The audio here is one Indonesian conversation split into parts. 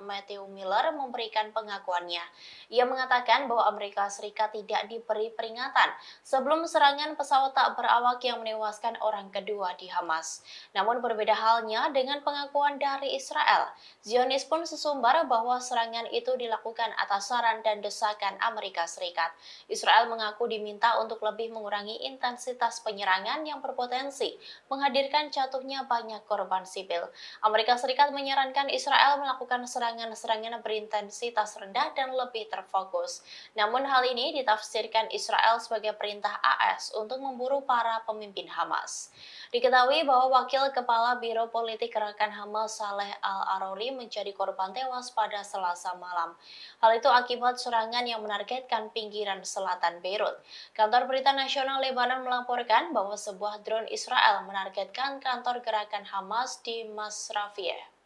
Matthew Miller memberikan pengakuannya. Ia mengatakan bahwa Amerika Serikat tidak diberi peringatan sebelum serangan pesawat tak berawak yang menewaskan orang kedua di Hamas. Namun berbeda halnya dengan pengakuan dari Israel. Zionis pun sesumbar bahwa serangan itu dilakukan atas saran dan desakan Amerika Serikat. Israel mengaku diminta untuk lebih mengurangi intensitas penyerangan yang berpotensi menghadirkan jatuhnya banyak korban sipil. Amerika Serikat menyarankan Israel melakukan serangan-serangan berintensitas rendah dan lebih terfokus. Namun hal ini ditafsirkan Israel sebagai perintah AS untuk memburu para pemimpin Hamas. Diketahui bahwa Wakil Kepala Biro Politik Gerakan Hamas Saleh Al-Arouri menjadi korban tewas pada Selasa malam. Hal itu akibat serangan yang menargetkan pinggiran selatan Beirut. Kantor Berita Nasional Lebanon melaporkan bahwa sebuah drone Israel menargetkan kantor Gerakan Hamas di Masrafiyeh.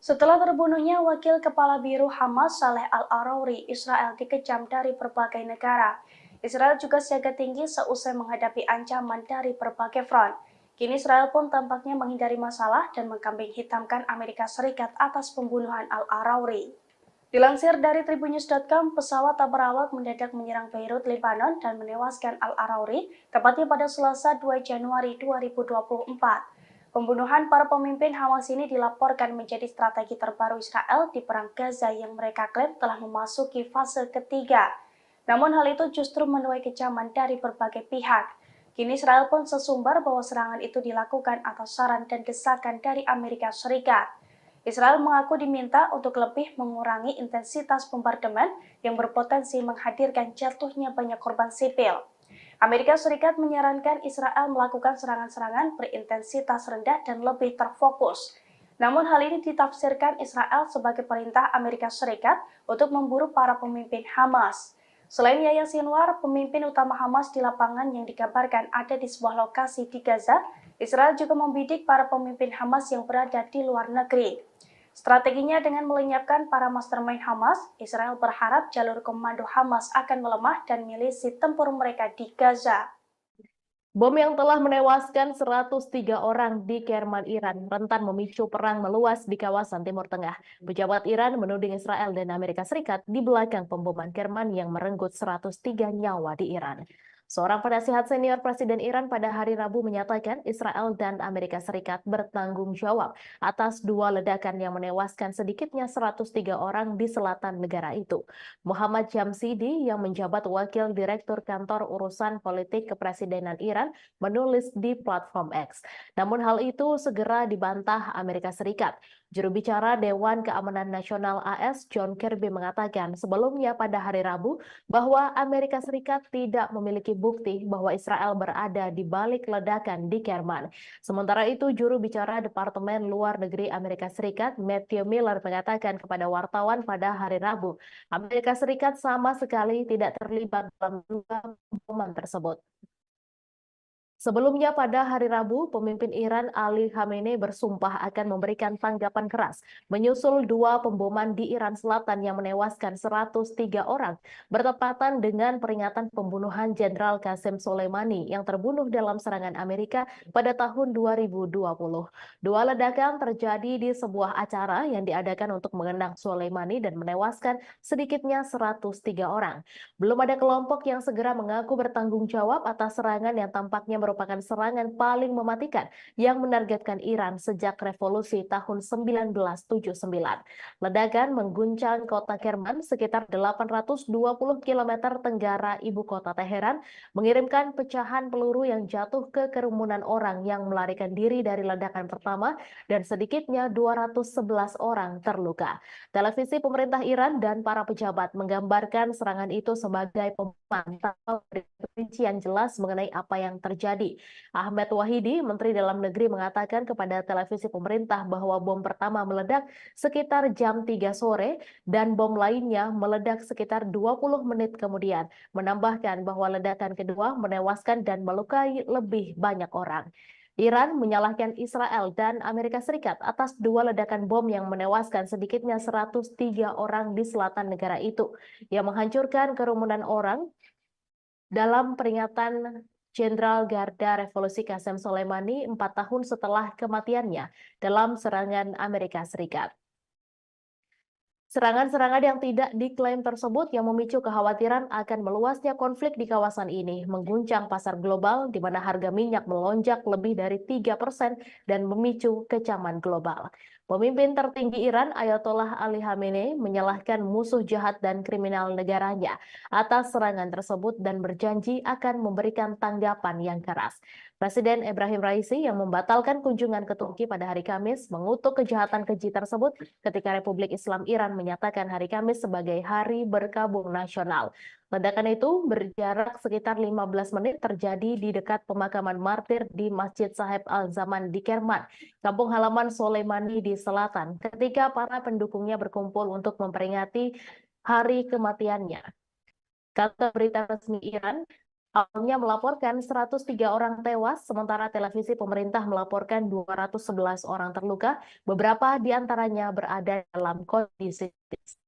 Setelah terbunuhnya Wakil Kepala Biro Hamas Saleh Al-Arouri, Israel dikecam dari berbagai negara. Israel juga siaga tinggi seusai menghadapi ancaman dari berbagai front. Kini Israel pun tampaknya menghindari masalah dan mengkambing hitamkan Amerika Serikat atas pembunuhan Al-Arouri. Dilansir dari tribunnews.com, pesawat tak berawak mendadak menyerang Beirut, Lebanon dan menewaskan Al-Arouri, tepatnya pada Selasa 2 Januari 2024. Pembunuhan para pemimpin Hamas ini dilaporkan menjadi strategi terbaru Israel di Perang Gaza yang mereka klaim telah memasuki fase ketiga. Namun hal itu justru menuai kecaman dari berbagai pihak. Kini Israel pun sesumbar bahwa serangan itu dilakukan atas saran dan desakan dari Amerika Serikat. Israel mengaku diminta untuk lebih mengurangi intensitas bombardemen yang berpotensi menghadirkan jatuhnya banyak korban sipil. Amerika Serikat menyarankan Israel melakukan serangan-serangan berintensitas rendah dan lebih terfokus. Namun hal ini ditafsirkan Israel sebagai perintah Amerika Serikat untuk memburu para pemimpin Hamas. Selain Yahya Sinwar, pemimpin utama Hamas di lapangan yang digambarkan ada di sebuah lokasi di Gaza, Israel juga membidik para pemimpin Hamas yang berada di luar negeri. Strateginya dengan melenyapkan para mastermind Hamas, Israel berharap jalur komando Hamas akan melemah dan milisi tempur mereka di Gaza. Bom yang telah menewaskan 103 orang di Kerman, Iran, rentan memicu perang meluas di kawasan Timur Tengah. Pejabat Iran menuding Israel dan Amerika Serikat di belakang pemboman Kerman yang merenggut 103 nyawa di Iran. Seorang penasihat senior Presiden Iran pada hari Rabu menyatakan Israel dan Amerika Serikat bertanggung jawab atas dua ledakan yang menewaskan sedikitnya 103 orang di selatan negara itu. Muhammad Jamsidi yang menjabat Wakil Direktur Kantor Urusan Politik Kepresidenan Iran menulis di platform X. Namun hal itu segera dibantah Amerika Serikat. Juru bicara Dewan Keamanan Nasional AS John Kirby mengatakan sebelumnya pada hari Rabu bahwa Amerika Serikat tidak memiliki bukti bahwa Israel berada di balik ledakan di Kerman. Sementara itu, juru bicara Departemen Luar Negeri Amerika Serikat Matthew Miller mengatakan kepada wartawan pada hari Rabu, Amerika Serikat sama sekali tidak terlibat dalam dua pemboman tersebut. Sebelumnya pada hari Rabu, pemimpin Iran Ali Khamenei bersumpah akan memberikan tanggapan keras menyusul dua pemboman di Iran Selatan yang menewaskan 103 orang bertepatan dengan peringatan pembunuhan Jenderal Qasem Soleimani yang terbunuh dalam serangan Amerika pada tahun 2020. Dua ledakan terjadi di sebuah acara yang diadakan untuk mengenang Soleimani dan menewaskan sedikitnya 103 orang. Belum ada kelompok yang segera mengaku bertanggung jawab atas serangan yang tampaknya merupakan serangan paling mematikan yang menargetkan Iran sejak revolusi tahun 1979. Ledakan mengguncang kota Kerman sekitar 820 km tenggara ibu kota Teheran, mengirimkan pecahan peluru yang jatuh ke kerumunan orang yang melarikan diri dari ledakan pertama dan sedikitnya 211 orang terluka. Televisi pemerintah Iran dan para pejabat menggambarkan serangan itu sebagai pemantau rincian jelas mengenai apa yang terjadi. Ahmed Wahidi, Menteri Dalam Negeri, mengatakan kepada televisi pemerintah bahwa bom pertama meledak sekitar jam 3 sore dan bom lainnya meledak sekitar 20 menit kemudian. Menambahkan bahwa ledakan kedua menewaskan dan melukai lebih banyak orang. Iran menyalahkan Israel dan Amerika Serikat atas dua ledakan bom yang menewaskan sedikitnya 103 orang di selatan negara itu, yang menghancurkan kerumunan orang dalam peringatan Jenderal Garda Revolusi Qasem Soleimani 4 tahun setelah kematiannya dalam serangan Amerika Serikat. Serangan-serangan yang tidak diklaim tersebut yang memicu kekhawatiran akan meluasnya konflik di kawasan ini mengguncang pasar global di mana harga minyak melonjak lebih dari 3% dan memicu kecaman global. Pemimpin tertinggi Iran Ayatollah Ali Khamenei menyalahkan musuh jahat dan kriminal negaranya atas serangan tersebut dan berjanji akan memberikan tanggapan yang keras. Presiden Ibrahim Raisi yang membatalkan kunjungan ke Turki pada hari Kamis mengutuk kejahatan keji tersebut ketika Republik Islam Iran menyatakan hari Kamis sebagai Hari Berkabung Nasional. Ledakan itu berjarak sekitar 15 menit terjadi di dekat pemakaman martir di Masjid Sahib Al-Zaman di Kerman, kampung halaman Soleimani di selatan, ketika para pendukungnya berkumpul untuk memperingati hari kematiannya. Kata berita resmi Iran, awalnya melaporkan 103 orang tewas, sementara televisi pemerintah melaporkan 211 orang terluka, beberapa di antaranya berada dalam kondisi kritis.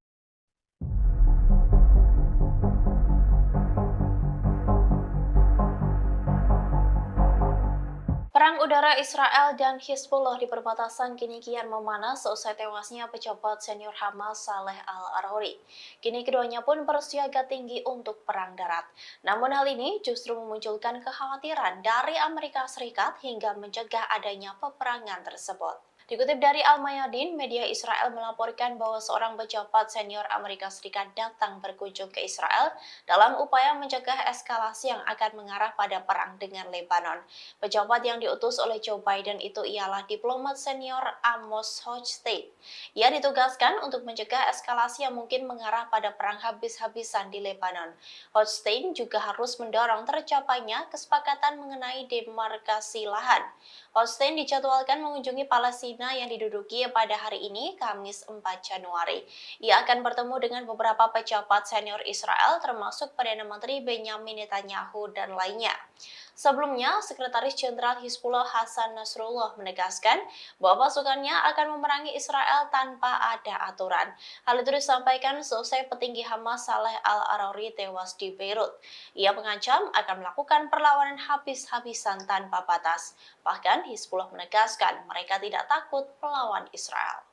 Perang udara Israel dan Hizbullah di perbatasan kini kian memanas seusai tewasnya pejabat senior Hamas Saleh Al-Arouri. Kini keduanya pun bersiaga tinggi untuk perang darat. Namun hal ini justru memunculkan kekhawatiran dari Amerika Serikat hingga mencegah adanya peperangan tersebut. Dikutip dari Al-Mayadin, media Israel melaporkan bahwa seorang pejabat senior Amerika Serikat datang berkunjung ke Israel dalam upaya mencegah eskalasi yang akan mengarah pada perang dengan Lebanon. Pejabat yang diutus oleh Joe Biden itu ialah diplomat senior Amos Hochstein. Ia ditugaskan untuk mencegah eskalasi yang mungkin mengarah pada perang habis-habisan di Lebanon. Hochstein juga harus mendorong tercapainya kesepakatan mengenai demarkasi lahan. Hochstein dijadwalkan mengunjungi Palestina yang diduduki pada hari ini, Kamis 4 Januari. Ia akan bertemu dengan beberapa pejabat senior Israel termasuk Perdana Menteri Benyamin Netanyahu dan lainnya. Sebelumnya, Sekretaris Jenderal Hizbullah Hasan Nasrullah menegaskan bahwa pasukannya akan memerangi Israel tanpa ada aturan. Hal itu disampaikan seusai petinggi Hamas Saleh Al-Arouri tewas di Beirut. Ia mengancam akan melakukan perlawanan habis-habisan tanpa batas. Bahkan Hizbullah menegaskan mereka tidak takut melawan Israel.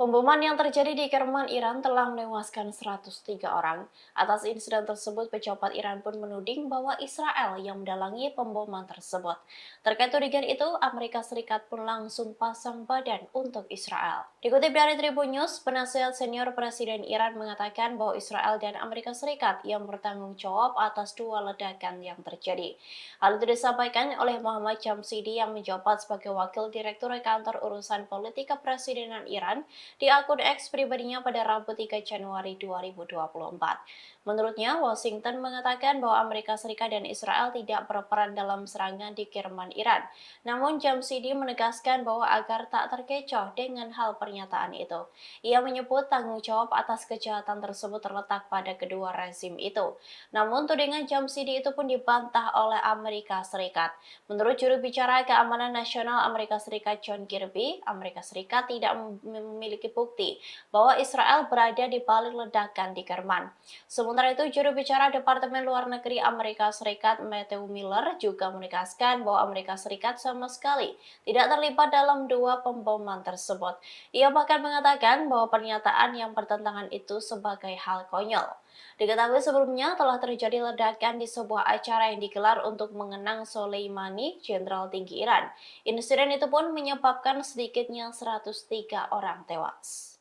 Pemboman yang terjadi di Kerman, Iran telah menewaskan 103 orang. Atas insiden tersebut, pejabat Iran pun menuding bahwa Israel yang mendalangi pemboman tersebut. Terkait tudingan itu, Amerika Serikat pun langsung pasang badan untuk Israel. Dikutip dari Tribun News, penasihat senior Presiden Iran mengatakan bahwa Israel dan Amerika Serikat yang bertanggung jawab atas dua ledakan yang terjadi. Hal itu disampaikan oleh Muhammad Jamshidi yang menjabat sebagai Wakil Direktur Kantor Urusan Politik Kepresidenan Iran di akun X pribadinya pada Rabu 3 Januari 2024. Menurutnya, Washington mengatakan bahwa Amerika Serikat dan Israel tidak berperan dalam serangan di Kerman, Iran. Namun Jamshidi menegaskan bahwa agar tak terkecoh dengan hal pernyataan itu. Ia menyebut tanggung jawab atas kejahatan tersebut terletak pada kedua rezim itu. Namun tudingan Jamshidi itu pun dibantah oleh Amerika Serikat. Menurut juru bicara Keamanan Nasional Amerika Serikat John Kirby, Amerika Serikat tidak memiliki bukti bahwa Israel berada di balik ledakan di Kerman. Sementara itu, juru bicara Departemen Luar Negeri Amerika Serikat Matthew Miller juga menegaskan bahwa Amerika Serikat sama sekali tidak terlibat dalam dua pemboman tersebut. Ia bahkan mengatakan bahwa pernyataan yang bertentangan itu sebagai hal konyol. Diketahui sebelumnya telah terjadi ledakan di sebuah acara yang digelar untuk mengenang Soleimani, Jenderal tinggi Iran. Insiden itu pun menyebabkan sedikitnya 103 orang tewas.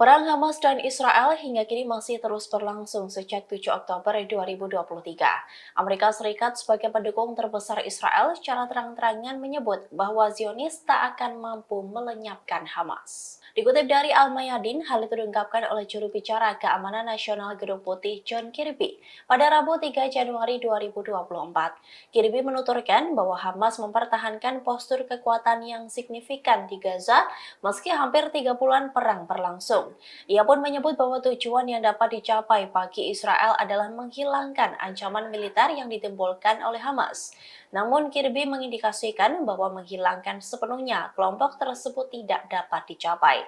Perang Hamas dan Israel hingga kini masih terus berlangsung sejak 7 Oktober 2023. Amerika Serikat sebagai pendukung terbesar Israel secara terang-terangan menyebut bahwa Zionis tak akan mampu melenyapkan Hamas. Dikutip dari Al-Mayadin, hal itu diungkapkan oleh juru bicara Keamanan Nasional Gedung Putih John Kirby pada Rabu 3 Januari 2024. Kirby menuturkan bahwa Hamas mempertahankan postur kekuatan yang signifikan di Gaza meski hampir 3 bulan perang berlangsung. Lebanon. Ia pun menyebut bahwa tujuan yang dapat dicapai bagi Israel adalah menghilangkan ancaman militer yang ditimbulkan oleh Hamas. Namun Kirby mengindikasikan bahwa menghilangkan sepenuhnya kelompok tersebut tidak dapat dicapai.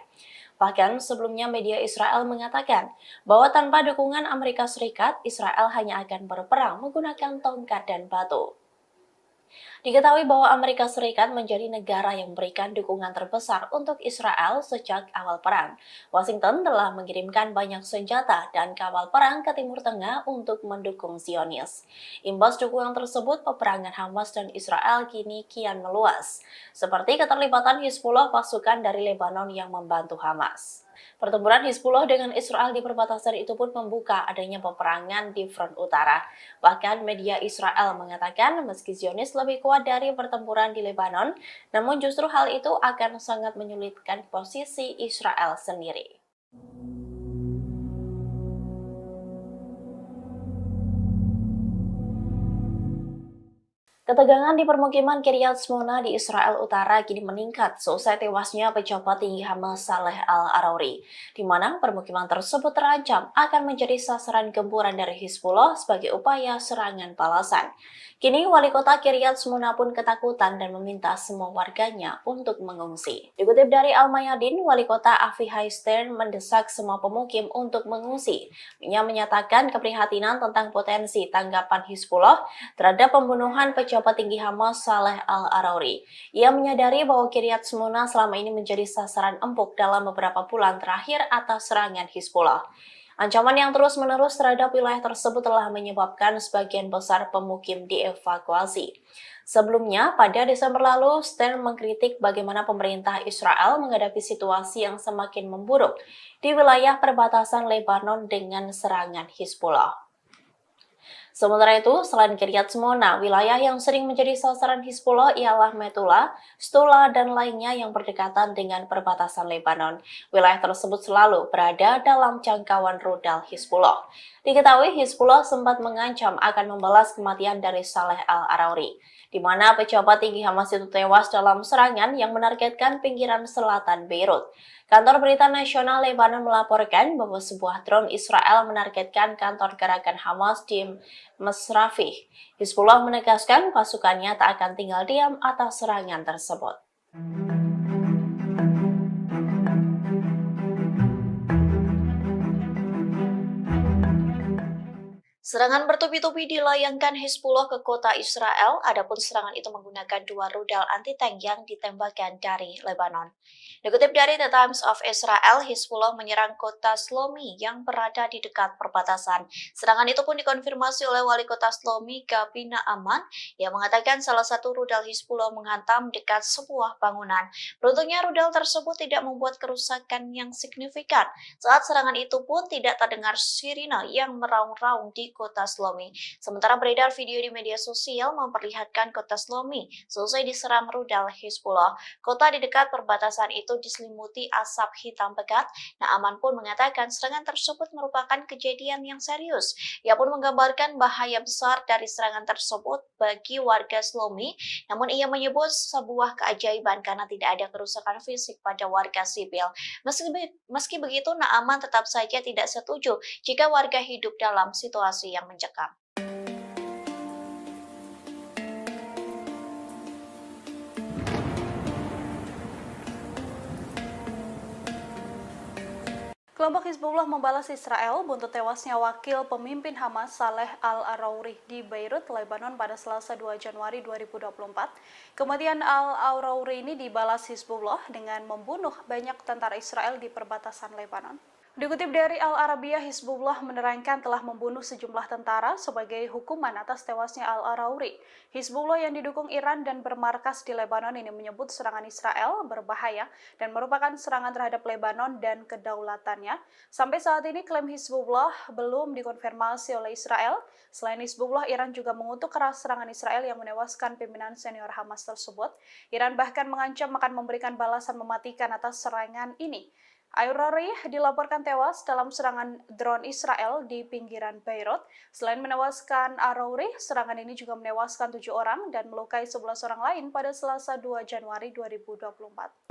Bahkan sebelumnya media Israel mengatakan bahwa tanpa dukungan Amerika Serikat, Israel hanya akan berperang menggunakan tongkat dan batu. Diketahui bahwa Amerika Serikat menjadi negara yang memberikan dukungan terbesar untuk Israel sejak awal perang. Washington telah mengirimkan banyak senjata dan kapal perang ke Timur Tengah untuk mendukung Zionis. Imbas dukungan tersebut, peperangan Hamas dan Israel kini kian meluas, seperti keterlibatan Hizbullah, pasukan dari Lebanon yang membantu Hamas. Pertempuran Hizbullah dengan Israel di perbatasan itu pun membuka adanya peperangan di front utara. Bahkan media Israel mengatakan meski Zionis lebih kuat dari pertempuran di Lebanon, namun justru hal itu akan sangat menyulitkan posisi Israel sendiri. Ketegangan di permukiman Kiryat Shmona di Israel Utara kini meningkat seusai tewasnya pejabat tinggi Hamas Saleh Al-Arouri, di mana permukiman tersebut terancam akan menjadi sasaran gempuran dari Hizbullah sebagai upaya serangan balasan. Kini wali kota Kiryat Shmona pun ketakutan dan meminta semua warganya untuk mengungsi. Dikutip dari Al-Mayadin, wali kota Avihai Stern mendesak semua pemukim untuk mengungsi. Ia menyatakan keprihatinan tentang potensi tanggapan Hizbullah terhadap pembunuhan pejabat tinggi Hamas Saleh Al-Arouri. Ia menyadari bahwa Kiryat Shmona selama ini menjadi sasaran empuk dalam beberapa bulan terakhir atas serangan Hizbullah. Ancaman yang terus-menerus terhadap wilayah tersebut telah menyebabkan sebagian besar pemukim dievakuasi. Sebelumnya, pada Desember lalu, Stern mengkritik bagaimana pemerintah Israel menghadapi situasi yang semakin memburuk di wilayah perbatasan Lebanon dengan serangan Hizbullah. Sementara itu, selain Kiryat Shmona, wilayah yang sering menjadi sasaran Hizbullah ialah Metula, Stula, dan lainnya yang berdekatan dengan perbatasan Lebanon. Wilayah tersebut selalu berada dalam jangkauan rudal Hizbullah. Diketahui Hizbullah sempat mengancam akan membalas kematian dari Saleh Al-Arouri, di mana pejabat tinggi Hamas itu tewas dalam serangan yang menargetkan pinggiran selatan Beirut. Kantor Berita Nasional Lebanon melaporkan bahwa sebuah drone Israel menargetkan kantor gerakan Hamas di Masrafih. Hizbullah menegaskan pasukannya tak akan tinggal diam atas serangan tersebut. Serangan bertubi-tubi dilayangkan Hizbullah ke kota Israel, adapun serangan itu menggunakan 2 rudal anti-tank yang ditembakkan dari Lebanon. Dikutip dari The Times of Israel, Hizbullah menyerang kota Shlomi yang berada di dekat perbatasan. Serangan itu pun dikonfirmasi oleh wali kota Shlomi, Gabi Naaman, yang mengatakan salah satu rudal Hizbullah menghantam dekat sebuah bangunan. Beruntungnya rudal tersebut tidak membuat kerusakan yang signifikan. Saat serangan itu pun tidak terdengar sirine yang meraung-raung di kota Shlomi. Sementara beredar video di media sosial memperlihatkan kota Shlomi selesai diserang rudal Hizbullah. Kota di dekat perbatasan itu diselimuti asap hitam pekat. Naaman pun mengatakan serangan tersebut merupakan kejadian yang serius. Ia pun menggambarkan bahaya besar dari serangan tersebut bagi warga Shlomi, namun ia menyebut sebuah keajaiban karena tidak ada kerusakan fisik pada warga sipil. Meski begitu, Naaman tetap saja tidak setuju jika warga hidup dalam situasi yang mencekam. Kelompok Hizbullah membalas Israel buntut tewasnya wakil pemimpin Hamas Saleh Al-Arouri di Beirut, Lebanon pada Selasa 2 Januari 2024. Kemudian Al-Arouri ini dibalas Hizbullah dengan membunuh banyak tentara Israel di perbatasan Lebanon. Dikutip dari Al-Arabiyah, Hizbullah menerangkan telah membunuh sejumlah tentara sebagai hukuman atas tewasnya Al-Arouri. Hizbullah yang didukung Iran dan bermarkas di Lebanon ini menyebut serangan Israel berbahaya dan merupakan serangan terhadap Lebanon dan kedaulatannya. Sampai saat ini klaim Hizbullah belum dikonfirmasi oleh Israel. Selain Hizbullah, Iran juga mengutuk keras serangan Israel yang menewaskan pimpinan senior Hamas tersebut. Iran bahkan mengancam akan memberikan balasan mematikan atas serangan ini. Arouri dilaporkan tewas dalam serangan drone Israel di pinggiran Beirut. Selain menewaskan Arouri, serangan ini juga menewaskan 7 orang dan melukai 11 orang lain pada Selasa 2 Januari 2024.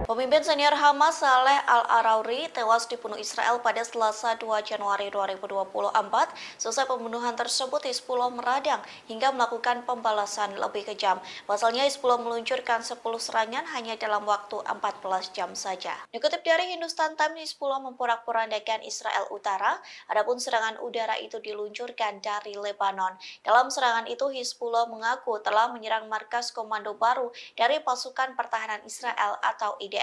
Pemimpin senior Hamas Saleh Al-Arauri tewas dibunuh Israel pada Selasa 2 Januari 2024. Selesai pembunuhan tersebut, Hizbullah meradang hingga melakukan pembalasan lebih kejam. Pasalnya Hizbullah meluncurkan 10 serangan hanya dalam waktu 14 jam saja. Dikutip dari Hindustan Times, Hizbullah memporak-porandakan Israel Utara, adapun serangan udara itu diluncurkan dari Lebanon. Dalam serangan itu, Hizbullah mengaku telah menyerang markas komando baru dari pasukan pertahanan Israel atau IDF.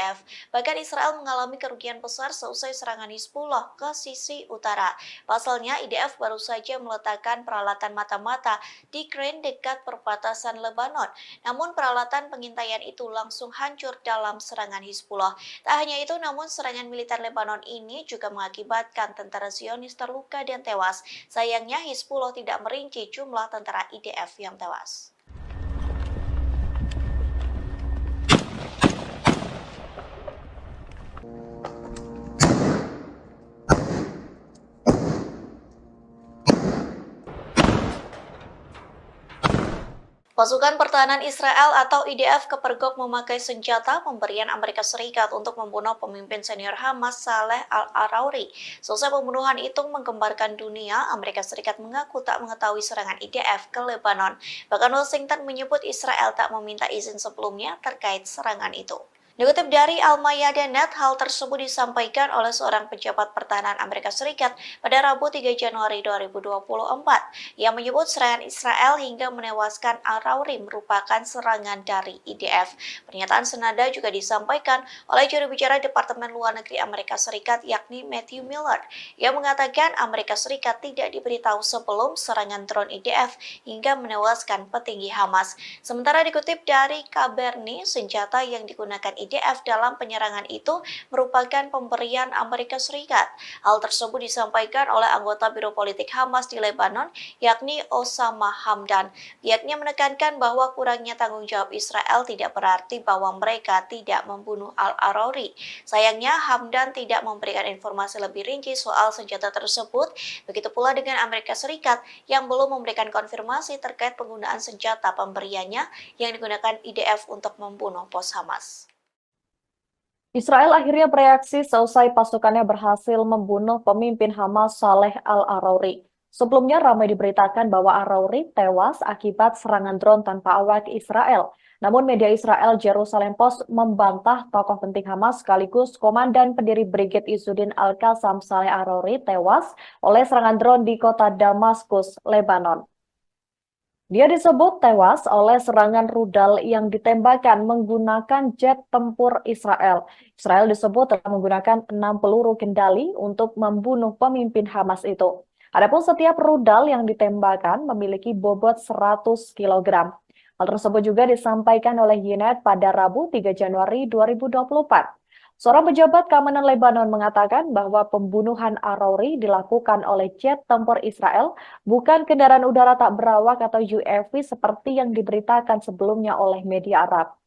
Bahkan Israel mengalami kerugian besar seusai serangan Hizbullah ke sisi utara. Pasalnya, IDF baru saja meletakkan peralatan mata-mata di Keren dekat perbatasan Lebanon. Namun peralatan pengintaian itu langsung hancur dalam serangan Hizbullah. Tak hanya itu, namun serangan militer Lebanon ini juga mengakibatkan tentara Zionis terluka dan tewas. Sayangnya Hizbullah tidak merinci jumlah tentara IDF yang tewas. Pasukan Pertahanan Israel atau IDF kepergok memakai senjata pemberian Amerika Serikat untuk membunuh pemimpin senior Hamas Saleh Al-Arauri. Selesai pembunuhan itu menggemparkan dunia, Amerika Serikat mengaku tak mengetahui serangan IDF ke Lebanon. Bahkan Washington menyebut Israel tak meminta izin sebelumnya terkait serangan itu. Dikutip dari Al-Mayadeen.net, hal tersebut disampaikan oleh seorang pejabat pertahanan Amerika Serikat pada Rabu 3 Januari 2024. Ia menyebut serangan Israel hingga menewaskan Al-Arauri merupakan serangan dari IDF. Pernyataan senada juga disampaikan oleh juru bicara Departemen Luar Negeri Amerika Serikat yakni Matthew Miller. Ia mengatakan Amerika Serikat tidak diberitahu sebelum serangan drone IDF hingga menewaskan petinggi Hamas. Sementara dikutip dari Kaberni, senjata yang digunakan IDF dalam penyerangan itu merupakan pemberian Amerika Serikat. Hal tersebut disampaikan oleh anggota Biro Politik Hamas di Lebanon, yakni Osama Hamdan. Pihaknya menekankan bahwa kurangnya tanggung jawab Israel tidak berarti bahwa mereka tidak membunuh Al-Arauri. Sayangnya, Hamdan tidak memberikan informasi lebih rinci soal senjata tersebut. Begitu pula dengan Amerika Serikat yang belum memberikan konfirmasi terkait penggunaan senjata pemberiannya yang digunakan IDF untuk membunuh pos Hamas. Israel akhirnya bereaksi seusai pasukannya berhasil membunuh pemimpin Hamas Saleh Al-Arauri. Sebelumnya ramai diberitakan bahwa Arauri tewas akibat serangan drone tanpa awak Israel. Namun media Israel Jerusalem Post membantah tokoh penting Hamas sekaligus komandan pendiri Brigade Izzuddin Al-Qassam Saleh Arauri tewas oleh serangan drone di kota Damaskus, Lebanon. Dia disebut tewas oleh serangan rudal yang ditembakkan menggunakan jet tempur Israel. Israel disebut telah menggunakan 6 peluru kendali untuk membunuh pemimpin Hamas itu. Adapun setiap rudal yang ditembakkan memiliki bobot 100 kg. Hal tersebut juga disampaikan oleh Yoned pada Rabu 3 Januari 2024. Seorang pejabat keamanan Lebanon mengatakan bahwa pembunuhan Arauri dilakukan oleh jet tempur Israel, bukan kendaraan udara tak berawak atau UAV seperti yang diberitakan sebelumnya oleh media Arab.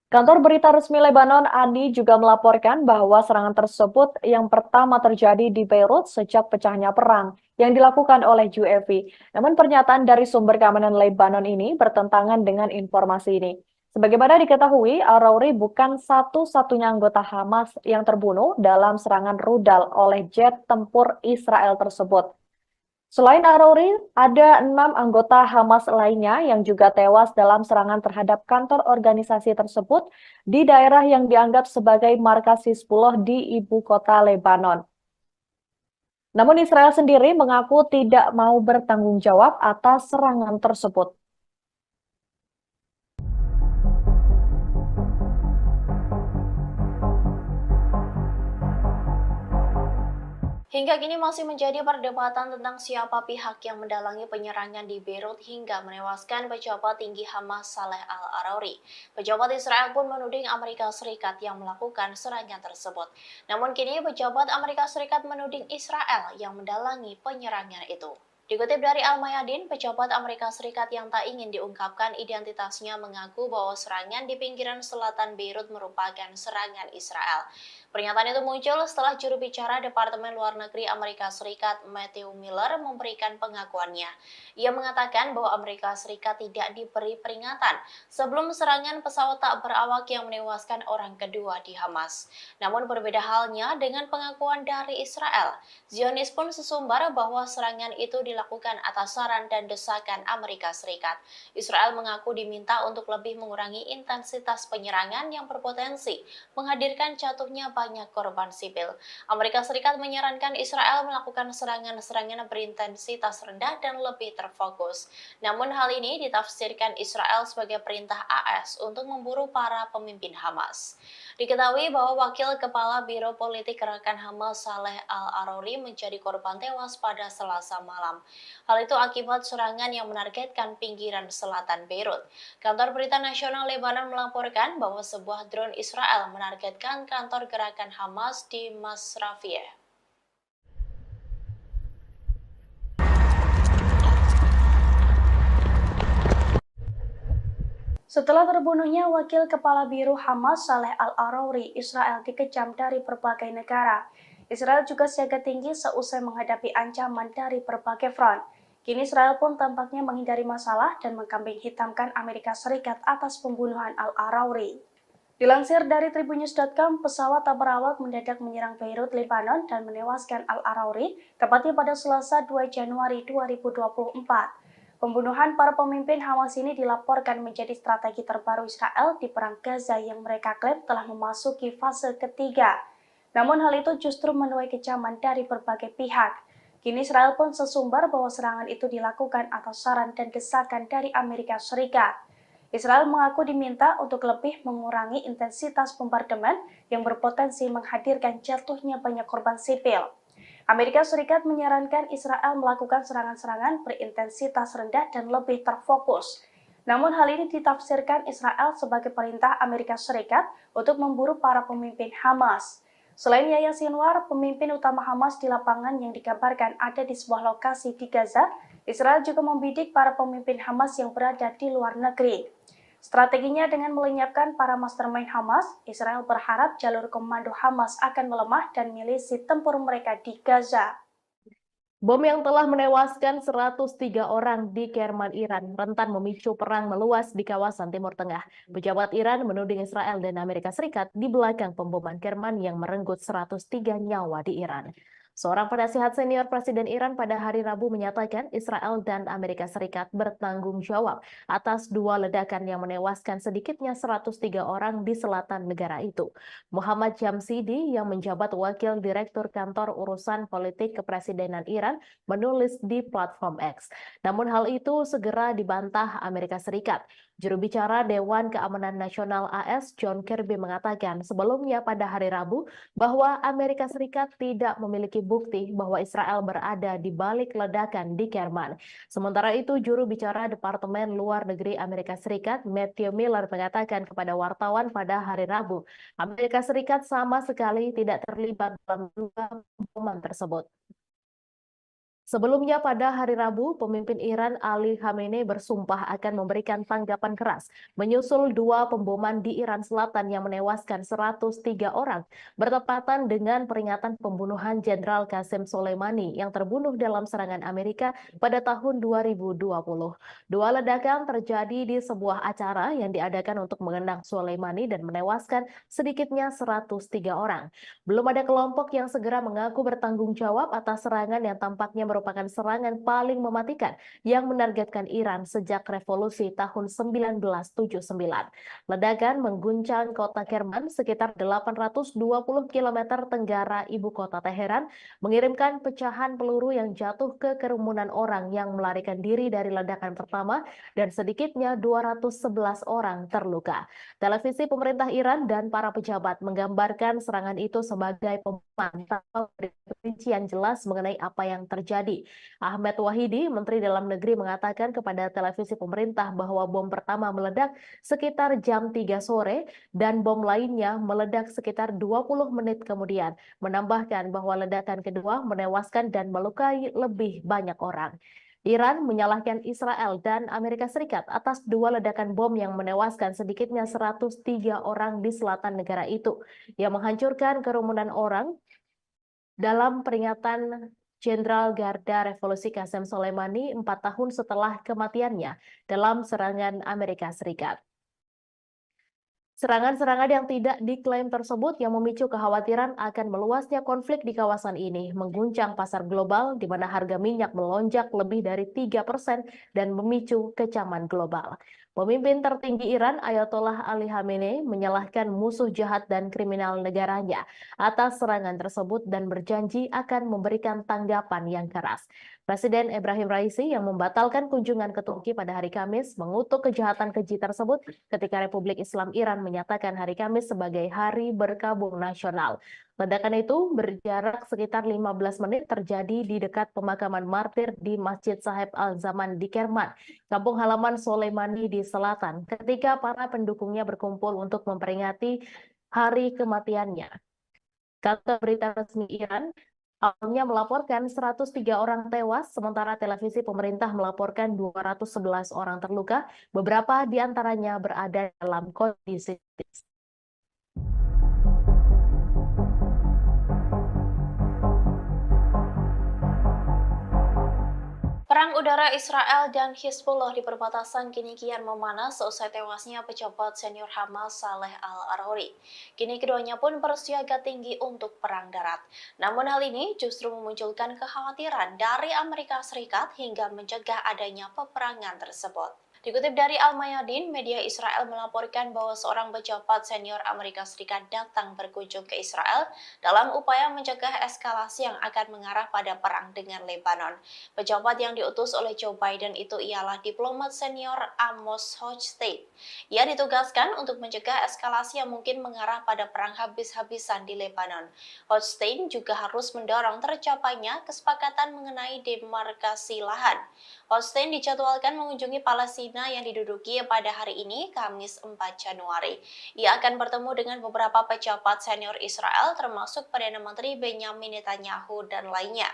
Kantor berita resmi Lebanon, ANI, juga melaporkan bahwa serangan tersebut yang pertama terjadi di Beirut sejak pecahnya perang yang dilakukan oleh UAV. Namun pernyataan dari sumber keamanan Lebanon ini bertentangan dengan informasi ini. Sebagaimana diketahui, Arauri bukan satu-satunya anggota Hamas yang terbunuh dalam serangan rudal oleh jet tempur Israel tersebut. Selain Arauri, ada 6 anggota Hamas lainnya yang juga tewas dalam serangan terhadap kantor organisasi tersebut di daerah yang dianggap sebagai markas Hizbullah di ibu kota Lebanon. Namun Israel sendiri mengaku tidak mau bertanggung jawab atas serangan tersebut. Hingga kini masih menjadi perdebatan tentang siapa pihak yang mendalangi penyerangan di Beirut hingga menewaskan pejabat tinggi Hamas Saleh Al-Arauri. Pejabat Israel pun menuding Amerika Serikat yang melakukan serangan tersebut. Namun kini pejabat Amerika Serikat menuding Israel yang mendalangi penyerangan itu. Dikutip dari Al-Mayadeen, pejabat Amerika Serikat yang tak ingin diungkapkan identitasnya mengaku bahwa serangan di pinggiran selatan Beirut merupakan serangan Israel. Pernyataan itu muncul setelah juru bicara Departemen Luar Negeri Amerika Serikat Matthew Miller memberikan pengakuannya. Ia mengatakan bahwa Amerika Serikat tidak diberi peringatan sebelum serangan pesawat tak berawak yang menewaskan orang kedua di Hamas. Namun berbeda halnya dengan pengakuan dari Israel. Zionis pun sesumbar bahwa serangan itu dilakukan atas saran dan desakan Amerika Serikat. Israel mengaku diminta untuk lebih mengurangi intensitas penyerangan yang berpotensi menghadirkan jatuhnya banyak korban sipil. Amerika Serikat menyarankan Israel melakukan serangan-serangan berintensitas rendah dan lebih terfokus. Namun hal ini ditafsirkan Israel sebagai perintah AS untuk memburu para pemimpin Hamas. Diketahui bahwa Wakil Kepala Biro Politik Gerakan Hamas Saleh Al-Arouri menjadi korban tewas pada Selasa malam. Hal itu akibat serangan yang menargetkan pinggiran selatan Beirut. Kantor Berita Nasional Lebanon melaporkan bahwa sebuah drone Israel menargetkan kantor gerakan Hamas di Masrafiyeh. Setelah terbunuhnya Wakil Kepala Biro Hamas Saleh Al-Arouri, Israel dikecam dari berbagai negara. Israel juga siaga tinggi seusai menghadapi ancaman dari berbagai front. Kini Israel pun tampaknya menghindari masalah dan mengkambing hitamkan Amerika Serikat atas pembunuhan Al-Arouri. Dilansir dari tribunnews.com, pesawat tak berawak mendadak menyerang Beirut, Lebanon dan menewaskan Al-Arouri, tepatnya pada Selasa 2 Januari 2024. Pembunuhan para pemimpin Hamas ini dilaporkan menjadi strategi terbaru Israel di Perang Gaza yang mereka klaim telah memasuki fase ketiga. Namun hal itu justru menuai kecaman dari berbagai pihak. Kini Israel pun sesumbar bahwa serangan itu dilakukan atas saran dan desakan dari Amerika Serikat. Israel mengaku diminta untuk lebih mengurangi intensitas bombardemen yang berpotensi menghadirkan jatuhnya banyak korban sipil. Amerika Serikat menyarankan Israel melakukan serangan-serangan berintensitas rendah dan lebih terfokus. Namun hal ini ditafsirkan Israel sebagai perintah Amerika Serikat untuk memburu para pemimpin Hamas. Selain Yahya Sinwar, pemimpin utama Hamas di lapangan yang dikabarkan ada di sebuah lokasi di Gaza, Israel juga membidik para pemimpin Hamas yang berada di luar negeri. Strateginya dengan melenyapkan para mastermind Hamas, Israel berharap jalur komando Hamas akan melemah dan milisi tempur mereka di Gaza. Bom yang telah menewaskan 103 orang di Kerman, Iran, rentan memicu perang meluas di kawasan Timur Tengah. Pejabat Iran menuding Israel dan Amerika Serikat di belakang pemboman Kerman yang merenggut 103 nyawa di Iran. Seorang penasihat senior Presiden Iran pada hari Rabu menyatakan Israel dan Amerika Serikat bertanggung jawab atas dua ledakan yang menewaskan sedikitnya 103 orang di selatan negara itu. Muhammad Jamsidi yang menjabat Wakil Direktur Kantor Urusan Politik Kepresidenan Iran menulis di platform X. Namun hal itu segera dibantah Amerika Serikat. Juru bicara Dewan Keamanan Nasional AS John Kirby mengatakan sebelumnya pada hari Rabu bahwa Amerika Serikat tidak memiliki bukti bahwa Israel berada di balik ledakan di Kerman. Sementara itu, juru bicara Departemen Luar Negeri Amerika Serikat Matthew Miller mengatakan kepada wartawan pada hari Rabu, Amerika Serikat sama sekali tidak terlibat dalam dua pemboman tersebut. Sebelumnya pada hari Rabu, pemimpin Iran Ali Khamenei bersumpah akan memberikan tanggapan keras menyusul dua pemboman di Iran Selatan yang menewaskan 103 orang bertepatan dengan peringatan pembunuhan Jenderal Qasem Soleimani yang terbunuh dalam serangan Amerika pada tahun 2020. Dua ledakan terjadi di sebuah acara yang diadakan untuk mengenang Soleimani dan menewaskan sedikitnya 103 orang. Belum ada kelompok yang segera mengaku bertanggung jawab atas serangan yang tampaknya merupakan serangan paling mematikan yang menargetkan Iran sejak revolusi tahun 1979. Ledakan mengguncang kota Kerman sekitar 820 km tenggara ibu kota Teheran, mengirimkan pecahan peluru yang jatuh ke kerumunan orang yang melarikan diri dari ledakan pertama dan sedikitnya 211 orang terluka. Televisi pemerintah Iran dan para pejabat menggambarkan serangan itu sebagai pemboman tanpa rincian jelas mengenai apa yang terjadi. Ahmed Wahidi, Menteri Dalam Negeri, mengatakan kepada televisi pemerintah bahwa bom pertama meledak sekitar jam 3 sore dan bom lainnya meledak sekitar 20 menit kemudian. Menambahkan bahwa ledakan kedua menewaskan dan melukai lebih banyak orang. Iran menyalahkan Israel dan Amerika Serikat atas 2 ledakan bom yang menewaskan sedikitnya 103 orang di selatan negara itu, yang menghancurkan kerumunan orang dalam peringatan Jenderal Garda Revolusi Qasem Soleimani 4 tahun setelah kematiannya dalam serangan Amerika Serikat. Serangan-serangan yang tidak diklaim tersebut yang memicu kekhawatiran akan meluasnya konflik di kawasan ini, mengguncang pasar global di mana harga minyak melonjak lebih dari 3% dan memicu kecaman global. Pemimpin tertinggi Iran, Ayatollah Ali Khamenei, menyalahkan musuh jahat dan kriminal negaranya atas serangan tersebut dan berjanji akan memberikan tanggapan yang keras. Presiden Ebrahim Raisi yang membatalkan kunjungan ke Turki pada hari Kamis mengutuk kejahatan keji tersebut ketika Republik Islam Iran menyatakan hari Kamis sebagai Hari Berkabung Nasional. Ledakan itu berjarak sekitar 15 menit terjadi di dekat pemakaman martir di Masjid Sahib Al-Zaman di Kerman, kampung halaman Soleimani di selatan, ketika para pendukungnya berkumpul untuk memperingati hari kematiannya. Kata berita resmi Iran, awalnya melaporkan 103 orang tewas, sementara televisi pemerintah melaporkan 211 orang terluka, beberapa di antaranya berada dalam kondisi kritis. Perang udara Israel dan Hizbullah di perbatasan kini kian memanas seusai tewasnya pejabat senior Hamas Saleh Al-Arouri. Kini keduanya pun bersiaga tinggi untuk perang darat. Namun hal ini justru memunculkan kekhawatiran dari Amerika Serikat hingga mencegah adanya peperangan tersebut. Dikutip dari Al-Mayadin, media Israel melaporkan bahwa seorang pejabat senior Amerika Serikat datang berkunjung ke Israel dalam upaya mencegah eskalasi yang akan mengarah pada perang dengan Lebanon. Pejabat yang diutus oleh Joe Biden itu ialah diplomat senior Amos Hochstein. Ia ditugaskan untuk mencegah eskalasi yang mungkin mengarah pada perang habis-habisan di Lebanon. Hochstein juga harus mendorong tercapainya kesepakatan mengenai demarkasi lahan. Hochstein dijadwalkan mengunjungi Palestina yang diduduki pada hari ini, Kamis 4 Januari. Ia akan bertemu dengan beberapa pejabat senior Israel, termasuk Perdana Menteri Benyamin Netanyahu dan lainnya.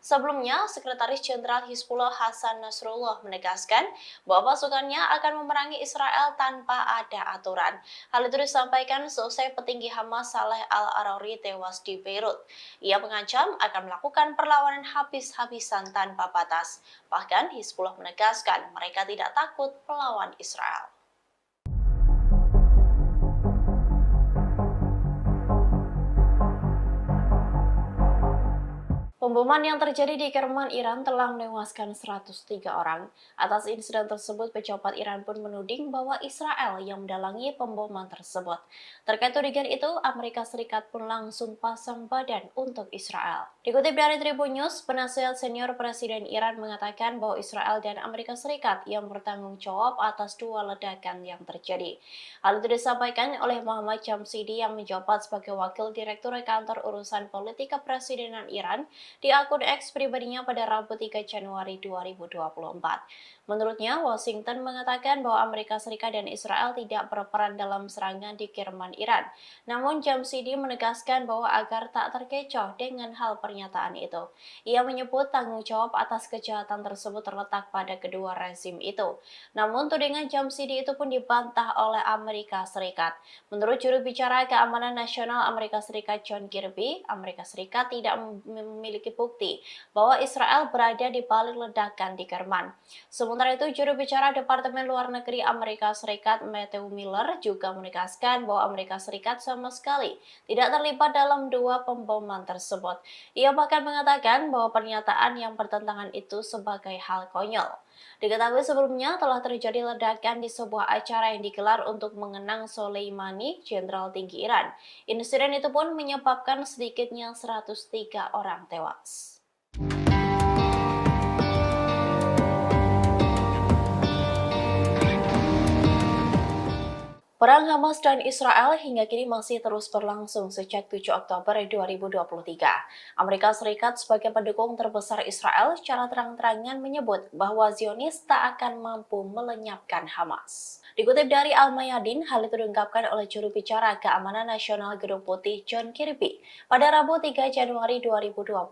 Sebelumnya, Sekretaris Jenderal Hizbullah Hasan Nasrullah menegaskan bahwa pasukannya akan memerangi Israel tanpa ada aturan. Hal itu disampaikan seusai petinggi Hamas Saleh Al-Arouri tewas di Beirut. Ia mengancam akan melakukan perlawanan habis-habisan tanpa batas. Bahkan Hizbullah menegaskan mereka tidak takut melawan Israel. Pemboman yang terjadi di Kerman, Iran telah menewaskan 103 orang. Atas insiden tersebut, pejabat Iran pun menuding bahwa Israel yang mendalangi pemboman tersebut. Terkait tudingan itu, Amerika Serikat pun langsung pasang badan untuk Israel. Dikutip dari Tribun News, penasihat senior Presiden Iran mengatakan bahwa Israel dan Amerika Serikat yang bertanggung jawab atas 2 ledakan yang terjadi. Hal itu disampaikan oleh Muhammad Jamshidi yang menjabat sebagai Wakil Direktur Kantor Urusan Politik Kepresidenan Iran di akun X pribadinya pada Rabu 3 Januari 2024. Menurutnya, Washington mengatakan bahwa Amerika Serikat dan Israel tidak berperan dalam serangan di Kerman, Iran. Namun Jamshidi menegaskan bahwa agar tak terkecoh dengan hal pernyataan itu. Ia menyebut tanggung jawab atas kejahatan tersebut terletak pada kedua rezim itu. Namun tudingan Jamshidi itu pun dibantah oleh Amerika Serikat. Menurut juru bicara Keamanan Nasional Amerika Serikat John Kirby, Amerika Serikat tidak memiliki bukti bahwa Israel berada di balik ledakan di Kerman. Sementara itu, juru bicara Departemen Luar Negeri Amerika Serikat Matthew Miller juga menegaskan bahwa Amerika Serikat sama sekali tidak terlibat dalam 2 pemboman tersebut. Ia bahkan mengatakan bahwa pernyataan yang bertentangan itu sebagai hal konyol. Diketahui sebelumnya telah terjadi ledakan di sebuah acara yang digelar untuk mengenang Soleimani, Jenderal tinggi Iran. Insiden itu pun menyebabkan sedikitnya 103 orang tewas. Perang Hamas dan Israel hingga kini masih terus berlangsung sejak 7 Oktober 2023. Amerika Serikat sebagai pendukung terbesar Israel secara terang-terangan menyebut bahwa Zionis tak akan mampu melenyapkan Hamas. Dikutip dari Al-Mayadin, hal itu diungkapkan oleh juru bicara Keamanan Nasional Gedung Putih John Kirby pada Rabu 3 Januari 2024.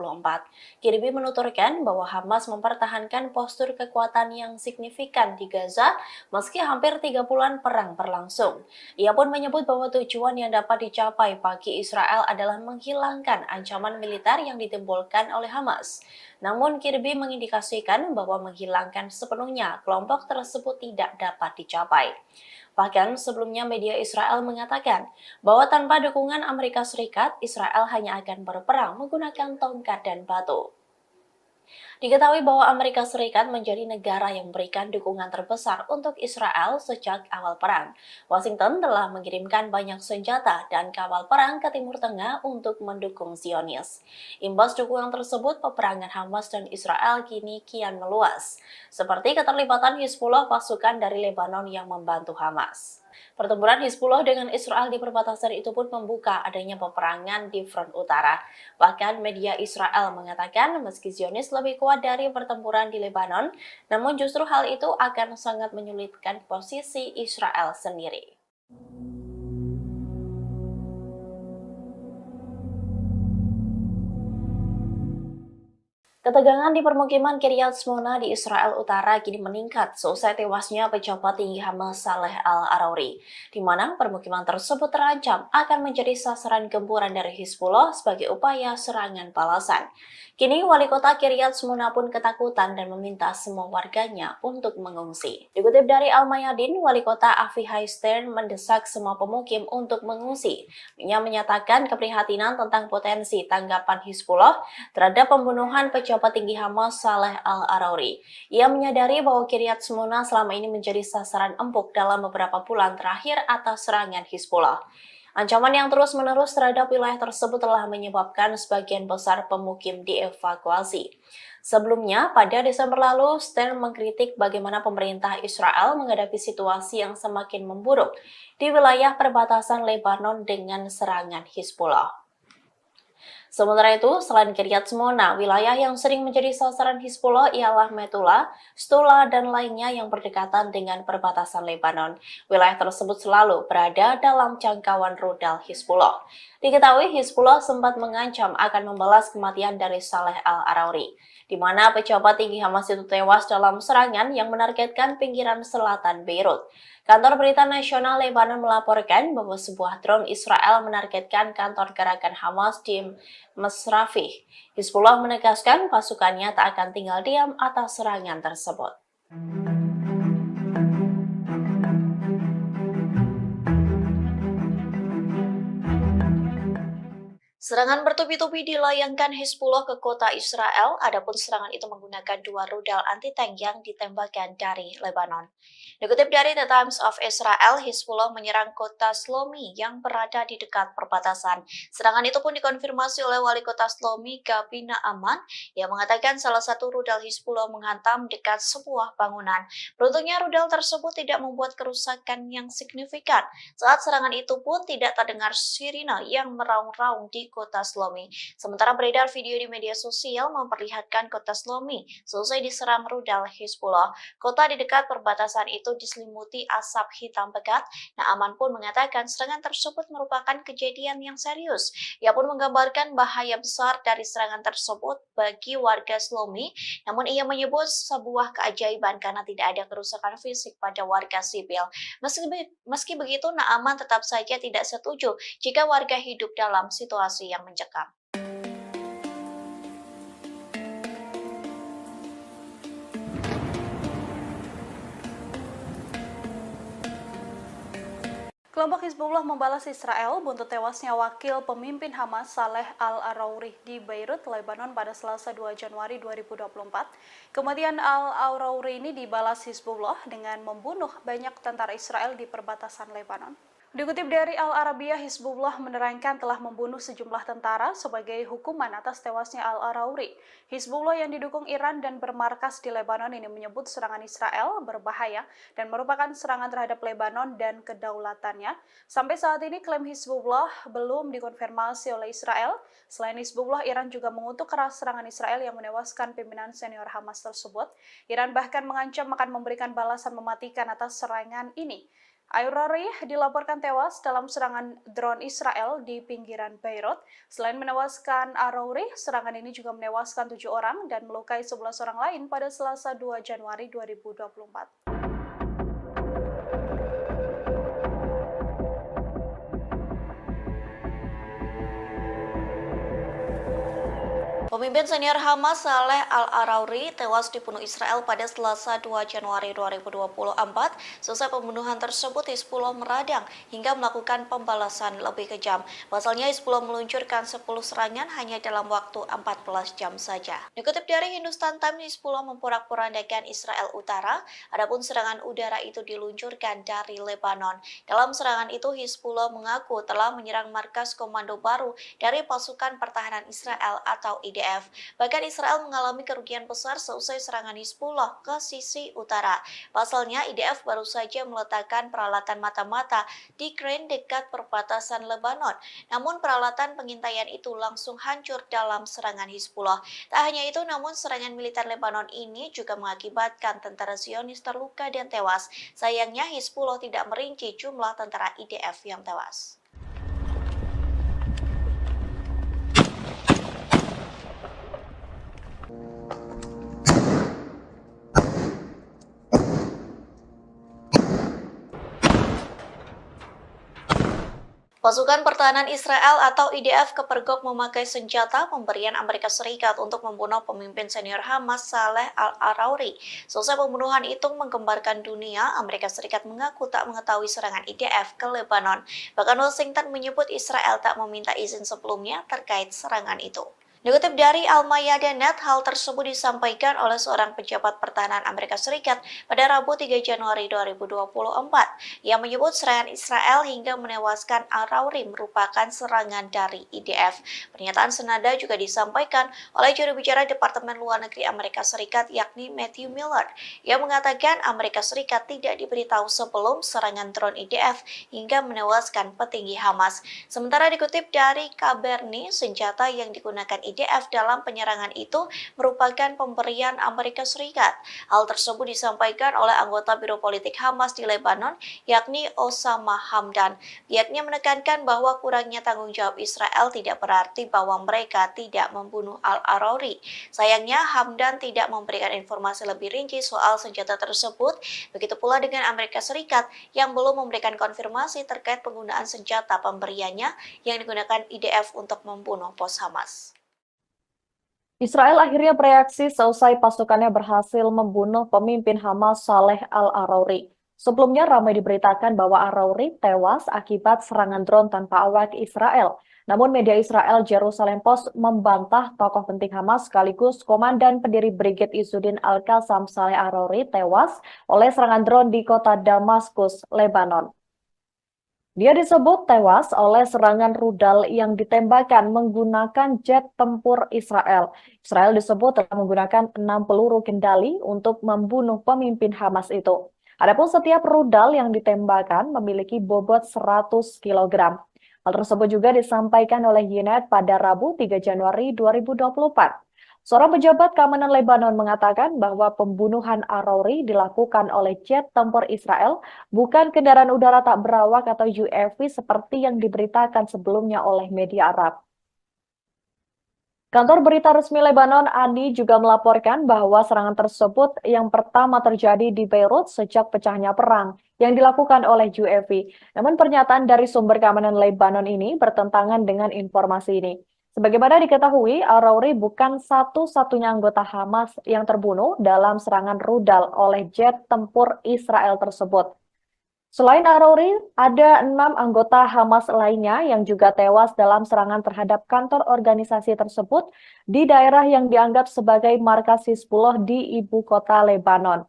Kirby menuturkan bahwa Hamas mempertahankan postur kekuatan yang signifikan di Gaza meski hampir 3 bulan perang berlangsung. Ia pun menyebut bahwa tujuan yang dapat dicapai bagi Israel adalah menghilangkan ancaman militer yang ditimbulkan oleh Hamas. Namun Kirby mengindikasikan bahwa menghilangkan sepenuhnya kelompok tersebut tidak dapat dicapai. Bahkan sebelumnya media Israel mengatakan bahwa tanpa dukungan Amerika Serikat, Israel hanya akan berperang menggunakan tongkat dan batu. Diketahui bahwa Amerika Serikat menjadi negara yang memberikan dukungan terbesar untuk Israel sejak awal perang. Washington telah mengirimkan banyak senjata dan kapal perang ke Timur Tengah untuk mendukung Zionis. Imbas dukungan tersebut, peperangan Hamas dan Israel kini kian meluas, seperti keterlibatan Hizbullah, pasukan dari Lebanon yang membantu Hamas. Pertempuran Hizbullah dengan Israel di perbatasan itu pun membuka adanya peperangan di front utara. Bahkan media Israel mengatakan meski Zionis lebih kuat dari pertempuran di Lebanon, namun justru hal itu akan sangat menyulitkan posisi Israel sendiri. Ketegangan di permukiman Kiryat Shmona di Israel Utara kini meningkat seusai tewasnya pejabat tinggi Hamas Saleh Al-Arouri, di mana permukiman tersebut terancam akan menjadi sasaran gempuran dari Hizbullah sebagai upaya serangan balasan. Kini wali kota Kiryat Shmona pun ketakutan dan meminta semua warganya untuk mengungsi. Dikutip dari Al-Mayadin, wali kota Avichai Stern mendesak semua pemukim untuk mengungsi. Ia menyatakan keprihatinan tentang potensi tanggapan Hizbullah terhadap pembunuhan pejabat tinggi Hamas Saleh Al-Arouri. Ia menyadari bahwa Kiryat Shmona selama ini menjadi sasaran empuk dalam beberapa bulan terakhir atas serangan Hizbullah. Ancaman yang terus-menerus terhadap wilayah tersebut telah menyebabkan sebagian besar pemukim dievakuasi. Sebelumnya, pada Desember lalu, Stern mengkritik bagaimana pemerintah Israel menghadapi situasi yang semakin memburuk di wilayah perbatasan Lebanon dengan serangan Hizbullah. Sementara itu, selain Kiryat Shmona, wilayah yang sering menjadi sasaran Hizbullah ialah Metula, Stula, dan lainnya yang berdekatan dengan perbatasan Lebanon. Wilayah tersebut selalu berada dalam jangkauan rudal Hizbullah. Diketahui Hizbullah sempat mengancam akan membalas kematian dari Saleh Al-Arouri, di mana pejabat tinggi Hamas itu tewas dalam serangan yang menargetkan pinggiran selatan Beirut. Kantor Berita Nasional Lebanon melaporkan bahwa sebuah drone Israel menargetkan kantor gerakan Hamas di Masrafih. Hizbullah menegaskan pasukannya tak akan tinggal diam atas serangan tersebut. Serangan bertubi-tubi dilayangkan Hizbullah ke kota Israel, adapun serangan itu menggunakan 2 rudal anti-tank yang ditembakkan dari Lebanon. Dikutip dari The Times of Israel, Hizbullah menyerang kota Shlomi yang berada di dekat perbatasan. Serangan itu pun dikonfirmasi oleh wali kota Shlomi, Gabi Naaman, yang mengatakan salah satu rudal Hizbullah menghantam dekat sebuah bangunan. Beruntungnya rudal tersebut tidak membuat kerusakan yang signifikan. Saat serangan itu pun tidak terdengar sirine yang meraung-raung di kota Shlomi. Sementara beredar video di media sosial memperlihatkan kota Shlomi selesai diserang rudal Hizbullah. Kota di dekat perbatasan itu diselimuti asap hitam pekat. Naaman pun mengatakan serangan tersebut merupakan kejadian yang serius. Ia pun menggambarkan bahaya besar dari serangan tersebut bagi warga Shlomi, namun ia menyebut sebuah keajaiban karena tidak ada kerusakan fisik pada warga sipil. Meski begitu, Naaman tetap saja tidak setuju jika warga hidup dalam situasi yang mencekam. Kelompok Hizbullah membalas Israel buntut tewasnya wakil pemimpin Hamas Saleh Al-Arouri di Beirut, Lebanon pada Selasa 2 Januari 2024. Kematian Al-Arouri ini dibalas Hizbullah dengan membunuh banyak tentara Israel di perbatasan Lebanon. Dikutip dari Al Arabiya, Hizbullah menerangkan telah membunuh sejumlah tentara sebagai hukuman atas tewasnya Al-Arauri. Hizbullah yang didukung Iran dan bermarkas di Lebanon ini menyebut serangan Israel berbahaya dan merupakan serangan terhadap Lebanon dan kedaulatannya. Sampai saat ini klaim Hizbullah belum dikonfirmasi oleh Israel. Selain Hizbullah, Iran juga mengutuk keras serangan Israel yang menewaskan pimpinan senior Hamas tersebut. Iran bahkan mengancam akan memberikan balasan mematikan atas serangan ini. Al-Arauri dilaporkan tewas dalam serangan drone Israel di pinggiran Beirut. Selain menewaskan Al-Arauri, serangan ini juga menewaskan 7 orang dan melukai 11 orang lain pada Selasa 2 Januari 2024. Pemimpin senior Hamas Saleh Al-Arauri tewas dibunuh Israel pada Selasa 2 Januari 2024. Selesai pembunuhan tersebut, Hizbullah meradang hingga melakukan pembalasan lebih kejam. Pasalnya, Hizbullah meluncurkan 10 serangan hanya dalam waktu 14 jam saja. Dikutip dari Hindustan Times, Hizbullah memporak-porandakan Israel Utara, adapun serangan udara itu diluncurkan dari Lebanon. Dalam serangan itu, Hizbullah mengaku telah menyerang markas komando baru dari pasukan pertahanan Israel atau IDF. Bahkan Israel mengalami kerugian besar seusai serangan Hizbullah ke sisi utara. Pasalnya, IDF baru saja meletakkan peralatan mata-mata di Keren dekat perbatasan Lebanon. Namun peralatan pengintaian itu langsung hancur dalam serangan Hizbullah. Tak hanya itu, namun serangan militer Lebanon ini juga mengakibatkan tentara Zionis terluka dan tewas. Sayangnya, Hizbullah tidak merinci jumlah tentara IDF yang tewas. Pasukan Pertahanan Israel atau IDF kepergok memakai senjata pemberian Amerika Serikat untuk membunuh pemimpin senior Hamas Saleh Al-Arauri. Selesai pembunuhan itu menggemparkan dunia, Amerika Serikat mengaku tak mengetahui serangan IDF ke Lebanon. Bahkan Washington menyebut Israel tak meminta izin sebelumnya terkait serangan itu. Dikutip dari Al-Mayadeh.net, hal tersebut disampaikan oleh seorang pejabat pertahanan Amerika Serikat pada Rabu 3 Januari 2024. Ia menyebut serangan Israel hingga menewaskan Al-Arauri merupakan serangan dari IDF. Pernyataan senada juga disampaikan oleh juru bicara Departemen Luar Negeri Amerika Serikat yakni Matthew Miller. Ia mengatakan Amerika Serikat tidak diberitahu sebelum serangan drone IDF hingga menewaskan petinggi Hamas. Sementara dikutip dari Kaberni, senjata yang digunakan IDF dalam penyerangan itu merupakan pemberian Amerika Serikat. Hal tersebut disampaikan oleh anggota Biro Politik Hamas di Lebanon, yakni Osama Hamdan. Pihaknya menekankan bahwa kurangnya tanggung jawab Israel tidak berarti bahwa mereka tidak membunuh Al-Arauri. Sayangnya, Hamdan tidak memberikan informasi lebih rinci soal senjata tersebut. Begitu pula dengan Amerika Serikat yang belum memberikan konfirmasi terkait penggunaan senjata pemberiannya yang digunakan IDF untuk membunuh pos Hamas. Israel akhirnya bereaksi seusai pasukannya berhasil membunuh pemimpin Hamas Saleh Al-Arauri. Sebelumnya ramai diberitakan bahwa Arauri tewas akibat serangan drone tanpa awak Israel. Namun media Israel Jerusalem Post membantah tokoh penting Hamas sekaligus komandan pendiri Brigade Izzuddin Al-Qassam Saleh Arauri tewas oleh serangan drone di kota Damaskus, Lebanon. Dia disebut tewas oleh serangan rudal yang ditembakkan menggunakan jet tempur Israel. Israel disebut telah menggunakan 6 peluru kendali untuk membunuh pemimpin Hamas itu. Adapun setiap rudal yang ditembakkan memiliki bobot 100 kg. Hal tersebut juga disampaikan oleh Yoned pada Rabu 3 Januari 2024. Seorang pejabat keamanan Lebanon mengatakan bahwa pembunuhan Arauri dilakukan oleh jet tempur Israel, bukan kendaraan udara tak berawak atau UAV seperti yang diberitakan sebelumnya oleh media Arab. Kantor berita resmi Lebanon, ANI, juga melaporkan bahwa serangan tersebut yang pertama terjadi di Beirut sejak pecahnya perang yang dilakukan oleh UAV. Namun pernyataan dari sumber keamanan Lebanon ini bertentangan dengan informasi ini. Sebagaimana diketahui, Arauri bukan satu-satunya anggota Hamas yang terbunuh dalam serangan rudal oleh jet tempur Israel tersebut. Selain Arauri, ada 6 anggota Hamas lainnya yang juga tewas dalam serangan terhadap kantor organisasi tersebut di daerah yang dianggap sebagai markas Hizbullah di ibu kota Lebanon.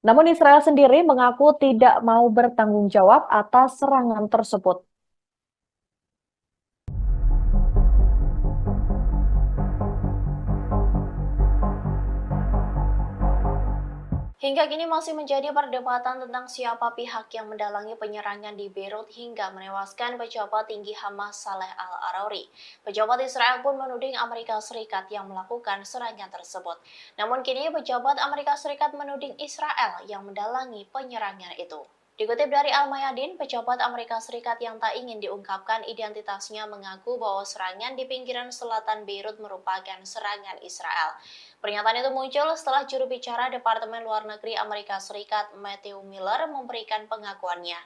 Namun Israel sendiri mengaku tidak mau bertanggung jawab atas serangan tersebut. Hingga kini masih menjadi perdebatan tentang siapa pihak yang mendalangi penyerangan di Beirut hingga menewaskan pejabat tinggi Hamas Saleh Al-Arouri. Pejabat Israel pun menuding Amerika Serikat yang melakukan serangan tersebut. Namun kini pejabat Amerika Serikat menuding Israel yang mendalangi penyerangan itu. Dikutip dari Al-Mayadin, pejabat Amerika Serikat yang tak ingin diungkapkan identitasnya mengaku bahwa serangan di pinggiran selatan Beirut merupakan serangan Israel. Pernyataan itu muncul setelah juru bicara Departemen Luar Negeri Amerika Serikat Matthew Miller memberikan pengakuannya.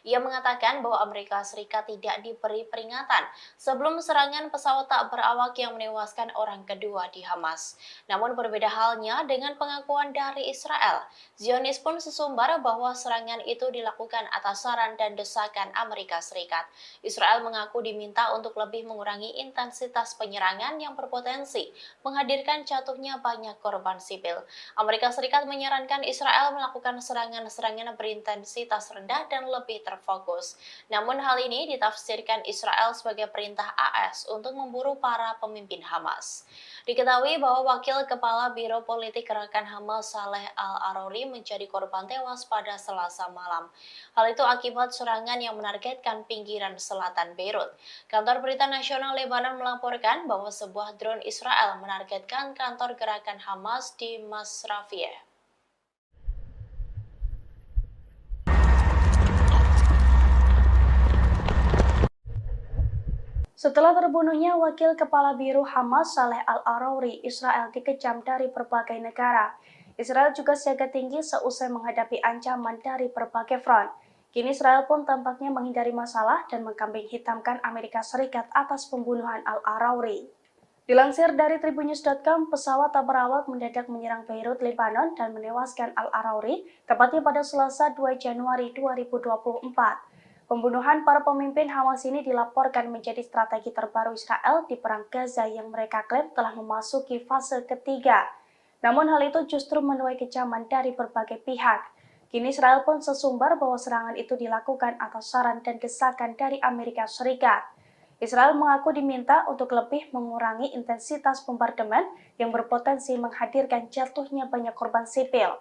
Ia mengatakan bahwa Amerika Serikat tidak diberi peringatan sebelum serangan pesawat tak berawak yang menewaskan orang kedua di Hamas. Namun berbeda halnya dengan pengakuan dari Israel. Zionis pun sesumbar bahwa serangan itu dilakukan atas saran dan desakan Amerika Serikat. Israel mengaku diminta untuk lebih mengurangi intensitas penyerangan yang berpotensi menghadirkan jatuhnya banyak korban sipil. Amerika Serikat menyarankan Israel melakukan serangan-serangan berintensitas rendah dan lebih terfokus. Namun hal ini ditafsirkan Israel sebagai perintah AS untuk memburu para pemimpin Hamas. Diketahui bahwa Wakil Kepala Biro Politik Gerakan Hamas Saleh Al-Arouri menjadi korban tewas pada Selasa malam. Hal itu akibat serangan yang menargetkan pinggiran selatan Beirut. Kantor Berita Nasional Lebanon melaporkan bahwa sebuah drone Israel menargetkan kantor gerakan Hamas di Masrafiyeh. Setelah terbunuhnya Wakil Kepala Biro Hamas Saleh Al-Arouri, Israel dikecam dari berbagai negara. Israel juga siaga tinggi seusai menghadapi ancaman dari berbagai front. Kini Israel pun tampaknya menghindari masalah dan mengkambing hitamkan Amerika Serikat atas pembunuhan Al-Arouri. Dilansir dari tribunnews.com, pesawat tak berawak mendadak menyerang Beirut, Lebanon dan menewaskan Al-Arouri, tepatnya pada Selasa 2 Januari 2024. Pembunuhan para pemimpin Hamas ini dilaporkan menjadi strategi terbaru Israel di Perang Gaza yang mereka klaim telah memasuki fase ketiga. Namun hal itu justru menuai kecaman dari berbagai pihak. Kini Israel pun sesumbar bahwa serangan itu dilakukan atas saran dan desakan dari Amerika Serikat. Israel mengaku diminta untuk lebih mengurangi intensitas bombardemen yang berpotensi menghadirkan jatuhnya banyak korban sipil.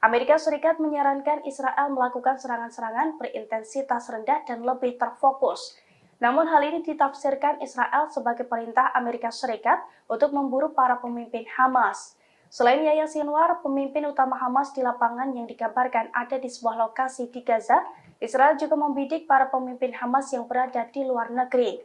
Amerika Serikat menyarankan Israel melakukan serangan-serangan berintensitas rendah dan lebih terfokus. Namun hal ini ditafsirkan Israel sebagai perintah Amerika Serikat untuk memburu para pemimpin Hamas. Selain Yahya Sinwar, pemimpin utama Hamas di lapangan yang dikabarkan ada di sebuah lokasi di Gaza, Israel juga membidik para pemimpin Hamas yang berada di luar negeri.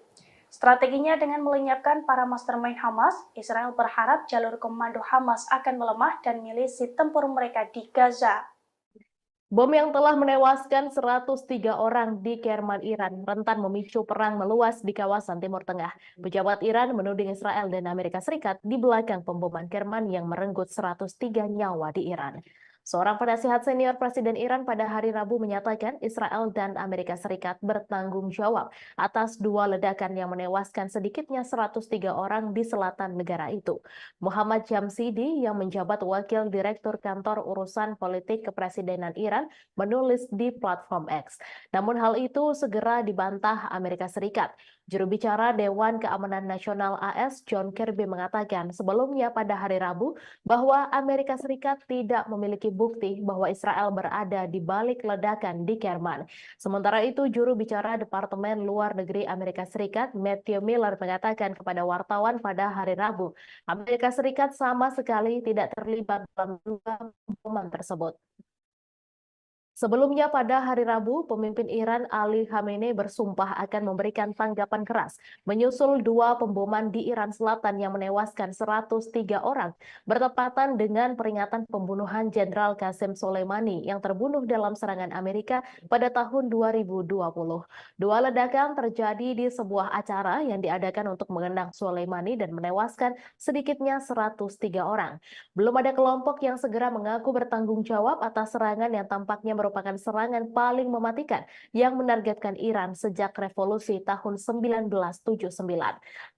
Strateginya dengan melenyapkan para mastermind Hamas, Israel berharap jalur komando Hamas akan melemah dan milisi tempur mereka di Gaza. Bom yang telah menewaskan 103 orang di Kerman, Iran, rentan memicu perang meluas di kawasan Timur Tengah. Pejabat Iran menuding Israel dan Amerika Serikat di belakang pemboman Kerman yang merenggut 103 nyawa di Iran. Seorang penasihat senior Presiden Iran pada hari Rabu menyatakan Israel dan Amerika Serikat bertanggung jawab atas dua ledakan yang menewaskan sedikitnya 103 orang di selatan negara itu. Muhammad Jamsidi yang menjabat Wakil Direktur Kantor Urusan Politik Kepresidenan Iran menulis di platform X. Namun hal itu segera dibantah Amerika Serikat. Juru bicara Dewan Keamanan Nasional AS John Kirby mengatakan sebelumnya pada hari Rabu bahwa Amerika Serikat tidak memiliki bukti bahwa Israel berada di balik ledakan di Kerman. Sementara itu, juru bicara Departemen Luar Negeri Amerika Serikat Matthew Miller mengatakan kepada wartawan pada hari Rabu, Amerika Serikat sama sekali tidak terlibat dalam dua pemboman tersebut. Sebelumnya pada hari Rabu, pemimpin Iran Ali Khamenei bersumpah akan memberikan tanggapan keras menyusul dua pemboman di Iran Selatan yang menewaskan 103 orang bertepatan dengan peringatan pembunuhan Jenderal Qasem Soleimani yang terbunuh dalam serangan Amerika pada tahun 2020. Dua ledakan terjadi di sebuah acara yang diadakan untuk mengenang Soleimani dan menewaskan sedikitnya 103 orang. Belum ada kelompok yang segera mengaku bertanggung jawab atas serangan yang tampaknya merupakan merupakan serangan paling mematikan yang menargetkan Iran sejak revolusi tahun 1979.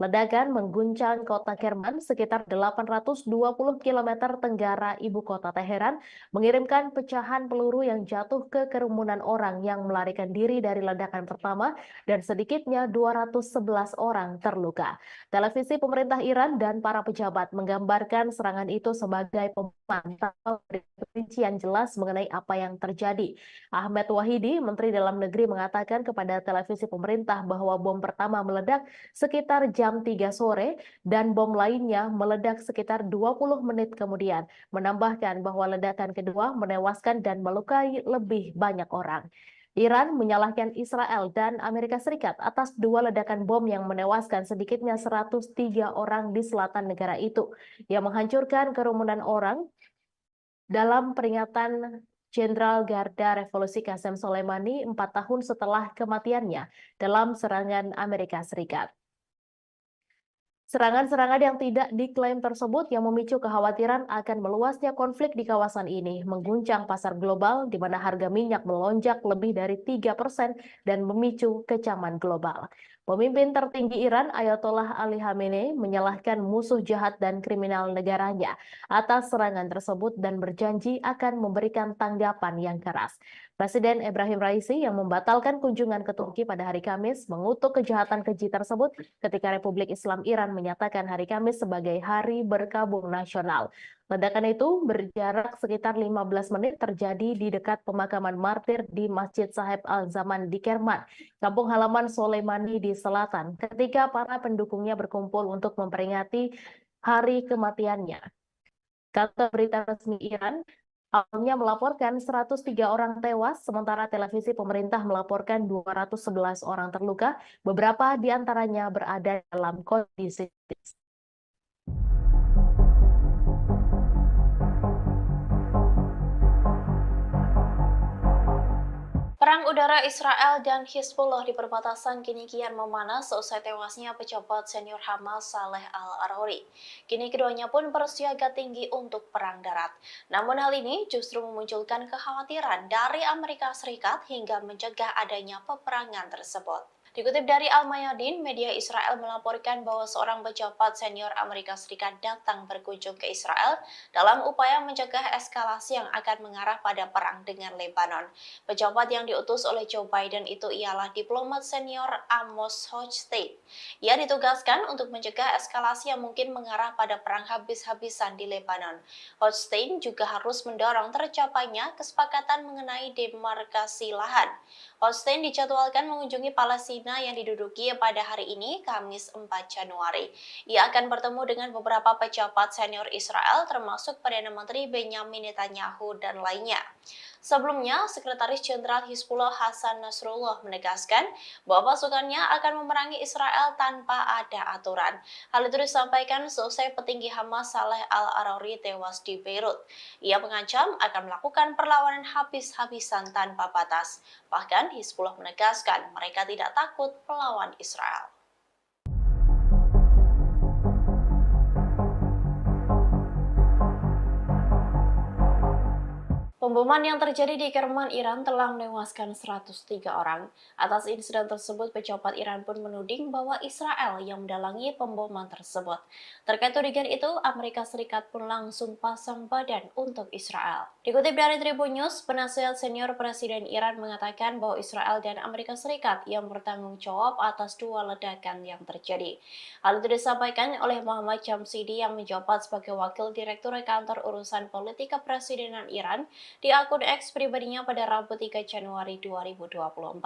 Ledakan mengguncang kota Kerman sekitar 820 km tenggara ibu kota Teheran, mengirimkan pecahan peluru yang jatuh ke kerumunan orang yang melarikan diri dari ledakan pertama dan sedikitnya 211 orang terluka. Televisi pemerintah Iran dan para pejabat menggambarkan serangan itu sebagai pemantau rincian jelas mengenai apa yang terjadi. Ahmed Wahidi, Menteri Dalam Negeri, mengatakan kepada televisi pemerintah bahwa bom pertama meledak sekitar jam 3 sore dan bom lainnya meledak sekitar 20 menit kemudian. Menambahkan bahwa ledakan kedua menewaskan dan melukai lebih banyak orang. Iran menyalahkan Israel dan Amerika Serikat atas dua ledakan bom yang menewaskan sedikitnya 103 orang di selatan negara itu, yang menghancurkan kerumunan orang dalam peringatan Jenderal Garda Revolusi Qasem Soleimani 4 tahun setelah kematiannya dalam serangan Amerika Serikat. Serangan-serangan yang tidak diklaim tersebut yang memicu kekhawatiran akan meluasnya konflik di kawasan ini, mengguncang pasar global di mana harga minyak melonjak lebih dari 3% dan memicu kecaman global. Pemimpin tertinggi Iran, Ayatollah Ali Khamenei, menyalahkan musuh jahat dan kriminal negaranya atas serangan tersebut dan berjanji akan memberikan tanggapan yang keras. Presiden Ibrahim Raisi yang membatalkan kunjungan ke Turki pada hari Kamis mengutuk kejahatan keji tersebut ketika Republik Islam Iran menyatakan hari Kamis sebagai Hari Berkabung Nasional. Ledakan itu berjarak sekitar 15 menit terjadi di dekat pemakaman martir di Masjid Sahib Al-Zaman di Kerman, kampung halaman Soleimani di selatan, ketika para pendukungnya berkumpul untuk memperingati hari kematiannya. Kata berita resmi Iran, awalnya melaporkan 103 orang tewas, sementara televisi pemerintah melaporkan 211 orang terluka, beberapa di antaranya berada dalam kondisi kritis. Perang udara Israel dan Hizbullah di perbatasan kini kian memanas seusai tewasnya pejabat senior Hamas Saleh Al-Arouri. Kini keduanya pun bersiaga tinggi untuk perang darat. Namun hal ini justru memunculkan kekhawatiran dari Amerika Serikat hingga mencegah adanya peperangan tersebut. Dikutip dari Al-Mayadin, media Israel melaporkan bahwa seorang pejabat senior Amerika Serikat datang berkunjung ke Israel dalam upaya mencegah eskalasi yang akan mengarah pada perang dengan Lebanon. Pejabat yang diutus oleh Joe Biden itu ialah diplomat senior Amos Hochstein. Ia ditugaskan untuk mencegah eskalasi yang mungkin mengarah pada perang habis-habisan di Lebanon. Hochstein juga harus mendorong tercapainya kesepakatan mengenai demarkasi lahan. Hochstein dijadwalkan mengunjungi Palestina yang diduduki pada hari ini, Kamis 4 Januari. Ia akan bertemu dengan beberapa pejabat senior Israel, termasuk Perdana Menteri Benjamin Netanyahu dan lainnya. Sebelumnya, Sekretaris Jenderal Hizbullah Hasan Nasrullah menegaskan bahwa pasukannya akan memerangi Israel tanpa ada aturan. Hal itu disampaikan seusai petinggi Hamas Saleh Al-Arouri tewas di Beirut. Ia mengancam akan melakukan perlawanan habis-habisan tanpa batas. Bahkan Hizbullah menegaskan mereka tidak takut melawan Israel. Pemboman yang terjadi di Kerman, Iran telah menewaskan 103 orang. Atas insiden tersebut, pejabat Iran pun menuding bahwa Israel yang mendalangi pemboman tersebut. Terkait tudingan itu, Amerika Serikat pun langsung pasang badan untuk Israel. Dikutip dari Tribun News, penasihat senior Presiden Iran mengatakan bahwa Israel dan Amerika Serikat yang bertanggung jawab atas dua ledakan yang terjadi. Hal itu disampaikan oleh Muhammad Jamshidi yang menjabat sebagai Wakil Direktur Kantor Urusan Politik Kepresidenan Iran di akun X pribadinya pada Rabu 3 Januari 2024.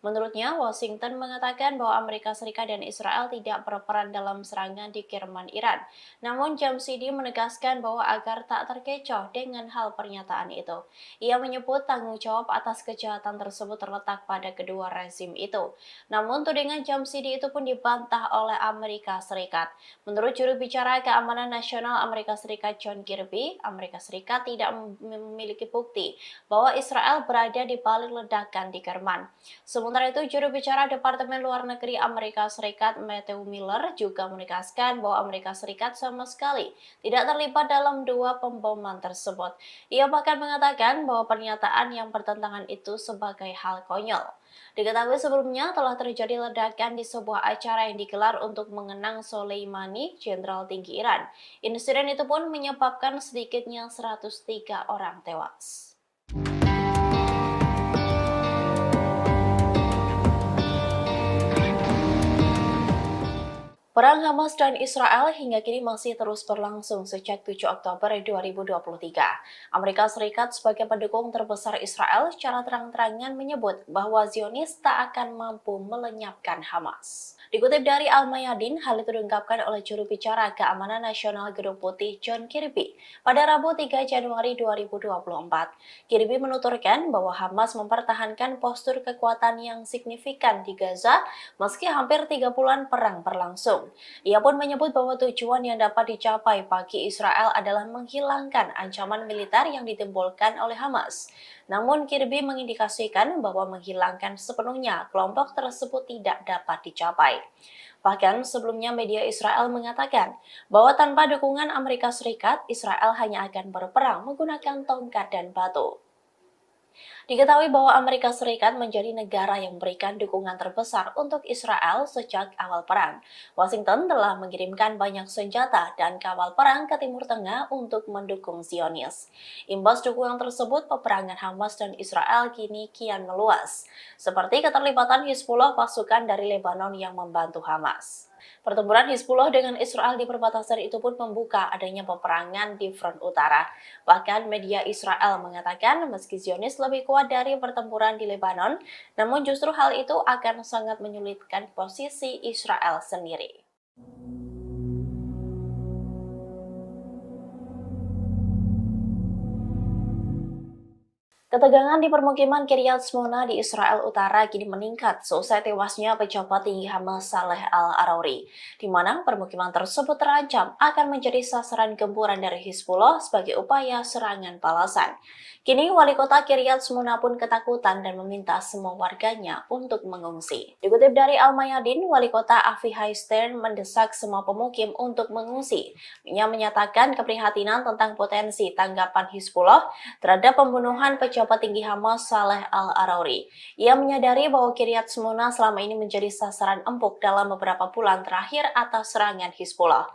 Menurutnya, Washington mengatakan bahwa Amerika Serikat dan Israel tidak berperan dalam serangan di Kerman, Iran. Namun, Jamshidi menegaskan bahwa agar tak terkecoh dengan hal pernyataan itu. Ia menyebut tanggung jawab atas kejahatan tersebut terletak pada kedua rezim itu. Namun, tudingan Jamshidi itu pun dibantah oleh Amerika Serikat. Menurut juru bicara keamanan nasional Amerika Serikat John Kirby, Amerika Serikat tidak memiliki memiliki bukti bahwa Israel berada di balik ledakan di Kerman. Sementara itu, juru bicara Departemen Luar Negeri Amerika Serikat Matthew Miller juga menegaskan bahwa Amerika Serikat sama sekali tidak terlibat dalam dua pemboman tersebut. Ia bahkan mengatakan bahwa pernyataan yang bertentangan itu sebagai hal konyol. Diketahui sebelumnya telah terjadi ledakan di sebuah acara yang digelar untuk mengenang Soleimani, jenderal tinggi Iran. Insiden itu pun menyebabkan sedikitnya 103 orang tewas. Perang Hamas dan Israel hingga kini masih terus berlangsung sejak 7 Oktober 2023. Amerika Serikat sebagai pendukung terbesar Israel secara terang-terangan menyebut bahwa Zionis tak akan mampu melenyapkan Hamas. Dikutip dari Al-Mayadin, hal itu diungkapkan oleh juru bicara Keamanan Nasional Gedung Putih John Kirby pada Rabu 3 Januari 2024. Kirby menuturkan bahwa Hamas mempertahankan postur kekuatan yang signifikan di Gaza meski hampir 3 bulan perang berlangsung. Ia pun menyebut bahwa tujuan yang dapat dicapai bagi Israel adalah menghilangkan ancaman militer yang ditimbulkan oleh Hamas. Namun Kirby mengindikasikan bahwa menghilangkan sepenuhnya kelompok tersebut tidak dapat dicapai. Bahkan sebelumnya media Israel mengatakan bahwa tanpa dukungan Amerika Serikat, Israel hanya akan berperang menggunakan tongkat dan batu. Diketahui bahwa Amerika Serikat menjadi negara yang memberikan dukungan terbesar untuk Israel sejak awal perang. Washington telah mengirimkan banyak senjata dan kapal perang ke Timur Tengah untuk mendukung Zionis. Imbas dukungan tersebut, peperangan Hamas dan Israel kini kian meluas, seperti keterlibatan Hizbullah, pasukan dari Lebanon yang membantu Hamas. Pertempuran Hizbullah dengan Israel di perbatasan itu pun membuka adanya peperangan di front utara. Bahkan media Israel mengatakan meski Zionis lebih kuat dari pertempuran di Lebanon, namun justru hal itu akan sangat menyulitkan posisi Israel sendiri. Ketegangan di permukiman Kiryat Shmona di Israel Utara kini meningkat seusai tewasnya pejabat tinggi Hamas Saleh Al-Arouri, di mana permukiman tersebut terancam akan menjadi sasaran gempuran dari Hizbullah sebagai upaya serangan balasan. Kini wali kota Kiryat Shmona pun ketakutan dan meminta semua warganya untuk mengungsi. Dikutip dari Al-Mayadin, wali kota Avihai Stern mendesak semua pemukim untuk mengungsi. Ia menyatakan keprihatinan tentang potensi tanggapan Hizbullah terhadap pembunuhan pejabat tinggi Hamas Saleh Al-Arouri. Ia menyadari bahwa Kiryat Shmona selama ini menjadi sasaran empuk dalam beberapa bulan terakhir atas serangan Hizbullah.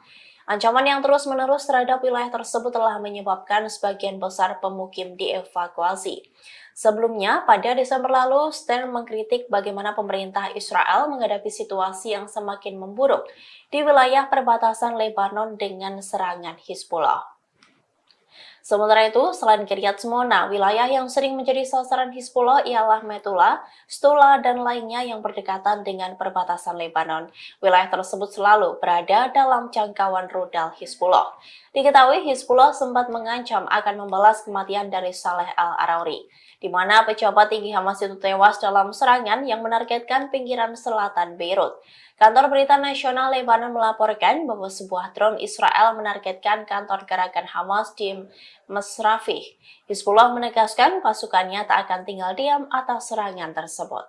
Ancaman yang terus-menerus terhadap wilayah tersebut telah menyebabkan sebagian besar pemukim dievakuasi. Sebelumnya, pada Desember lalu, Stern mengkritik bagaimana pemerintah Israel menghadapi situasi yang semakin memburuk di wilayah perbatasan Lebanon dengan serangan Hizbullah. Sementara itu, selain Kiryat Shmona, wilayah yang sering menjadi sasaran Hizbullah ialah Metula, Stula, dan lainnya yang berdekatan dengan perbatasan Lebanon. Wilayah tersebut selalu berada dalam jangkauan rudal Hizbullah. Diketahui Hizbullah sempat mengancam akan membalas kematian dari Saleh Al-Arouri, di mana pejabat tinggi Hamas itu tewas dalam serangan yang menargetkan pinggiran selatan Beirut. Kantor Berita Nasional Lebanon melaporkan bahwa sebuah drone Israel menargetkan kantor gerakan Hamas di Masrafih. Hizbullah menegaskan pasukannya tak akan tinggal diam atas serangan tersebut.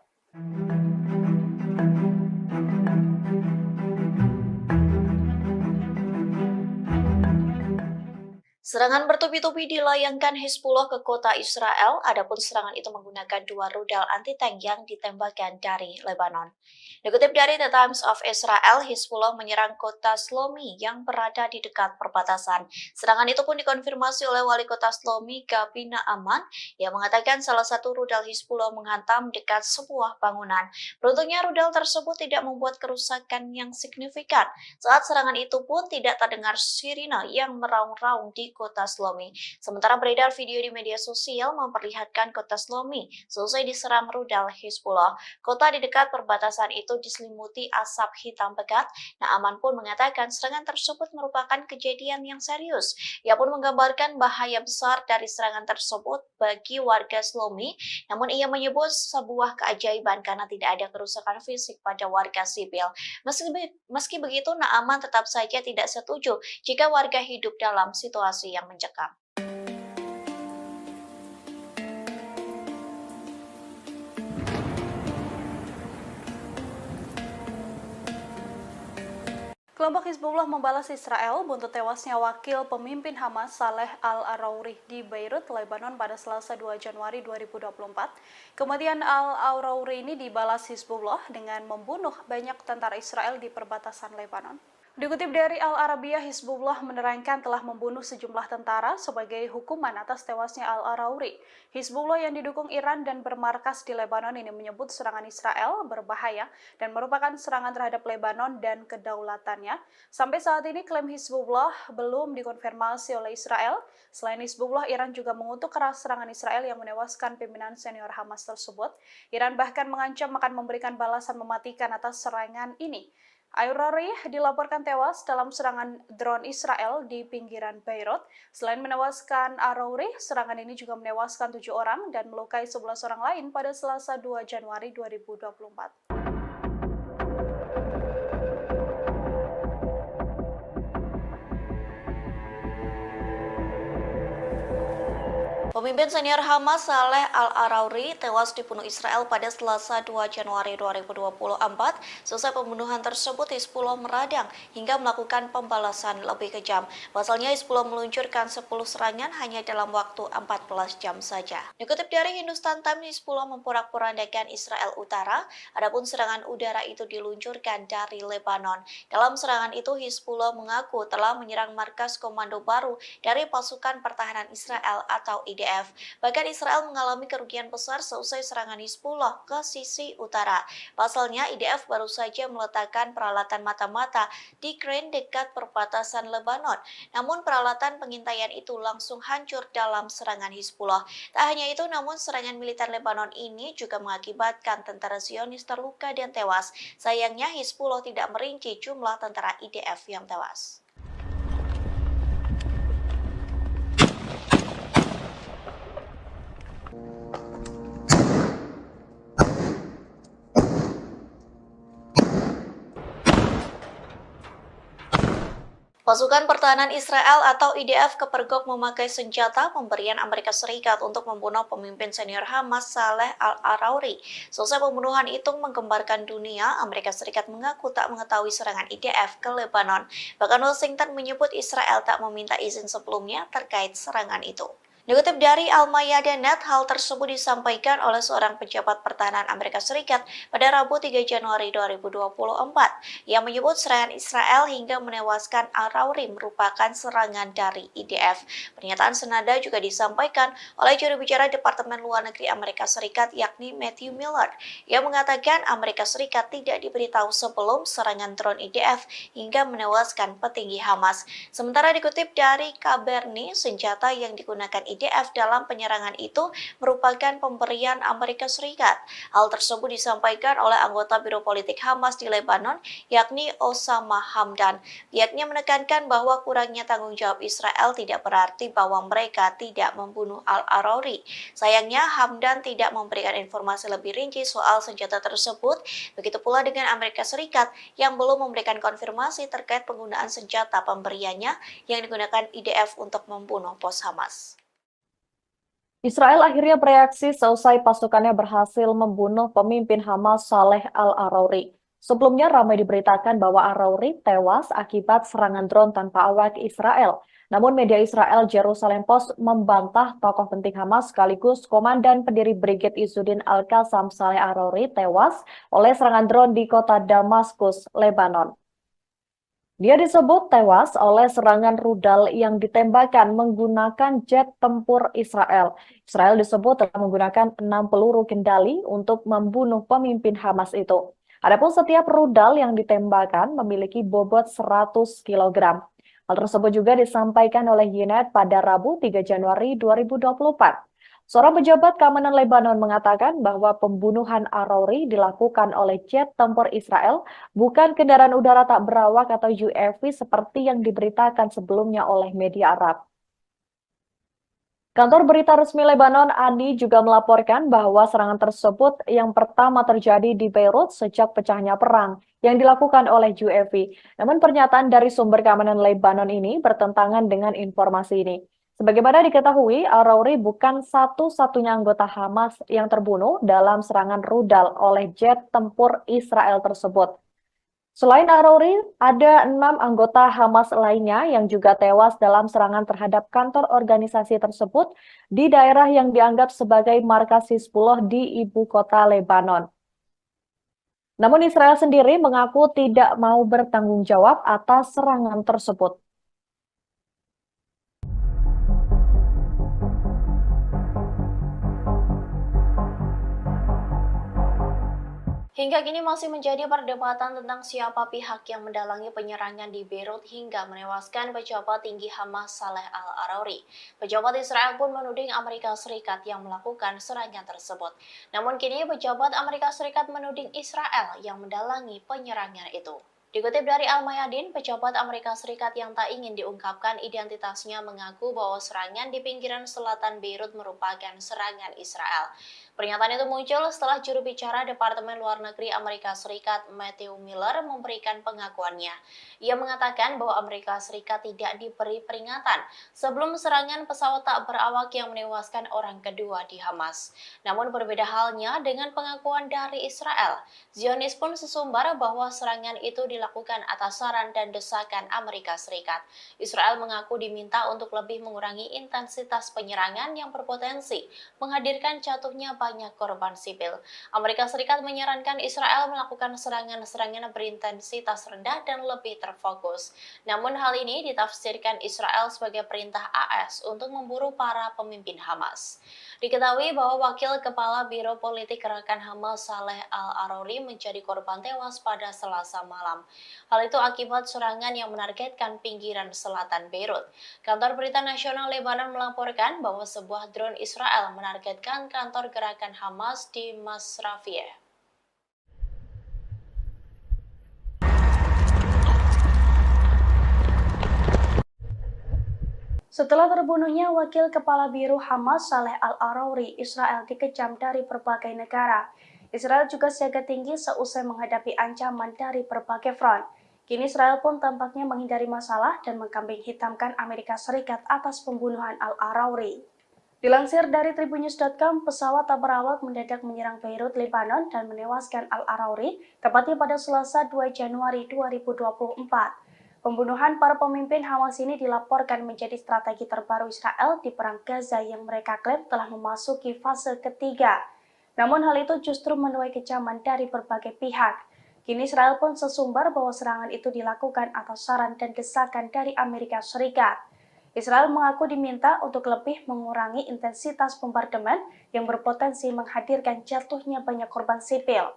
Serangan bertubi-tubi dilayangkan Hizbullah ke kota Israel, adapun serangan itu menggunakan 2 rudal anti-tank yang ditembakkan dari Lebanon. Dikutip dari The Times of Israel, Hizbullah menyerang kota Shlomi yang berada di dekat perbatasan. Serangan itu pun dikonfirmasi oleh wali kota Shlomi, Gabi Naaman, yang mengatakan salah satu rudal Hizbullah menghantam dekat sebuah bangunan. Beruntungnya rudal tersebut tidak membuat kerusakan yang signifikan. Saat serangan itu pun tidak terdengar sirine yang meraung-raung di kota Shlomi. Sementara beredar video di media sosial memperlihatkan kota Shlomi selesai diserang rudal Hizbullah. Kota di dekat perbatasan itu diselimuti asap hitam pekat. Naaman pun mengatakan serangan tersebut merupakan kejadian yang serius. Ia pun menggambarkan bahaya besar dari serangan tersebut bagi warga Shlomi, namun ia menyebut sebuah keajaiban karena tidak ada kerusakan fisik pada warga sipil. Meski begitu, Naaman tetap saja tidak setuju jika warga hidup dalam situasi yang mencekam. Kelompok Hizbullah membalas Israel buntut tewasnya wakil pemimpin Hamas Saleh Al-Arouri di Beirut, Lebanon pada Selasa 2 Januari 2024. Kematian Al-Arouri ini dibalas Hizbullah dengan membunuh banyak tentara Israel di perbatasan Lebanon. Dikutip dari Al-Arabiyah, Hizbullah menerangkan telah membunuh sejumlah tentara sebagai hukuman atas tewasnya Al-Arouri. Hizbullah yang didukung Iran dan bermarkas di Lebanon ini menyebut serangan Israel berbahaya dan merupakan serangan terhadap Lebanon dan kedaulatannya. Sampai saat ini klaim Hizbullah belum dikonfirmasi oleh Israel. Selain Hizbullah, Iran juga mengutuk keras serangan Israel yang menewaskan pimpinan senior Hamas tersebut. Iran bahkan mengancam akan memberikan balasan mematikan atas serangan ini. Al-Arouri dilaporkan tewas dalam serangan drone Israel di pinggiran Beirut. Selain menewaskan Al-Arouri, serangan ini juga menewaskan 7 orang dan melukai 11 orang lain pada Selasa 2 Januari 2024. Pemimpin senior Hamas Saleh Al-Arouri tewas dibunuh Israel pada Selasa 2 Januari 2024. Selesai pembunuhan tersebut, Hizbullah meradang hingga melakukan pembalasan lebih kejam. Pasalnya Hizbullah meluncurkan 10 serangan hanya dalam waktu 14 jam saja. Dikutip dari Hindustan Times, Hizbullah memporak-porandakan Israel Utara, adapun serangan udara itu diluncurkan dari Lebanon. Dalam serangan itu, Hizbullah mengaku telah menyerang markas komando baru dari pasukan pertahanan Israel atau IDF. Bahkan Israel mengalami kerugian besar seusai serangan Hizbullah ke sisi utara. Pasalnya IDF baru saja meletakkan peralatan mata-mata di crane dekat perbatasan Lebanon. Namun peralatan pengintaian itu langsung hancur dalam serangan Hizbullah. Tak hanya itu, namun serangan militer Lebanon ini juga mengakibatkan tentara Zionis terluka dan tewas. Sayangnya Hizbullah tidak merinci jumlah tentara IDF yang tewas. Pasukan Pertahanan Israel atau IDF kepergok memakai senjata pemberian Amerika Serikat untuk membunuh pemimpin senior Hamas Saleh Al-Arouri. Selesai pembunuhan itu menggemparkan dunia, Amerika Serikat mengaku tak mengetahui serangan IDF ke Lebanon. Bahkan Washington menyebut Israel tak meminta izin sebelumnya terkait serangan itu. Dikutip dari Al-Mayadeh.net, hal tersebut disampaikan oleh seorang pejabat pertahanan Amerika Serikat pada Rabu 3 Januari 2024 yang menyebut serangan Israel hingga menewaskan Al-Arouri merupakan serangan dari IDF. Pernyataan senada juga disampaikan oleh juru bicara Departemen Luar Negeri Amerika Serikat yakni Matthew Miller yang mengatakan Amerika Serikat tidak diberitahu sebelum serangan drone IDF hingga menewaskan petinggi Hamas. Sementara dikutip dari Kaberni, senjata yang digunakan IDF dalam penyerangan itu merupakan pemberian Amerika Serikat. Hal tersebut disampaikan oleh anggota Biro Politik Hamas di Lebanon, yakni Osama Hamdan. Pihaknya menekankan bahwa kurangnya tanggung jawab Israel tidak berarti bahwa mereka tidak membunuh Al-Arouri. Sayangnya, Hamdan tidak memberikan informasi lebih rinci soal senjata tersebut. Begitu pula dengan Amerika Serikat yang belum memberikan konfirmasi terkait penggunaan senjata pemberiannya yang digunakan IDF untuk membunuh pos Hamas. Israel akhirnya bereaksi seusai pasukannya berhasil membunuh pemimpin Hamas Saleh Al-Arouri. Sebelumnya ramai diberitakan bahwa Al-Arouri tewas akibat serangan drone tanpa awak Israel. Namun media Israel Jerusalem Post membantah tokoh penting Hamas sekaligus komandan pendiri Brigade Izzuddin Al-Qassam Saleh Al-Arouri tewas oleh serangan drone di kota Damaskus, Lebanon. Dia disebut tewas oleh serangan rudal yang ditembakkan menggunakan jet tempur Israel. Israel disebut telah menggunakan 6 peluru kendali untuk membunuh pemimpin Hamas itu. Adapun setiap rudal yang ditembakkan memiliki bobot 100 kg. Hal tersebut juga disampaikan oleh Yoned pada Rabu 3 Januari 2024. Seorang pejabat keamanan Lebanon mengatakan bahwa pembunuhan Al-Arouri dilakukan oleh jet tempur Israel, bukan kendaraan udara tak berawak atau UAV seperti yang diberitakan sebelumnya oleh media Arab. Kantor berita resmi Lebanon, ANI, juga melaporkan bahwa serangan tersebut yang pertama terjadi di Beirut sejak pecahnya perang yang dilakukan oleh UAV. Namun pernyataan dari sumber keamanan Lebanon ini bertentangan dengan informasi ini. Sebagaimana diketahui, Al-Arouri bukan satu-satunya anggota Hamas yang terbunuh dalam serangan rudal oleh jet tempur Israel tersebut. Selain Arouri, ada 6 anggota Hamas lainnya yang juga tewas dalam serangan terhadap kantor organisasi tersebut di daerah yang dianggap sebagai markas Hizbullah di ibu kota Lebanon. Namun Israel sendiri mengaku tidak mau bertanggung jawab atas serangan tersebut. Hingga kini masih menjadi perdebatan tentang siapa pihak yang mendalangi penyerangan di Beirut hingga menewaskan pejabat tinggi Hamas Saleh al-Arouri. Pejabat Israel pun menuding Amerika Serikat yang melakukan serangan tersebut. Namun kini pejabat Amerika Serikat menuding Israel yang mendalangi penyerangan itu. Dikutip dari Al-Mayadin, pejabat Amerika Serikat yang tak ingin diungkapkan identitasnya mengaku bahwa serangan di pinggiran selatan Beirut merupakan serangan Israel. Pernyataan itu muncul setelah juru bicara Departemen Luar Negeri Amerika Serikat Matthew Miller memberikan pengakuannya. Ia mengatakan bahwa Amerika Serikat tidak diberi peringatan sebelum serangan pesawat tak berawak yang menewaskan orang kedua di Hamas. Namun berbeda halnya dengan pengakuan dari Israel. Zionis pun sesumbar bahwa serangan itu dilakukan atas saran dan desakan Amerika Serikat. Israel mengaku diminta untuk lebih mengurangi intensitas penyerangan yang berpotensi menghadirkan jatuhnya banyak korban sipil. Amerika Serikat menyarankan Israel melakukan serangan-serangan berintensitas rendah dan lebih terfokus. Namun hal ini ditafsirkan Israel sebagai perintah AS untuk memburu para pemimpin Hamas. Diketahui bahwa Wakil Kepala Biro Politik Gerakan Hamas Saleh al-Arouri menjadi korban tewas pada Selasa malam. Hal itu akibat serangan yang menargetkan pinggiran selatan Beirut. Kantor Berita Nasional Lebanon melaporkan bahwa sebuah drone Israel menargetkan kantor gerakan Hamas di Masrafiyeh. Setelah terbunuhnya Wakil Kepala Biro Hamas Saleh al-Arouri, Israel dikecam dari berbagai negara. Israel juga siaga tinggi seusai menghadapi ancaman dari berbagai front. Kini Israel pun tampaknya menghindari masalah dan mengkambing hitamkan Amerika Serikat atas pembunuhan al-Arouri. Dilansir dari tribunnews.com, pesawat tak berawak mendadak menyerang Beirut, Lebanon dan menewaskan al-Arouri, tepatnya pada Selasa 2 Januari 2024. Pembunuhan para pemimpin Hamas ini dilaporkan menjadi strategi terbaru Israel di Perang Gaza yang mereka klaim telah memasuki fase ketiga. Namun hal itu justru menuai kecaman dari berbagai pihak. Kini Israel pun sesumbar bahwa serangan itu dilakukan atas saran dan desakan dari Amerika Serikat. Israel mengaku diminta untuk lebih mengurangi intensitas bombardemen yang berpotensi menghadirkan jatuhnya banyak korban sipil.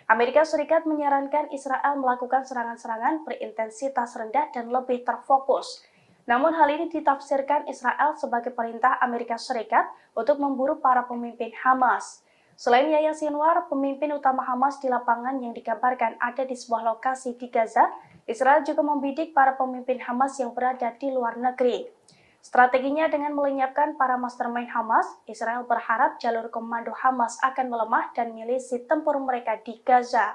Amerika Serikat menyarankan Israel melakukan serangan-serangan berintensitas rendah dan lebih terfokus. Namun hal ini ditafsirkan Israel sebagai perintah Amerika Serikat untuk memburu para pemimpin Hamas. Selain Yahya Sinwar, pemimpin utama Hamas di lapangan yang dikabarkan ada di sebuah lokasi di Gaza, Israel juga membidik para pemimpin Hamas yang berada di luar negeri. Strateginya dengan melenyapkan para mastermind Hamas, Israel berharap jalur komando Hamas akan melemah dan milisi tempur mereka di Gaza.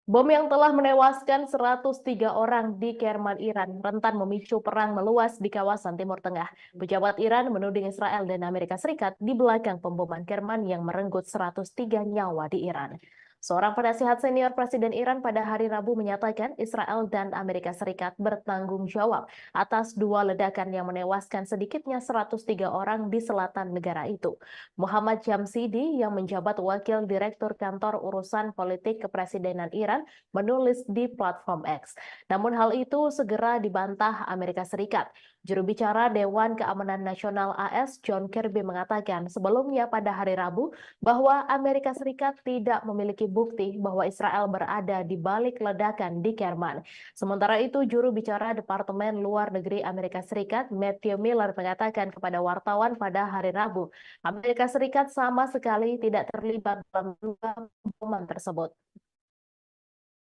Bom yang telah menewaskan 103 orang di Kerman, Iran, rentan memicu perang meluas di kawasan Timur Tengah. Pejabat Iran menuding Israel dan Amerika Serikat di belakang pemboman Kerman yang merenggut 103 nyawa di Iran. Seorang penasihat senior Presiden Iran pada hari Rabu menyatakan Israel dan Amerika Serikat bertanggung jawab atas 2 ledakan yang menewaskan sedikitnya 103 orang di selatan negara itu. Muhammad Jamsidi yang menjabat Wakil Direktur Kantor Urusan Politik Kepresidenan Iran menulis di platform X. Namun hal itu segera dibantah Amerika Serikat. Juru bicara Dewan Keamanan Nasional AS John Kirby mengatakan sebelumnya pada hari Rabu bahwa Amerika Serikat tidak memiliki bukti bahwa Israel berada di balik ledakan di Kerman. Sementara itu, juru bicara Departemen Luar Negeri Amerika Serikat Matthew Miller mengatakan kepada wartawan pada hari Rabu, Amerika Serikat sama sekali tidak terlibat dalam pemboman tersebut.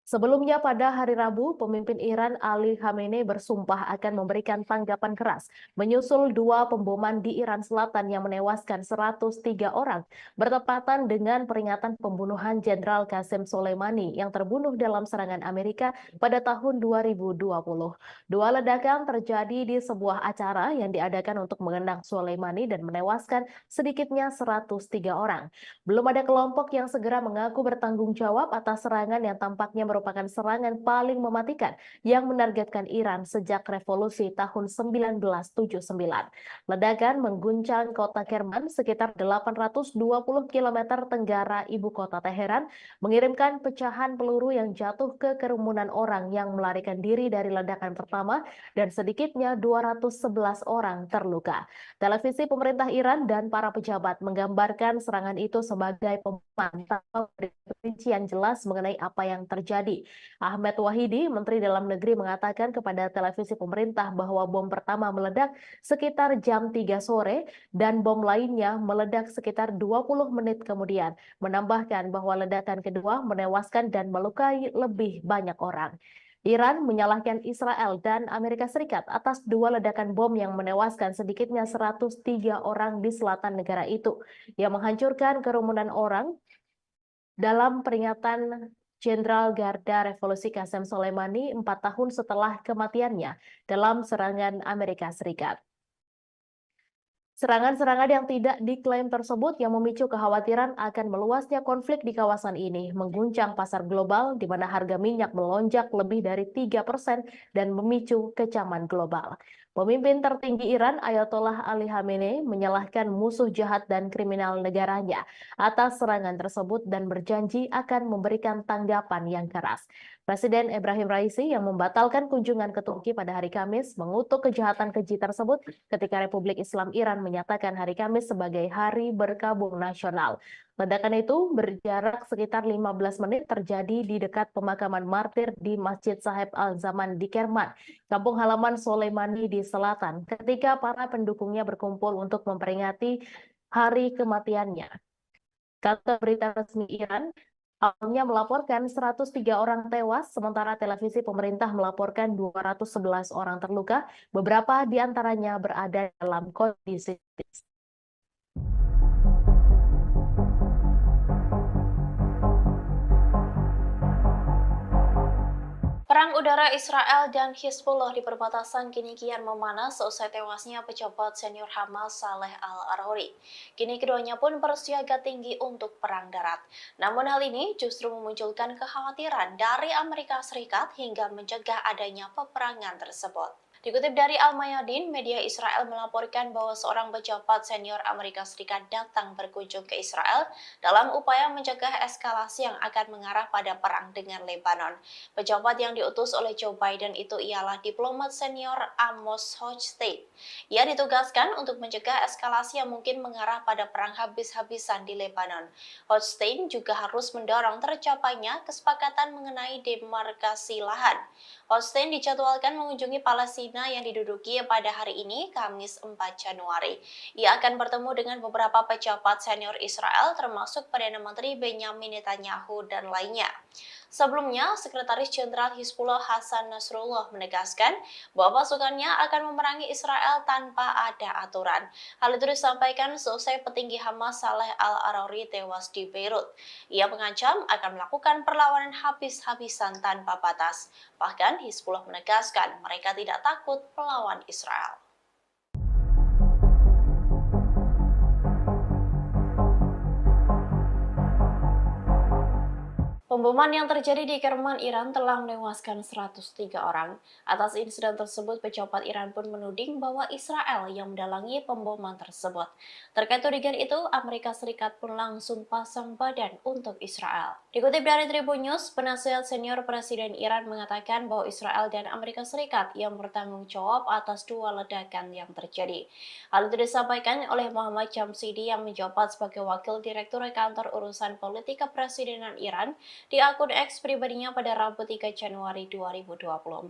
Sebelumnya pada hari Rabu, pemimpin Iran Ali Khamenei bersumpah akan memberikan tanggapan keras menyusul 2 pemboman di Iran Selatan yang menewaskan 103 orang bertepatan dengan peringatan pembunuhan Jenderal Qasem Soleimani yang terbunuh dalam serangan Amerika pada tahun 2020. 2 ledakan terjadi di sebuah acara yang diadakan untuk mengenang Soleimani dan menewaskan sedikitnya 103 orang. Belum ada kelompok yang segera mengaku bertanggung jawab atas serangan yang tampaknya merupakan merupakan serangan paling mematikan yang menargetkan Iran sejak revolusi tahun 1979. Ledakan mengguncang kota Kerman sekitar 820 km tenggara ibu kota Teheran, mengirimkan pecahan peluru yang jatuh ke kerumunan orang yang melarikan diri dari ledakan pertama dan sedikitnya 211 orang terluka. Televisi pemerintah Iran dan para pejabat menggambarkan serangan itu sebagai pembunuhan tanpa rincian jelas mengenai apa yang terjadi. Ahmed Wahidi, Menteri Dalam Negeri, mengatakan kepada televisi pemerintah bahwa bom pertama meledak sekitar jam 3 sore dan bom lainnya meledak sekitar 20 menit kemudian. Menambahkan bahwa ledakan kedua menewaskan dan melukai lebih banyak orang. Iran menyalahkan Israel dan Amerika Serikat atas dua ledakan bom yang menewaskan sedikitnya 103 orang di selatan negara itu, yang menghancurkan kerumunan orang dalam peringatan Jenderal Garda Revolusi Qasem Soleimani 4 tahun setelah kematiannya dalam serangan Amerika Serikat. Serangan-serangan yang tidak diklaim tersebut yang memicu kekhawatiran akan meluasnya konflik di kawasan ini, mengguncang pasar global di mana harga minyak melonjak lebih dari 3% dan memicu kecaman global. Pemimpin tertinggi Iran, Ayatollah Ali Khamenei, menyalahkan musuh jahat dan kriminal negaranya atas serangan tersebut dan berjanji akan memberikan tanggapan yang keras. Presiden Ebrahim Raisi yang membatalkan kunjungan ke Turki pada hari Kamis mengutuk kejahatan keji tersebut ketika Republik Islam Iran menyatakan hari Kamis sebagai Hari Berkabung Nasional. Ledakan itu berjarak sekitar 15 menit terjadi di dekat pemakaman martir di Masjid Sahib Al-Zaman di Kerman, kampung halaman Soleimani di selatan, ketika para pendukungnya berkumpul untuk memperingati hari kematiannya. Kata berita resmi Iran, awalnya melaporkan 103 orang tewas, sementara televisi pemerintah melaporkan 211 orang terluka, beberapa di antaranya berada dalam kondisi kritis. Perang udara Israel dan Hizbullah di perbatasan kini kian memanas seusai tewasnya pejabat senior Hamas Saleh Al-Arouri. Kini keduanya pun bersiaga tinggi untuk perang darat. Namun hal ini justru memunculkan kekhawatiran dari Amerika Serikat hingga mencegah adanya peperangan tersebut. Dikutip dari Al-Mayadin, media Israel melaporkan bahwa seorang pejabat senior Amerika Serikat datang berkunjung ke Israel dalam upaya mencegah eskalasi yang akan mengarah pada perang dengan Lebanon. Pejabat yang diutus oleh Joe Biden itu ialah diplomat senior Amos Hochstein. Ia ditugaskan untuk mencegah eskalasi yang mungkin mengarah pada perang habis-habisan di Lebanon. Hochstein juga harus mendorong tercapainya kesepakatan mengenai demarkasi lahan. Hochstein dijadwalkan mengunjungi Palestina yang diduduki pada hari ini, Kamis 4 Januari. Ia akan bertemu dengan beberapa pejabat senior Israel, termasuk Perdana Menteri Benjamin Netanyahu dan lainnya. Sebelumnya, Sekretaris Jenderal Hizbullah Hasan Nasrullah menegaskan bahwa pasukannya akan memerangi Israel tanpa ada aturan. Hal itu disampaikan seusai petinggi Hamas Saleh Al-Arouri tewas di Beirut. Ia mengancam akan melakukan perlawanan habis-habisan tanpa batas. Bahkan Hizbullah menegaskan mereka tidak takut melawan Israel. Pemboman yang terjadi di Kerman, Iran telah menewaskan 103 orang. Atas insiden tersebut, pejabat Iran pun menuding bahwa Israel yang mendalangi pemboman tersebut. Terkait tudingan itu, Amerika Serikat pun langsung pasang badan untuk Israel. Dikutip dari Tribun News, penasihat senior Presiden Iran mengatakan bahwa Israel dan Amerika Serikat yang bertanggung jawab atas dua ledakan yang terjadi. Hal itu disampaikan oleh Muhammad Jamshidi yang menjabat sebagai Wakil Direktur Kantor Urusan Politik Kepresidenan Iran di akun X pribadinya pada Rabu 3 Januari 2024.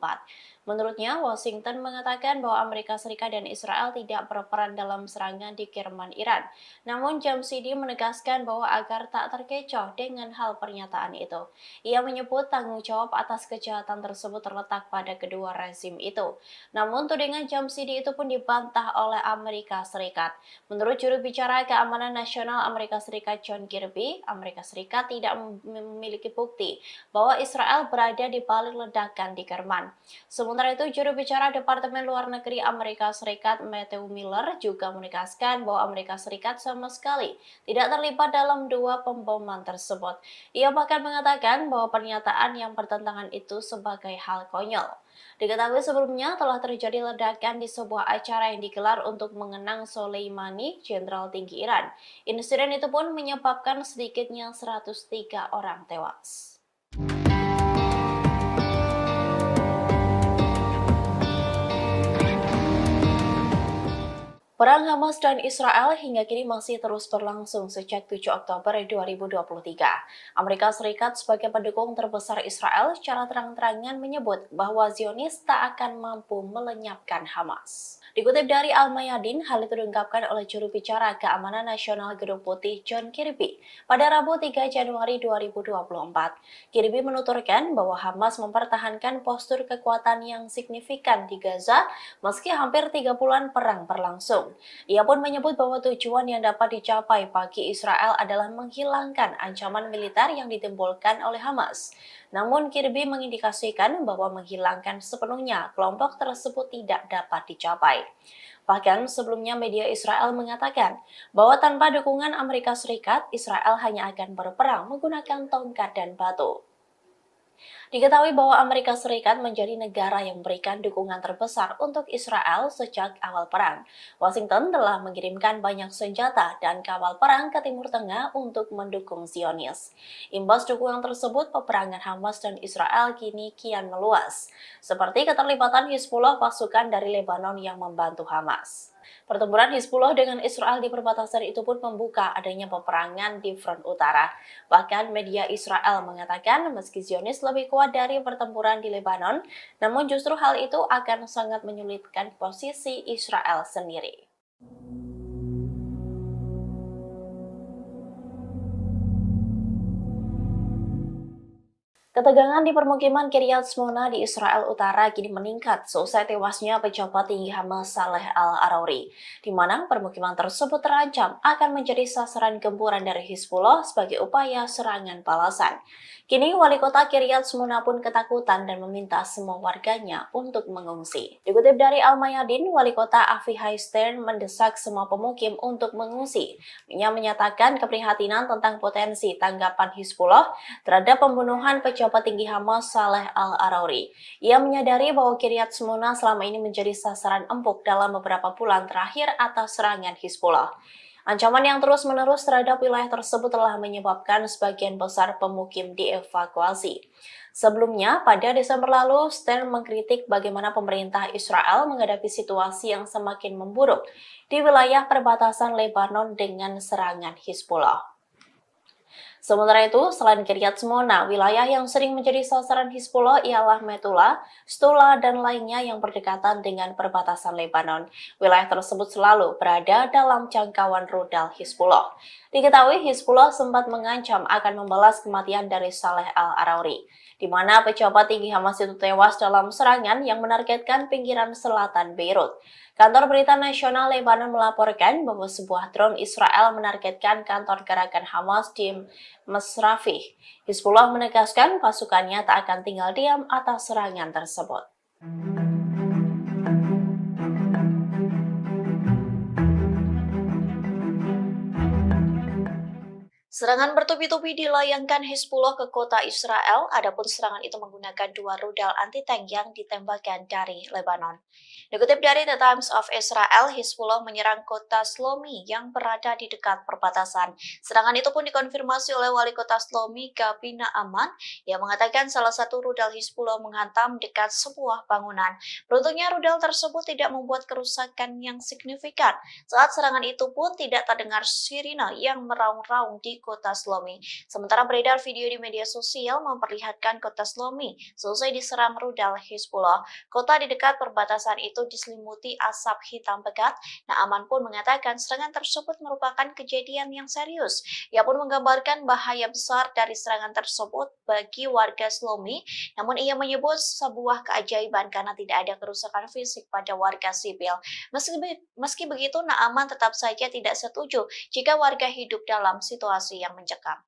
Menurutnya, Washington mengatakan bahwa Amerika Serikat dan Israel tidak berperan dalam serangan di Kerman, Iran. Namun Jamshidi menegaskan bahwa agar tak terkecoh dengan hal pernyataan itu. Ia menyebut tanggung jawab atas kejahatan tersebut terletak pada kedua rezim itu. Namun tudingan Jamshidi itu pun dibantah oleh Amerika Serikat. Menurut juru bicara Keamanan Nasional Amerika Serikat John Kirby, Amerika Serikat tidak memiliki bukti bahwa Israel berada di balik ledakan di Kerman. Sementara Sementara itu, juru bicara Departemen Luar Negeri Amerika Serikat Matthew Miller juga menegaskan bahwa Amerika Serikat sama sekali tidak terlibat dalam dua pemboman tersebut. Ia bahkan mengatakan bahwa pernyataan yang bertentangan itu sebagai hal konyol. Diketahui sebelumnya telah terjadi ledakan di sebuah acara yang digelar untuk mengenang Soleimani, jenderal tinggi Iran. Insiden itu pun menyebabkan sedikitnya 103 orang tewas. Perang Hamas dan Israel hingga kini masih terus berlangsung sejak 7 Oktober 2023. Amerika Serikat sebagai pendukung terbesar Israel secara terang-terangan menyebut bahwa Zionis tak akan mampu melenyapkan Hamas. Dikutip dari Al-Mayadin, hal itu diungkapkan oleh juru bicara Keamanan Nasional Gedung Putih John Kirby pada Rabu 3 Januari 2024. Kirby menuturkan bahwa Hamas mempertahankan postur kekuatan yang signifikan di Gaza meski hampir 3 bulan perang berlangsung. Ia pun menyebut bahwa tujuan yang dapat dicapai bagi Israel adalah menghilangkan ancaman militer yang ditimbulkan oleh Hamas. Namun Kirby mengindikasikan bahwa menghilangkan sepenuhnya kelompok tersebut tidak dapat dicapai. Bahkan sebelumnya media Israel mengatakan bahwa tanpa dukungan Amerika Serikat, Israel hanya akan berperang menggunakan tongkat dan batu. Diketahui bahwa Amerika Serikat menjadi negara yang memberikan dukungan terbesar untuk Israel sejak awal perang. Washington telah mengirimkan banyak senjata dan kapal perang ke Timur Tengah untuk mendukung Zionis. Imbas dukungan tersebut, peperangan Hamas dan Israel kini kian meluas, seperti keterlibatan Hizbullah, pasukan dari Lebanon yang membantu Hamas. Pertempuran Hizbullah dengan Israel di perbatasan itu pun membuka adanya peperangan di front utara. Bahkan media Israel mengatakan meski Zionis lebih kuat dari pertempuran di Lebanon, namun justru hal itu akan sangat menyulitkan posisi Israel sendiri. Ketegangan di permukiman Kiryat Shmona di Israel Utara kini meningkat seusai tewasnya pejabat tinggi Hamas Saleh Al-Arouri, di mana permukiman tersebut terancam akan menjadi sasaran gempuran dari Hizbullah sebagai upaya serangan balasan. Kini wali kota Kiryat Shmona pun ketakutan dan meminta semua warganya untuk mengungsi. Dikutip dari Al-Mayadin, wali kota Avihai Stern mendesak semua pemukim untuk mengungsi. Ia menyatakan keprihatinan tentang potensi tanggapan Hizbullah terhadap pembunuhan pejabat tinggi Hamas Saleh Al-Arouri. Ia menyadari bahwa Kiryat Shmona selama ini menjadi sasaran empuk dalam beberapa bulan terakhir atas serangan Hizbullah. Ancaman yang terus-menerus terhadap wilayah tersebut telah menyebabkan sebagian besar pemukim dievakuasi. Sebelumnya, pada Desember lalu, Stern mengkritik bagaimana pemerintah Israel menghadapi situasi yang semakin memburuk di wilayah perbatasan Lebanon dengan serangan Hizbullah. Sementara itu, selain Kiryat Shmona, wilayah yang sering menjadi sasaran Hizbullah ialah Metula, Stula, dan lainnya yang berdekatan dengan perbatasan Lebanon. Wilayah tersebut selalu berada dalam jangkauan rudal Hizbullah. Diketahui Hizbullah sempat mengancam akan membalas kematian dari Saleh Al-Arouri, di mana pejabat tinggi Hamas itu tewas dalam serangan yang menargetkan pinggiran selatan Beirut. Kantor Berita Nasional Lebanon melaporkan bahwa sebuah drone Israel menargetkan kantor gerakan Hamas di Masrafih. Hizbullah menegaskan pasukannya tak akan tinggal diam atas serangan tersebut. Serangan bertubi-tubi dilayangkan Hizbullah ke kota Israel, adapun serangan itu menggunakan 2 rudal anti-tank yang ditembakkan dari Lebanon. Dikutip dari The Times of Israel, Hizbullah menyerang kota Shlomi yang berada di dekat perbatasan. Serangan itu pun dikonfirmasi oleh wali kota Shlomi, Gabi Naaman, yang mengatakan salah satu rudal Hizbullah menghantam dekat sebuah bangunan. Beruntungnya rudal tersebut tidak membuat kerusakan yang signifikan. Saat serangan itu pun tidak terdengar sirine yang meraung-raung di kota Shlomi. Sementara beredar video di media sosial memperlihatkan kota Shlomi selesai diserang rudal Hizbullah. Kota di dekat perbatasan itu diselimuti asap hitam pekat. Naaman pun mengatakan serangan tersebut merupakan kejadian yang serius. Ia pun menggambarkan bahaya besar dari serangan tersebut bagi warga Shlomi. Namun ia menyebut sebuah keajaiban karena tidak ada kerusakan fisik pada warga sipil. Meski begitu, Naaman tetap saja tidak setuju jika warga hidup dalam situasi yang mencekam.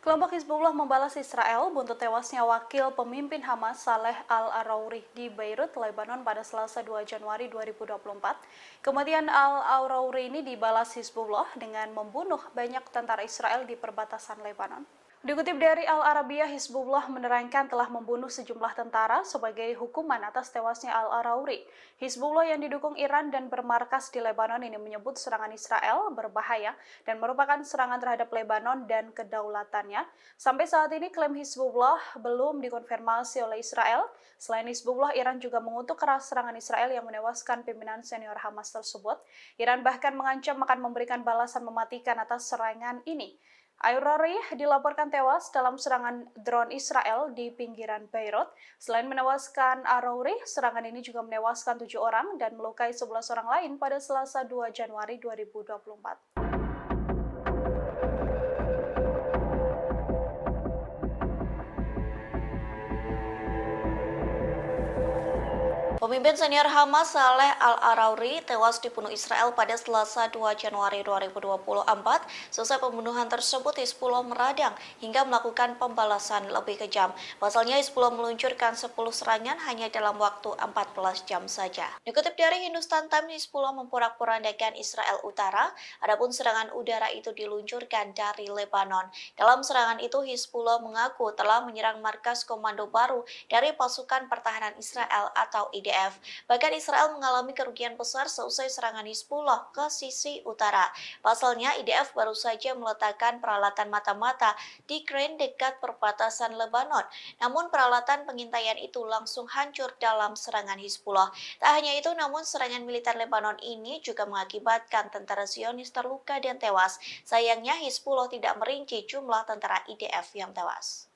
Kelompok Hizbullah membalas Israel buntut tewasnya wakil pemimpin Hamas Saleh Al-Arouri di Beirut, Lebanon pada Selasa 2 Januari 2024. Kematian Al-Arouri ini dibalas Hizbullah dengan membunuh banyak tentara Israel di perbatasan Lebanon. Dikutip dari Al-Arabiyah, Hizbullah menerangkan telah membunuh sejumlah tentara sebagai hukuman atas tewasnya Al-Arouri. Hizbullah yang didukung Iran dan bermarkas di Lebanon ini menyebut serangan Israel berbahaya dan merupakan serangan terhadap Lebanon dan kedaulatannya. Sampai saat ini klaim Hizbullah belum dikonfirmasi oleh Israel. Selain Hizbullah, Iran juga mengutuk keras serangan Israel yang menewaskan pimpinan senior Hamas tersebut. Iran bahkan mengancam akan memberikan balasan mematikan atas serangan ini. Al-Arouri dilaporkan tewas dalam serangan drone Israel di pinggiran Beirut. Selain menewaskan Al-Arouri, serangan ini juga menewaskan 7 orang dan melukai 11 orang lain pada Selasa 2 Januari 2024. Pemimpin senior Hamas Saleh Al-Arouri tewas dibunuh Israel pada Selasa 2 Januari 2024. Selesai pembunuhan tersebut, Hizbullah meradang hingga melakukan pembalasan lebih kejam. Pasalnya, Hizbullah meluncurkan 10 serangan hanya dalam waktu 14 jam saja. Dikutip dari Hindustan Times, Hizbullah memporak-porandakan Israel Utara, adapun serangan udara itu diluncurkan dari Lebanon. Dalam serangan itu, Hizbullah mengaku telah menyerang markas komando baru dari pasukan pertahanan Israel atau IDF. Bahkan Israel mengalami kerugian besar seusai serangan Hizbullah ke sisi utara. Pasalnya, IDF baru saja meletakkan peralatan mata-mata di crane dekat perbatasan Lebanon. Namun peralatan pengintaian itu langsung hancur dalam serangan Hizbullah. Tak hanya itu, namun serangan militer Lebanon ini juga mengakibatkan tentara Zionis terluka dan tewas. Sayangnya, Hizbullah tidak merinci jumlah tentara IDF yang tewas.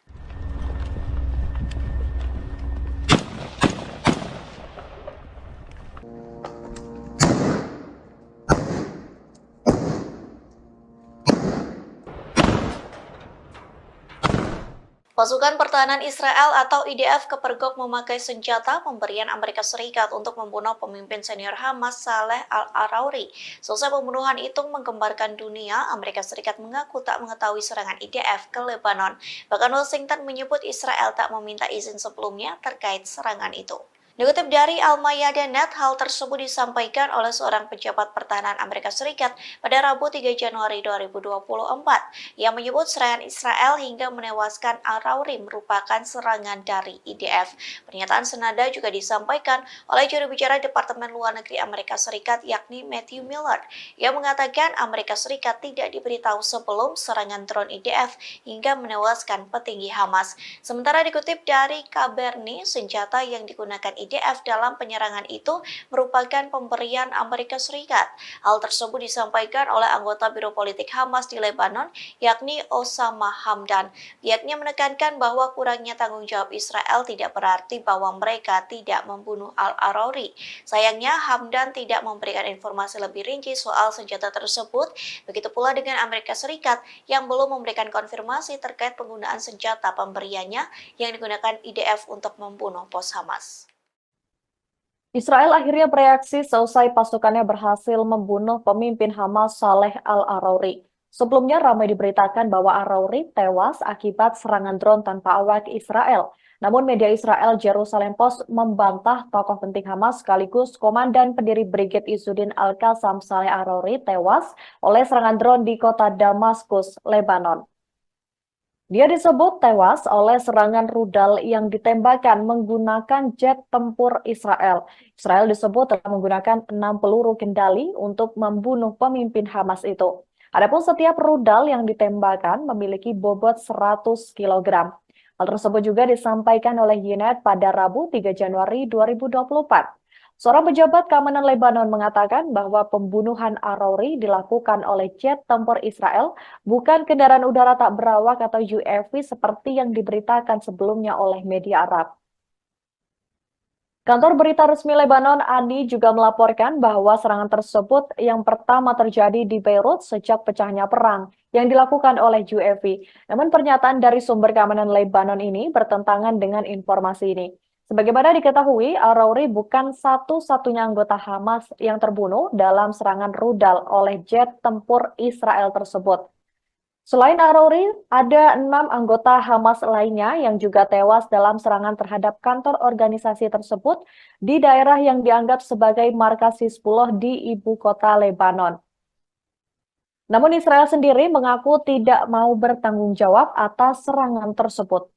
Pasukan Pertahanan Israel atau IDF kepergok memakai senjata pemberian Amerika Serikat untuk membunuh pemimpin senior Hamas Saleh Al-Arouri. Selesai pembunuhan itu menggemparkan dunia, Amerika Serikat mengaku tak mengetahui serangan IDF ke Lebanon. Bahkan Washington menyebut Israel tak meminta izin sebelumnya terkait serangan itu. Dikutip dari Al-Mayadeh.net, hal tersebut disampaikan oleh seorang pejabat pertahanan Amerika Serikat pada Rabu 3 Januari 2024. Ia menyebut serangan Israel hingga menewaskan Al-Arouri merupakan serangan dari IDF. Pernyataan senada juga disampaikan oleh juru bicara Departemen Luar Negeri Amerika Serikat yakni Matthew Miller. Ia mengatakan Amerika Serikat tidak diberitahu sebelum serangan drone IDF hingga menewaskan petinggi Hamas. Sementara dikutip dari Kaberni, senjata yang digunakan IDF dalam penyerangan itu merupakan pemberian Amerika Serikat. Hal tersebut disampaikan oleh anggota Biro Politik Hamas di Lebanon, yakni Osama Hamdan. Pihaknya menekankan bahwa kurangnya tanggung jawab Israel tidak berarti bahwa mereka tidak membunuh Al-Arouri. Sayangnya, Hamdan tidak memberikan informasi lebih rinci soal senjata tersebut. Begitu pula dengan Amerika Serikat yang belum memberikan konfirmasi terkait penggunaan senjata pemberiannya yang digunakan IDF untuk membunuh pos Hamas. Israel akhirnya bereaksi seusai pasukannya berhasil membunuh pemimpin Hamas Saleh Al-Arouri. Sebelumnya ramai diberitakan bahwa Al-Arouri tewas akibat serangan drone tanpa awak Israel. Namun media Israel Jerusalem Post membantah tokoh penting Hamas sekaligus komandan pendiri Brigade Izzuddin Al-Qassam Saleh Al-Arouri tewas oleh serangan drone di kota Damaskus, Lebanon. Dia disebut tewas oleh serangan rudal yang ditembakkan menggunakan jet tempur Israel. Israel disebut telah menggunakan 6 peluru kendali untuk membunuh pemimpin Hamas itu. Adapun setiap rudal yang ditembakkan memiliki bobot 100 kg. Hal tersebut juga disampaikan oleh Yoned pada Rabu 3 Januari 2024. Seorang pejabat keamanan Lebanon mengatakan bahwa pembunuhan Al-Arouri dilakukan oleh jet tempur Israel, bukan kendaraan udara tak berawak atau UAV seperti yang diberitakan sebelumnya oleh media Arab. Kantor berita resmi Lebanon, ANI, juga melaporkan bahwa serangan tersebut yang pertama terjadi di Beirut sejak pecahnya perang yang dilakukan oleh UAV. Namun pernyataan dari sumber keamanan Lebanon ini bertentangan dengan informasi ini. Sebagaimana diketahui, Al-Arouri bukan satu-satunya anggota Hamas yang terbunuh dalam serangan rudal oleh jet tempur Israel tersebut. Selain Arouri, ada 6 anggota Hamas lainnya yang juga tewas dalam serangan terhadap kantor organisasi tersebut di daerah yang dianggap sebagai markas Hizbullah di ibu kota Lebanon. Namun Israel sendiri mengaku tidak mau bertanggung jawab atas serangan tersebut.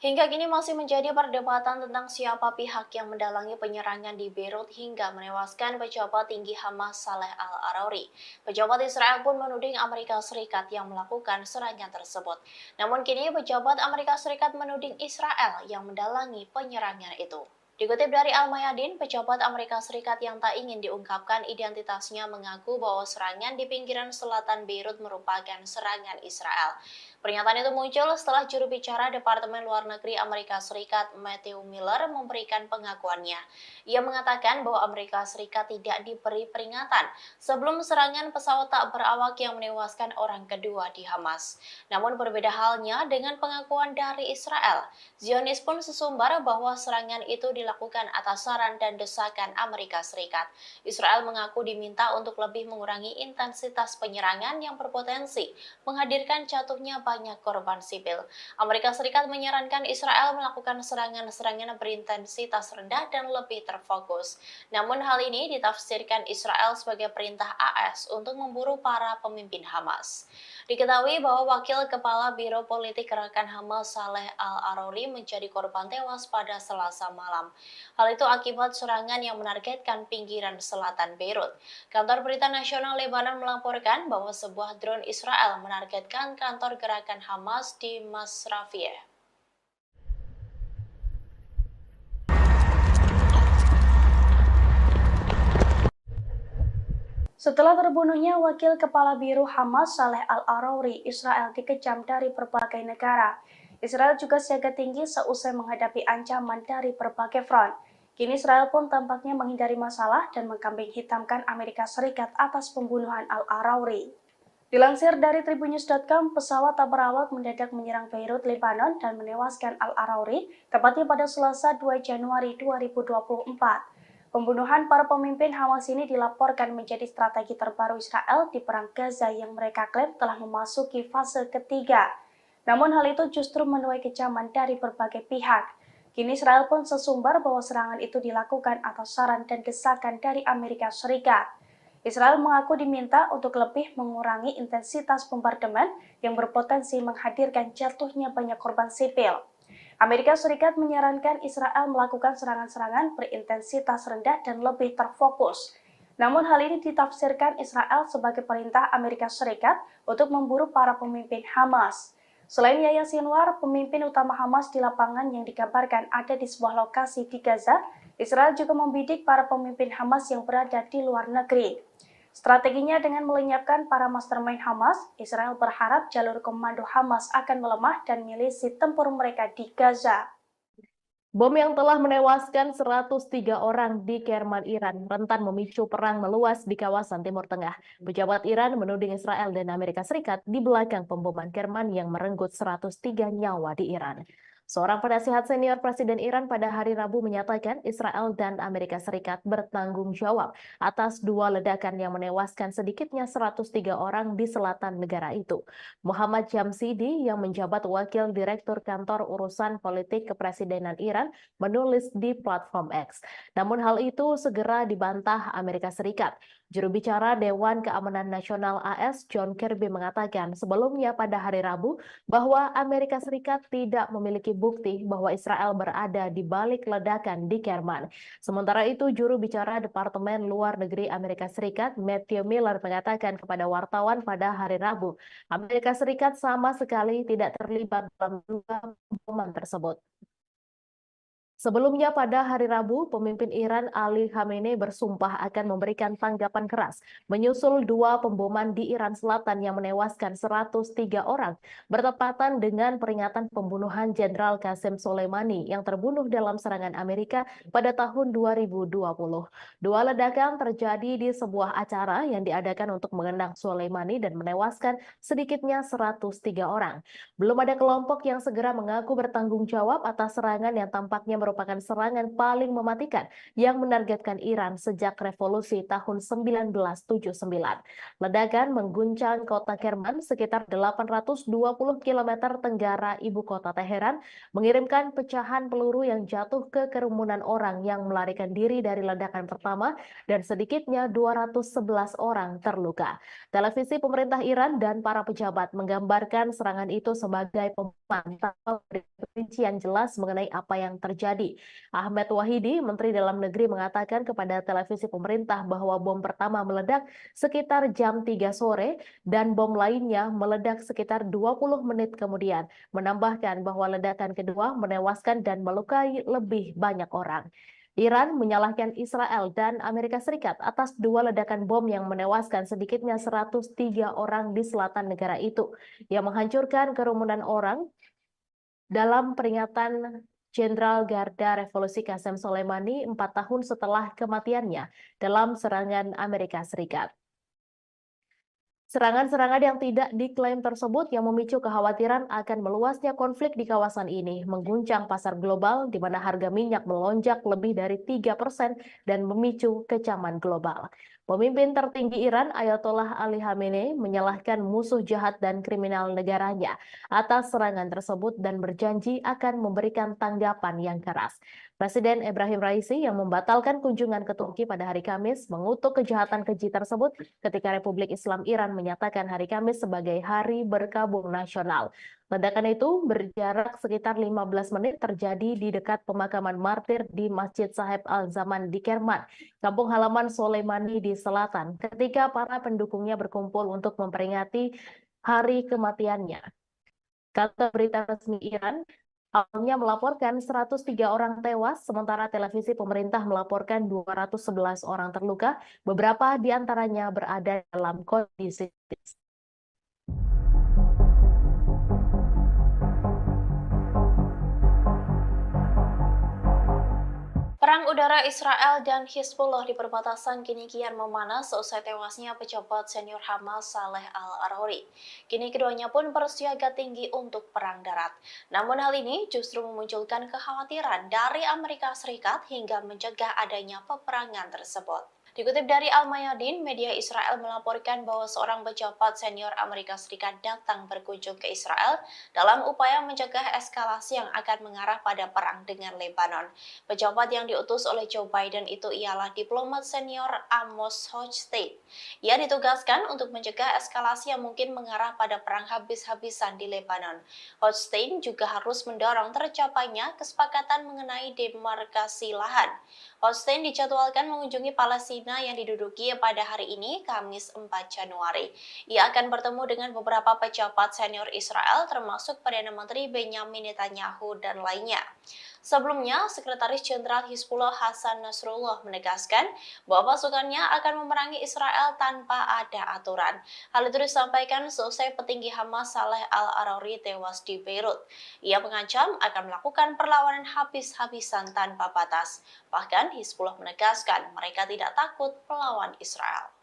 Hingga kini masih menjadi perdebatan tentang siapa pihak yang mendalangi penyerangan di Beirut hingga menewaskan pejabat tinggi Hamas Saleh Al-Arouri. Pejabat Israel pun menuding Amerika Serikat yang melakukan serangan tersebut. Namun kini pejabat Amerika Serikat menuding Israel yang mendalangi penyerangan itu. Dikutip dari Al-Mayadin, pejabat Amerika Serikat yang tak ingin diungkapkan identitasnya mengaku bahwa serangan di pinggiran selatan Beirut merupakan serangan Israel. Pernyataan itu muncul setelah juru bicara Departemen Luar Negeri Amerika Serikat Matthew Miller memberikan pengakuannya. Ia mengatakan bahwa Amerika Serikat tidak diberi peringatan sebelum serangan pesawat tak berawak yang menewaskan orang kedua di Hamas. Namun berbeda halnya dengan pengakuan dari Israel. Zionis pun sesumbar bahwa serangan itu dilakukan atas saran dan desakan Amerika Serikat. Israel mengaku diminta untuk lebih mengurangi intensitas penyerangan yang berpotensi menghadirkan jatuhnya banyak korban sipil. Amerika Serikat menyarankan Israel melakukan serangan-serangan berintensitas rendah dan lebih terfokus. Namun hal ini ditafsirkan Israel sebagai perintah AS untuk memburu para pemimpin Hamas. Diketahui bahwa Wakil Kepala Biro Politik Gerakan Hamas Saleh Al-Arouri menjadi korban tewas pada Selasa malam. Hal itu akibat serangan yang menargetkan pinggiran selatan Beirut. Kantor Berita Nasional Lebanon melaporkan bahwa sebuah drone Israel menargetkan kantor gerakan Hamas di Masrafiyeh. Setelah terbunuhnya Wakil Kepala Biro Hamas Saleh Al-Arouri, Israel dikecam dari berbagai negara. Israel juga siaga tinggi seusai menghadapi ancaman dari berbagai front. Kini Israel pun tampaknya menghindari masalah dan mengkambing hitamkan Amerika Serikat atas pembunuhan Al-Arouri. Dilansir dari tribunnews.com, pesawat tak berawak mendadak menyerang Beirut, Lebanon dan menewaskan Al-Arouri, tepatnya pada Selasa 2 Januari 2024. Pembunuhan para pemimpin Hamas ini dilaporkan menjadi strategi terbaru Israel di Perang Gaza yang mereka klaim telah memasuki fase ketiga. Namun hal itu justru menuai kecaman dari berbagai pihak. Kini Israel pun sesumbar bahwa serangan itu dilakukan atas saran dan desakan dari Amerika Serikat. Israel mengaku diminta untuk lebih mengurangi intensitas bombardemen yang berpotensi menghadirkan jatuhnya banyak korban sipil. Amerika Serikat menyarankan Israel melakukan serangan-serangan berintensitas rendah dan lebih terfokus. Namun hal ini ditafsirkan Israel sebagai perintah Amerika Serikat untuk memburu para pemimpin Hamas. Selain Yahya Sinwar, pemimpin utama Hamas di lapangan yang digambarkan ada di sebuah lokasi di Gaza, Israel juga membidik para pemimpin Hamas yang berada di luar negeri. Strateginya dengan melenyapkan para mastermind Hamas, Israel berharap jalur komando Hamas akan melemah dan milisi tempur mereka di Gaza. Bom yang telah menewaskan 103 orang di Kerman, Iran, rentan memicu perang meluas di kawasan Timur Tengah. Pejabat Iran menuding Israel dan Amerika Serikat di belakang pemboman Kerman yang merenggut 103 nyawa di Iran. Seorang penasihat senior Presiden Iran pada hari Rabu menyatakan Israel dan Amerika Serikat bertanggung jawab atas dua ledakan yang menewaskan sedikitnya 103 orang di selatan negara itu. Muhammad Jamsidi yang menjabat Wakil Direktur Kantor Urusan Politik Kepresidenan Iran menulis di platform X. Namun hal itu segera dibantah Amerika Serikat. Juru bicara Dewan Keamanan Nasional AS John Kirby mengatakan sebelumnya pada hari Rabu bahwa Amerika Serikat tidak memiliki bukti bahwa Israel berada di balik ledakan di Kerman. Sementara itu, juru bicara Departemen Luar Negeri Amerika Serikat Matthew Miller mengatakan kepada wartawan pada hari Rabu, Amerika Serikat sama sekali tidak terlibat dalam dua pemboman tersebut. Sebelumnya pada hari Rabu, pemimpin Iran Ali Khamenei bersumpah akan memberikan tanggapan keras menyusul dua pemboman di Iran Selatan yang menewaskan 103 orang bertepatan dengan peringatan pembunuhan Jenderal Qasem Soleimani yang terbunuh dalam serangan Amerika pada tahun 2020. Dua ledakan terjadi di sebuah acara yang diadakan untuk mengenang Soleimani dan menewaskan sedikitnya 103 orang. Belum ada kelompok yang segera mengaku bertanggung jawab atas serangan yang tampaknya merupakan merupakan serangan paling mematikan yang menargetkan Iran sejak revolusi tahun 1979. Ledakan mengguncang kota Kerman sekitar 820 km tenggara ibu kota Teheran, mengirimkan pecahan peluru yang jatuh ke kerumunan orang yang melarikan diri dari ledakan pertama dan sedikitnya 211 orang terluka. Televisi pemerintah Iran dan para pejabat menggambarkan serangan itu sebagai pembunuhan tanpa rincian jelas mengenai apa yang terjadi. Ahmed Wahidi, Menteri Dalam Negeri, mengatakan kepada televisi pemerintah bahwa bom pertama meledak sekitar jam 3 sore dan bom lainnya meledak sekitar 20 menit kemudian. Menambahkan bahwa ledakan kedua menewaskan dan melukai lebih banyak orang. Iran menyalahkan Israel dan Amerika Serikat atas dua ledakan bom yang menewaskan sedikitnya 103 orang di selatan negara itu, yang menghancurkan kerumunan orang dalam peringatan Jenderal Garda Revolusi Qasem Soleimani 4 tahun setelah kematiannya dalam serangan Amerika Serikat. Serangan-serangan yang tidak diklaim tersebut yang memicu kekhawatiran akan meluasnya konflik di kawasan ini, mengguncang pasar global di mana harga minyak melonjak lebih dari 3% dan memicu kecaman global. Pemimpin tertinggi Iran, Ayatollah Ali Khamenei, menyalahkan musuh jahat dan kriminal negaranya atas serangan tersebut dan berjanji akan memberikan tanggapan yang keras. Presiden Ebrahim Raisi yang membatalkan kunjungan ke Turki pada hari Kamis mengutuk kejahatan keji tersebut ketika Republik Islam Iran menyatakan hari Kamis sebagai Hari Berkabung Nasional. Ledakan itu berjarak sekitar 15 menit terjadi di dekat pemakaman martir di Masjid Sahib Al-Zaman di Kerman, kampung halaman Soleimani di selatan, ketika para pendukungnya berkumpul untuk memperingati hari kematiannya. Kata berita resmi Iran, awalnya melaporkan 103 orang tewas, sementara televisi pemerintah melaporkan 211 orang terluka, beberapa di antaranya berada dalam kondisi kritis. Perang udara Israel dan Hizbullah di perbatasan kini kian memanas seusai tewasnya pejabat senior Hamas Saleh Al-Arouri. Kini keduanya pun bersiaga tinggi untuk perang darat. Namun hal ini justru memunculkan kekhawatiran dari Amerika Serikat hingga mencegah adanya peperangan tersebut. Dikutip dari Al-Mayadin, media Israel melaporkan bahwa seorang pejabat senior Amerika Serikat datang berkunjung ke Israel dalam upaya mencegah eskalasi yang akan mengarah pada perang dengan Lebanon. Pejabat yang diutus oleh Joe Biden itu ialah diplomat senior Amos Hochstein. Ia ditugaskan untuk mencegah eskalasi yang mungkin mengarah pada perang habis-habisan di Lebanon. Hochstein juga harus mendorong tercapainya kesepakatan mengenai demarkasi lahan. Hochstein dijadwalkan mengunjungi Palestina yang diduduki pada hari ini, Kamis 4 Januari. Ia akan bertemu dengan beberapa pejabat senior Israel, termasuk Perdana Menteri Benyamin Netanyahu dan lainnya. Sebelumnya, Sekretaris Jenderal Hizbullah Hasan Nasrullah menegaskan bahwa pasukannya akan memerangi Israel tanpa ada aturan. Hal itu disampaikan seusai petinggi Hamas Saleh Al-Arouri tewas di Beirut. Ia mengancam akan melakukan perlawanan habis-habisan tanpa batas. Bahkan Hizbullah menegaskan mereka tidak takut melawan Israel.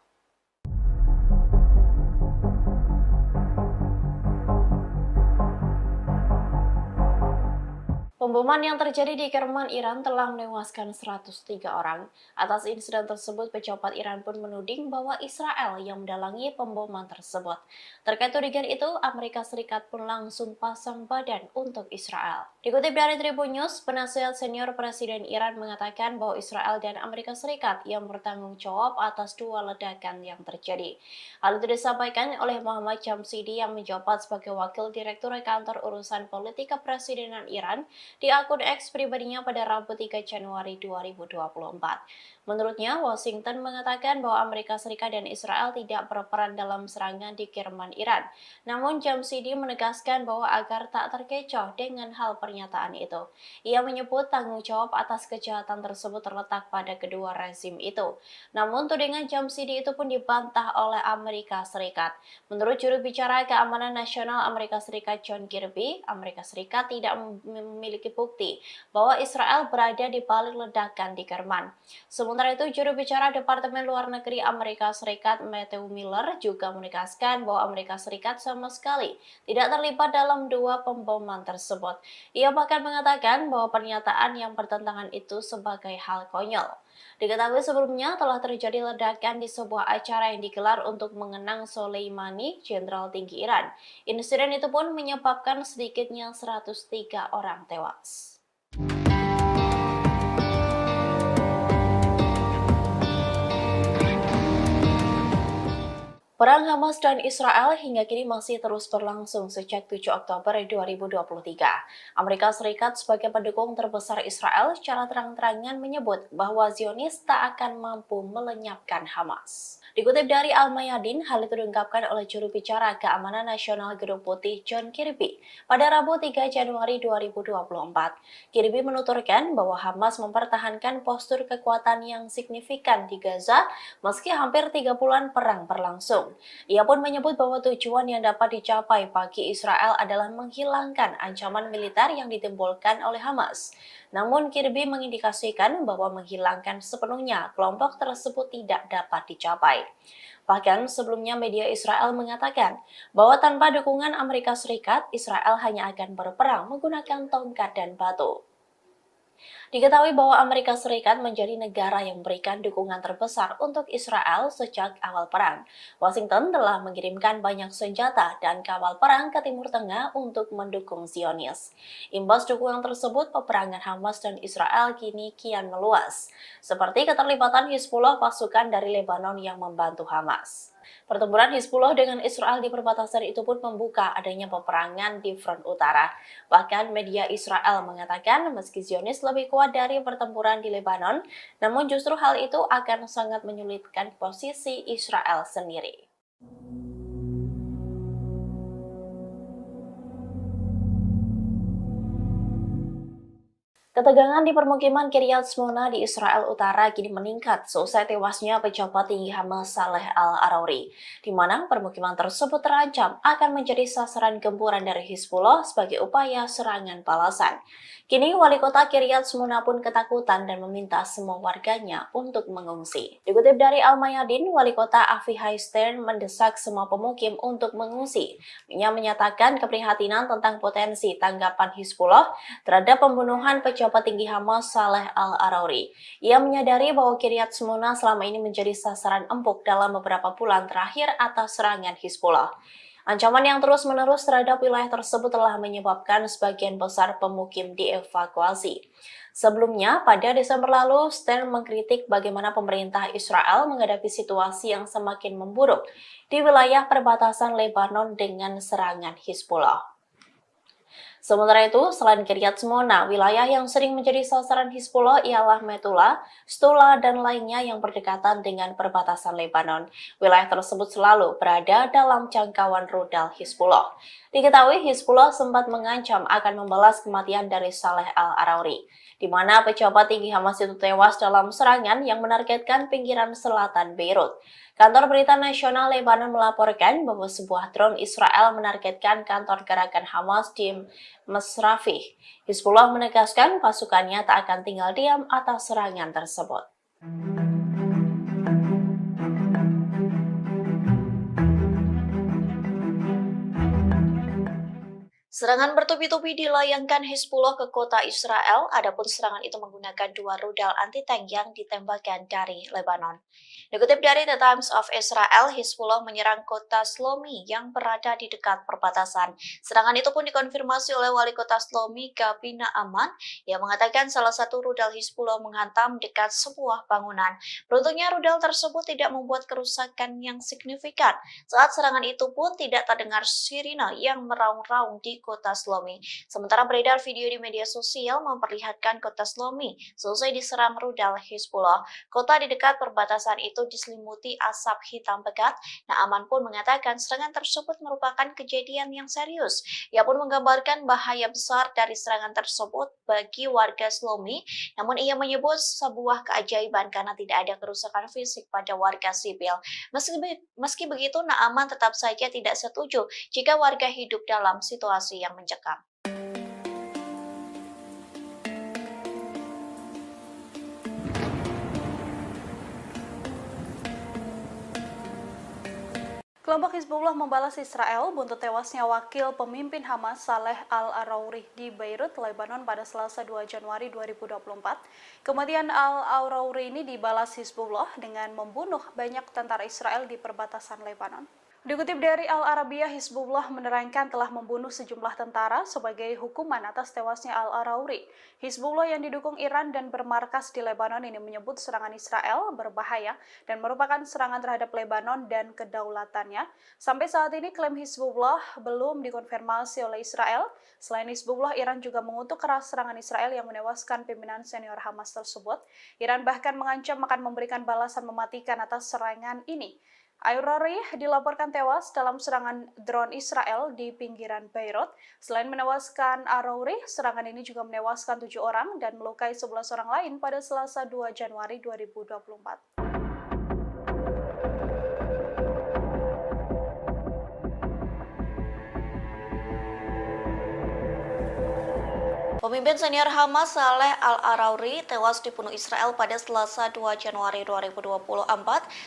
Pemboman yang terjadi di Kerman, Iran telah menewaskan 103 orang. Atas insiden tersebut, pejabat Iran pun menuding bahwa Israel yang mendalangi pemboman tersebut. Terkait tudingan itu, Amerika Serikat pun langsung pasang badan untuk Israel. Dikutip dari Tribun News, penasihat senior Presiden Iran mengatakan bahwa Israel dan Amerika Serikat yang bertanggung jawab atas dua ledakan yang terjadi. Hal itu disampaikan oleh Muhammad Jamshidi yang menjabat sebagai Wakil Direktur Kantor Urusan Politik Kepresidenan Iran di akun X pribadinya pada Rabu 3 Januari 2024. Menurutnya, Washington mengatakan bahwa Amerika Serikat dan Israel tidak berperan dalam serangan di Kerman, Iran. Namun Jamshidi menegaskan bahwa agar tak terkecoh dengan hal pernyataan itu. Ia menyebut tanggung jawab atas kejahatan tersebut terletak pada kedua rezim itu. Namun tudingan Jamshidi itu pun dibantah oleh Amerika Serikat. Menurut juru bicara keamanan nasional Amerika Serikat John Kirby, Amerika Serikat tidak memiliki bukti bahwa Israel berada di balik ledakan di Kerman. Sementara itu, juru bicara Departemen Luar Negeri Amerika Serikat Matthew Miller juga menegaskan bahwa Amerika Serikat sama sekali tidak terlibat dalam dua pemboman tersebut. Ia bahkan mengatakan bahwa pernyataan yang bertentangan itu sebagai hal konyol. Diketahui sebelumnya telah terjadi ledakan di sebuah acara yang digelar untuk mengenang Soleimani, jenderal tinggi Iran. Insiden itu pun menyebabkan sedikitnya 103 orang tewas. Perang Hamas dan Israel hingga kini masih terus berlangsung sejak 7 Oktober 2023. Amerika Serikat sebagai pendukung terbesar Israel secara terang-terangan menyebut bahwa Zionis tak akan mampu melenyapkan Hamas. Dikutip dari Al-Mayadin, hal itu diungkapkan oleh juru bicara Keamanan Nasional Gedung Putih John Kirby pada Rabu 3 Januari 2024. Kirby menuturkan bahwa Hamas mempertahankan postur kekuatan yang signifikan di Gaza meski hampir 3 bulan perang berlangsung. Ia pun menyebut bahwa tujuan yang dapat dicapai bagi Israel adalah menghilangkan ancaman militer yang ditimbulkan oleh Hamas. Namun Kirby mengindikasikan bahwa menghilangkan sepenuhnya kelompok tersebut tidak dapat dicapai. Bahkan sebelumnya media Israel mengatakan bahwa tanpa dukungan Amerika Serikat, Israel hanya akan berperang menggunakan tongkat dan batu. Diketahui bahwa Amerika Serikat menjadi negara yang memberikan dukungan terbesar untuk Israel sejak awal perang. Washington telah mengirimkan banyak senjata dan kapal perang ke Timur Tengah untuk mendukung Zionis. Imbas dukungan tersebut, peperangan Hamas dan Israel kini kian meluas, seperti keterlibatan Hizbullah, pasukan dari Lebanon yang membantu Hamas. Pertempuran Hizbullah dengan Israel di perbatasan itu pun membuka adanya peperangan di front utara. Bahkan media Israel mengatakan meski Zionis lebih kuat dari pertempuran di Lebanon, namun justru hal itu akan sangat menyulitkan posisi Israel sendiri. Ketegangan di permukiman Kiryat Shmona di Israel Utara kini meningkat seusai tewasnya pejabat tinggi Hamas Saleh Al-Arouri, di mana permukiman tersebut terancam akan menjadi sasaran gempuran dari Hizbullah sebagai upaya serangan balasan. Kini wali kota Kiryat Shmona pun ketakutan dan meminta semua warganya untuk mengungsi. Dikutip dari Al-Mayadin, wali kota Avihai Stern mendesak semua pemukim untuk mengungsi. Ia menyatakan keprihatinan tentang potensi tanggapan Hizbullah terhadap pembunuhan pejabat tinggi Hamas Saleh Al-Arouri. Ia menyadari bahwa Kiryat Shmona selama ini menjadi sasaran empuk dalam beberapa bulan terakhir atas serangan Hizbullah. Ancaman yang terus-menerus terhadap wilayah tersebut telah menyebabkan sebagian besar pemukim dievakuasi. Sebelumnya, pada Desember lalu, Stern mengkritik bagaimana pemerintah Israel menghadapi situasi yang semakin memburuk di wilayah perbatasan Lebanon dengan serangan Hizbullah. Sementara itu, selain Kiryat Shmona, wilayah yang sering menjadi sasaran Hizbullah ialah Metula, Stula, dan lainnya yang berdekatan dengan perbatasan Lebanon. Wilayah tersebut selalu berada dalam jangkauan rudal Hizbullah. Diketahui Hizbullah sempat mengancam akan membalas kematian dari Saleh Al-Arouri, di mana pejabat tinggi Hamas itu tewas dalam serangan yang menargetkan pinggiran selatan Beirut. Kantor Berita Nasional Lebanon melaporkan bahwa sebuah drone Israel menargetkan kantor gerakan Hamas di Masrafih. Hizbullah menegaskan pasukannya tak akan tinggal diam atas serangan tersebut. Serangan bertubi-tubi dilayangkan Hizbullah ke kota Israel, adapun serangan itu menggunakan 2 rudal anti-tank yang ditembakkan dari Lebanon. Dikutip dari The Times of Israel, Hizbullah menyerang kota Shlomi yang berada di dekat perbatasan. Serangan itu pun dikonfirmasi oleh wali kota Shlomi, Gabi Naaman, yang mengatakan salah satu rudal Hizbullah menghantam dekat sebuah bangunan. Beruntungnya rudal tersebut tidak membuat kerusakan yang signifikan. Saat serangan itu pun tidak terdengar sirine yang meraung-raung di kota Shlomi. Sementara beredar video di media sosial memperlihatkan kota Shlomi selesai diserang rudal Hizbullah. Kota di dekat perbatasan itu diselimuti asap hitam pekat. Naaman pun mengatakan serangan tersebut merupakan kejadian yang serius. Ia pun menggambarkan bahaya besar dari serangan tersebut bagi warga Shlomi, namun ia menyebut sebuah keajaiban karena tidak ada kerusakan fisik pada warga sipil. Meski begitu, Naaman tetap saja tidak setuju jika warga hidup dalam situasi yang mencekam. Kelompok Hizbullah membalas Israel buntut tewasnya wakil pemimpin Hamas Saleh Al-Arouri di Beirut, Lebanon pada Selasa 2 Januari 2024. Kematian Al-Arouri ini dibalas Hizbullah dengan membunuh banyak tentara Israel di perbatasan Lebanon. Dikutip dari Al-Arabiyah, Hizbullah menerangkan telah membunuh sejumlah tentara sebagai hukuman atas tewasnya Al-Arouri. Hizbullah yang didukung Iran dan bermarkas di Lebanon ini menyebut serangan Israel berbahaya dan merupakan serangan terhadap Lebanon dan kedaulatannya. Sampai saat ini klaim Hizbullah belum dikonfirmasi oleh Israel. Selain Hizbullah, Iran juga mengutuk keras serangan Israel yang menewaskan pimpinan senior Hamas tersebut. Iran bahkan mengancam akan memberikan balasan mematikan atas serangan ini. Arouri dilaporkan tewas dalam serangan drone Israel di pinggiran Beirut. Selain menewaskan Arouri, serangan ini juga menewaskan 7 orang dan melukai 11 orang lain pada Selasa 2 Januari 2024. Pemimpin senior Hamas Saleh Al-Arouri tewas dibunuh Israel pada Selasa 2 Januari 2024.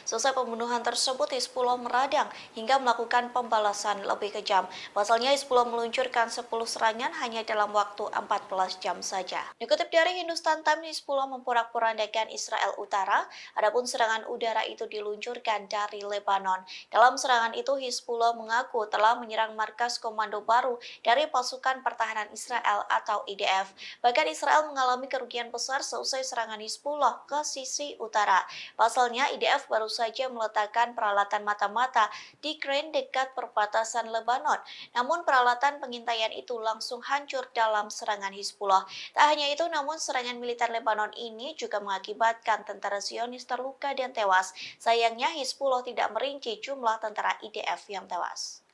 Selesai pembunuhan tersebut, Hizbullah meradang hingga melakukan pembalasan lebih kejam. Pasalnya, Hizbullah meluncurkan 10 serangan hanya dalam waktu 14 jam saja. Dikutip dari Hindustan Times, Hizbullah memporak-porandakan Israel Utara, adapun serangan udara itu diluncurkan dari Lebanon. Dalam serangan itu, Hizbullah mengaku telah menyerang markas komando baru dari pasukan pertahanan Israel atau IDF. Bahkan Israel mengalami kerugian besar seusai serangan Hizbullah ke sisi utara. Pasalnya, IDF baru saja meletakkan peralatan mata-mata di Keren dekat perbatasan Lebanon. Namun peralatan pengintaian itu langsung hancur dalam serangan Hizbullah. Tak hanya itu, namun serangan militer Lebanon ini juga mengakibatkan tentara Zionis terluka dan tewas. Sayangnya, Hizbullah tidak merinci jumlah tentara IDF yang tewas.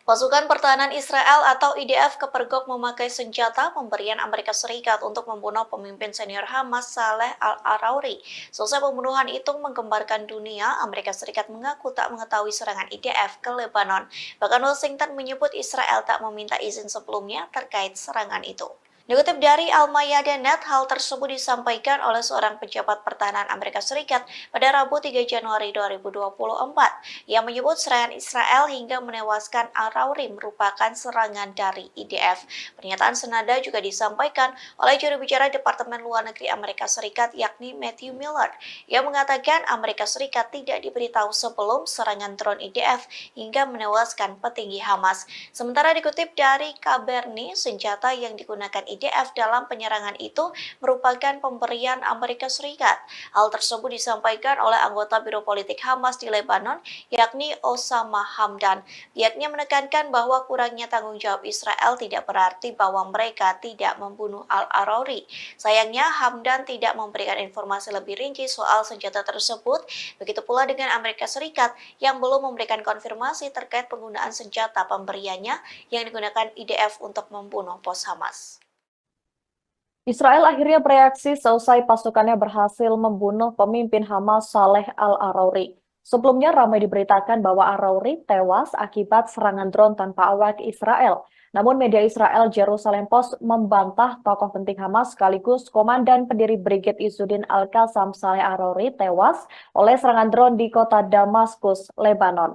Pasukan Pertahanan Israel atau IDF kepergok memakai senjata pemberian Amerika Serikat untuk membunuh pemimpin senior Hamas Saleh Al-Arouri. Selesai pembunuhan itu menggembarkan dunia, Amerika Serikat mengaku tak mengetahui serangan IDF ke Lebanon. Bahkan Washington menyebut Israel tak meminta izin sebelumnya terkait serangan itu. Dikutip dari Al-Mayadeh.net, hal tersebut disampaikan oleh seorang pejabat pertahanan Amerika Serikat pada Rabu 3 Januari 2024. Ia menyebut serangan Israel hingga menewaskan Al-Arouri merupakan serangan dari IDF. Pernyataan senada juga disampaikan oleh juru bicara Departemen Luar Negeri Amerika Serikat yakni Matthew Miller. Ia mengatakan Amerika Serikat tidak diberitahu sebelum serangan drone IDF hingga menewaskan petinggi Hamas. Sementara dikutip dari Kaberni, senjata yang digunakan IDF dalam penyerangan itu merupakan pemberian Amerika Serikat. Hal tersebut disampaikan oleh anggota Biro Politik Hamas di Lebanon, yakni Osama Hamdan. Pihaknya menekankan bahwa kurangnya tanggung jawab Israel tidak berarti bahwa mereka tidak membunuh Al-Arouri. Sayangnya, Hamdan tidak memberikan informasi lebih rinci soal senjata tersebut. Begitu pula dengan Amerika Serikat yang belum memberikan konfirmasi terkait penggunaan senjata pemberiannya yang digunakan IDF untuk membunuh pos Hamas. Israel akhirnya bereaksi seusai pasukannya berhasil membunuh pemimpin Hamas Saleh Al-Arouri. Sebelumnya ramai diberitakan bahwa Arouri tewas akibat serangan drone tanpa awak Israel. Namun media Israel Jerusalem Post membantah tokoh penting Hamas sekaligus komandan pendiri Brigade Izzuddin Al-Qassam Saleh Arouri tewas oleh serangan drone di kota Damaskus, Lebanon.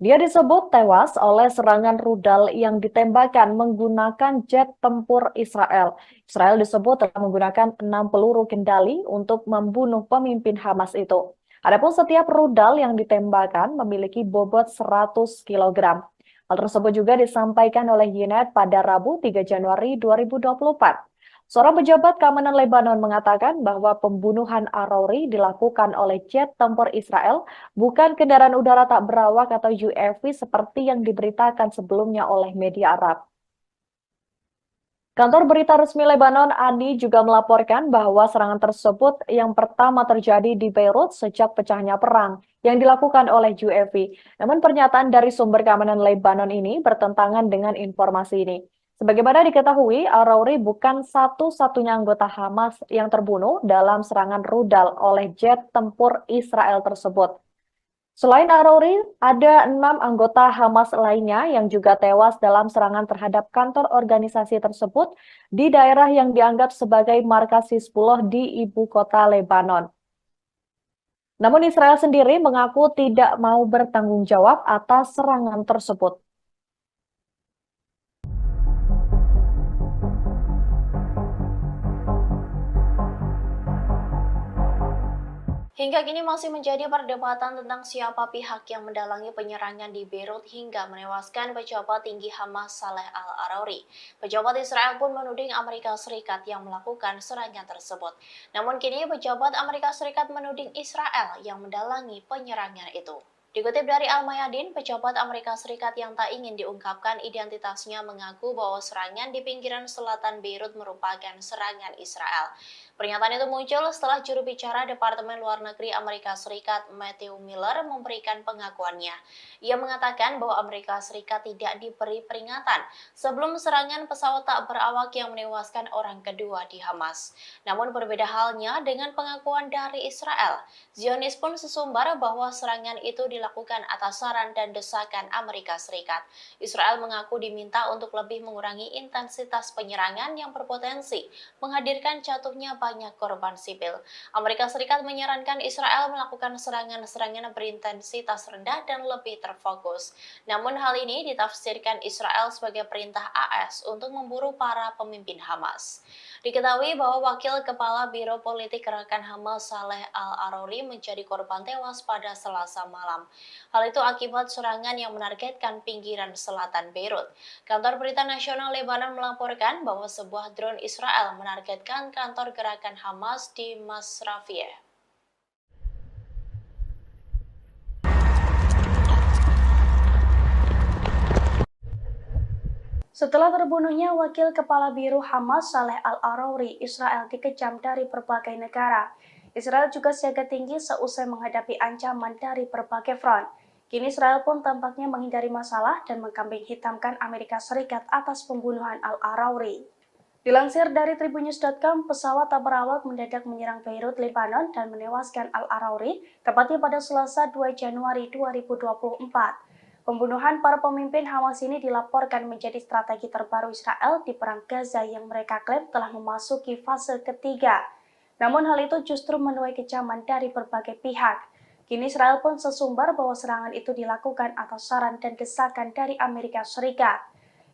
Dia disebut tewas oleh serangan rudal yang ditembakkan menggunakan jet tempur Israel. Israel disebut telah menggunakan 6 peluru kendali untuk membunuh pemimpin Hamas itu. Adapun setiap rudal yang ditembakkan memiliki bobot 100 kg. Hal tersebut juga disampaikan oleh Yoned pada Rabu 3 Januari 2024. Seorang pejabat keamanan Lebanon mengatakan bahwa pembunuhan Arouri dilakukan oleh jet tempur Israel, bukan kendaraan udara tak berawak atau UAV seperti yang diberitakan sebelumnya oleh media Arab. Kantor berita resmi Lebanon, ANI, juga melaporkan bahwa serangan tersebut yang pertama terjadi di Beirut sejak pecahnya perang yang dilakukan oleh UAV. Namun pernyataan dari sumber keamanan Lebanon ini bertentangan dengan informasi ini. Sebagaimana diketahui, Arouri bukan satu-satunya anggota Hamas yang terbunuh dalam serangan rudal oleh jet tempur Israel tersebut. Selain Arouri, ada 6 anggota Hamas lainnya yang juga tewas dalam serangan terhadap kantor organisasi tersebut di daerah yang dianggap sebagai markas Hizbullah di ibu kota Lebanon. Namun Israel sendiri mengaku tidak mau bertanggung jawab atas serangan tersebut. Hingga kini masih menjadi perdebatan tentang siapa pihak yang mendalangi penyerangan di Beirut hingga menewaskan pejabat tinggi Hamas Saleh al-Arouri. Pejabat Israel pun menuding Amerika Serikat yang melakukan serangan tersebut. Namun kini pejabat Amerika Serikat menuding Israel yang mendalangi penyerangan itu. Dikutip dari Al-Mayadin, pejabat Amerika Serikat yang tak ingin diungkapkan identitasnya mengaku bahwa serangan di pinggiran selatan Beirut merupakan serangan Israel. Pernyataan itu muncul setelah juru bicara Departemen Luar Negeri Amerika Serikat Matthew Miller memberikan pengakuannya. Ia mengatakan bahwa Amerika Serikat tidak diberi peringatan sebelum serangan pesawat tak berawak yang menewaskan orang kedua di Hamas. Namun berbeda halnya dengan pengakuan dari Israel. Zionis pun sesumbar bahwa serangan itu dilakukan atas saran dan desakan Amerika Serikat. Israel mengaku diminta untuk lebih mengurangi intensitas penyerangan yang berpotensi menghadirkan jatuhnya banyak korban sipil. Amerika Serikat menyarankan Israel melakukan serangan-serangan berintensitas rendah dan lebih terfokus. Namun hal ini ditafsirkan Israel sebagai perintah AS untuk memburu para pemimpin Hamas. Diketahui bahwa Wakil Kepala Biro Politik Gerakan Hamas Saleh al-Arouri menjadi korban tewas pada Selasa malam. Hal itu akibat serangan yang menargetkan pinggiran selatan Beirut. Kantor Berita Nasional Lebanon melaporkan bahwa sebuah drone Israel menargetkan kantor gerakan Hamas di Masrafiyeh. Setelah terbunuhnya Wakil Kepala Biro Hamas Saleh al-Arouri, Israel dikecam dari berbagai negara. Israel juga siaga tinggi seusai menghadapi ancaman dari berbagai front. Kini Israel pun tampaknya menghindari masalah dan mengkambing hitamkan Amerika Serikat atas pembunuhan al-Arouri. Dilansir dari tribunnews.com, pesawat tak berawak mendadak menyerang Beirut, Lebanon dan menewaskan al-Arouri, tepatnya pada Selasa 2 Januari 2024. Pembunuhan para pemimpin Hamas ini dilaporkan menjadi strategi terbaru Israel di Perang Gaza yang mereka klaim telah memasuki fase ketiga. Namun hal itu justru menuai kecaman dari berbagai pihak. Kini Israel pun sesumbar bahwa serangan itu dilakukan atas saran dan desakan dari Amerika Serikat.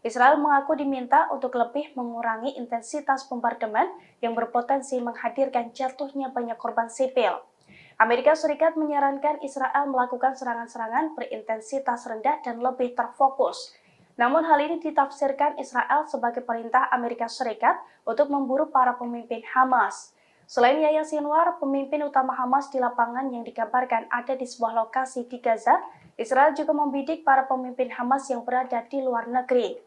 Israel mengaku diminta untuk lebih mengurangi intensitas bombardemen yang berpotensi menghadirkan jatuhnya banyak korban sipil. Amerika Serikat menyarankan Israel melakukan serangan-serangan berintensitas rendah dan lebih terfokus. Namun hal ini ditafsirkan Israel sebagai perintah Amerika Serikat untuk memburu para pemimpin Hamas. Selain Yahya Sinwar, pemimpin utama Hamas di lapangan yang dikabarkan ada di sebuah lokasi di Gaza, Israel juga membidik para pemimpin Hamas yang berada di luar negeri.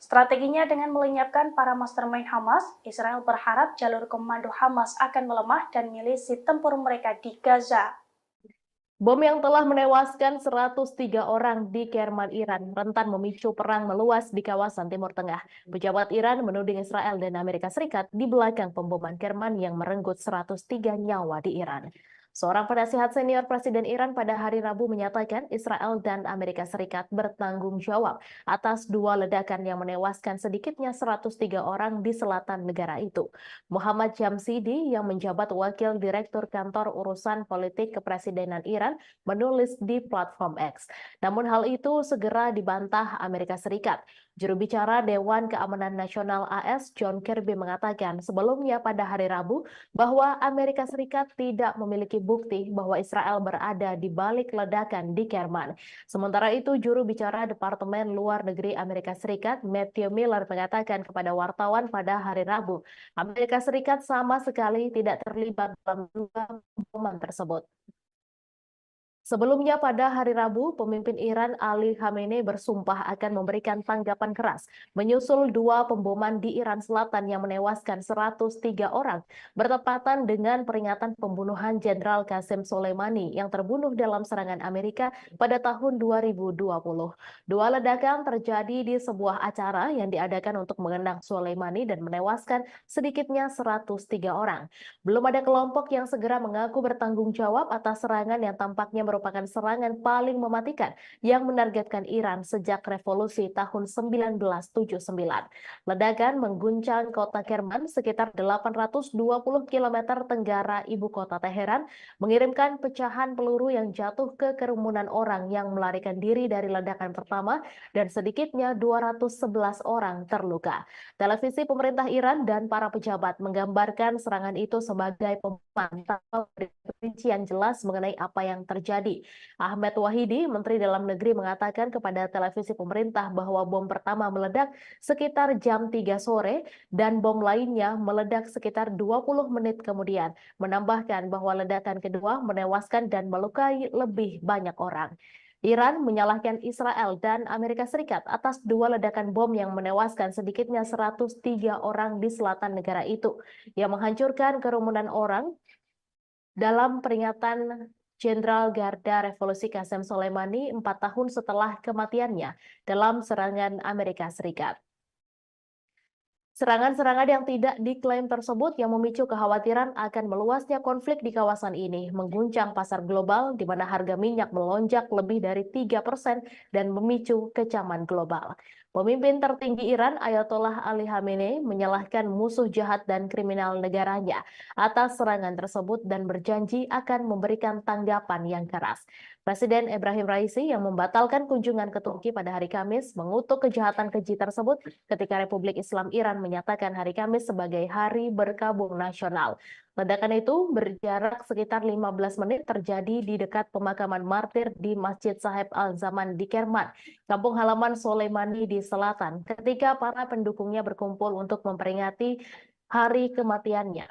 Strateginya dengan melenyapkan para mastermind Hamas, Israel berharap jalur komando Hamas akan melemah dan milisi tempur mereka di Gaza. Bom yang telah menewaskan 103 orang di Kerman, Iran, rentan memicu perang meluas di kawasan Timur Tengah. Pejabat Iran menuding Israel dan Amerika Serikat di belakang pemboman Kerman yang merenggut 103 nyawa di Iran. Seorang penasihat senior Presiden Iran pada hari Rabu menyatakan Israel dan Amerika Serikat bertanggung jawab atas 2 ledakan yang menewaskan sedikitnya 103 orang di selatan negara itu. Muhammad Jamsidi yang menjabat Wakil Direktur Kantor Urusan Politik Kepresidenan Iran menulis di platform X. Namun hal itu segera dibantah Amerika Serikat. Juru bicara Dewan Keamanan Nasional AS John Kirby mengatakan sebelumnya pada hari Rabu bahwa Amerika Serikat tidak memiliki bukti bahwa Israel berada di balik ledakan di Kerman. Sementara itu, juru bicara Departemen Luar Negeri Amerika Serikat Matthew Miller mengatakan kepada wartawan pada hari Rabu, Amerika Serikat sama sekali tidak terlibat dalam 2 pemboman tersebut. Sebelumnya pada hari Rabu, pemimpin Iran Ali Khamenei bersumpah akan memberikan tanggapan keras menyusul 2 pemboman di Iran Selatan yang menewaskan 103 orang bertepatan dengan peringatan pembunuhan Jenderal Qasem Soleimani yang terbunuh dalam serangan Amerika pada tahun 2020. 2 ledakan terjadi di sebuah acara yang diadakan untuk mengenang Soleimani dan menewaskan sedikitnya 103 orang. Belum ada kelompok yang segera mengaku bertanggung jawab atas serangan yang tampaknya merupakan merupakan serangan paling mematikan yang menargetkan Iran sejak revolusi tahun 1979. Ledakan mengguncang kota Kerman sekitar 820 km tenggara ibu kota Teheran, mengirimkan pecahan peluru yang jatuh ke kerumunan orang yang melarikan diri dari ledakan pertama dan sedikitnya 211 orang terluka. Televisi pemerintah Iran dan para pejabat menggambarkan serangan itu sebagai pembunuhan tanpa rincian jelas mengenai apa yang terjadi. Ahmed Wahidi, Menteri Dalam Negeri, mengatakan kepada televisi pemerintah bahwa bom pertama meledak sekitar jam 3 sore dan bom lainnya meledak sekitar 20 menit kemudian. Menambahkan bahwa ledakan kedua menewaskan dan melukai lebih banyak orang. Iran menyalahkan Israel dan Amerika Serikat atas dua ledakan bom yang menewaskan sedikitnya 103 orang di selatan negara itu, yang menghancurkan kerumunan orang dalam peringatan Jenderal Garda Revolusi Qasem Soleimani 4 tahun setelah kematiannya dalam serangan Amerika Serikat. Serangan-serangan yang tidak diklaim tersebut yang memicu kekhawatiran akan meluasnya konflik di kawasan ini, mengguncang pasar global di mana harga minyak melonjak lebih dari 3% dan memicu kecaman global. Pemimpin tertinggi Iran, Ayatollah Ali Khamenei, menyalahkan musuh jahat dan kriminal negaranya atas serangan tersebut dan berjanji akan memberikan tanggapan yang keras. Presiden Ebrahim Raisi yang membatalkan kunjungan ke Turki pada hari Kamis mengutuk kejahatan keji tersebut ketika Republik Islam Iran menyatakan hari Kamis sebagai hari berkabung nasional. Ledakan itu berjarak sekitar 15 menit terjadi di dekat pemakaman martir di Masjid Sahib Al-Zaman di Kerman, kampung halaman Soleimani di selatan, ketika para pendukungnya berkumpul untuk memperingati hari kematiannya.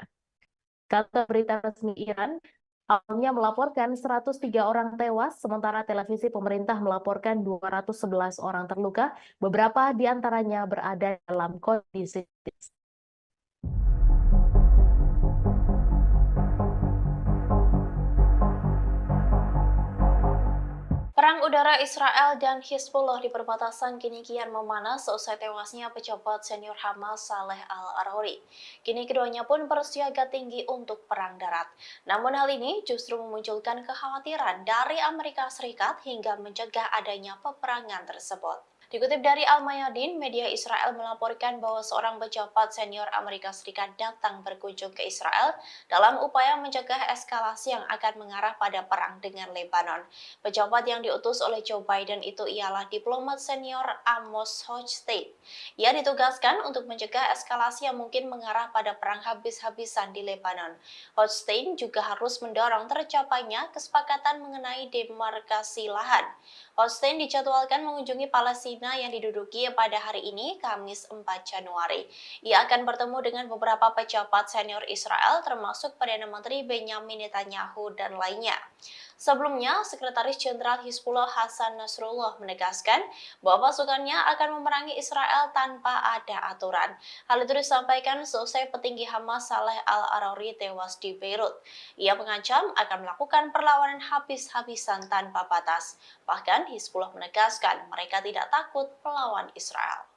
Kata berita resmi Iran, awalnya melaporkan 103 orang tewas, sementara televisi pemerintah melaporkan 211 orang terluka, beberapa di antaranya berada dalam kondisi kritis. Perang udara Israel dan Hizbullah di perbatasan kini kian memanas seusai tewasnya pejabat senior Hamas Saleh Al-Arouri. Kini keduanya pun bersiaga tinggi untuk perang darat. Namun hal ini justru memunculkan kekhawatiran dari Amerika Serikat hingga mencegah adanya peperangan tersebut. Dikutip dari Al-Mayadin, media Israel melaporkan bahwa seorang pejabat senior Amerika Serikat datang berkunjung ke Israel dalam upaya mencegah eskalasi yang akan mengarah pada perang dengan Lebanon. Pejabat yang diutus oleh Joe Biden itu ialah diplomat senior Amos Hochstein. Ia ditugaskan untuk mencegah eskalasi yang mungkin mengarah pada perang habis-habisan di Lebanon. Hochstein juga harus mendorong tercapainya kesepakatan mengenai demarkasi lahan. Hochstein dijadwalkan mengunjungi Palestina yang diduduki pada hari ini, Kamis 4 Januari. Ia akan bertemu dengan beberapa pejabat senior Israel, termasuk Perdana Menteri Benjamin Netanyahu dan lainnya. Sebelumnya, Sekretaris Jenderal Hizbullah Hasan Nasrullah menegaskan bahwa pasukannya akan memerangi Israel tanpa ada aturan. Hal itu disampaikan seusai petinggi Hamas Saleh Al-Arouri tewas di Beirut. Ia mengancam akan melakukan perlawanan habis-habisan tanpa batas. Bahkan Hizbullah menegaskan mereka tidak takut melawan Israel.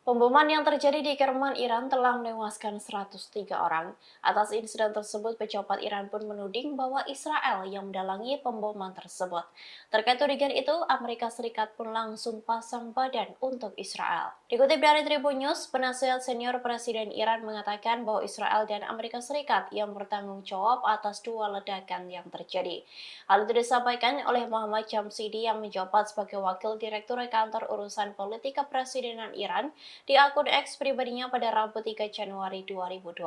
Pemboman yang terjadi di Kerman, Iran telah menewaskan 103 orang. Atas insiden tersebut, pejabat Iran pun menuding bahwa Israel yang mendalangi pemboman tersebut. Terkait tudingan itu, Amerika Serikat pun langsung pasang badan untuk Israel. Dikutip dari Tribun News, penasihat senior Presiden Iran mengatakan bahwa Israel dan Amerika Serikat yang bertanggung jawab atas dua ledakan yang terjadi. Hal itu disampaikan oleh Muhammad Jamshidi yang menjabat sebagai Wakil Direktur Kantor Urusan Politik Kepresidenan Iran di akun X pribadinya pada Rabu 3 Januari 2024.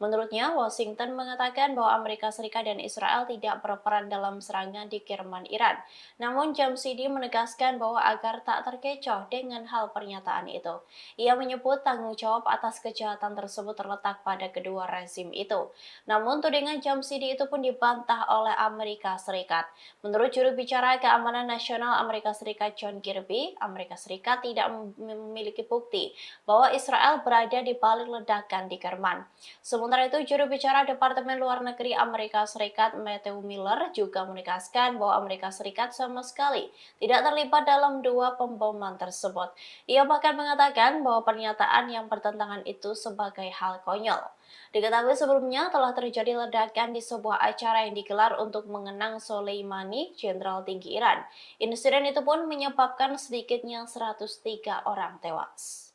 Menurutnya, Washington mengatakan bahwa Amerika Serikat dan Israel tidak berperan dalam serangan di Kerman, Iran. Namun, Jamshidi menegaskan bahwa agar tak terkecoh dengan hal pernyataan itu. Ia menyebut tanggung jawab atas kejahatan tersebut terletak pada kedua rezim itu. Namun, tudingan Jamshidi itu pun dibantah oleh Amerika Serikat. Menurut juru bicara keamanan nasional Amerika Serikat John Kirby, Amerika Serikat tidak memiliki memiliki bukti bahwa Israel berada di balik ledakan di Kerman. Sementara itu, juru bicara Departemen Luar Negeri Amerika Serikat Matthew Miller juga menegaskan bahwa Amerika Serikat sama sekali tidak terlibat dalam dua pemboman tersebut. Ia bahkan mengatakan bahwa pernyataan yang bertentangan itu sebagai hal konyol. Diketahui sebelumnya telah terjadi ledakan di sebuah acara yang digelar untuk mengenang Soleimani, jenderal tinggi Iran. Insiden itu pun menyebabkan sedikitnya 103 orang tewas.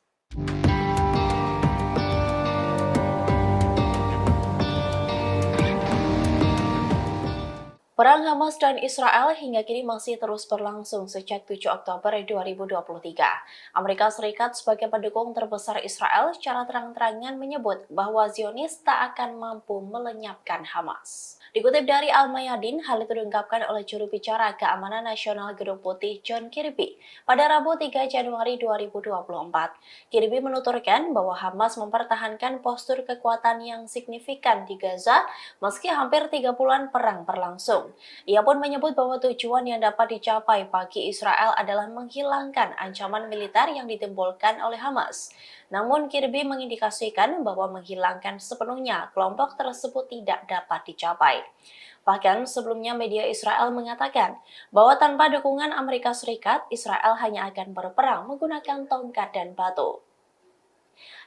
Perang Hamas dan Israel hingga kini masih terus berlangsung sejak 7 Oktober 2023. Amerika Serikat sebagai pendukung terbesar Israel secara terang-terangan menyebut bahwa Zionis tak akan mampu melenyapkan Hamas. Dikutip dari Al-Mayadin, hal itu diungkapkan oleh juru bicara Keamanan Nasional Gedung Putih John Kirby pada Rabu 3 Januari 2024. Kirby menuturkan bahwa Hamas mempertahankan postur kekuatan yang signifikan di Gaza meski hampir 3 bulan perang berlangsung. Ia pun menyebut bahwa tujuan yang dapat dicapai bagi Israel adalah menghilangkan ancaman militer yang ditimbulkan oleh Hamas. Namun Kirby mengindikasikan bahwa menghilangkan sepenuhnya kelompok tersebut tidak dapat dicapai. Bahkan sebelumnya media Israel mengatakan bahwa tanpa dukungan Amerika Serikat, Israel hanya akan berperang menggunakan tongkat dan batu.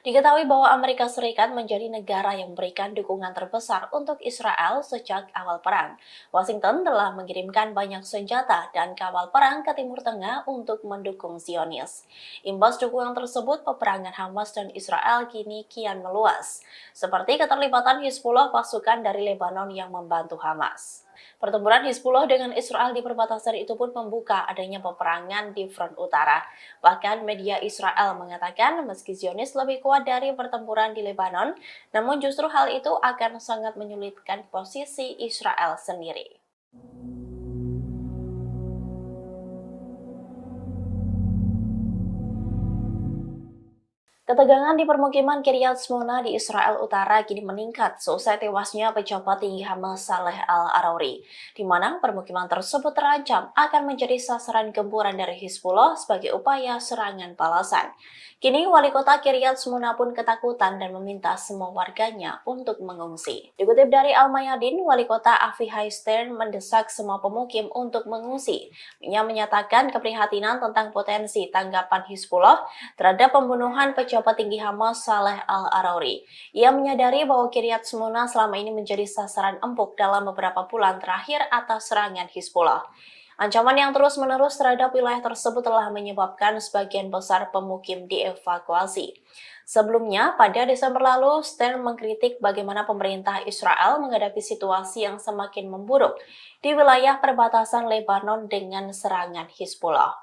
Diketahui bahwa Amerika Serikat menjadi negara yang memberikan dukungan terbesar untuk Israel sejak awal perang. Washington telah mengirimkan banyak senjata dan kapal perang ke Timur Tengah untuk mendukung Zionis. Imbas dukungan tersebut, peperangan Hamas dan Israel kini kian meluas, seperti keterlibatan Hizbullah, pasukan dari Lebanon yang membantu Hamas. Pertempuran Hizbullah dengan Israel di perbatasan itu pun membuka adanya peperangan di front utara. Bahkan media Israel mengatakan meski Zionis lebih kuat dari pertempuran di Lebanon, namun justru hal itu akan sangat menyulitkan posisi Israel sendiri. Ketegangan di permukiman Kiryat Shmona di Israel Utara kini meningkat seusai tewasnya pejabat tinggi Hamas Saleh Al-Arouri, di mana permukiman tersebut terancam akan menjadi sasaran gempuran dari Hizbullah sebagai upaya serangan balasan. Kini wali kota Kiryat Shmona pun ketakutan dan meminta semua warganya untuk mengungsi. Dikutip dari Al-Mayadin, wali kota Avihai Stern mendesak semua pemukim untuk mengungsi. Ia menyatakan keprihatinan tentang potensi tanggapan Hizbullah terhadap pembunuhan pejabat tinggi Hamas Saleh Al-Arouri. Ia menyadari bahwa Kiryat Shmona selama ini menjadi sasaran empuk dalam beberapa bulan terakhir atas serangan Hizbullah. Ancaman yang terus-menerus terhadap wilayah tersebut telah menyebabkan sebagian besar pemukim dievakuasi. Sebelumnya, pada Desember lalu, Stern mengkritik bagaimana pemerintah Israel menghadapi situasi yang semakin memburuk di wilayah perbatasan Lebanon dengan serangan Hizbullah.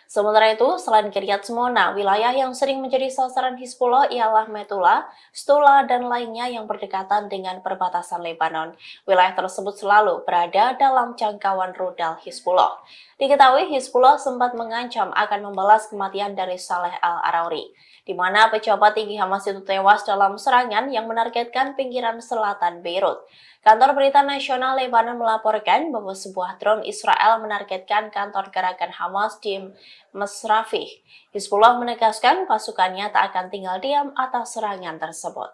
Sementara itu, selain Kiryat Shmona, wilayah yang sering menjadi sasaran Hizbullah ialah Metula, Stula, dan lainnya yang berdekatan dengan perbatasan Lebanon. Wilayah tersebut selalu berada dalam jangkauan rudal Hizbullah. Diketahui Hizbullah sempat mengancam akan membalas kematian dari Saleh Al-Arouri, di mana pejabat tinggi Hamas itu tewas dalam serangan yang menargetkan pinggiran selatan Beirut. Kantor Berita Nasional Lebanon melaporkan bahwa sebuah drone Israel menargetkan kantor gerakan Hamas di Masrafih. Hizbullah menegaskan pasukannya tak akan tinggal diam atas serangan tersebut.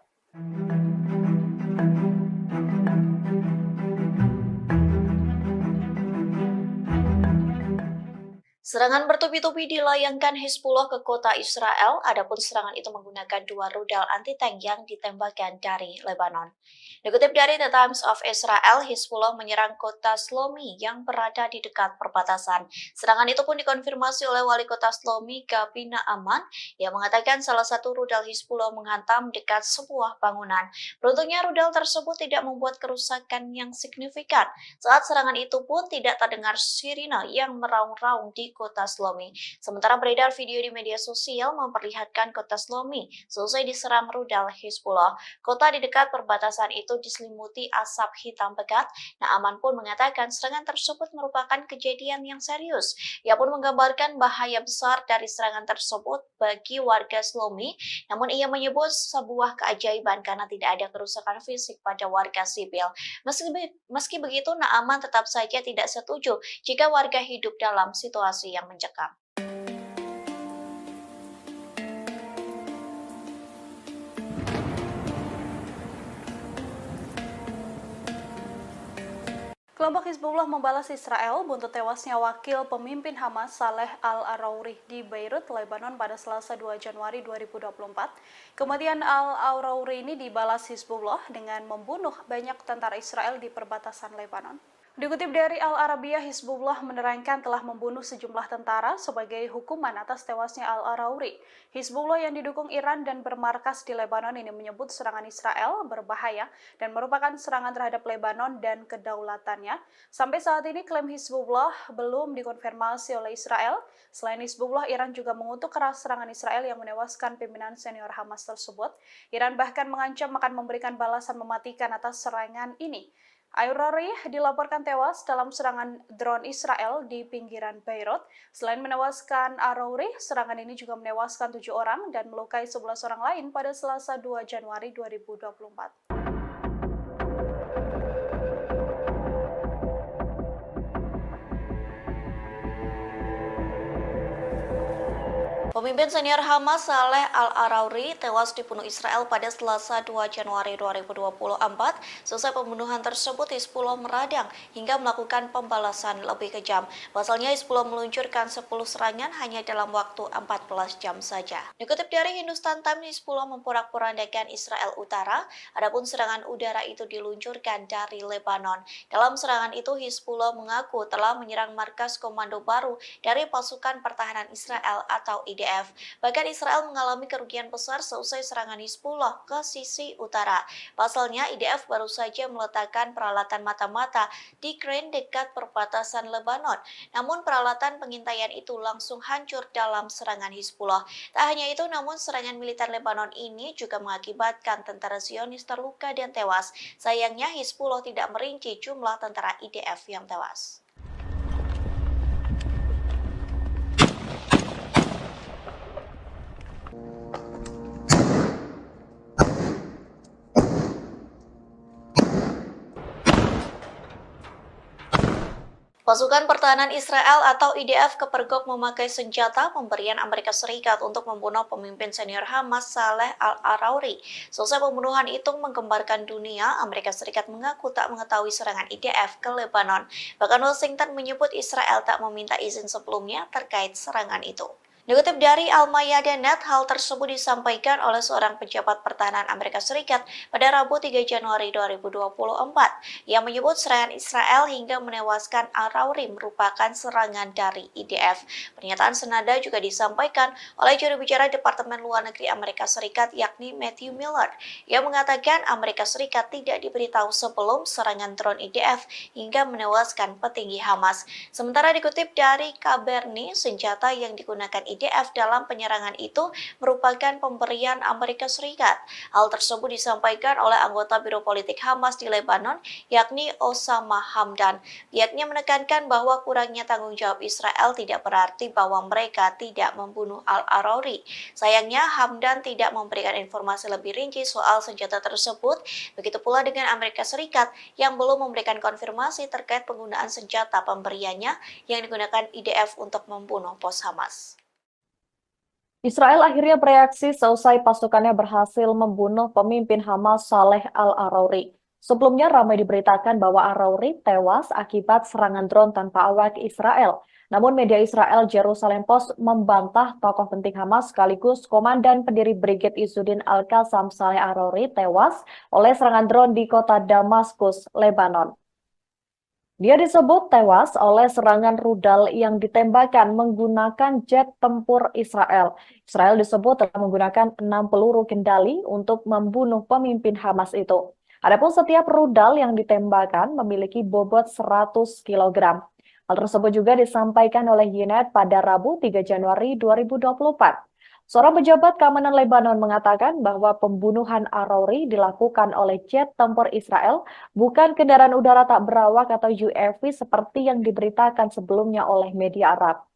Serangan bertubi-tubi dilayangkan Hizbullah ke kota Israel, adapun serangan itu menggunakan 2 rudal anti-tank yang ditembakkan dari Lebanon. Dikutip dari The Times of Israel, Hizbullah menyerang kota Shlomi yang berada di dekat perbatasan. Serangan itu pun dikonfirmasi oleh wali kota Shlomi, Gabi Naaman, yang mengatakan salah satu rudal Hizbullah menghantam dekat sebuah bangunan. Beruntungnya rudal tersebut tidak membuat kerusakan yang signifikan. Saat serangan itu pun tidak terdengar sirine yang meraung-raung di kota Shlomi. Sementara beredar video di media sosial memperlihatkan kota Shlomi selesai diserang rudal Hizbullah. Kota di dekat perbatasan itu diselimuti asap hitam pekat. Naaman pun mengatakan serangan tersebut merupakan kejadian yang serius. Ia pun menggambarkan bahaya besar dari serangan tersebut bagi warga Shlomi. Namun ia menyebut sebuah keajaiban karena tidak ada kerusakan fisik pada warga sipil. Meski begitu, Naaman tetap saja tidak setuju jika warga hidup dalam situasi yang mencekam. Kelompok Hizbullah membalas Israel buntut tewasnya wakil pemimpin Hamas Saleh Al-Arouri di Beirut, Lebanon pada Selasa 2 Januari 2024. Kematian Al-Arouri ini dibalas Hizbullah dengan membunuh banyak tentara Israel di perbatasan Lebanon. Dikutip dari Al-Arabiyah, Hizbullah menerangkan telah membunuh sejumlah tentara sebagai hukuman atas tewasnya Al-Arouri. Hizbullah yang didukung Iran dan bermarkas di Lebanon ini menyebut serangan Israel berbahaya dan merupakan serangan terhadap Lebanon dan kedaulatannya. Sampai saat ini klaim Hizbullah belum dikonfirmasi oleh Israel. Selain Hizbullah, Iran juga mengutuk keras serangan Israel yang menewaskan pimpinan senior Hamas tersebut. Iran bahkan mengancam akan memberikan balasan mematikan atas serangan ini. Al-Arouri dilaporkan tewas dalam serangan drone Israel di pinggiran Beirut. Selain menewaskan Al-Arouri, serangan ini juga menewaskan 7 orang dan melukai 11 orang lain pada Selasa 2 Januari 2024. Pemimpin senior Hamas Saleh Al-Arouri tewas dibunuh Israel pada Selasa 2 Januari 2024. Selesai pembunuhan tersebut, Hizbullah meradang hingga melakukan pembalasan lebih kejam. Pasalnya Hizbullah meluncurkan 10 serangan hanya dalam waktu 14 jam saja. Dikutip dari Hindustan Times, Hizbullah memporak-porandakan Israel Utara, adapun serangan udara itu diluncurkan dari Lebanon. Dalam serangan itu, Hizbullah mengaku telah menyerang markas komando baru dari pasukan pertahanan Israel atau IDF. Bahkan Israel mengalami kerugian besar seusai serangan Hizbullah ke sisi utara. Pasalnya, IDF baru saja meletakkan peralatan mata-mata di crane dekat perbatasan Lebanon. Namun peralatan pengintaian itu langsung hancur dalam serangan Hizbullah. Tak hanya itu, namun serangan militer Lebanon ini juga mengakibatkan tentara Zionis terluka dan tewas. Sayangnya, Hizbullah tidak merinci jumlah tentara IDF yang tewas. Pasukan Pertahanan Israel atau IDF kepergok memakai senjata pemberian Amerika Serikat untuk membunuh pemimpin senior Hamas Saleh Al-Arouri. Selesai pembunuhan itu menggemparkan dunia, Amerika Serikat mengaku tak mengetahui serangan IDF ke Lebanon. Bahkan Washington menyebut Israel tak meminta izin sebelumnya terkait serangan itu. Dikutip dari Al-Mayadeh.net, hal tersebut disampaikan oleh seorang pejabat pertahanan Amerika Serikat pada Rabu 3 Januari 2024 yang menyebut serangan Israel hingga menewaskan Al-Arouri merupakan serangan dari IDF. Pernyataan senada juga disampaikan oleh juru bicara Departemen Luar Negeri Amerika Serikat yakni Matthew Miller yang mengatakan Amerika Serikat tidak diberitahu sebelum serangan drone IDF hingga menewaskan petinggi Hamas. Sementara dikutip dari Kaberni, senjata yang digunakan IDF dalam penyerangan itu merupakan pemberian Amerika Serikat. Hal tersebut disampaikan oleh anggota Biro Politik Hamas di Lebanon, yakni Osama Hamdan. Pihaknya menekankan bahwa kurangnya tanggung jawab Israel tidak berarti bahwa mereka tidak membunuh Al-Arouri. Sayangnya, Hamdan tidak memberikan informasi lebih rinci soal senjata tersebut. Begitu pula dengan Amerika Serikat yang belum memberikan konfirmasi terkait penggunaan senjata pemberiannya yang digunakan IDF untuk membunuh pos Hamas. Israel akhirnya bereaksi seusai pasukannya berhasil membunuh pemimpin Hamas Saleh Al-Arouri. Sebelumnya ramai diberitakan bahwa Arouri tewas akibat serangan drone tanpa awak Israel. Namun media Israel Jerusalem Post membantah tokoh penting Hamas sekaligus komandan pendiri Brigade Izzuddin Al-Qassam Saleh Arouri tewas oleh serangan drone di kota Damaskus, Lebanon. Dia disebut tewas oleh serangan rudal yang ditembakkan menggunakan jet tempur Israel. Israel disebut telah menggunakan 6 peluru kendali untuk membunuh pemimpin Hamas itu. Adapun setiap rudal yang ditembakkan memiliki bobot 100 kg. Hal tersebut juga disampaikan oleh Yoned pada Rabu 3 Januari 2024. Seorang pejabat keamanan Lebanon mengatakan bahwa pembunuhan Arouri dilakukan oleh jet tempur Israel, bukan kendaraan udara tak berawak atau UAV seperti yang diberitakan sebelumnya oleh media Arab.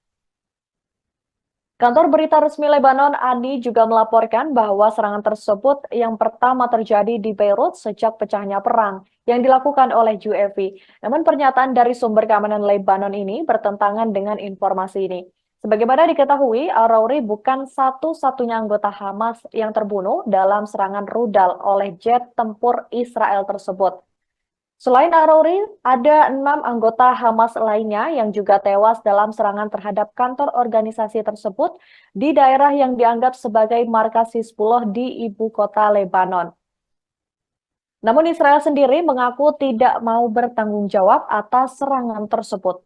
Kantor berita resmi Lebanon, ANI, juga melaporkan bahwa serangan tersebut yang pertama terjadi di Beirut sejak pecahnya perang yang dilakukan oleh UAV. Namun pernyataan dari sumber keamanan Lebanon ini bertentangan dengan informasi ini. Sebagaimana diketahui, Arouri bukan satu-satunya anggota Hamas yang terbunuh dalam serangan rudal oleh jet tempur Israel tersebut. Selain Arouri, ada 6 anggota Hamas lainnya yang juga tewas dalam serangan terhadap kantor organisasi tersebut di daerah yang dianggap sebagai markas Hizbullah di ibu kota Lebanon. Namun Israel sendiri mengaku tidak mau bertanggung jawab atas serangan tersebut.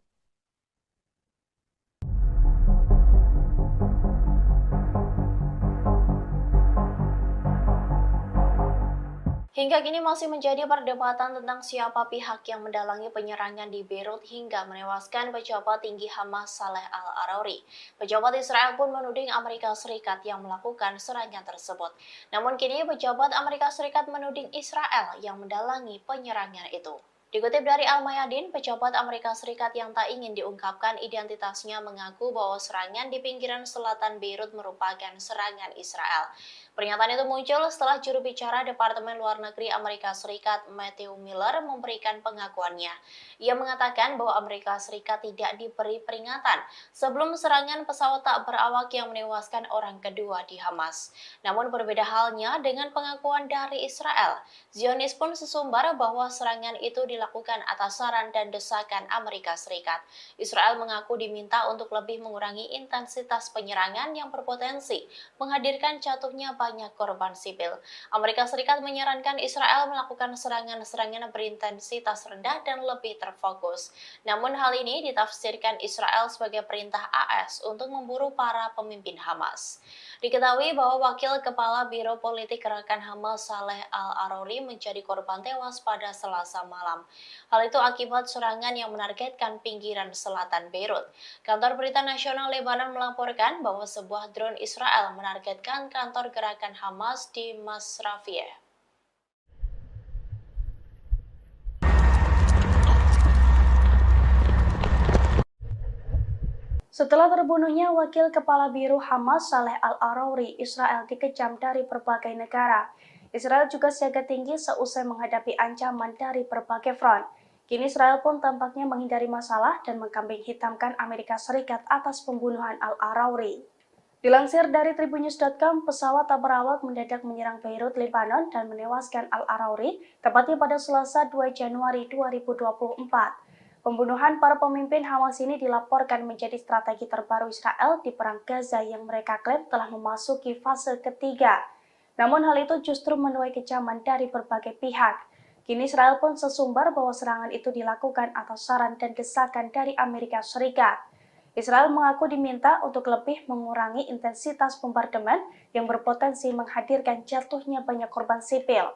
Hingga kini masih menjadi perdebatan tentang siapa pihak yang mendalangi penyerangan di Beirut hingga menewaskan pejabat tinggi Hamas Saleh Al-Arouri. Pejabat Israel pun menuding Amerika Serikat yang melakukan serangan tersebut. Namun kini pejabat Amerika Serikat menuding Israel yang mendalangi penyerangan itu. Dikutip dari Al-Mayadin, pejabat Amerika Serikat yang tak ingin diungkapkan identitasnya mengaku bahwa serangan di pinggiran selatan Beirut merupakan serangan Israel. Pernyataan itu muncul setelah juru bicara Departemen Luar Negeri Amerika Serikat Matthew Miller memberikan pengakuannya. Ia mengatakan bahwa Amerika Serikat tidak diberi peringatan sebelum serangan pesawat tak berawak yang menewaskan orang kedua di Hamas. Namun berbeda halnya dengan pengakuan dari Israel. Zionis pun sesumbar bahwa serangan itu dilakukan atas saran dan desakan Amerika Serikat. Israel mengaku diminta untuk lebih mengurangi intensitas penyerangan yang berpotensi menghadirkan jatuhnya banyak korban sipil. Amerika Serikat menyarankan Israel melakukan serangan-serangan berintensitas rendah dan lebih terfokus. Namun hal ini ditafsirkan Israel sebagai perintah AS untuk memburu para pemimpin Hamas. Diketahui bahwa Wakil Kepala Biro Politik Gerakan Hamas Saleh Al-Arouri menjadi korban tewas pada Selasa malam. Hal itu akibat serangan yang menargetkan pinggiran selatan Beirut. Kantor Berita Nasional Lebanon melaporkan bahwa sebuah drone Israel menargetkan kantor gerakan Hamas di Masrafiyeh. Setelah terbunuhnya Wakil Kepala Biro Hamas Saleh Al-Arouri, Israel dikecam dari berbagai negara. Israel juga siaga tinggi seusai menghadapi ancaman dari berbagai front. Kini Israel pun tampaknya menghindari masalah dan mengkambing hitamkan Amerika Serikat atas pembunuhan Al-Arouri. Dilansir dari tribunnews.com, pesawat tak berawak mendadak menyerang Beirut, Lebanon dan menewaskan Al-Arouri, tepatnya pada Selasa 2 Januari 2024. Pembunuhan para pemimpin Hamas ini dilaporkan menjadi strategi terbaru Israel di Perang Gaza yang mereka klaim telah memasuki fase ketiga. Namun hal itu justru menuai kecaman dari berbagai pihak. Kini Israel pun sesumbar bahwa serangan itu dilakukan atas saran dan desakan dari Amerika Serikat. Israel mengaku diminta untuk lebih mengurangi intensitas bombardemen yang berpotensi menghadirkan jatuhnya banyak korban sipil.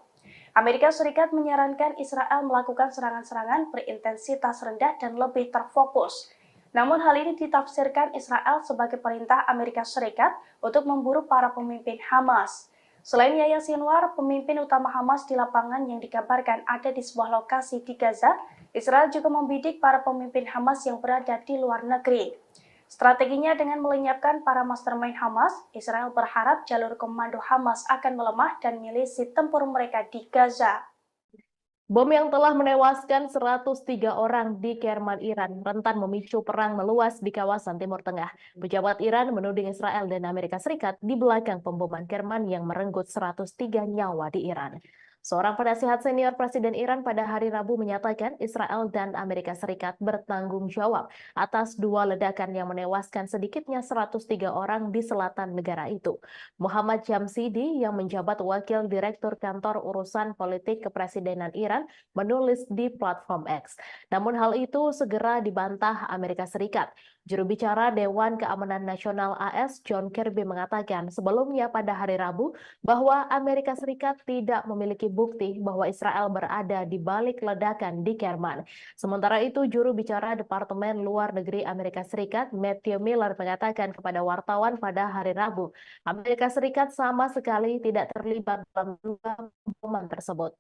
Amerika Serikat menyarankan Israel melakukan serangan-serangan berintensitas rendah dan lebih terfokus. Namun hal ini ditafsirkan Israel sebagai perintah Amerika Serikat untuk memburu para pemimpin Hamas. Selain Yahya Sinwar, pemimpin utama Hamas di lapangan yang dikabarkan ada di sebuah lokasi di Gaza, Israel juga membidik para pemimpin Hamas yang berada di luar negeri. Strateginya dengan melenyapkan para mastermind Hamas, Israel berharap jalur komando Hamas akan melemah dan milisi tempur mereka di Gaza. Bom yang telah menewaskan 103 orang di Kerman, Iran, rentan memicu perang meluas di kawasan Timur Tengah. Pejabat Iran menuding Israel dan Amerika Serikat di belakang pemboman Kerman yang merenggut 103 nyawa di Iran. Seorang penasihat senior Presiden Iran pada hari Rabu menyatakan Israel dan Amerika Serikat bertanggung jawab atas 2 ledakan yang menewaskan sedikitnya 103 orang di selatan negara itu. Muhammad Jamsidi yang menjabat Wakil Direktur Kantor Urusan Politik Kepresidenan Iran menulis di platform X. Namun hal itu segera dibantah Amerika Serikat. Juru bicara Dewan Keamanan Nasional AS John Kirby mengatakan sebelumnya pada hari Rabu bahwa Amerika Serikat tidak memiliki bukti bahwa Israel berada di balik ledakan di Kerman. Sementara itu, juru bicara Departemen Luar Negeri Amerika Serikat Matthew Miller mengatakan kepada wartawan pada hari Rabu, Amerika Serikat sama sekali tidak terlibat dalam pemboman tersebut.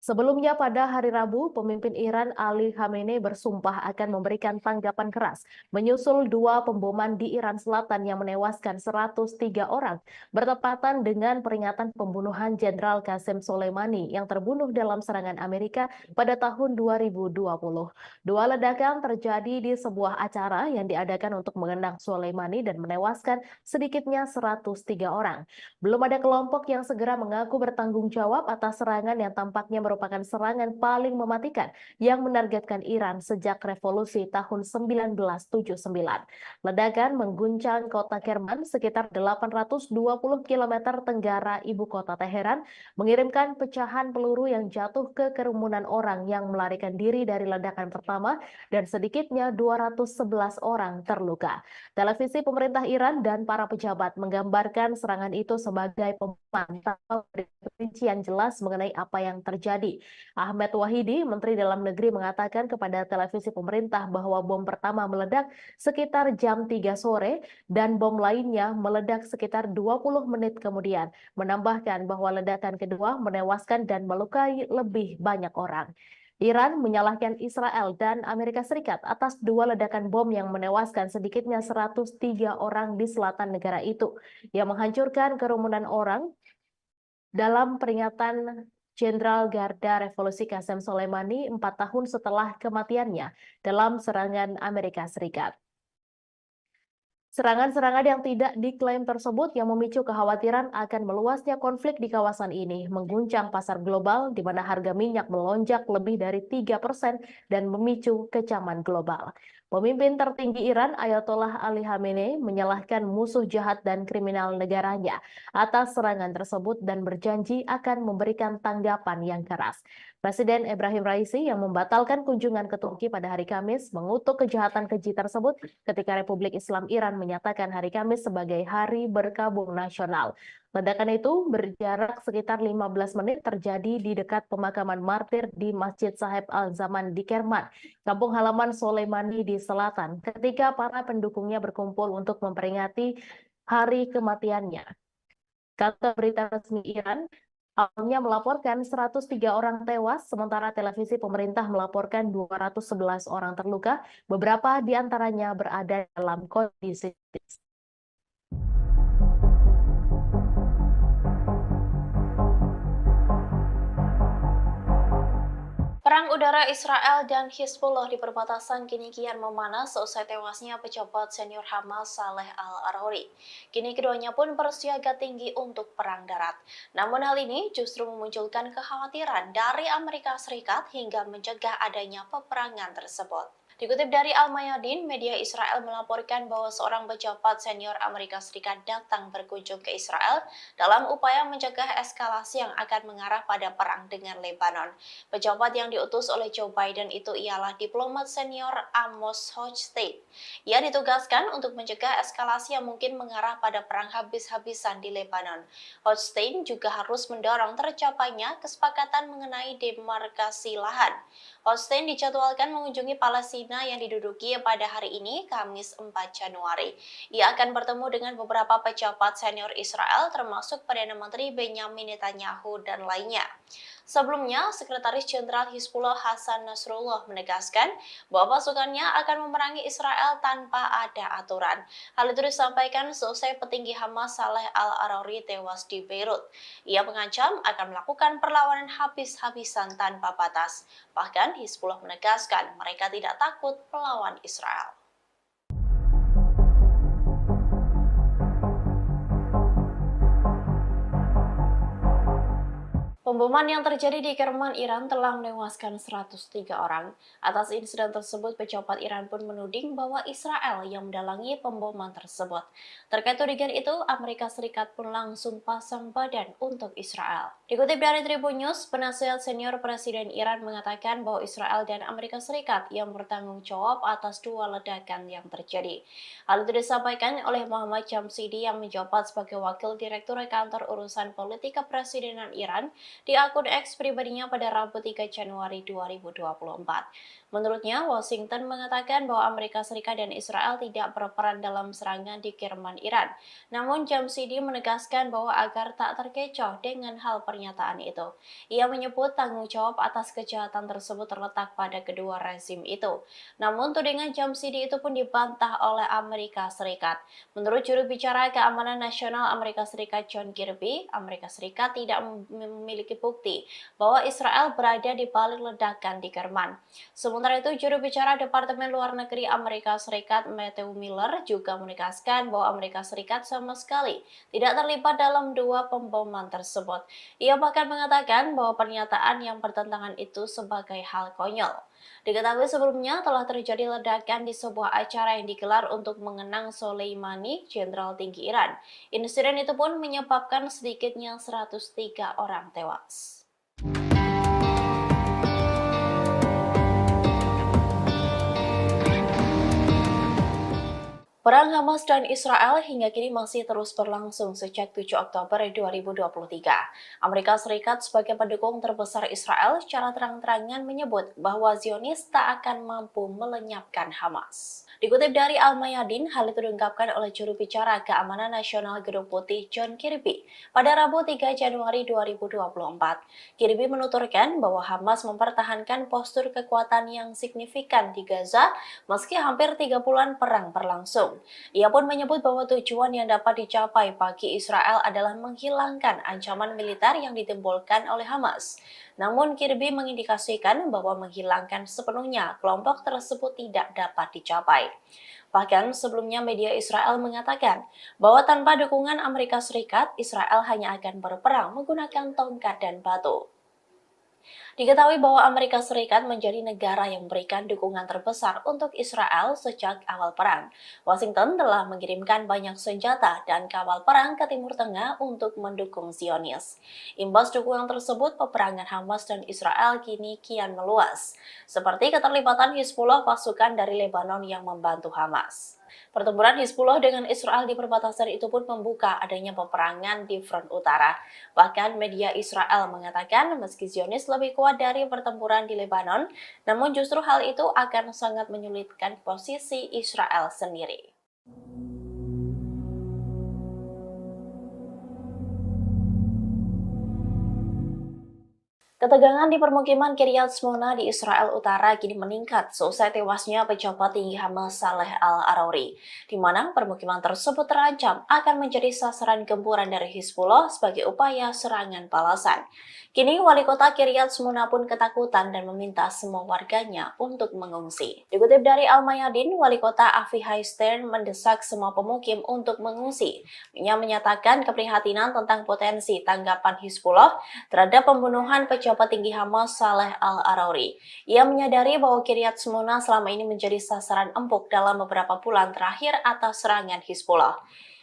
Sebelumnya pada hari Rabu, pemimpin Iran Ali Khamenei bersumpah akan memberikan tanggapan keras menyusul 2 pemboman di Iran Selatan yang menewaskan 103 orang bertepatan dengan peringatan pembunuhan Jenderal Qasem Soleimani yang terbunuh dalam serangan Amerika pada tahun 2020. 2 ledakan terjadi di sebuah acara yang diadakan untuk mengenang Soleimani dan menewaskan sedikitnya 103 orang. Belum ada kelompok yang segera mengaku bertanggung jawab atas serangan yang tampaknya merupakan serangan paling mematikan yang menargetkan Iran sejak revolusi tahun 1979. Ledakan mengguncang kota Kerman sekitar 820 km tenggara ibu kota Teheran, mengirimkan pecahan peluru yang jatuh ke kerumunan orang yang melarikan diri dari ledakan pertama dan sedikitnya 211 orang terluka. Televisi pemerintah Iran dan para pejabat menggambarkan serangan itu sebagai pemantau tanpa rincian jelas mengenai apa yang terjadi. Ahmed Wahidi, Menteri Dalam Negeri, mengatakan kepada televisi pemerintah bahwa bom pertama meledak sekitar jam 3 sore dan bom lainnya meledak sekitar 20 menit kemudian. Menambahkan bahwa ledakan kedua menewaskan dan melukai lebih banyak orang. Iran menyalahkan Israel dan Amerika Serikat atas dua ledakan bom yang menewaskan sedikitnya 103 orang di selatan negara itu, yang menghancurkan kerumunan orang dalam peringatan Jenderal Garda Revolusi Qasem Soleimani 4 tahun setelah kematiannya dalam serangan Amerika Serikat. Serangan-serangan yang tidak diklaim tersebut yang memicu kekhawatiran akan meluasnya konflik di kawasan ini, mengguncang pasar global di mana harga minyak melonjak lebih dari 3% dan memicu kecaman global. Pemimpin tertinggi Iran, Ayatollah Ali Khamenei, menyalahkan musuh jahat dan kriminal negaranya atas serangan tersebut dan berjanji akan memberikan tanggapan yang keras. Presiden Ebrahim Raisi yang membatalkan kunjungan ke Turki pada hari Kamis mengutuk kejahatan keji tersebut ketika Republik Islam Iran menyatakan hari Kamis sebagai Hari Berkabung Nasional. Ledakan itu berjarak sekitar 15 menit terjadi di dekat pemakaman martir di Masjid Sahib Al-Zaman di Kerman, kampung halaman Soleimani di selatan, ketika para pendukungnya berkumpul untuk memperingati hari kematiannya. Kata berita resmi Iran, awalnya melaporkan 103 orang tewas, sementara televisi pemerintah melaporkan 211 orang terluka, beberapa di antaranya berada dalam kondisi kritis. Perang udara Israel dan Hizbullah di perbatasan kini kian memanas seusai tewasnya pejabat senior Hamas Saleh Al-Arouri. Kini keduanya pun bersiaga tinggi untuk perang darat. Namun hal ini justru memunculkan kekhawatiran dari Amerika Serikat hingga mencegah adanya peperangan tersebut. Dikutip dari Al-Mayadin, media Israel melaporkan bahwa seorang pejabat senior Amerika Serikat datang berkunjung ke Israel dalam upaya mencegah eskalasi yang akan mengarah pada perang dengan Lebanon. Pejabat yang diutus oleh Joe Biden itu ialah diplomat senior Amos Hochstein. Ia ditugaskan untuk mencegah eskalasi yang mungkin mengarah pada perang habis-habisan di Lebanon. Hochstein juga harus mendorong tercapainya kesepakatan mengenai demarkasi lahan. Hochstein dijadwalkan mengunjungi Palestina yang diduduki pada hari ini, Kamis 4 Januari. Ia akan bertemu dengan beberapa pejabat senior Israel termasuk Perdana Menteri Benjamin Netanyahu dan lainnya. Sebelumnya, Sekretaris Jenderal Hizbullah Hasan Nasrullah menegaskan bahwa pasukannya akan memerangi Israel tanpa ada aturan. Hal itu disampaikan seusai petinggi Hamas Saleh Al-Arouri tewas di Beirut. Ia mengancam akan melakukan perlawanan habis-habisan tanpa batas. Bahkan Hizbullah menegaskan mereka tidak takut melawan Israel. Pemboman yang terjadi di Kerman, Iran telah menewaskan 103 orang. Atas insiden tersebut, pejabat Iran pun menuding bahwa Israel yang mendalangi pemboman tersebut. Terkait tudingan itu, Amerika Serikat pun langsung pasang badan untuk Israel. Dikutip dari Tribun News, penasihat senior Presiden Iran mengatakan bahwa Israel dan Amerika Serikat yang bertanggung jawab atas dua ledakan yang terjadi. Hal itu disampaikan oleh Muhammad Jamshidi yang menjabat sebagai Wakil Direktur Kantor Urusan Politik Kepresidenan Iran di akun X pribadinya pada Rabu 3 Januari 2024. Menurutnya, Washington mengatakan bahwa Amerika Serikat dan Israel tidak berperan dalam serangan di Kerman, Iran. Namun Jamshidi menegaskan bahwa agar tak terkecoh dengan hal pernyataan itu. Ia menyebut tanggung jawab atas kejahatan tersebut terletak pada kedua rezim itu. Namun tudingan Jamshidi itu pun dibantah oleh Amerika Serikat. Menurut juru bicara Keamanan Nasional Amerika Serikat John Kirby, Amerika Serikat tidak memiliki bukti bahwa Israel berada di balik ledakan di Kerman. Sementara Sementara itu, juru bicara Departemen Luar Negeri Amerika Serikat Matthew Miller juga menegaskan bahwa Amerika Serikat sama sekali tidak terlibat dalam dua pemboman tersebut. Ia bahkan mengatakan bahwa pernyataan yang bertentangan itu sebagai hal konyol. Diketahui sebelumnya telah terjadi ledakan di sebuah acara yang digelar untuk mengenang Soleimani, jenderal tinggi Iran. Insiden itu pun menyebabkan sedikitnya 103 orang tewas. Perang Hamas dan Israel hingga kini masih terus berlangsung sejak 7 Oktober 2023. Amerika Serikat sebagai pendukung terbesar Israel secara terang-terangan menyebut bahwa Zionis tak akan mampu melenyapkan Hamas. Dikutip dari Al-Mayadin, hal itu diungkapkan oleh juru bicara Keamanan Nasional Gedung Putih John Kirby pada Rabu 3 Januari 2024. Kirby menuturkan bahwa Hamas mempertahankan postur kekuatan yang signifikan di Gaza meski hampir 3 bulan perang berlangsung. Ia pun menyebut bahwa tujuan yang dapat dicapai bagi Israel adalah menghilangkan ancaman militer yang ditimbulkan oleh Hamas. Namun Kirby mengindikasikan bahwa menghilangkan sepenuhnya kelompok tersebut tidak dapat dicapai. Bahkan sebelumnya media Israel mengatakan bahwa tanpa dukungan Amerika Serikat, Israel hanya akan berperang menggunakan tongkat dan batu. Diketahui bahwa Amerika Serikat menjadi negara yang memberikan dukungan terbesar untuk Israel sejak awal perang. Washington telah mengirimkan banyak senjata dan kapal perang ke Timur Tengah untuk mendukung Zionis. Imbas dukungan tersebut, peperangan Hamas dan Israel kini kian meluas, seperti keterlibatan Hizbullah, pasukan dari Lebanon yang membantu Hamas. Pertempuran Hizbullah dengan Israel di perbatasan itu pun membuka adanya peperangan di front utara. Bahkan media Israel mengatakan meski Zionis lebih kuat dari pertempuran di Lebanon, namun justru hal itu akan sangat menyulitkan posisi Israel sendiri. Ketegangan di permukiman Kiryat Shmona di Israel Utara kini meningkat seusai tewasnya pejabat tinggi Hamas Saleh Al-Arouri, di mana permukiman tersebut terancam akan menjadi sasaran gempuran dari Hizbullah sebagai upaya serangan balasan. Kini wali kota Kiryat Shmona pun ketakutan dan meminta semua warganya untuk mengungsi. Dikutip dari Al-Mayadin, wali kota Avihai Stern mendesak semua pemukim untuk mengungsi. Ia menyatakan keprihatinan tentang potensi tanggapan Hizbullah terhadap pembunuhan pejabat tinggi Hamas Saleh Al-Arouri. Ia menyadari bahwa Kiryat Shmona selama ini menjadi sasaran empuk dalam beberapa bulan terakhir atas serangan Hizbullah.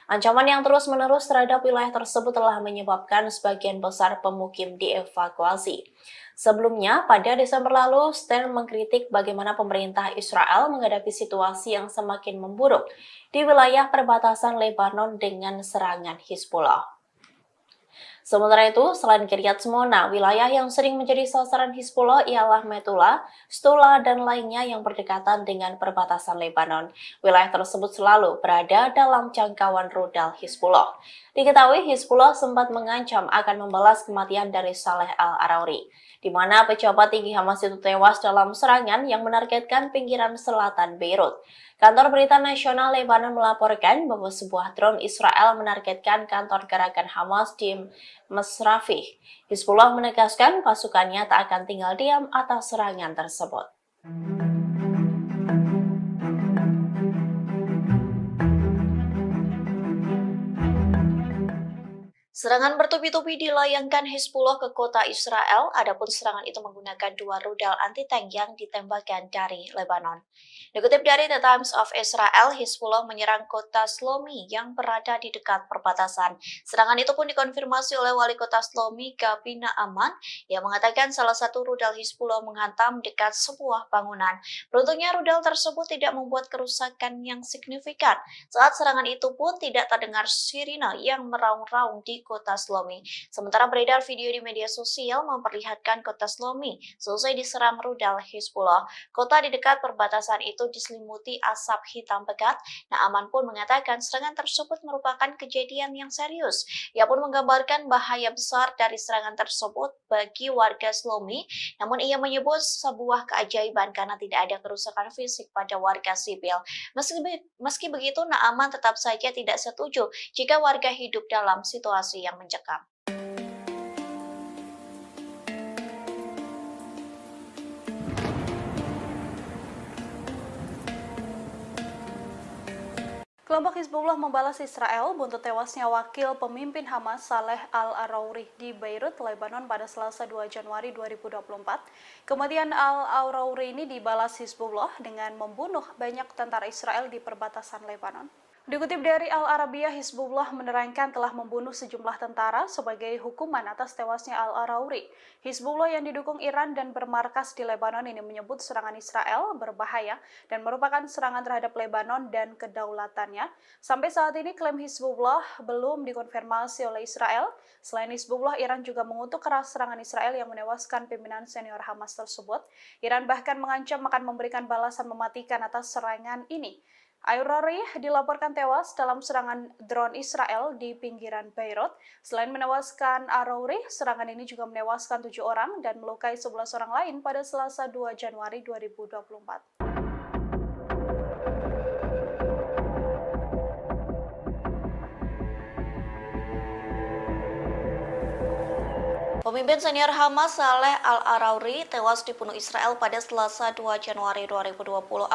Ancaman yang terus-menerus terhadap wilayah tersebut telah menyebabkan sebagian besar pemukim dievakuasi. Sebelumnya, pada Desember lalu, Stern mengkritik bagaimana pemerintah Israel menghadapi situasi yang semakin memburuk di wilayah perbatasan Lebanon dengan serangan Hizbullah. Sementara itu, selain Kiryat Shmona, wilayah yang sering menjadi sasaran Hizbullah ialah Metula, Stula, dan lainnya yang berdekatan dengan perbatasan Lebanon. Wilayah tersebut selalu berada dalam jangkauan rudal Hizbullah. Diketahui Hizbullah sempat mengancam akan membalas kematian dari Saleh Al-Arouri, di mana pejabat tinggi Hamas itu tewas dalam serangan yang menargetkan pinggiran selatan Beirut. Kantor Berita Nasional Lebanon melaporkan bahwa sebuah drone Israel menargetkan kantor gerakan Hamas di Masrafih. Hizbullah menegaskan pasukannya tak akan tinggal diam atas serangan tersebut. Serangan bertubi-tubi dilayangkan Hizbullah ke kota Israel, adapun serangan itu menggunakan 2 rudal anti-tank yang ditembakkan dari Lebanon. Dikutip dari The Times of Israel, Hizbullah menyerang kota Shlomi yang berada di dekat perbatasan. Serangan itu pun dikonfirmasi oleh wali kota Shlomi, Gabi Naaman, yang mengatakan salah satu rudal Hizbullah menghantam dekat sebuah bangunan. Beruntungnya rudal tersebut tidak membuat kerusakan yang signifikan. Saat serangan itu pun tidak terdengar sirine yang meraung-raung di kota Shlomi. Sementara beredar video di media sosial memperlihatkan kota Shlomi selesai diserang rudal Hizbullah. Kota di dekat perbatasan itu diselimuti asap hitam pekat. Naaman pun mengatakan serangan tersebut merupakan kejadian yang serius. Ia pun menggambarkan bahaya besar dari serangan tersebut bagi warga Shlomi. Namun ia menyebut sebuah keajaiban karena tidak ada kerusakan fisik pada warga sipil. Meski begitu, Naaman tetap saja tidak setuju jika warga hidup dalam situasi yang mencekam. Kelompok Hizbullah membalas Israel buntut tewasnya wakil pemimpin Hamas Saleh Al-Arouri di Beirut, Lebanon pada Selasa 2 Januari 2024. Kematian Al-Arouri ini dibalas Hizbullah dengan membunuh banyak tentara Israel di perbatasan Lebanon. Dikutip dari Al-Arabiyah, Hizbullah menerangkan telah membunuh sejumlah tentara sebagai hukuman atas tewasnya Al-Arouri. Hizbullah yang didukung Iran dan bermarkas di Lebanon ini menyebut serangan Israel berbahaya dan merupakan serangan terhadap Lebanon dan kedaulatannya. Sampai saat ini klaim Hizbullah belum dikonfirmasi oleh Israel. Selain Hizbullah, Iran juga mengutuk keras serangan Israel yang menewaskan pimpinan senior Hamas tersebut. Iran bahkan mengancam akan memberikan balasan mematikan atas serangan ini. Al-Arouri dilaporkan tewas dalam serangan drone Israel di pinggiran Beirut. Selain menewaskan Al-Arouri, serangan ini juga menewaskan 7 orang dan melukai 11 orang lain pada Selasa 2 Januari 2024. Pemimpin senior Hamas Saleh Al-Arouri tewas dibunuh Israel pada Selasa 2 Januari 2024.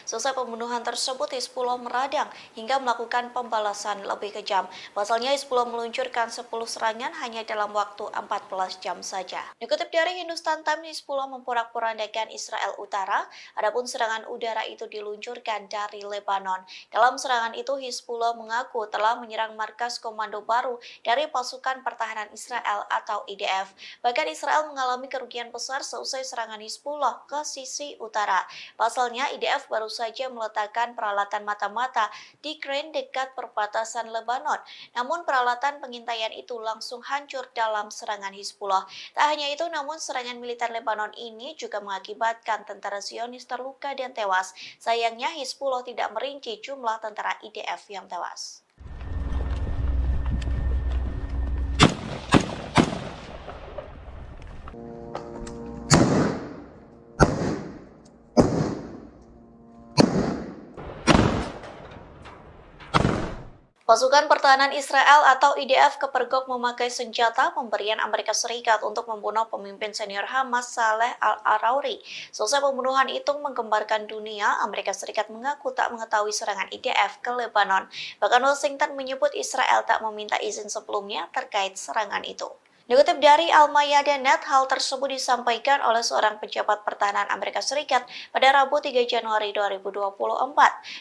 Selesai pembunuhan tersebut, Hizbullah meradang hingga melakukan pembalasan lebih kejam. Pasalnya, Hizbullah meluncurkan 10 serangan hanya dalam waktu 14 jam saja. Dikutip dari Hindustan Times, Hizbullah memporak-porandakan Israel Utara, adapun serangan udara itu diluncurkan dari Lebanon. Dalam serangan itu, Hizbullah mengaku telah menyerang markas komando baru dari pasukan pertahanan Israel atau IDF. Bahkan Israel mengalami kerugian besar seusai serangan Hizbullah ke sisi utara. Pasalnya, IDF baru saja meletakkan peralatan mata-mata di Keren dekat perbatasan Lebanon. Namun peralatan pengintaian itu langsung hancur dalam serangan Hizbullah. Tak hanya itu, namun serangan militer Lebanon ini juga mengakibatkan tentara Zionis terluka dan tewas. Sayangnya, Hizbullah tidak merinci jumlah tentara IDF yang tewas. Pasukan Pertahanan Israel atau IDF kepergok memakai senjata pemberian Amerika Serikat untuk membunuh pemimpin senior Hamas Saleh Al-Arouri. Selesai pembunuhan itu menggemparkan dunia, Amerika Serikat mengaku tak mengetahui serangan IDF ke Lebanon. Bahkan Washington menyebut Israel tak meminta izin sebelumnya terkait serangan itu. Dikutip dari Al-Mayadeh.net, hal tersebut disampaikan oleh seorang pejabat pertahanan Amerika Serikat pada Rabu 3 Januari 2024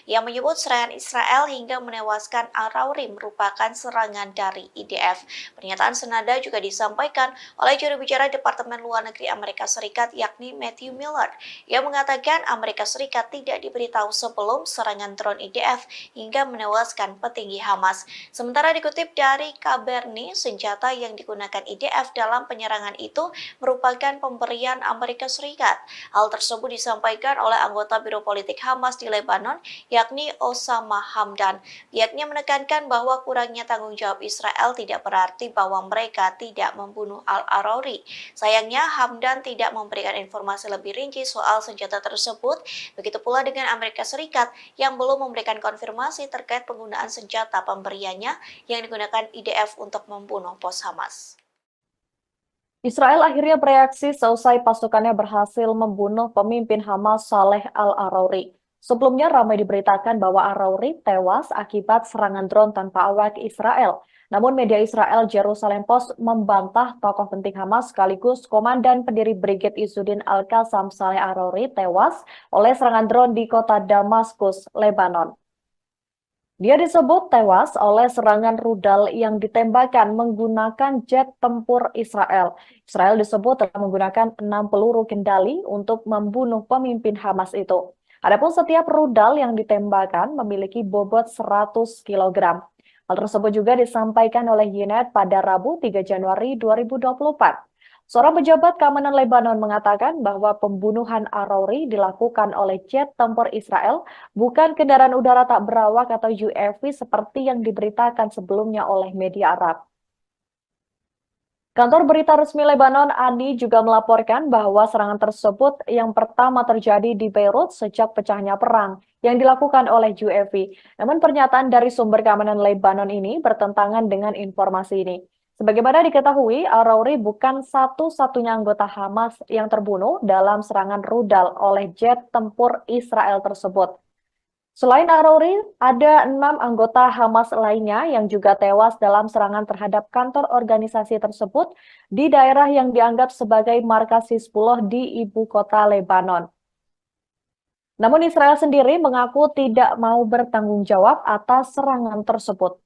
yang menyebut serangan Israel hingga menewaskan Al-Arouri merupakan serangan dari IDF. Pernyataan senada juga disampaikan oleh juru bicara Departemen Luar Negeri Amerika Serikat yakni Matthew Miller yang mengatakan Amerika Serikat tidak diberitahu sebelum serangan drone IDF hingga menewaskan petinggi Hamas. Sementara dikutip dari Kaberni, senjata yang digunakan IDF dalam penyerangan itu merupakan pemberian Amerika Serikat. Hal tersebut disampaikan oleh anggota Biro Politik Hamas di Lebanon, yakni Osama Hamdan. Pihaknya menekankan bahwa kurangnya tanggung jawab Israel tidak berarti bahwa mereka tidak membunuh Al-Arouri. Sayangnya, Hamdan tidak memberikan informasi lebih rinci soal senjata tersebut. Begitu pula dengan Amerika Serikat yang belum memberikan konfirmasi terkait penggunaan senjata pemberiannya yang digunakan IDF untuk membunuh pos Hamas. Israel akhirnya bereaksi seusai pasukannya berhasil membunuh pemimpin Hamas Saleh Al-Arouri. Sebelumnya ramai diberitakan bahwa Al-Arouri tewas akibat serangan drone tanpa awak Israel. Namun media Israel Jerusalem Post membantah tokoh penting Hamas sekaligus komandan pendiri Brigade Izzuddin Al-Qassam Saleh Al-Arouri tewas oleh serangan drone di kota Damaskus, Lebanon. Dia disebut tewas oleh serangan rudal yang ditembakkan menggunakan jet tempur Israel. Israel disebut telah menggunakan 6 peluru kendali untuk membunuh pemimpin Hamas itu. Adapun setiap rudal yang ditembakkan memiliki bobot 100 kg. Hal tersebut juga disampaikan oleh Yoned pada Rabu 3 Januari 2024. Seorang pejabat keamanan Lebanon mengatakan bahwa pembunuhan Al-Arouri dilakukan oleh jet tempur Israel, bukan kendaraan udara tak berawak atau UAV seperti yang diberitakan sebelumnya oleh media Arab. Kantor berita resmi Lebanon, ANI, juga melaporkan bahwa serangan tersebut yang pertama terjadi di Beirut sejak pecahnya perang yang dilakukan oleh UAV. Namun pernyataan dari sumber keamanan Lebanon ini bertentangan dengan informasi ini. Sebagaimana diketahui, Al-Arouri bukan satu-satunya anggota Hamas yang terbunuh dalam serangan rudal oleh jet tempur Israel tersebut. Selain Arouri, ada 6 anggota Hamas lainnya yang juga tewas dalam serangan terhadap kantor organisasi tersebut di daerah yang dianggap sebagai markas Hizbullah di ibu kota Lebanon. Namun Israel sendiri mengaku tidak mau bertanggung jawab atas serangan tersebut.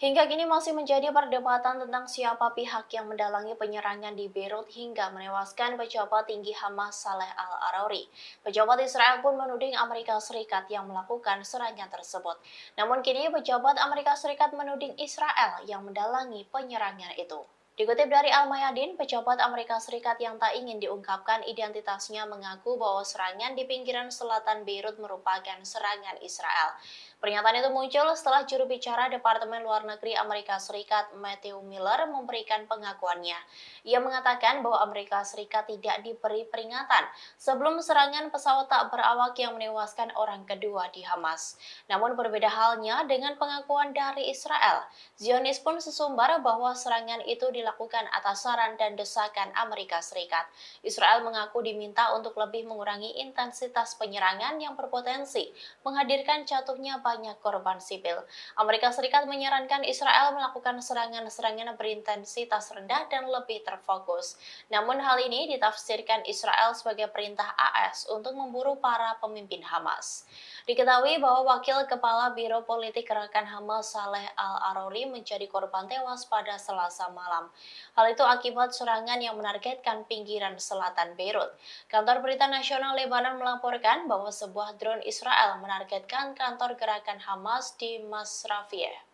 Hingga kini masih menjadi perdebatan tentang siapa pihak yang mendalangi penyerangan di Beirut hingga menewaskan pejabat tinggi Hamas Saleh al-Arouri. Pejabat Israel pun menuding Amerika Serikat yang melakukan serangan tersebut. Namun kini pejabat Amerika Serikat menuding Israel yang mendalangi penyerangan itu. Dikutip dari Al-Mayadin, pejabat Amerika Serikat yang tak ingin diungkapkan identitasnya mengaku bahwa serangan di pinggiran selatan Beirut merupakan serangan Israel. Pernyataan itu muncul setelah juru bicara Departemen Luar Negeri Amerika Serikat Matthew Miller memberikan pengakuannya. Ia mengatakan bahwa Amerika Serikat tidak diberi peringatan sebelum serangan pesawat tak berawak yang menewaskan orang kedua di Hamas. Namun berbeda halnya dengan pengakuan dari Israel. Zionis pun sesumbar bahwa serangan itu dilakukan atas saran dan desakan Amerika Serikat. Israel mengaku diminta untuk lebih mengurangi intensitas penyerangan yang berpotensi menghadirkan jatuhnya banyak korban sipil. Amerika Serikat menyarankan Israel melakukan serangan-serangan berintensitas rendah dan lebih terfokus. Namun hal ini ditafsirkan Israel sebagai perintah AS untuk memburu para pemimpin Hamas. Diketahui bahwa Wakil Kepala Biro Politik Gerakan Hamas Saleh al-Arouri menjadi korban tewas pada Selasa malam. Hal itu akibat serangan yang menargetkan pinggiran selatan Beirut. Kantor Berita Nasional Lebanon melaporkan bahwa sebuah drone Israel menargetkan kantor gerakan Hamas di Masrafiyeh.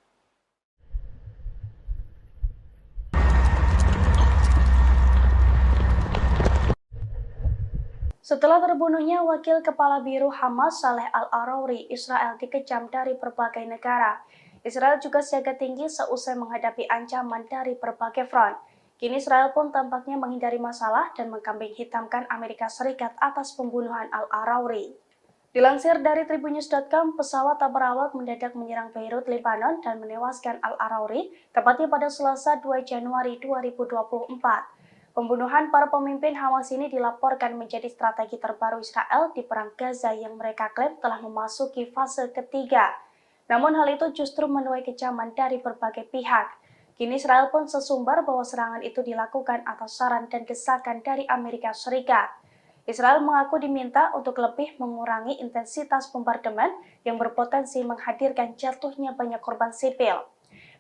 Setelah terbunuhnya Wakil Kepala Biro Hamas Saleh al-Arouri, Israel dikecam dari berbagai negara. Israel juga siaga tinggi seusai menghadapi ancaman dari berbagai front. Kini Israel pun tampaknya menghindari masalah dan mengkambing hitamkan Amerika Serikat atas pembunuhan al-Arouri. Dilansir dari Tribunnews.com, pesawat tak berawak mendadak menyerang Beirut, Lebanon dan menewaskan al-Arouri, tepatnya pada Selasa 2 Januari 2024. Pembunuhan para pemimpin Hamas ini dilaporkan menjadi strategi terbaru Israel di Perang Gaza yang mereka klaim telah memasuki fase ketiga. Namun hal itu justru menuai kecaman dari berbagai pihak. Kini Israel pun sesumbar bahwa serangan itu dilakukan atas saran dan desakan dari Amerika Serikat. Israel mengaku diminta untuk lebih mengurangi intensitas bombardemen yang berpotensi menghadirkan jatuhnya banyak korban sipil.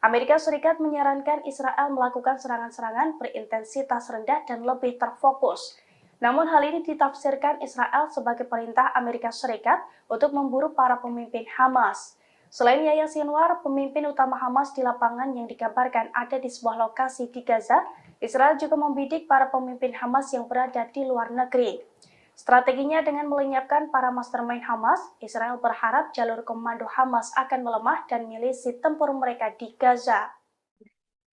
Amerika Serikat menyarankan Israel melakukan serangan-serangan berintensitas rendah dan lebih terfokus. Namun hal ini ditafsirkan Israel sebagai perintah Amerika Serikat untuk memburu para pemimpin Hamas. Selain Yahya Sinwar, pemimpin utama Hamas di lapangan yang dikabarkan ada di sebuah lokasi di Gaza, Israel juga membidik para pemimpin Hamas yang berada di luar negeri. Strateginya dengan melenyapkan para mastermind Hamas, Israel berharap jalur komando Hamas akan melemah dan milisi tempur mereka di Gaza.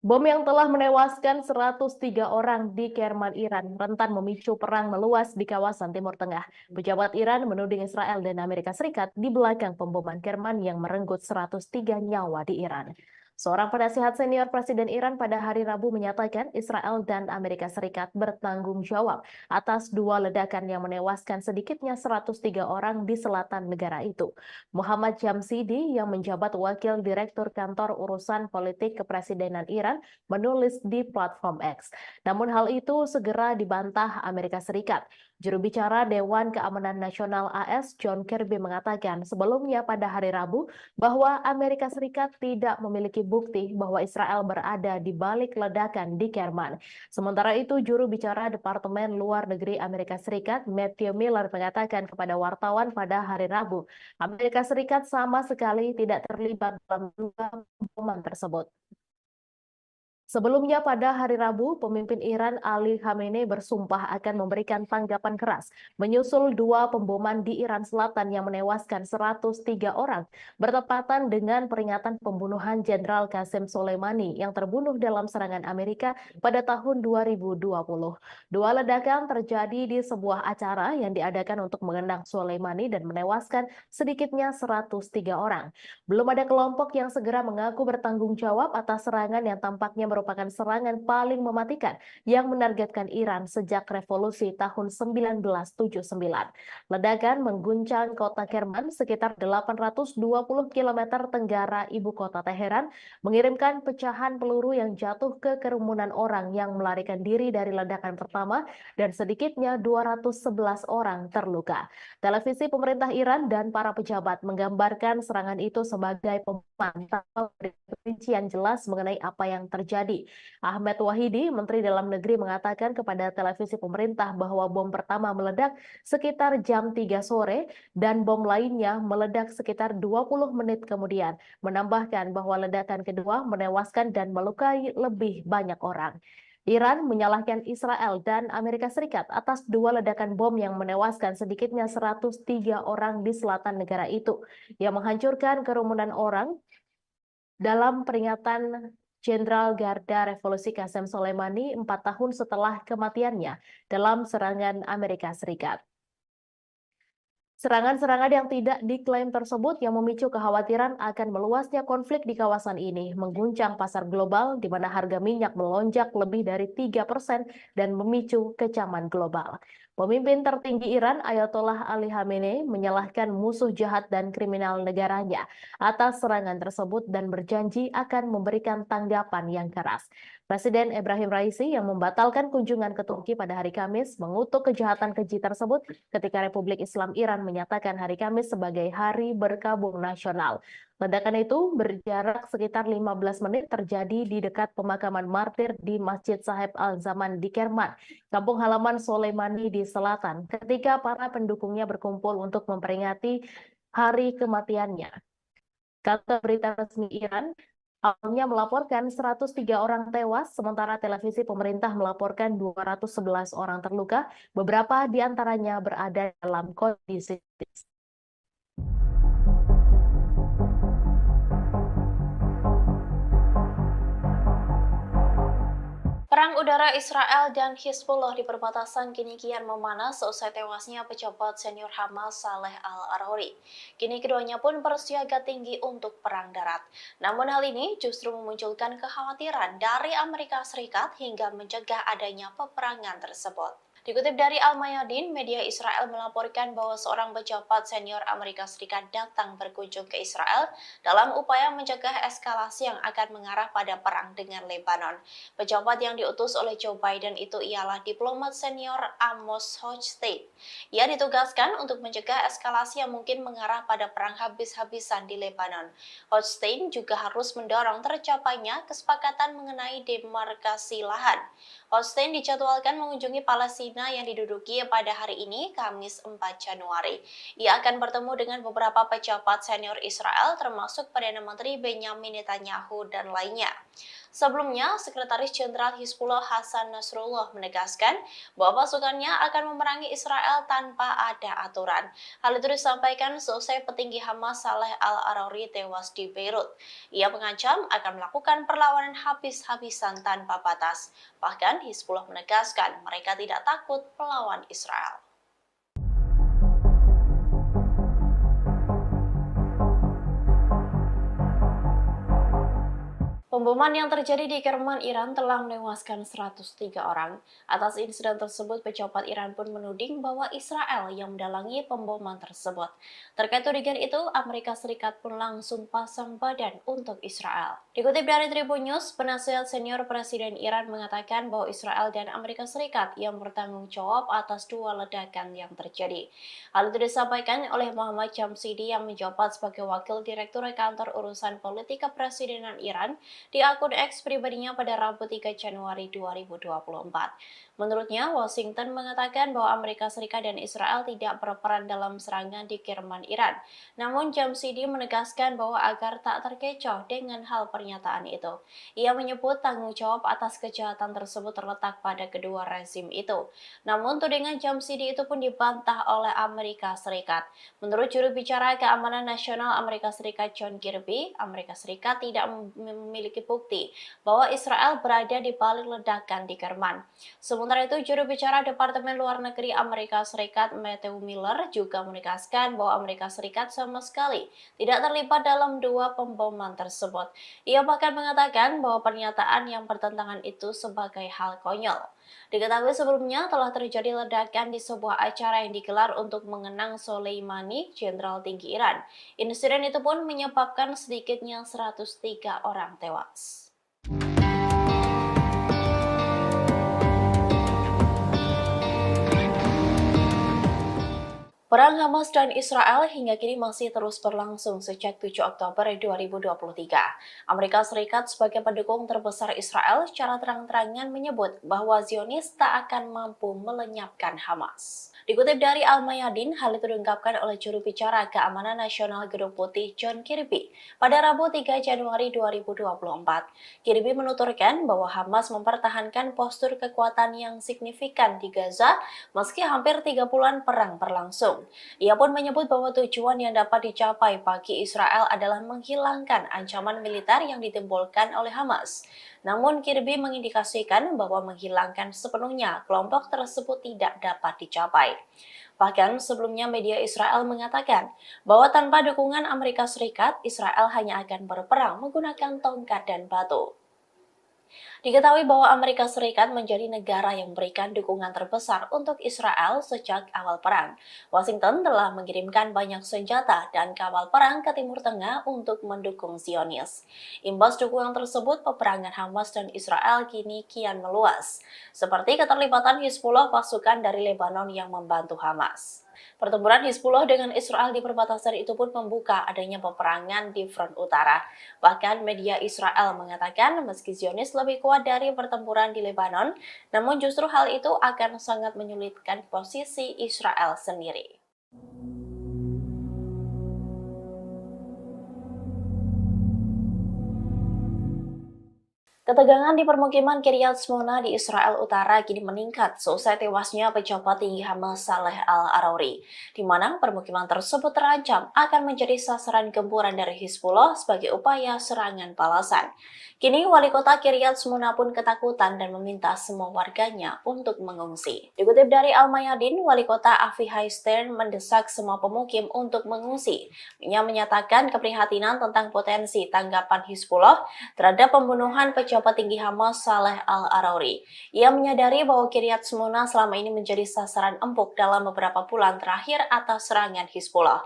Bom yang telah menewaskan 103 orang di Kerman, Iran, rentan memicu perang meluas di kawasan Timur Tengah. Pejabat Iran menuding Israel dan Amerika Serikat di belakang pemboman Kerman yang merenggut 103 nyawa di Iran. Seorang penasihat senior Presiden Iran pada hari Rabu menyatakan Israel dan Amerika Serikat bertanggung jawab atas dua ledakan yang menewaskan sedikitnya 103 orang di selatan negara itu. Muhammad Jamsidi yang menjabat Wakil Direktur Kantor Urusan Politik Kepresidenan Iran menulis di platform X. Namun hal itu segera dibantah Amerika Serikat. Juru bicara Dewan Keamanan Nasional AS John Kirby mengatakan sebelumnya pada hari Rabu bahwa Amerika Serikat tidak memiliki bukti bahwa Israel berada di balik ledakan di Kerman. Sementara itu, juru bicara Departemen Luar Negeri Amerika Serikat Matthew Miller mengatakan kepada wartawan pada hari Rabu, Amerika Serikat sama sekali tidak terlibat dalam dua pemboman tersebut. Sebelumnya pada hari Rabu, pemimpin Iran Ali Khamenei bersumpah akan memberikan tanggapan keras menyusul dua pemboman di Iran Selatan yang menewaskan 103 orang bertepatan dengan peringatan pembunuhan Jenderal Qasem Soleimani yang terbunuh dalam serangan Amerika pada tahun 2020. Dua ledakan terjadi di sebuah acara yang diadakan untuk mengenang Soleimani dan menewaskan sedikitnya 103 orang. Belum ada kelompok yang segera mengaku bertanggung jawab atas serangan yang tampaknya merupakan serangan paling mematikan yang menargetkan Iran sejak revolusi tahun 1979. Ledakan mengguncang kota Kerman sekitar 820 km tenggara ibu kota Teheran, mengirimkan pecahan peluru yang jatuh ke kerumunan orang yang melarikan diri dari ledakan pertama dan sedikitnya 211 orang terluka. Televisi pemerintah Iran dan para pejabat menggambarkan serangan itu sebagai pembunuhan tanpa rincian jelas mengenai apa yang terjadi. Ahmed Wahidi, Menteri Dalam Negeri, mengatakan kepada televisi pemerintah bahwa bom pertama meledak sekitar jam 3 sore dan bom lainnya meledak sekitar 20 menit kemudian. Menambahkan bahwa ledakan kedua menewaskan dan melukai lebih banyak orang. Iran menyalahkan Israel dan Amerika Serikat atas dua ledakan bom yang menewaskan sedikitnya 103 orang di selatan negara itu, yang menghancurkan kerumunan orang dalam peringatan Jenderal Garda Revolusi Qasem Soleimani 4 tahun setelah kematiannya dalam serangan Amerika Serikat. Serangan-serangan yang tidak diklaim tersebut yang memicu kekhawatiran akan meluasnya konflik di kawasan ini, mengguncang pasar global di mana harga minyak melonjak lebih dari 3% dan memicu kecaman global. Pemimpin tertinggi Iran, Ayatollah Ali Khamenei, menyalahkan musuh jahat dan kriminal negaranya atas serangan tersebut dan berjanji akan memberikan tanggapan yang keras. Presiden Ebrahim Raisi yang membatalkan kunjungan ke Turki pada hari Kamis mengutuk kejahatan keji tersebut ketika Republik Islam Iran menyatakan hari Kamis sebagai Hari Berkabung Nasional. Ledakan itu berjarak sekitar 15 menit terjadi di dekat pemakaman martir di Masjid Sahib Al-Zaman di Kerman, kampung halaman Soleimani di selatan, ketika para pendukungnya berkumpul untuk memperingati hari kematiannya. Kantor berita resmi Iran awalnya melaporkan 103 orang tewas, sementara televisi pemerintah melaporkan 211 orang terluka, beberapa di antaranya berada dalam kondisi kritis. Perang udara Israel dan Hizbullah di perbatasan kini kian memanas seusai tewasnya pejabat senior Hamas Saleh Al-Arouri. Kini keduanya pun bersiaga tinggi untuk perang darat. Namun hal ini justru memunculkan kekhawatiran dari Amerika Serikat hingga mencegah adanya peperangan tersebut. Dikutip dari Al-Mayadin, media Israel melaporkan bahwa seorang pejabat senior Amerika Serikat datang berkunjung ke Israel dalam upaya mencegah eskalasi yang akan mengarah pada perang dengan Lebanon. Pejabat yang diutus oleh Joe Biden itu ialah diplomat senior Amos Hochstein. Ia ditugaskan untuk mencegah eskalasi yang mungkin mengarah pada perang habis-habisan di Lebanon. Hochstein juga harus mendorong tercapainya kesepakatan mengenai demarkasi lahan. Hochstein dijadwalkan mengunjungi Palestina yang diduduki pada hari ini, Kamis 4 Januari. Ia akan bertemu dengan beberapa pejabat senior Israel, termasuk Perdana Menteri Benyamin Netanyahu dan lainnya. Sebelumnya, Sekretaris Jenderal Hizbullah Hasan Nasrullah menegaskan bahwa pasukannya akan memerangi Israel tanpa ada aturan. Hal itu disampaikan seusai petinggi Hamas Saleh Al-Arouri tewas di Beirut. Ia mengancam akan melakukan perlawanan habis-habisan tanpa batas. Bahkan Hizbullah menegaskan mereka tidak takut melawan Israel. Pemboman yang terjadi di Kerman, Iran telah menewaskan 103 orang. Atas insiden tersebut, pejabat Iran pun menuding bahwa Israel yang mendalangi pemboman tersebut. Terkait tudingan itu, Amerika Serikat pun langsung pasang badan untuk Israel. Dikutip dari Tribun News, penasihat senior Presiden Iran mengatakan bahwa Israel dan Amerika Serikat yang bertanggung jawab atas dua ledakan yang terjadi. Hal itu disampaikan oleh Muhammad Jamshidi yang menjabat sebagai Wakil Direktur Kantor Urusan Politik Kepresidenan Iran di akun X pribadinya pada Rabu 3 Januari 2024. Menurutnya, Washington mengatakan bahwa Amerika Serikat dan Israel tidak berperan dalam serangan di Kerman, Iran. Namun Jamshidi menegaskan bahwa agar tak terkecoh dengan hal pernyataan itu. Ia menyebut tanggung jawab atas kejahatan tersebut terletak pada kedua rezim itu. Namun tudingan Jamshidi itu pun dibantah oleh Amerika Serikat. Menurut juru bicara Keamanan Nasional Amerika Serikat John Kirby, Amerika Serikat tidak memiliki bukti bahwa Israel berada di balik ledakan di Kerman. Sementara itu, juru bicara Departemen Luar Negeri Amerika Serikat Matthew Miller juga menegaskan bahwa Amerika Serikat sama sekali tidak terlibat dalam dua pemboman tersebut. Ia bahkan mengatakan bahwa pernyataan yang bertentangan itu sebagai hal konyol. Diketahui sebelumnya telah terjadi ledakan di sebuah acara yang digelar untuk mengenang Soleimani, jenderal tinggi Iran. Insiden itu pun menyebabkan sedikitnya 103 orang tewas. Perang Hamas dan Israel hingga kini masih terus berlangsung sejak 7 Oktober 2023. Amerika Serikat sebagai pendukung terbesar Israel secara terang-terangan menyebut bahwa Zionis tak akan mampu melenyapkan Hamas. Dikutip dari Al-Mayadin, hal itu diungkapkan oleh juru bicara Keamanan Nasional Gedung Putih John Kirby pada Rabu 3 Januari 2024. Kirby menuturkan bahwa Hamas mempertahankan postur kekuatan yang signifikan di Gaza meski hampir 3 bulan perang berlangsung. Ia pun menyebut bahwa tujuan yang dapat dicapai bagi Israel adalah menghilangkan ancaman militer yang ditimbulkan oleh Hamas. Namun Kirby mengindikasikan bahwa menghilangkan sepenuhnya kelompok tersebut tidak dapat dicapai. Bahkan sebelumnya media Israel mengatakan bahwa tanpa dukungan Amerika Serikat, Israel hanya akan berperang menggunakan tongkat dan batu. Diketahui bahwa Amerika Serikat menjadi negara yang memberikan dukungan terbesar untuk Israel sejak awal perang. Washington telah mengirimkan banyak senjata dan kapal perang ke Timur Tengah untuk mendukung Zionis. Imbas dukungan tersebut, peperangan Hamas dan Israel kini kian meluas, seperti keterlibatan Hizbullah, pasukan dari Lebanon yang membantu Hamas. Pertempuran Hizbullah dengan Israel di perbatasan itu pun membuka adanya peperangan di front utara. Bahkan media Israel mengatakan meski Zionis lebih kuat dari pertempuran di Lebanon, namun justru hal itu akan sangat menyulitkan posisi Israel sendiri. Ketegangan di permukiman Kiryat Shmona di Israel Utara kini meningkat seusai tewasnya pejabat tinggi Hamas Saleh Al-Arouri, di mana permukiman tersebut terancam akan menjadi sasaran gempuran dari Hizbullah sebagai upaya serangan balasan. Kini wali kota Kiryat Shmona pun ketakutan dan meminta semua warganya untuk mengungsi. Dikutip dari Al-Mayadin, wali kota Avichai Stern mendesak semua pemukim untuk mengungsi. Ia menyatakan keprihatinan tentang potensi tanggapan Hizbullah terhadap pembunuhan pejabat tinggi Hamas Saleh Al-Arouri. Ia menyadari bahwa Kiryat Shmona selama ini menjadi sasaran empuk dalam beberapa bulan terakhir atas serangan Hizbullah.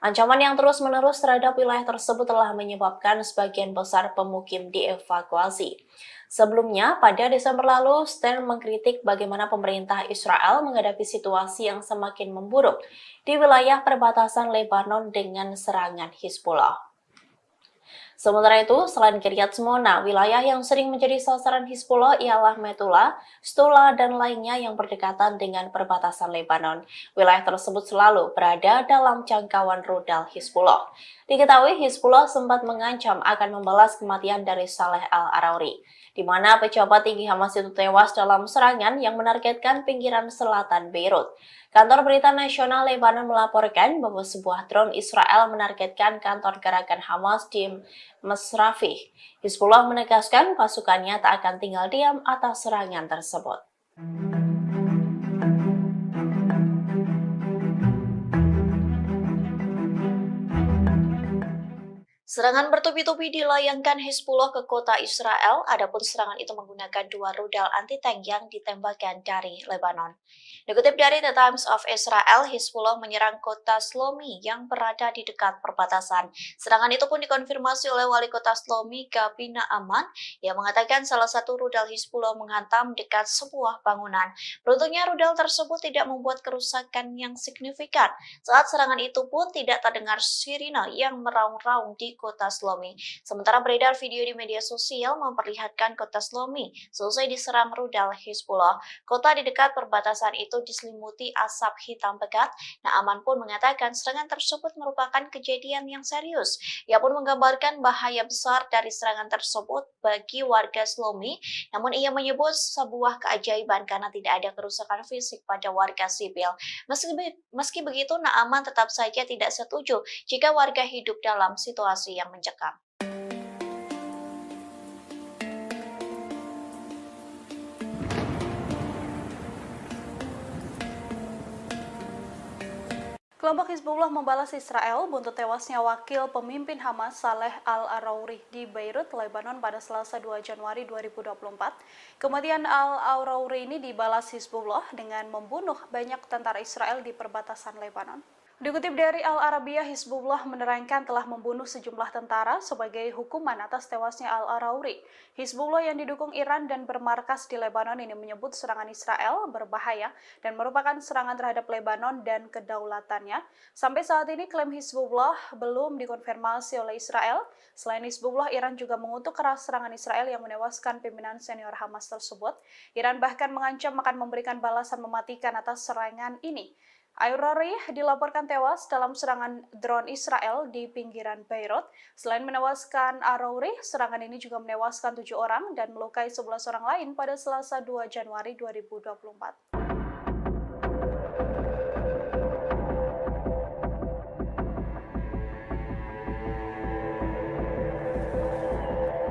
Ancaman yang terus-menerus terhadap wilayah tersebut telah menyebabkan sebagian besar pemukim dievakuasi. Sebelumnya, pada Desember lalu, Stern mengkritik bagaimana pemerintah Israel menghadapi situasi yang semakin memburuk di wilayah perbatasan Lebanon dengan serangan Hizbullah. Sementara itu, selain Kiryat Shmona, wilayah yang sering menjadi sasaran Hizbullah ialah Metula, Stula, dan lainnya yang berdekatan dengan perbatasan Lebanon. Wilayah tersebut selalu berada dalam jangkauan rudal Hizbullah. Diketahui Hizbullah sempat mengancam akan membalas kematian dari Saleh Al-Arouri, di mana pejabat tinggi Hamas itu tewas dalam serangan yang menargetkan pinggiran selatan Beirut. Kantor Berita Nasional Lebanon melaporkan bahwa sebuah drone Israel menargetkan kantor gerakan Hamas di Masrafih. Hizbullah menegaskan pasukannya tak akan tinggal diam atas serangan tersebut. Serangan bertubi-tubi dilayangkan Hizbullah ke kota Israel, adapun serangan itu menggunakan 2 rudal anti-tank yang ditembakkan dari Lebanon. Dikutip dari The Times of Israel, Hizbullah menyerang kota Shlomi yang berada di dekat perbatasan. Serangan itu pun dikonfirmasi oleh wali kota Shlomi, Gabi Naaman, yang mengatakan salah satu rudal Hizbullah menghantam dekat sebuah bangunan. Beruntungnya rudal tersebut tidak membuat kerusakan yang signifikan. Saat serangan itu pun tidak terdengar sirine yang meraung-raung di kota Shlomi. Sementara beredar video di media sosial memperlihatkan kota Shlomi selesai diserang rudal Hizbullah. Kota di dekat perbatasan itu diselimuti asap hitam pekat. Naaman pun mengatakan serangan tersebut merupakan kejadian yang serius. Ia pun menggambarkan bahaya besar dari serangan tersebut bagi warga Shlomi. Namun ia menyebut sebuah keajaiban karena tidak ada kerusakan fisik pada warga sipil. Meski begitu, Naaman tetap saja tidak setuju jika warga hidup dalam situasi yang mencekam. Kelompok Hizbullah membalas Israel buntut tewasnya wakil pemimpin Hamas Saleh Al-Arouri di Beirut, Lebanon pada Selasa 2 Januari 2024. Kematian Al-Arouri ini dibalas Hizbullah dengan membunuh banyak tentara Israel di perbatasan Lebanon. Dikutip dari Al-Arabiyah, Hizbullah menerangkan telah membunuh sejumlah tentara sebagai hukuman atas tewasnya Al-Arouri. Hizbullah yang didukung Iran dan bermarkas di Lebanon ini menyebut serangan Israel berbahaya dan merupakan serangan terhadap Lebanon dan kedaulatannya. Sampai saat ini klaim Hizbullah belum dikonfirmasi oleh Israel. Selain Hizbullah, Iran juga mengutuk keras serangan Israel yang menewaskan pimpinan senior Hamas tersebut. Iran bahkan mengancam akan memberikan balasan mematikan atas serangan ini. Arouri dilaporkan tewas dalam serangan drone Israel di pinggiran Beirut. Selain menewaskan Arouri, serangan ini juga menewaskan 7 orang dan melukai 11 orang lain pada Selasa 2 Januari 2024.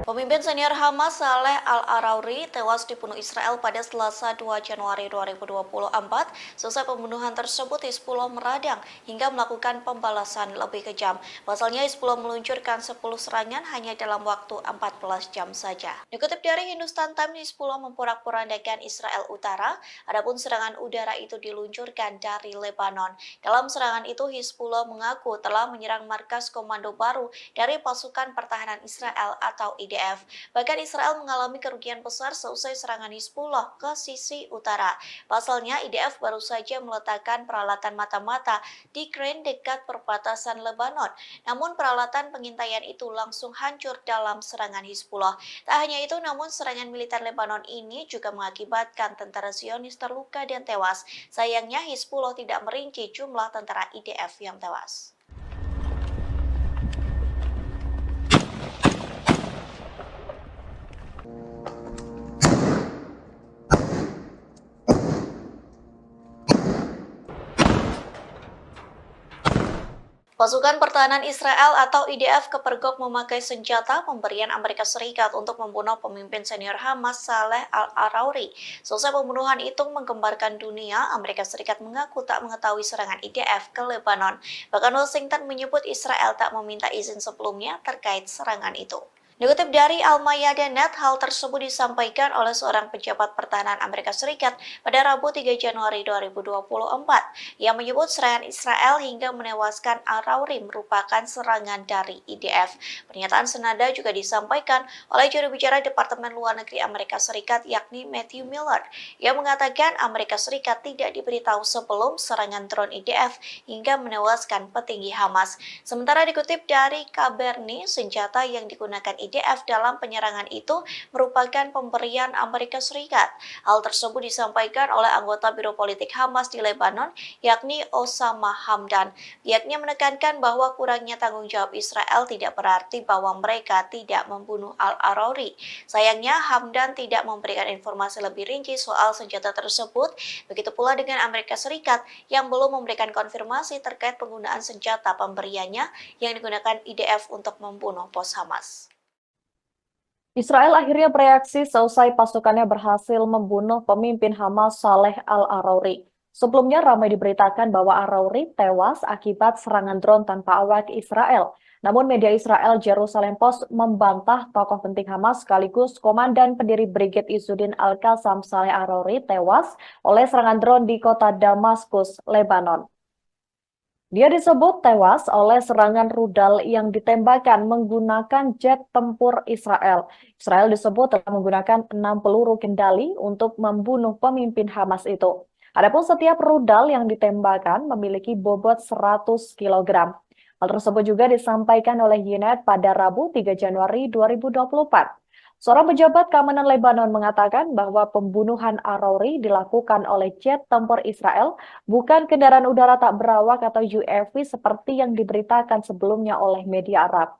Pemimpin senior Hamas Saleh Al-Arouri tewas dibunuh Israel pada Selasa 2 Januari 2024. Selesai pembunuhan tersebut, Hizbullah meradang hingga melakukan pembalasan lebih kejam. Pasalnya, Hizbullah meluncurkan 10 serangan hanya dalam waktu 14 jam saja. Dikutip dari Hindustan Times, Hizbullah memporak-porandakan Israel Utara, adapun serangan udara itu diluncurkan dari Lebanon. Dalam serangan itu, Hizbullah mengaku telah menyerang markas komando baru dari pasukan pertahanan Israel atau IDF. Bahkan Israel mengalami kerugian besar seusai serangan Hizbullah ke sisi utara. Pasalnya, IDF baru saja meletakkan peralatan mata-mata di Keren dekat perbatasan Lebanon. Namun peralatan pengintaian itu langsung hancur dalam serangan Hizbullah. Tak hanya itu, namun serangan militer Lebanon ini juga mengakibatkan tentara Zionis terluka dan tewas. Sayangnya, Hizbullah tidak merinci jumlah tentara IDF yang tewas. Pasukan Pertahanan Israel atau IDF kepergok memakai senjata pemberian Amerika Serikat untuk membunuh pemimpin senior Hamas Saleh Al-Arouri. Selesai pembunuhan itu menggembarkan dunia, Amerika Serikat mengaku tak mengetahui serangan IDF ke Lebanon. Bahkan Washington menyebut Israel tak meminta izin sebelumnya terkait serangan itu. Dikutip dari Al-Mayadeh.net, hal tersebut disampaikan oleh seorang pejabat pertahanan Amerika Serikat pada Rabu 3 Januari 2024. Ia menyebut serangan Israel hingga menewaskan Al-Arouri merupakan serangan dari IDF. Pernyataan senada juga disampaikan oleh juru bicara Departemen Luar Negeri Amerika Serikat yakni Matthew Miller. Ia mengatakan Amerika Serikat tidak diberitahu sebelum serangan drone IDF hingga menewaskan petinggi Hamas. Sementara dikutip dari Kaberni, senjata yang digunakan IDF dalam penyerangan itu merupakan pemberian Amerika Serikat. Hal tersebut disampaikan oleh anggota Biro Politik Hamas di Lebanon, yakni Osama Hamdan. Pihaknya menekankan bahwa kurangnya tanggung jawab Israel tidak berarti bahwa mereka tidak membunuh Al-Arouri. Sayangnya, Hamdan tidak memberikan informasi lebih rinci soal senjata tersebut. Begitu pula dengan Amerika Serikat yang belum memberikan konfirmasi terkait penggunaan senjata pemberiannya yang digunakan IDF untuk membunuh pos Hamas. Israel akhirnya bereaksi seusai pasukannya berhasil membunuh pemimpin Hamas Saleh Al-Arouri. Sebelumnya ramai diberitakan bahwa Arouri tewas akibat serangan drone tanpa awak Israel. Namun media Israel Jerusalem Post membantah tokoh penting Hamas sekaligus komandan pendiri Brigade Izzuddin Al-Qassam Saleh Arouri tewas oleh serangan drone di kota Damaskus, Lebanon. Dia disebut tewas oleh serangan rudal yang ditembakkan menggunakan jet tempur Israel. Israel disebut telah menggunakan 6 peluru kendali untuk membunuh pemimpin Hamas itu. Adapun setiap rudal yang ditembakkan memiliki bobot 100 kg. Hal tersebut juga disampaikan oleh Yoned pada Rabu 3 Januari 2024. Seorang pejabat keamanan Lebanon mengatakan bahwa pembunuhan Arouri dilakukan oleh jet tempur Israel, bukan kendaraan udara tak berawak atau UAV seperti yang diberitakan sebelumnya oleh media Arab.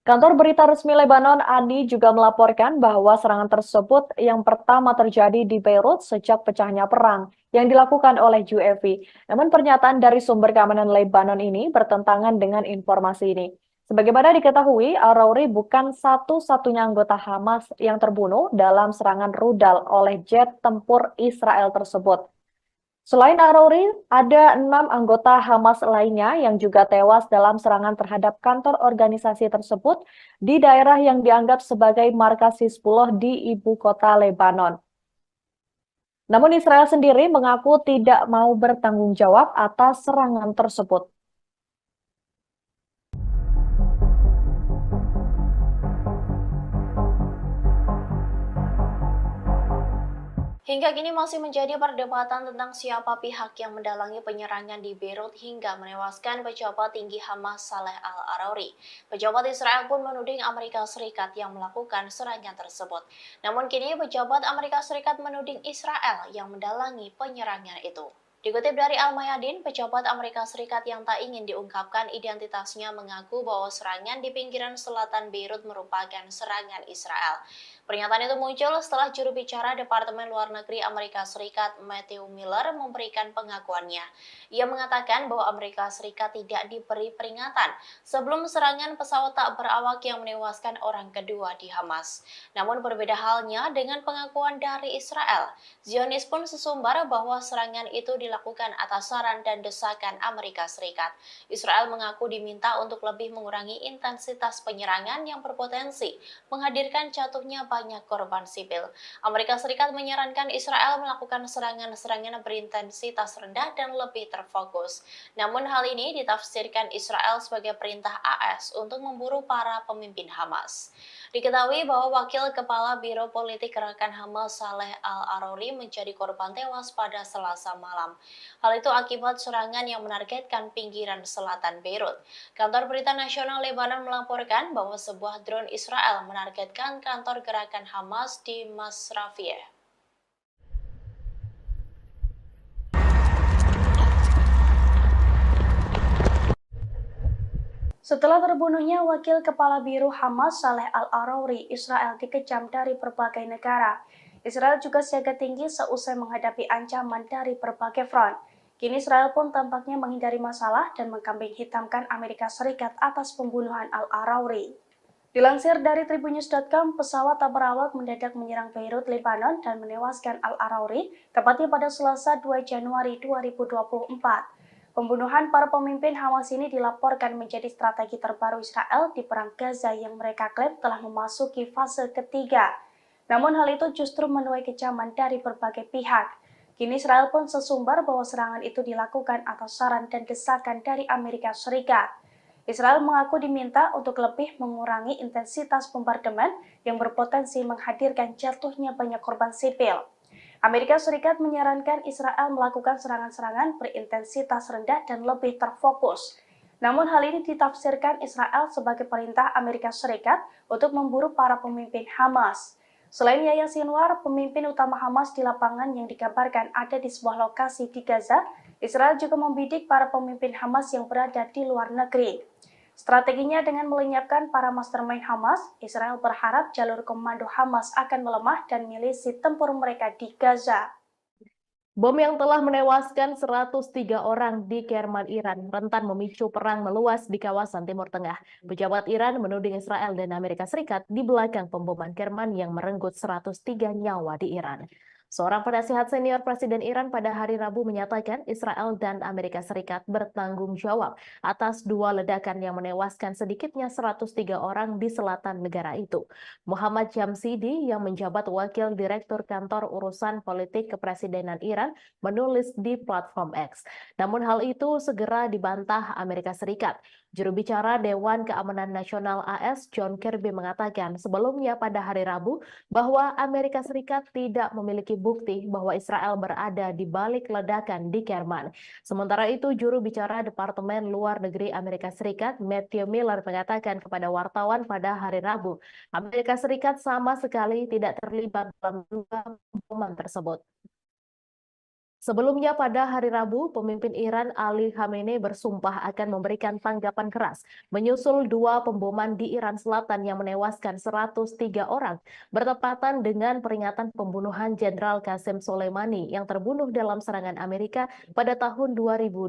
Kantor berita resmi Lebanon, ANI, juga melaporkan bahwa serangan tersebut yang pertama terjadi di Beirut sejak pecahnya perang yang dilakukan oleh UAV. Namun pernyataan dari sumber keamanan Lebanon ini bertentangan dengan informasi ini. Sebagaimana diketahui, Arouri bukan satu-satunya anggota Hamas yang terbunuh dalam serangan rudal oleh jet tempur Israel tersebut. Selain Arouri, ada 6 anggota Hamas lainnya yang juga tewas dalam serangan terhadap kantor organisasi tersebut di daerah yang dianggap sebagai markas Hizbullah di ibu kota Lebanon. Namun Israel sendiri mengaku tidak mau bertanggung jawab atas serangan tersebut. Hingga kini masih menjadi perdebatan tentang siapa pihak yang mendalangi penyerangan di Beirut hingga menewaskan pejabat tinggi Hamas Saleh al-Arouri. Pejabat Israel pun menuding Amerika Serikat yang melakukan serangan tersebut. Namun kini pejabat Amerika Serikat menuding Israel yang mendalangi penyerangan itu. Dikutip dari Al-Mayadin, pejabat Amerika Serikat yang tak ingin diungkapkan identitasnya mengaku bahwa serangan di pinggiran selatan Beirut merupakan serangan Israel. Pernyataan itu muncul setelah juru bicara Departemen Luar Negeri Amerika Serikat Matthew Miller memberikan pengakuannya. Ia mengatakan bahwa Amerika Serikat tidak diberi peringatan sebelum serangan pesawat tak berawak yang menewaskan orang kedua di Hamas. Namun berbeda halnya dengan pengakuan dari Israel. Zionis pun sesumbar bahwa serangan itu dilakukan atas saran dan desakan Amerika Serikat. Israel mengaku diminta untuk lebih mengurangi intensitas penyerangan yang berpotensi menghadirkan jatuhnya banyak korban sipil. Amerika Serikat menyarankan Israel melakukan serangan-serangan berintensitas rendah dan lebih terfokus. Namun hal ini ditafsirkan Israel sebagai perintah AS untuk memburu para pemimpin Hamas. Diketahui bahwa Wakil Kepala Biro Politik Gerakan Hamas Saleh al-Arouri menjadi korban tewas pada Selasa malam. Hal itu akibat serangan yang menargetkan pinggiran selatan Beirut. Kantor Berita Nasional Lebanon melaporkan bahwa sebuah drone Israel menargetkan kantor gerakan Hamas di Masrafiyeh. Setelah terbunuhnya Wakil Kepala Biro Hamas Saleh al-Arouri, Israel dikecam dari berbagai negara. Israel juga siaga tinggi seusai menghadapi ancaman dari berbagai front. Kini Israel pun tampaknya menghindari masalah dan mengkambing hitamkan Amerika Serikat atas pembunuhan al-Arouri. Dilansir dari tribunnews.com, pesawat tak berawak mendadak menyerang Beirut, Lebanon dan menewaskan al-Arouri, tepatnya pada Selasa 2 Januari 2024. Pembunuhan para pemimpin Hamas ini dilaporkan menjadi strategi terbaru Israel di Perang Gaza yang mereka klaim telah memasuki fase ketiga. Namun hal itu justru menuai kecaman dari berbagai pihak. Kini Israel pun sesumbar bahwa serangan itu dilakukan atas saran dan desakan dari Amerika Serikat. Israel mengaku diminta untuk lebih mengurangi intensitas bombardemen yang berpotensi menghadirkan jatuhnya banyak korban sipil. Amerika Serikat menyarankan Israel melakukan serangan-serangan berintensitas rendah dan lebih terfokus. Namun hal ini ditafsirkan Israel sebagai perintah Amerika Serikat untuk memburu para pemimpin Hamas. Selain Yahya Sinwar, pemimpin utama Hamas di lapangan yang dikabarkan ada di sebuah lokasi di Gaza, Israel juga membidik para pemimpin Hamas yang berada di luar negeri. Strateginya dengan melenyapkan para mastermind Hamas, Israel berharap jalur komando Hamas akan melemah dan milisi tempur mereka di Gaza. Bom yang telah menewaskan 103 orang di Kerman, Iran, rentan memicu perang meluas di kawasan Timur Tengah. Pejabat Iran menuding Israel dan Amerika Serikat di belakang pemboman Kerman yang merenggut 103 nyawa di Iran. Seorang penasihat senior Presiden Iran pada hari Rabu menyatakan Israel dan Amerika Serikat bertanggung jawab atas dua ledakan yang menewaskan sedikitnya 103 orang di selatan negara itu. Muhammad Jamsidi yang menjabat Wakil Direktur Kantor Urusan Politik Kepresidenan Iran menulis di platform X. Namun hal itu segera dibantah Amerika Serikat. Juru bicara Dewan Keamanan Nasional AS John Kirby mengatakan sebelumnya pada hari Rabu bahwa Amerika Serikat tidak memiliki bukti bahwa Israel berada di balik ledakan di Kerman. Sementara itu, juru bicara Departemen Luar Negeri Amerika Serikat Matthew Miller mengatakan kepada wartawan pada hari Rabu, Amerika Serikat sama sekali tidak terlibat dalam dua pemboman tersebut. Sebelumnya pada hari Rabu, pemimpin Iran Ali Khamenei bersumpah akan memberikan tanggapan keras menyusul dua pemboman di Iran Selatan yang menewaskan 103 orang bertepatan dengan peringatan pembunuhan Jenderal Qasem Soleimani yang terbunuh dalam serangan Amerika pada tahun 2020.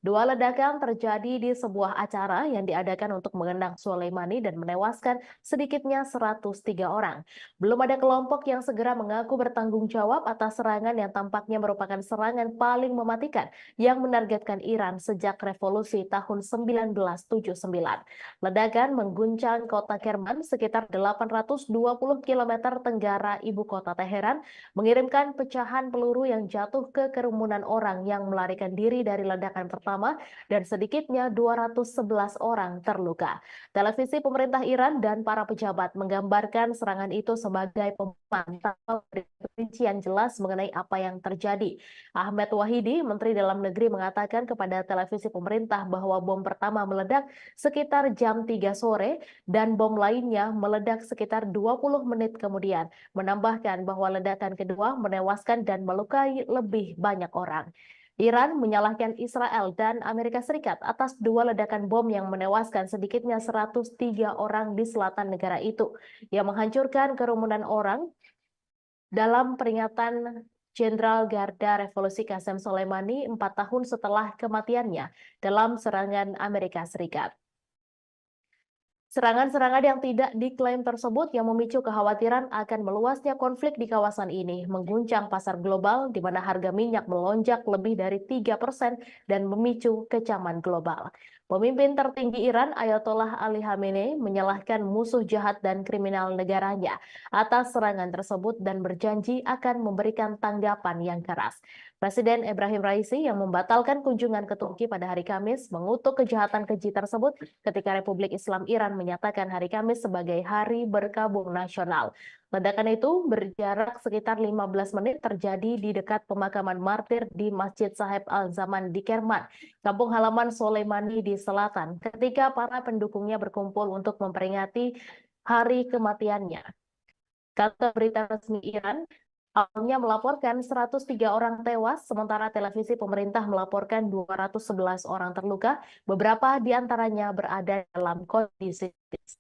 Dua ledakan terjadi di sebuah acara yang diadakan untuk mengenang Soleimani dan menewaskan sedikitnya 103 orang. Belum ada kelompok yang segera mengaku bertanggung jawab atas serangan yang tampaknya merupakan merupakan serangan paling mematikan yang menargetkan Iran sejak revolusi tahun 1979. Ledakan mengguncang kota Kerman sekitar 820 km tenggara ibu kota Teheran, mengirimkan pecahan peluru yang jatuh ke kerumunan orang yang melarikan diri dari ledakan pertama dan sedikitnya 211 orang terluka. Televisi pemerintah Iran dan para pejabat menggambarkan serangan itu sebagai pembunuhan tanpa rincian jelas mengenai apa yang terjadi. Ahmed Wahidi, Menteri Dalam Negeri, mengatakan kepada televisi pemerintah bahwa bom pertama meledak sekitar jam 3 sore dan bom lainnya meledak sekitar 20 menit kemudian. Menambahkan bahwa ledakan kedua menewaskan dan melukai lebih banyak orang. Iran menyalahkan Israel dan Amerika Serikat atas dua ledakan bom yang menewaskan sedikitnya 103 orang di selatan negara itu, yang menghancurkan kerumunan orang dalam peringatan Jenderal Garda Revolusi Qasem Soleimani 4 tahun setelah kematiannya dalam serangan Amerika Serikat. Serangan-serangan yang tidak diklaim tersebut yang memicu kekhawatiran akan meluasnya konflik di kawasan ini, mengguncang pasar global di mana harga minyak melonjak lebih dari 3% dan memicu kecaman global. Pemimpin tertinggi Iran, Ayatollah Ali Khamenei, menyalahkan musuh jahat dan kriminal negaranya atas serangan tersebut dan berjanji akan memberikan tanggapan yang keras. Presiden Ebrahim Raisi yang membatalkan kunjungan ke Turki pada hari Kamis mengutuk kejahatan keji tersebut ketika Republik Islam Iran menyatakan hari Kamis sebagai Hari Berkabung Nasional. Ledakan itu berjarak sekitar 15 menit terjadi di dekat pemakaman martir di Masjid Sahib Al-Zaman di Kerman, kampung halaman Soleimani di selatan, ketika para pendukungnya berkumpul untuk memperingati hari kematiannya. Kata berita resmi Iran, awalnya melaporkan 103 orang tewas, sementara televisi pemerintah melaporkan 211 orang terluka, beberapa di antaranya berada dalam kondisi kritis.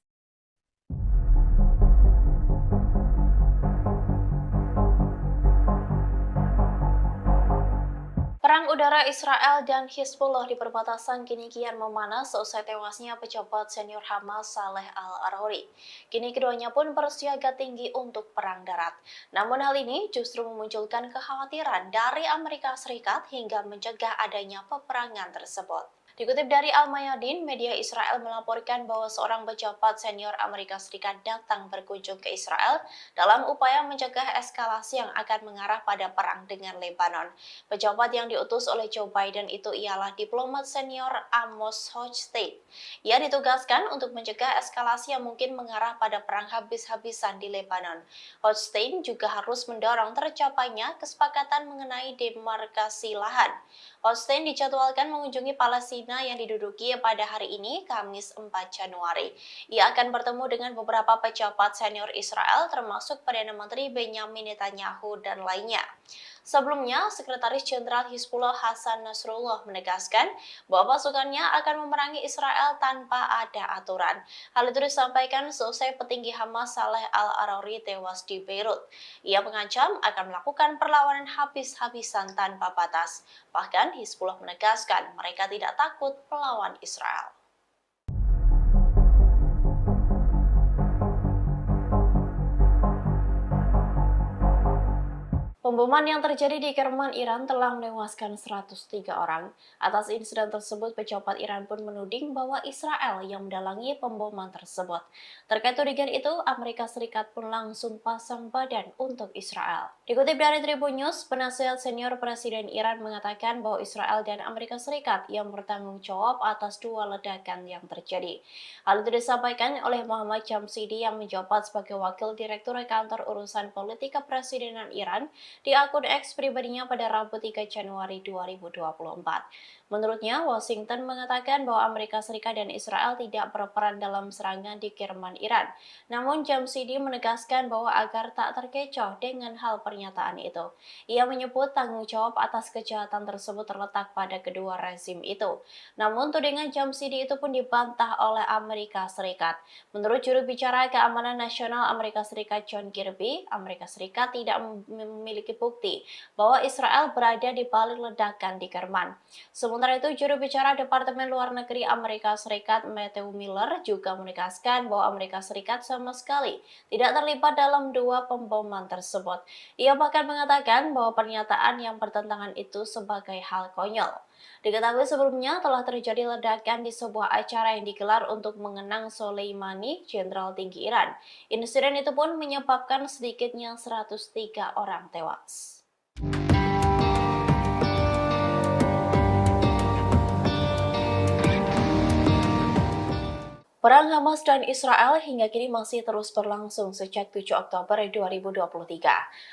Perang udara Israel dan Hizbullah di perbatasan kini kian memanas seusai tewasnya pejabat senior Hamas Saleh Al-Arouri. Kini keduanya pun bersiaga tinggi untuk perang darat. Namun hal ini justru memunculkan kekhawatiran dari Amerika Serikat hingga mencegah adanya peperangan tersebut. Dikutip dari Al-Mayadin, media Israel melaporkan bahwa seorang pejabat senior Amerika Serikat datang berkunjung ke Israel dalam upaya mencegah eskalasi yang akan mengarah pada perang dengan Lebanon. Pejabat yang diutus oleh Joe Biden itu ialah diplomat senior Amos Hochstein. Ia ditugaskan untuk mencegah eskalasi yang mungkin mengarah pada perang habis-habisan di Lebanon. Hochstein juga harus mendorong tercapainya kesepakatan mengenai demarkasi lahan. Hochstein dijadwalkan mengunjungi Palestina yang diduduki pada hari ini, Kamis 4 Januari. Ia akan bertemu dengan beberapa pejabat senior Israel, termasuk Perdana Menteri Benyamin Netanyahu dan lainnya. Sebelumnya, Sekretaris Jenderal Hizbullah Hasan Nasrullah menegaskan bahwa pasukannya akan memerangi Israel tanpa ada aturan. Hal itu disampaikan seusai petinggi Hamas Saleh Al-Arouri tewas di Beirut. Ia mengancam akan melakukan perlawanan habis-habisan tanpa batas. Bahkan Hizbullah menegaskan mereka tidak takut melawan Israel. Pemboman yang terjadi di Kerman, Iran telah menewaskan 103 orang. Atas insiden tersebut, pejabat Iran pun menuding bahwa Israel yang mendalangi pemboman tersebut. Terkait tudingan itu, Amerika Serikat pun langsung pasang badan untuk Israel. Dikutip dari Tribun News, penasihat senior Presiden Iran mengatakan bahwa Israel dan Amerika Serikat yang bertanggung jawab atas dua ledakan yang terjadi. Hal itu disampaikan oleh Muhammad Jamshidi yang menjabat sebagai Wakil Direktur Kantor Urusan Politik Kepresidenan Iran di akun X pribadinya pada Rabu 3 Januari 2024. Menurutnya, Washington mengatakan bahwa Amerika Serikat dan Israel tidak berperan dalam serangan di Kerman, Iran. Namun Jamshidi menegaskan bahwa agar tak terkecoh dengan hal pernyataan itu. Ia menyebut tanggung jawab atas kejahatan tersebut terletak pada kedua rezim itu. Namun tudingan Jamshidi itu pun dibantah oleh Amerika Serikat. Menurut juru bicara Keamanan Nasional Amerika Serikat John Kirby, Amerika Serikat tidak memiliki bukti bahwa Israel berada di balik ledakan di Kerman. Sementara itu, juru bicara Departemen Luar Negeri Amerika Serikat Matthew Miller juga menegaskan bahwa Amerika Serikat sama sekali tidak terlibat dalam dua pemboman tersebut. Ia Ia bahkan mengatakan bahwa pernyataan yang bertentangan itu sebagai hal konyol. Diketahui sebelumnya telah terjadi ledakan di sebuah acara yang digelar untuk mengenang Soleimani, jenderal tinggi Iran. Insiden itu pun menyebabkan sedikitnya 103 orang tewas. Perang Hamas dan Israel hingga kini masih terus berlangsung sejak 7 Oktober 2023.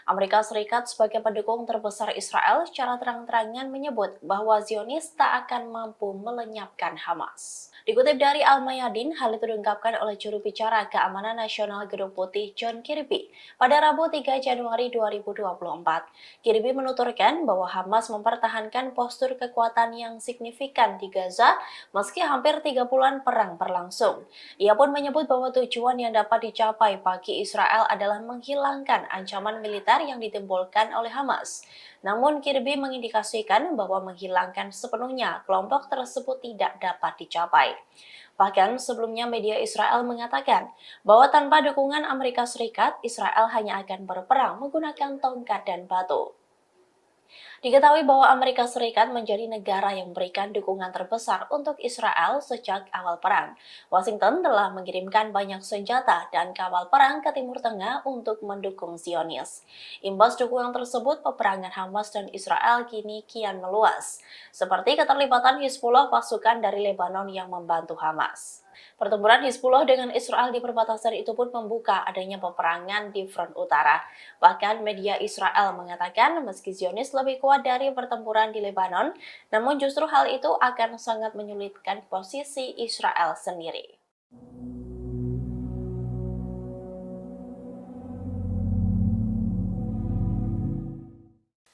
Amerika Serikat sebagai pendukung terbesar Israel secara terang-terangan menyebut bahwa Zionis tak akan mampu melenyapkan Hamas. Dikutip dari Al-Mayadin, hal itu diungkapkan oleh juru bicara Keamanan Nasional Gedung Putih John Kirby pada Rabu 3 Januari 2024. Kirby menuturkan bahwa Hamas mempertahankan postur kekuatan yang signifikan di Gaza meski hampir 3 bulan perang berlangsung. Ia pun menyebut bahwa tujuan yang dapat dicapai bagi Israel adalah menghilangkan ancaman militer yang ditimbulkan oleh Hamas. Namun Kirby mengindikasikan bahwa menghilangkan sepenuhnya kelompok tersebut tidak dapat dicapai. Bahkan sebelumnya media Israel mengatakan bahwa tanpa dukungan Amerika Serikat, Israel hanya akan berperang menggunakan tongkat dan batu. Diketahui bahwa Amerika Serikat menjadi negara yang memberikan dukungan terbesar untuk Israel sejak awal perang. Washington telah mengirimkan banyak senjata dan kapal perang ke Timur Tengah untuk mendukung Zionis. Imbas dukungan tersebut, peperangan Hamas dan Israel kini kian meluas, seperti keterlibatan Hizbullah, pasukan dari Lebanon yang membantu Hamas. Pertempuran Hizbullah dengan Israel di perbatasan itu pun membuka adanya peperangan di front utara. Bahkan media Israel mengatakan meski Zionis lebih kuat dari pertempuran di Lebanon, namun justru hal itu akan sangat menyulitkan posisi Israel sendiri.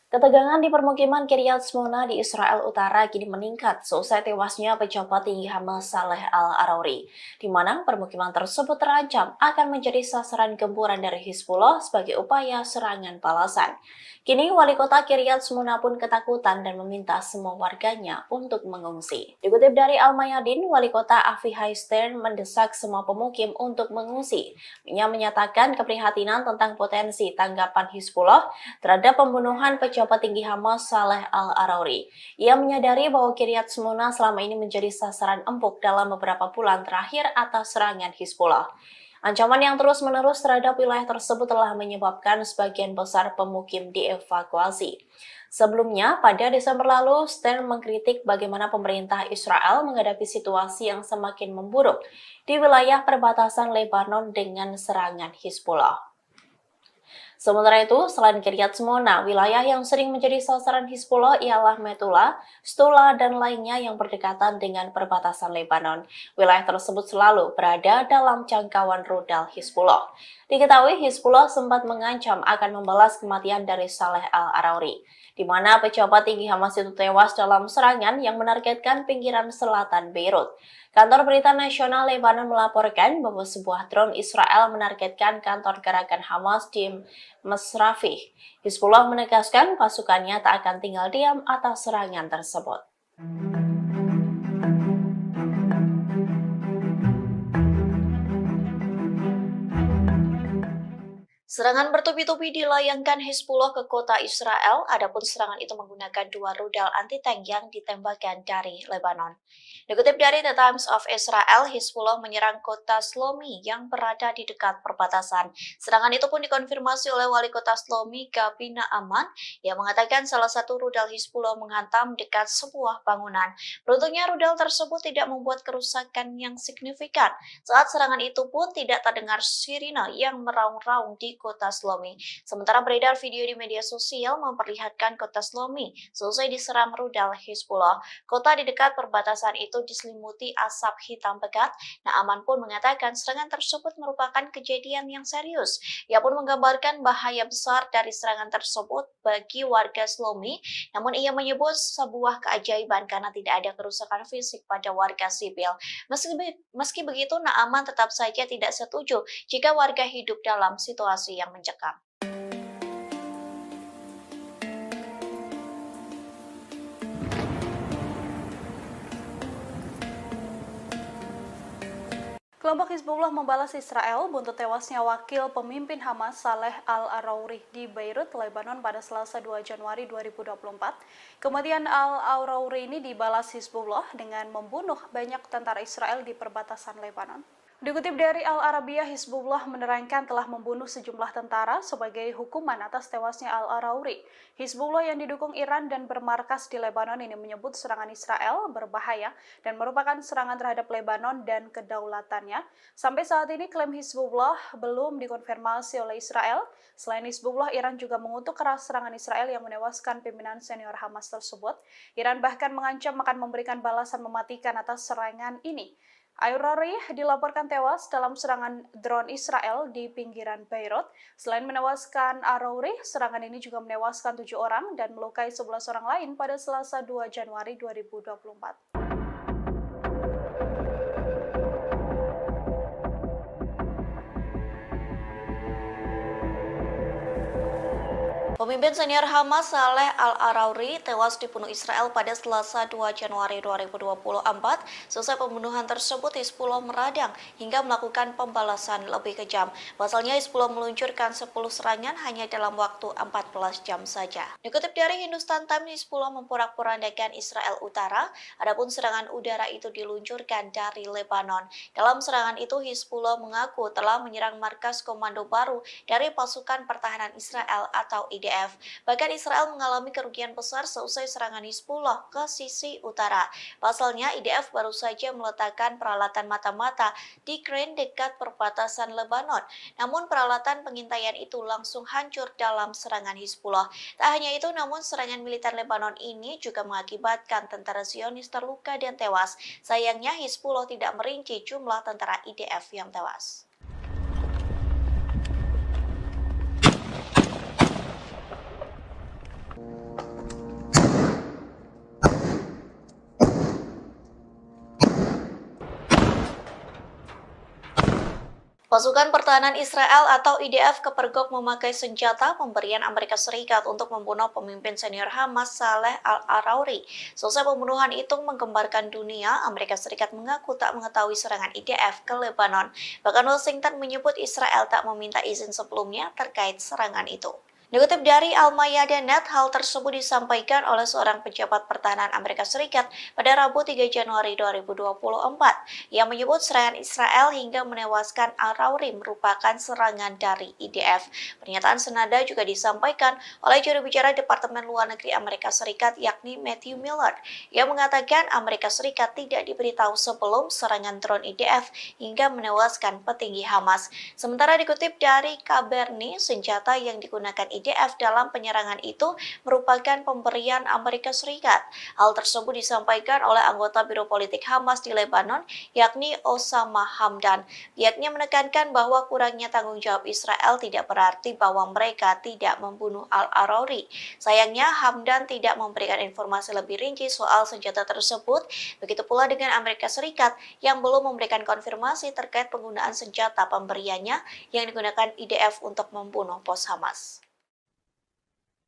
Ketegangan di permukiman Kiryat Shmona di Israel Utara kini meningkat seusai tewasnya pejabat tinggi Hamas Saleh Al-Arouri, di mana permukiman tersebut terancam akan menjadi sasaran gempuran dari Hizbullah sebagai upaya serangan balasan. Kini wali kota Kiryat Shmona pun ketakutan dan meminta semua warganya untuk mengungsi. Dikutip dari Al-Mayadin, wali kota Avihai Stern mendesak semua pemukim untuk mengungsi. Ia menyatakan keprihatinan tentang potensi tanggapan Hizbullah terhadap pembunuhan pejabat tinggi Hamas Saleh Al-Arouri. Ia menyadari bahwa Kiryat Shmona selama ini menjadi sasaran empuk dalam beberapa bulan terakhir atas serangan Hizbullah. Ancaman yang terus-menerus terhadap wilayah tersebut telah menyebabkan sebagian besar pemukim dievakuasi. Sebelumnya, pada Desember lalu, Stern mengkritik bagaimana pemerintah Israel menghadapi situasi yang semakin memburuk di wilayah perbatasan Lebanon dengan serangan Hizbullah. Sementara itu, selain Kiryat Shmona, wilayah yang sering menjadi sasaran Hizbullah ialah Metula, Stula, dan lainnya yang berdekatan dengan perbatasan Lebanon. Wilayah tersebut selalu berada dalam jangkauan rudal Hizbullah. Diketahui Hizbullah sempat mengancam akan membalas kematian dari Saleh Al-Arouri, di mana pejabat tinggi Hamas itu tewas dalam serangan yang menargetkan pinggiran selatan Beirut. Kantor Berita Nasional Lebanon melaporkan bahwa sebuah drone Israel menargetkan kantor gerakan Hamas di Masrafih. Hizbullah menegaskan pasukannya tak akan tinggal diam atas serangan tersebut. Serangan bertubi-tubi dilayangkan Hizbullah ke kota Israel, adapun serangan itu menggunakan 2 rudal anti-tank yang ditembakkan dari Lebanon. Dikutip dari The Times of Israel, Hizbullah menyerang kota Shlomi yang berada di dekat perbatasan. Serangan itu pun dikonfirmasi oleh wali kota Shlomi, Gabi Naaman, yang mengatakan salah satu rudal Hizbullah menghantam dekat sebuah bangunan. Beruntungnya rudal tersebut tidak membuat kerusakan yang signifikan. Saat serangan itu pun tidak terdengar sirine yang meraung-raung di kota Shlomi. Sementara beredar video di media sosial memperlihatkan kota Shlomi selesai diserang rudal Hizbullah. Kota di dekat perbatasan itu diselimuti asap hitam pekat. Naaman pun mengatakan serangan tersebut merupakan kejadian yang serius. Ia pun menggambarkan bahaya besar dari serangan tersebut bagi warga Shlomi, namun ia menyebut sebuah keajaiban karena tidak ada kerusakan fisik pada warga sipil. Meski begitu, Naaman tetap saja tidak setuju jika warga hidup dalam situasi yang mencekam. Kelompok Hizbullah membalas Israel buntut tewasnya wakil pemimpin Hamas Saleh Al-Arouri di Beirut, Lebanon pada Selasa 2 Januari 2024. Kematian Al-Arouri ini dibalas Hizbullah dengan membunuh banyak tentara Israel di perbatasan Lebanon. Dikutip dari Al-Arabiyah, Hizbullah menerangkan telah membunuh sejumlah tentara sebagai hukuman atas tewasnya Al-Arouri. Hizbullah yang didukung Iran dan bermarkas di Lebanon ini menyebut serangan Israel berbahaya dan merupakan serangan terhadap Lebanon dan kedaulatannya. Sampai saat ini klaim Hizbullah belum dikonfirmasi oleh Israel. Selain Hizbullah, Iran juga mengutuk keras serangan Israel yang menewaskan pimpinan senior Hamas tersebut. Iran bahkan mengancam akan memberikan balasan mematikan atas serangan ini. Arouri dilaporkan tewas dalam serangan drone Israel di pinggiran Beirut. Selain menewaskan Arouri, serangan ini juga menewaskan 7 orang dan melukai 11 orang lain pada Selasa 2 Januari 2024. Pemimpin senior Hamas Saleh Al-Arouri tewas dibunuh Israel pada Selasa 2 Januari 2024. Selesai pembunuhan tersebut, Hizbullah meradang hingga melakukan pembalasan lebih kejam. Pasalnya, Hizbullah meluncurkan 10 serangan hanya dalam waktu 14 jam saja. Dikutip dari Hindustan Times, Hizbullah memporak-porandakan Israel Utara, adapun serangan udara itu diluncurkan dari Lebanon. Dalam serangan itu, Hizbullah mengaku telah menyerang markas komando baru dari pasukan pertahanan Israel atau IDF. Bahkan Israel mengalami kerugian besar seusai serangan Hizbullah ke sisi utara. Pasalnya, IDF baru saja meletakkan peralatan mata-mata di Keren dekat perbatasan Lebanon. Namun peralatan pengintaian itu langsung hancur dalam serangan Hizbullah. Tak hanya itu, namun serangan militer Lebanon ini juga mengakibatkan tentara Zionis terluka dan tewas. Sayangnya, Hizbullah tidak merinci jumlah tentara IDF yang tewas. Pasukan Pertahanan Israel atau IDF kepergok memakai senjata pemberian Amerika Serikat untuk membunuh pemimpin senior Hamas Saleh Al-Arouri. Selesai pembunuhan itu menggembarkan dunia, Amerika Serikat mengaku tak mengetahui serangan IDF ke Lebanon. Bahkan Washington menyebut Israel tak meminta izin sebelumnya terkait serangan itu. Dikutip dari Al-Mayadeh.net, hal tersebut disampaikan oleh seorang pejabat pertahanan Amerika Serikat pada Rabu 3 Januari 2024. Ia menyebut serangan Israel hingga menewaskan Al-Arouri merupakan serangan dari IDF. Pernyataan senada juga disampaikan oleh juru bicara Departemen Luar Negeri Amerika Serikat yakni Matthew Miller. Ia mengatakan Amerika Serikat tidak diberitahu sebelum serangan drone IDF hingga menewaskan petinggi Hamas. Sementara dikutip dari Kaberni, senjata yang digunakan IDF dalam penyerangan itu merupakan pemberian Amerika Serikat. Hal tersebut disampaikan oleh anggota Biro Politik Hamas di Lebanon, yakni Osama Hamdan. Pihaknya menekankan bahwa kurangnya tanggung jawab Israel tidak berarti bahwa mereka tidak membunuh Al-Arouri. Sayangnya, Hamdan tidak memberikan informasi lebih rinci soal senjata tersebut. Begitu pula dengan Amerika Serikat yang belum memberikan konfirmasi terkait penggunaan senjata pemberiannya yang digunakan IDF untuk membunuh pos Hamas.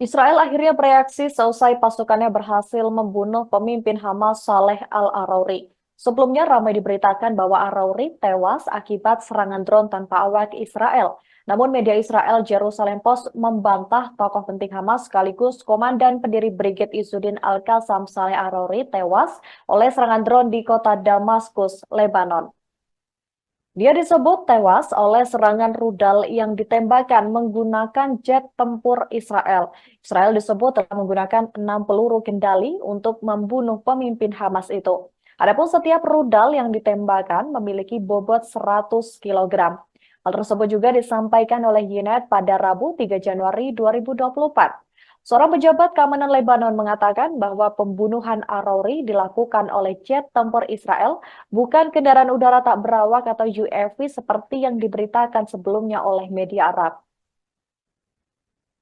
Israel akhirnya bereaksi seusai pasukannya berhasil membunuh pemimpin Hamas Saleh Al-Arouri. Sebelumnya ramai diberitakan bahwa Arouri tewas akibat serangan drone tanpa awak Israel. Namun media Israel Jerusalem Post membantah tokoh penting Hamas sekaligus komandan pendiri Brigade Izzuddin Al-Qassam Saleh Arouri tewas oleh serangan drone di kota Damaskus, Lebanon. Dia disebut tewas oleh serangan rudal yang ditembakkan menggunakan jet tempur Israel. Israel disebut telah menggunakan 6 peluru kendali untuk membunuh pemimpin Hamas itu. Adapun setiap rudal yang ditembakkan memiliki bobot 100 kg. Hal tersebut juga disampaikan oleh Yoned pada Rabu 3 Januari 2024. Seorang pejabat keamanan Lebanon mengatakan bahwa pembunuhan Arouri dilakukan oleh jet tempur Israel, bukan kendaraan udara tak berawak atau UAV seperti yang diberitakan sebelumnya oleh media Arab.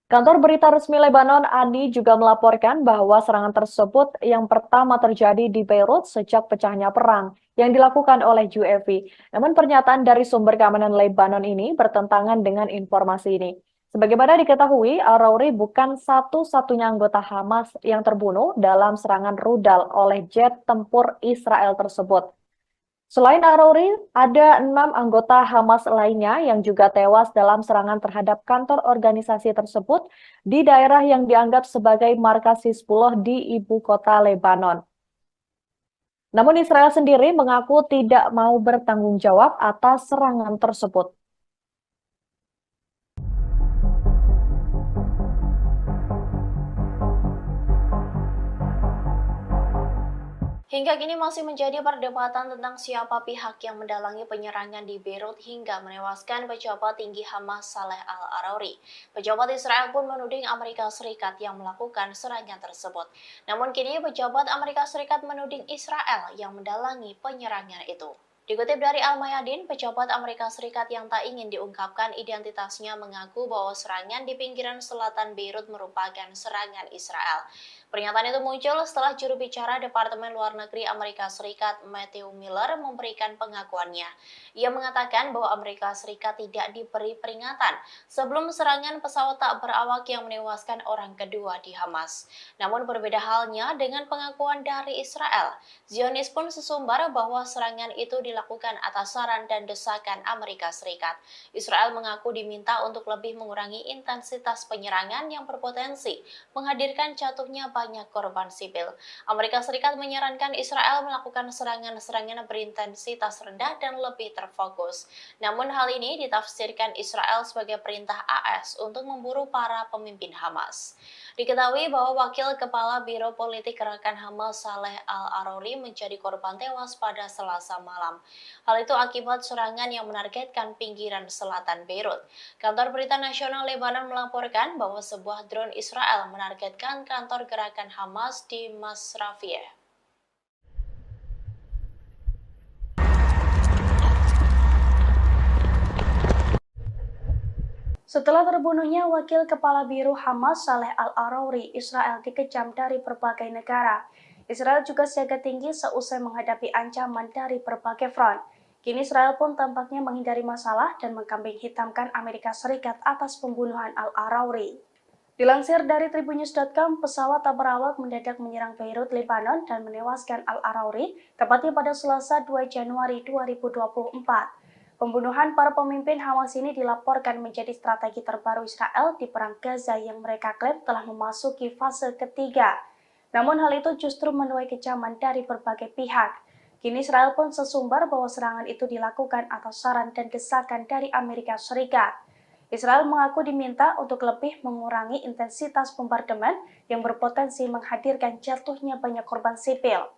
Kantor berita resmi Lebanon, ANI, juga melaporkan bahwa serangan tersebut yang pertama terjadi di Beirut sejak pecahnya perang yang dilakukan oleh UAV. Namun pernyataan dari sumber keamanan Lebanon ini bertentangan dengan informasi ini. Sebagaimana diketahui, Arouri bukan satu-satunya anggota Hamas yang terbunuh dalam serangan rudal oleh jet tempur Israel tersebut. Selain Arouri, ada 6 anggota Hamas lainnya yang juga tewas dalam serangan terhadap kantor organisasi tersebut di daerah yang dianggap sebagai markas Hizbullah di ibu kota Lebanon. Namun Israel sendiri mengaku tidak mau bertanggung jawab atas serangan tersebut. Hingga kini masih menjadi perdebatan tentang siapa pihak yang mendalangi penyerangan di Beirut hingga menewaskan pejabat tinggi Hamas Saleh al-Arouri. Pejabat Israel pun menuding Amerika Serikat yang melakukan serangan tersebut. Namun kini pejabat Amerika Serikat menuding Israel yang mendalangi penyerangan itu. Dikutip dari Al-Mayadin, pejabat Amerika Serikat yang tak ingin diungkapkan identitasnya mengaku bahwa serangan di pinggiran selatan Beirut merupakan serangan Israel. Pernyataan itu muncul setelah juru bicara Departemen Luar Negeri Amerika Serikat Matthew Miller memberikan pengakuannya. Ia mengatakan bahwa Amerika Serikat tidak diberi peringatan sebelum serangan pesawat tak berawak yang menewaskan orang kedua di Hamas. Namun berbeda halnya dengan pengakuan dari Israel. Zionis pun sesumbar bahwa serangan itu dilakukan atas saran dan desakan Amerika Serikat. Israel mengaku diminta untuk lebih mengurangi intensitas penyerangan yang berpotensi menghadirkan jatuhnya banyak korban sipil. Amerika Serikat menyarankan Israel melakukan serangan-serangan berintensitas rendah dan lebih terfokus. Namun hal ini ditafsirkan Israel sebagai perintah AS untuk memburu para pemimpin Hamas. Diketahui bahwa Wakil Kepala Biro Politik Gerakan Hamas Saleh al-Arouri menjadi korban tewas pada Selasa malam. Hal itu akibat serangan yang menargetkan pinggiran selatan Beirut. Kantor Berita Nasional Lebanon melaporkan bahwa sebuah drone Israel menargetkan kantor gerakan Hamas di Masrafiyeh. Setelah terbunuhnya Wakil Kepala Biro Hamas Saleh al-Arouri, Israel dikecam dari berbagai negara. Israel juga siaga tinggi seusai menghadapi ancaman dari berbagai front. Kini Israel pun tampaknya menghindari masalah dan mengkambing hitamkan Amerika Serikat atas pembunuhan al-Arouri. Dilansir dari tribunnews.com, pesawat tak berawak mendadak menyerang Beirut, Lebanon dan menewaskan al-Arouri, tepatnya pada Selasa 2 Januari 2024. Pembunuhan para pemimpin Hamas ini dilaporkan menjadi strategi terbaru Israel di Perang Gaza yang mereka klaim telah memasuki fase ketiga. Namun hal itu justru menuai kecaman dari berbagai pihak. Kini Israel pun sesumbar bahwa serangan itu dilakukan atas saran dan desakan dari Amerika Serikat. Israel mengaku diminta untuk lebih mengurangi intensitas bombardemen yang berpotensi menghadirkan jatuhnya banyak korban sipil.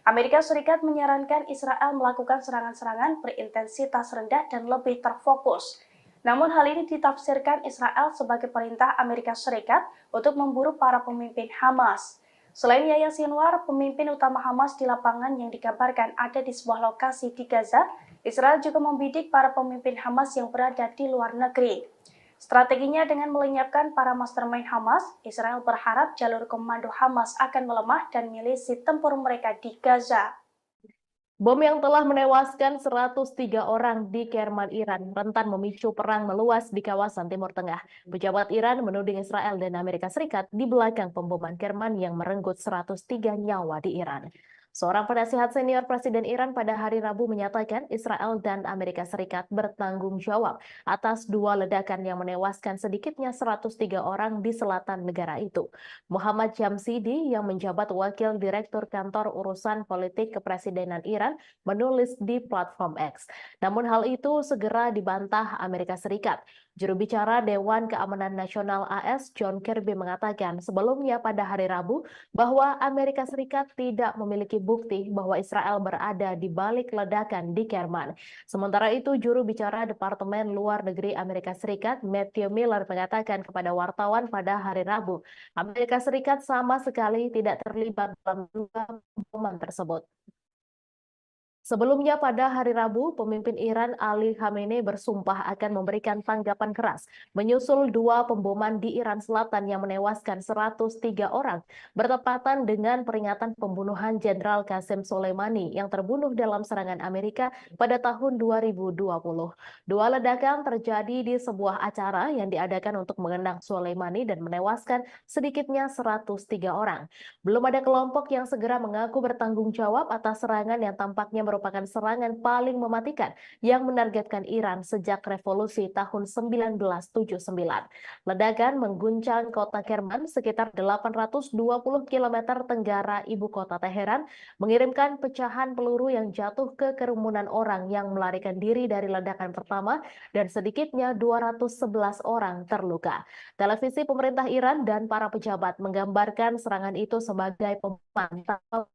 Amerika Serikat menyarankan Israel melakukan serangan-serangan berintensitas rendah dan lebih terfokus. Namun hal ini ditafsirkan Israel sebagai perintah Amerika Serikat untuk memburu para pemimpin Hamas. Selain Yahya Sinwar, pemimpin utama Hamas di lapangan yang dikabarkan ada di sebuah lokasi di Gaza, Israel juga membidik para pemimpin Hamas yang berada di luar negeri. Strateginya dengan melenyapkan para mastermind Hamas, Israel berharap jalur komando Hamas akan melemah dan milisi tempur mereka di Gaza. Bom yang telah menewaskan 103 orang di Kerman, Iran, rentan memicu perang meluas di kawasan Timur Tengah. Pejabat Iran menuding Israel dan Amerika Serikat di belakang pemboman Kerman yang merenggut 103 nyawa di Iran. Seorang penasihat senior Presiden Iran pada hari Rabu menyatakan Israel dan Amerika Serikat bertanggung jawab atas 2 ledakan yang menewaskan sedikitnya 103 orang di selatan negara itu. Muhammad Jamsidi yang menjabat Wakil Direktur Kantor Urusan Politik Kepresidenan Iran menulis di platform X. Namun hal itu segera dibantah Amerika Serikat. Juru bicara Dewan Keamanan Nasional AS John Kirby mengatakan sebelumnya pada hari Rabu bahwa Amerika Serikat tidak memiliki bukti bahwa Israel berada di balik ledakan di Kerman. Sementara itu, juru bicara Departemen Luar Negeri Amerika Serikat Matthew Miller mengatakan kepada wartawan pada hari Rabu, Amerika Serikat sama sekali tidak terlibat dalam pemboman tersebut. Sebelumnya pada hari Rabu, pemimpin Iran Ali Khamenei bersumpah akan memberikan tanggapan keras menyusul 2 pemboman di Iran Selatan yang menewaskan 103 orang bertepatan dengan peringatan pembunuhan Jenderal Qasem Soleimani yang terbunuh dalam serangan Amerika pada tahun 2020. 2 ledakan terjadi di sebuah acara yang diadakan untuk mengenang Soleimani dan menewaskan sedikitnya 103 orang. Belum ada kelompok yang segera mengaku bertanggung jawab atas serangan yang tampaknya merupakan merupakan serangan paling mematikan yang menargetkan Iran sejak revolusi tahun 1979. Ledakan mengguncang kota Kerman sekitar 820 km tenggara ibu kota Teheran, mengirimkan pecahan peluru yang jatuh ke kerumunan orang yang melarikan diri dari ledakan pertama dan sedikitnya 211 orang terluka. Televisi pemerintah Iran dan para pejabat menggambarkan serangan itu sebagai pembunuhan tanpa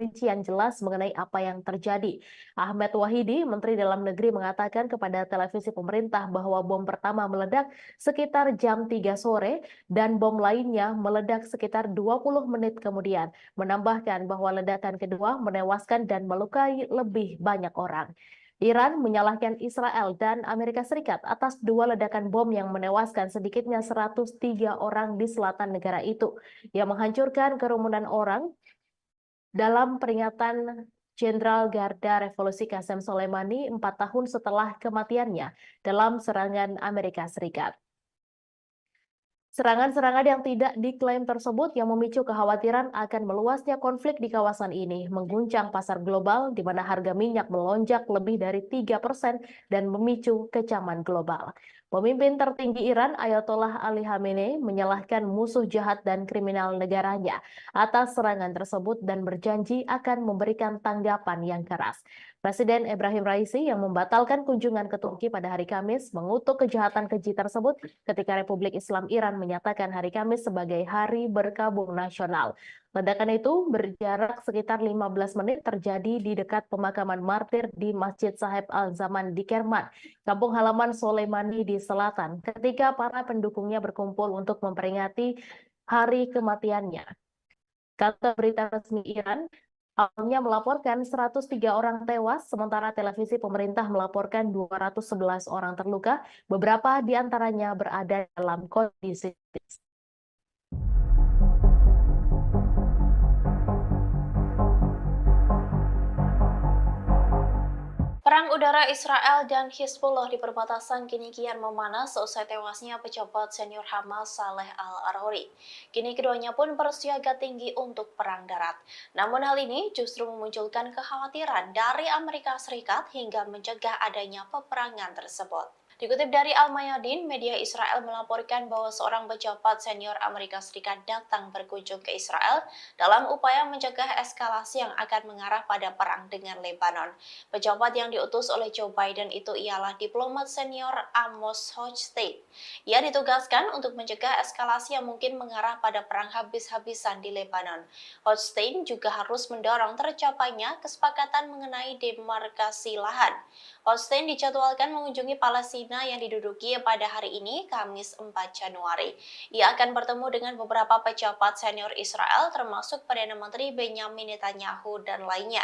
rincian jelas mengenai apa yang terjadi. Ahmed Wahidi, Menteri Dalam Negeri, mengatakan kepada televisi pemerintah bahwa bom pertama meledak sekitar jam 3 sore dan bom lainnya meledak sekitar 20 menit kemudian. Menambahkan bahwa ledakan kedua menewaskan dan melukai lebih banyak orang. Iran menyalahkan Israel dan Amerika Serikat atas dua ledakan bom yang menewaskan sedikitnya 103 orang di selatan negara itu, yang menghancurkan kerumunan orang dalam peringatan Jenderal Garda Revolusi Qasem Soleimani 4 tahun setelah kematiannya dalam serangan Amerika Serikat. Serangan-serangan yang tidak diklaim tersebut yang memicu kekhawatiran akan meluasnya konflik di kawasan ini, mengguncang pasar global di mana harga minyak melonjak lebih dari 3% dan memicu kecaman global. Pemimpin tertinggi Iran, Ayatollah Ali Khamenei, menyalahkan musuh jahat dan kriminal negaranya atas serangan tersebut dan berjanji akan memberikan tanggapan yang keras. Presiden Ebrahim Raisi yang membatalkan kunjungan ke Turki pada hari Kamis mengutuk kejahatan keji tersebut ketika Republik Islam Iran menyatakan hari Kamis sebagai hari berkabung nasional. Ledakan itu berjarak sekitar 15 menit terjadi di dekat pemakaman martir di Masjid Sahib Al-Zaman di Kerman, kampung halaman Soleimani di selatan, ketika para pendukungnya berkumpul untuk memperingati hari kematiannya. Kata berita resmi Iran, awalnya melaporkan 103 orang tewas, sementara televisi pemerintah melaporkan 211 orang terluka, beberapa di antaranya berada dalam kondisi kritis. Perang udara Israel dan Hizbullah di perbatasan kini kian memanas seusai tewasnya pejabat senior Hamas Saleh Al-Arouri. Kini keduanya pun bersiaga tinggi untuk perang darat. Namun hal ini justru memunculkan kekhawatiran dari Amerika Serikat hingga mencegah adanya peperangan tersebut. Dikutip dari Al-Mayadin, media Israel melaporkan bahwa seorang pejabat senior Amerika Serikat datang berkunjung ke Israel dalam upaya mencegah eskalasi yang akan mengarah pada perang dengan Lebanon. Pejabat yang diutus oleh Joe Biden itu ialah diplomat senior Amos Hochstein. Ia ditugaskan untuk mencegah eskalasi yang mungkin mengarah pada perang habis-habisan di Lebanon. Hochstein juga harus mendorong tercapainya kesepakatan mengenai demarkasi lahan. Hochstein dijadwalkan mengunjungi Palestina yang diduduki pada hari ini, Kamis 4 Januari. Ia akan bertemu dengan beberapa pejabat senior Israel, termasuk Perdana Menteri Benjamin Netanyahu dan lainnya.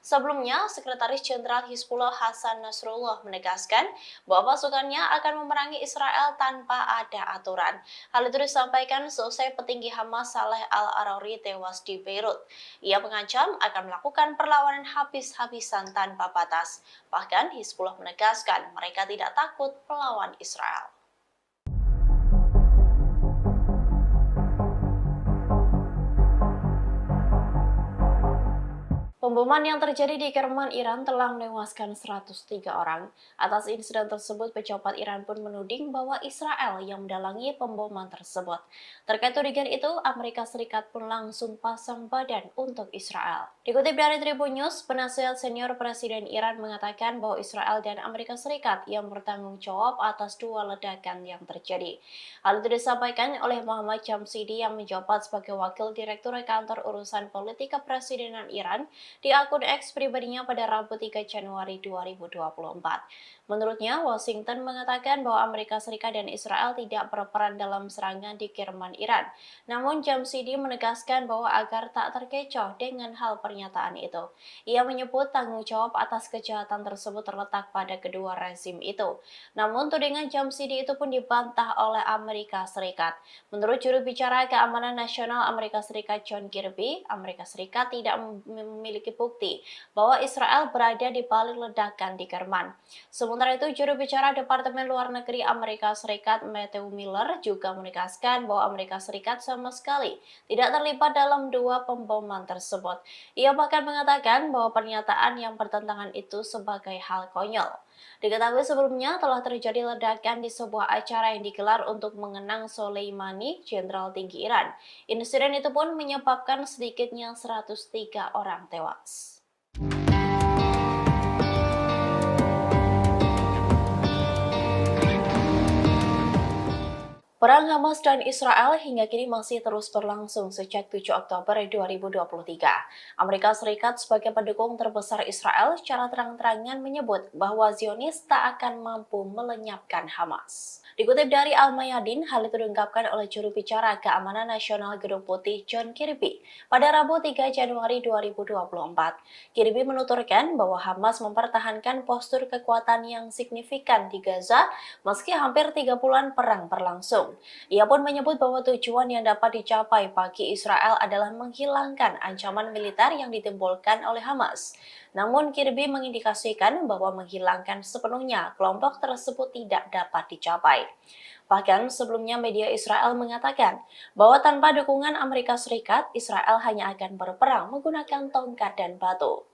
Sebelumnya, Sekretaris Jenderal Hizbullah Hasan Nasrullah menegaskan bahwa pasukannya akan memerangi Israel tanpa ada aturan. Hal itu disampaikan seusai petinggi Hamas Saleh Al-Arouri tewas di Beirut. Ia mengancam akan melakukan perlawanan habis-habisan tanpa batas. Bahkan Hizbullah menegaskan mereka tidak takut melawan Israel. Pemboman yang terjadi di Kerman, Iran telah menewaskan 103 orang. Atas insiden tersebut, pejabat Iran pun menuding bahwa Israel yang mendalangi pemboman tersebut. Terkait tudingan itu, Amerika Serikat pun langsung pasang badan untuk Israel. Dikutip dari Tribun News, penasihat senior Presiden Iran mengatakan bahwa Israel dan Amerika Serikat yang bertanggung jawab atas dua ledakan yang terjadi. Hal itu disampaikan oleh Muhammad Jamshidi yang menjabat sebagai Wakil Direktur Kantor Urusan Politik Kepresidenan Iran di akun X pribadinya pada Rabu 3 Januari 2024. Menurutnya, Washington mengatakan bahwa Amerika Serikat dan Israel tidak berperan dalam serangan di Kerman, Iran. Namun Jamshidi menegaskan bahwa agar tak terkecoh dengan hal pernyataan itu. Ia menyebut tanggung jawab atas kejahatan tersebut terletak pada kedua rezim itu. Namun tudingan Jamshidi itu pun dibantah oleh Amerika Serikat. Menurut juru bicara keamanan nasional Amerika Serikat John Kirby, Amerika Serikat tidak memiliki memiliki bukti bahwa Israel berada di balik ledakan di Kerman. Sementara itu, juru bicara Departemen Luar Negeri Amerika Serikat Matthew Miller juga menegaskan bahwa Amerika Serikat sama sekali tidak terlibat dalam dua pemboman tersebut. Ia bahkan mengatakan bahwa pernyataan yang bertentangan itu sebagai hal konyol. Diketahui sebelumnya telah terjadi ledakan di sebuah acara yang digelar untuk mengenang Soleimani, jenderal tinggi Iran. Insiden itu pun menyebabkan sedikitnya 103 orang tewas. Perang Hamas dan Israel hingga kini masih terus berlangsung sejak 7 Oktober 2023. Amerika Serikat sebagai pendukung terbesar Israel secara terang-terangan menyebut bahwa Zionis tak akan mampu melenyapkan Hamas. Dikutip dari Al-Mayadin, hal itu diungkapkan oleh juru bicara Keamanan Nasional Gedung Putih John Kirby pada Rabu 3 Januari 2024. Kirby menuturkan bahwa Hamas mempertahankan postur kekuatan yang signifikan di Gaza meski hampir 3 bulan perang berlangsung. Ia pun menyebut bahwa tujuan yang dapat dicapai bagi Israel adalah menghilangkan ancaman militer yang ditimbulkan oleh Hamas. Namun Kirby mengindikasikan bahwa menghilangkan sepenuhnya kelompok tersebut tidak dapat dicapai. Bahkan sebelumnya media Israel mengatakan bahwa tanpa dukungan Amerika Serikat, Israel hanya akan berperang menggunakan tongkat dan batu.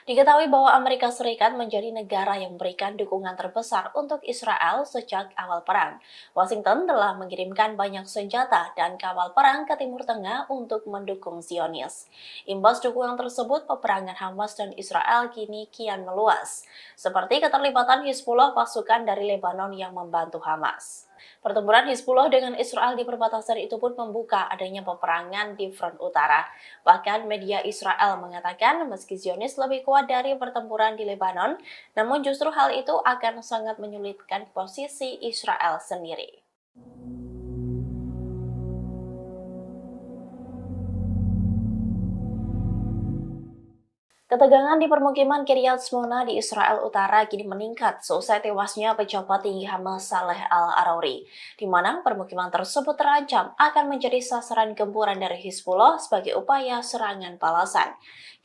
Diketahui bahwa Amerika Serikat menjadi negara yang memberikan dukungan terbesar untuk Israel sejak awal perang. Washington telah mengirimkan banyak senjata dan kapal perang ke Timur Tengah untuk mendukung Zionis. Imbas dukungan tersebut, peperangan Hamas dan Israel kini kian meluas, seperti keterlibatan Hizbullah, pasukan dari Lebanon yang membantu Hamas. Pertempuran Hizbullah dengan Israel di perbatasan itu pun membuka adanya peperangan di front utara. Bahkan media Israel mengatakan meski Zionis lebih kuat dari pertempuran di Lebanon, namun justru hal itu akan sangat menyulitkan posisi Israel sendiri. Ketegangan di permukiman Kiryat Shmona di Israel Utara kini meningkat seusai tewasnya pejabat tinggi Hamas Saleh Al-Arouri, di mana permukiman tersebut terancam akan menjadi sasaran gempuran dari Hizbullah sebagai upaya serangan balasan.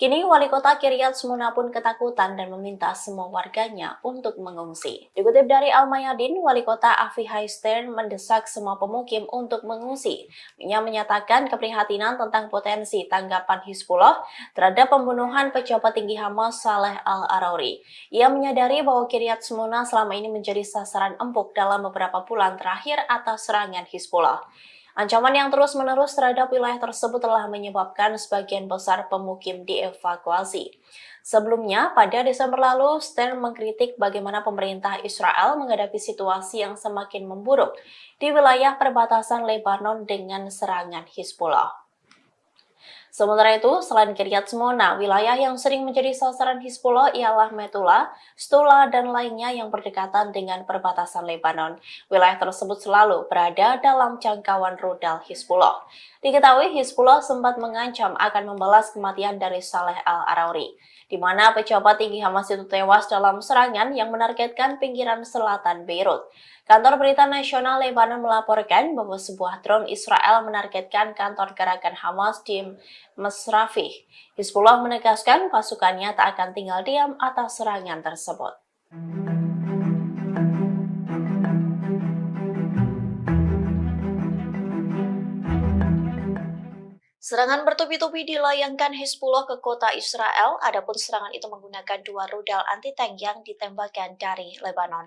Kini wali kota Kiryat Shmona pun ketakutan dan meminta semua warganya untuk mengungsi. Dikutip dari Al-Mayadin, wali kota Avichai Stern mendesak semua pemukim untuk mengungsi. Ia menyatakan keprihatinan tentang potensi tanggapan Hizbullah terhadap pembunuhan pejabat tinggi Hamas Saleh Al-Arouri. Ia menyadari bahwa Kiryat Shmona selama ini menjadi sasaran empuk dalam beberapa bulan terakhir atas serangan Hizbullah. Ancaman yang terus-menerus terhadap wilayah tersebut telah menyebabkan sebagian besar pemukim dievakuasi. Sebelumnya, pada Desember lalu, Stern mengkritik bagaimana pemerintah Israel menghadapi situasi yang semakin memburuk di wilayah perbatasan Lebanon dengan serangan Hizbullah. Sementara itu, selain Kiryat Shmona, wilayah yang sering menjadi sasaran Hizbullah ialah Metula, Stula, dan lainnya yang berdekatan dengan perbatasan Lebanon. Wilayah tersebut selalu berada dalam jangkauan rudal Hizbullah. Diketahui Hizbullah sempat mengancam akan membalas kematian dari Saleh Al-Arouri, di mana pejabat tinggi Hamas itu tewas dalam serangan yang menargetkan pinggiran selatan Beirut. Kantor Berita Nasional Lebanon melaporkan bahwa sebuah drone Israel menargetkan kantor gerakan Hamas di Masrafih. Hizbullah menegaskan pasukannya tak akan tinggal diam atas serangan tersebut. Serangan bertubi-tubi dilayangkan Hizbullah ke kota Israel, adapun serangan itu menggunakan 2 rudal anti-tank yang ditembakkan dari Lebanon.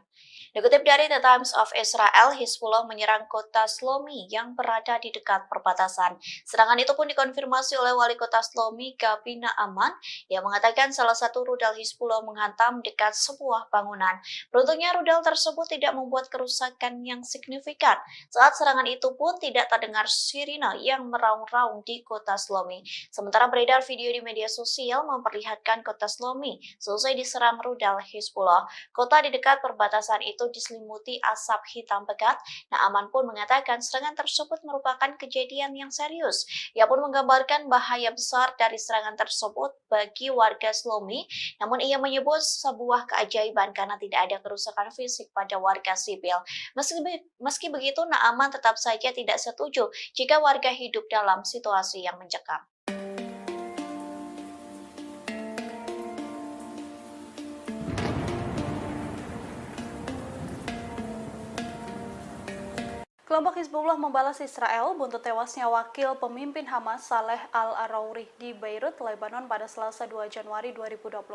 Dikutip dari The Times of Israel, Hizbullah menyerang kota Shlomi yang berada di dekat perbatasan. Serangan itu pun dikonfirmasi oleh wali kota Shlomi, Gabi Naaman, yang mengatakan salah satu rudal Hizbullah menghantam dekat sebuah bangunan. Beruntungnya rudal tersebut tidak membuat kerusakan yang signifikan. Saat serangan itu pun tidak terdengar sirine yang meraung-raung di kota Shlomi. Sementara beredar video di media sosial memperlihatkan kota Shlomi selesai diserang rudal Hizbullah. Kota di dekat perbatasan itu diselimuti asap hitam pekat. Naaman pun mengatakan serangan tersebut merupakan kejadian yang serius. Ia pun menggambarkan bahaya besar dari serangan tersebut bagi warga Shlomi. Namun ia menyebut sebuah keajaiban karena tidak ada kerusakan fisik pada warga sipil. Meski begitu, Naaman tetap saja tidak setuju jika warga hidup dalam situasi yang mencekam. Kelompok Hizbullah membalas Israel buntut tewasnya wakil pemimpin Hamas Saleh Al-Arouri di Beirut, Lebanon pada Selasa 2 Januari 2024.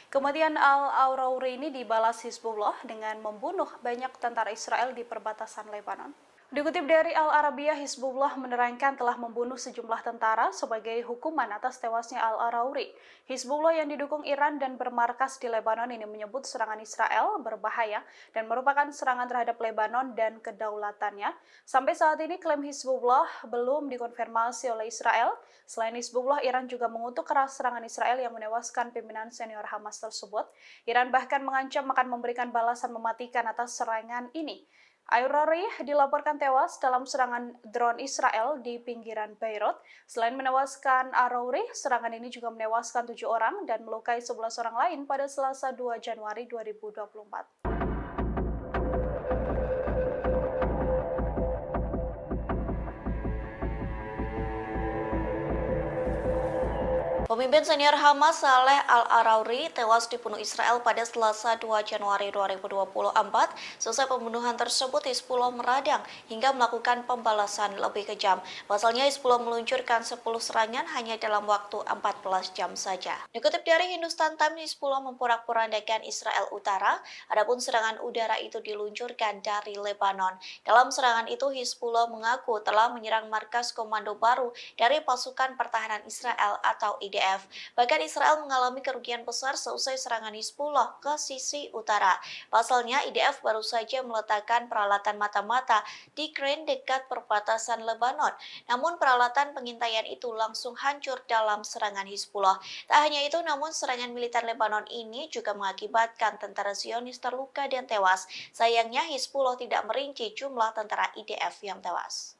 Kematian Al-Arouri ini dibalas Hizbullah dengan membunuh banyak tentara Israel di perbatasan Lebanon. Dikutip dari Al-Arabiyah, Hizbullah menerangkan telah membunuh sejumlah tentara sebagai hukuman atas tewasnya Al-Arouri. Hizbullah yang didukung Iran dan bermarkas di Lebanon ini menyebut serangan Israel berbahaya dan merupakan serangan terhadap Lebanon dan kedaulatannya. Sampai saat ini klaim Hizbullah belum dikonfirmasi oleh Israel. Selain Hizbullah, Iran juga mengutuk keras serangan Israel yang menewaskan pimpinan senior Hamas tersebut. Iran bahkan mengancam akan memberikan balasan mematikan atas serangan ini. Al-Arouri dilaporkan tewas dalam serangan drone Israel di pinggiran Beirut. Selain menewaskan Al-Arouri, serangan ini juga menewaskan 7 orang dan melukai 11 orang lain pada Selasa 2 Januari 2024. Pemimpin senior Hamas Saleh Al-Arouri tewas dibunuh Israel pada Selasa 2 Januari 2024. Selesai pembunuhan tersebut, Hizbullah meradang hingga melakukan pembalasan lebih kejam. Pasalnya, Hizbullah meluncurkan 10 serangan hanya dalam waktu 14 jam saja. Dikutip dari Hindustan Times, Hizbullah memporak-porandakan Israel Utara, adapun serangan udara itu diluncurkan dari Lebanon. Dalam serangan itu, Hizbullah mengaku telah menyerang markas komando baru dari pasukan pertahanan Israel atau IDF. Bahkan Israel mengalami kerugian besar seusai serangan Hizbullah ke sisi utara. Pasalnya, IDF baru saja meletakkan peralatan mata-mata di Keren dekat perbatasan Lebanon. Namun peralatan pengintaian itu langsung hancur dalam serangan Hizbullah. Tak hanya itu, namun serangan militer Lebanon ini juga mengakibatkan tentara Zionis terluka dan tewas. Sayangnya, Hizbullah tidak merinci jumlah tentara IDF yang tewas.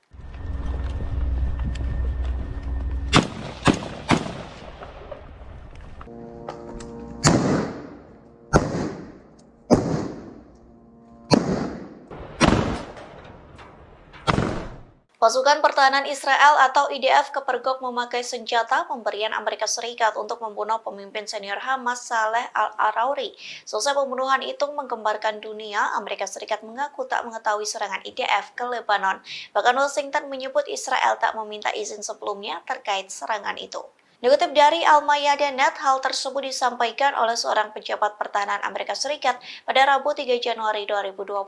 Pasukan Pertahanan Israel atau IDF kepergok memakai senjata pemberian Amerika Serikat untuk membunuh pemimpin senior Hamas Saleh Al-Arouri. Selesai pembunuhan itu menggemparkan dunia, Amerika Serikat mengaku tak mengetahui serangan IDF ke Lebanon. Bahkan Washington menyebut Israel tak meminta izin sebelumnya terkait serangan itu. Dikutip dari Al-Mayadeh.net, hal tersebut disampaikan oleh seorang pejabat pertahanan Amerika Serikat pada Rabu 3 Januari 2024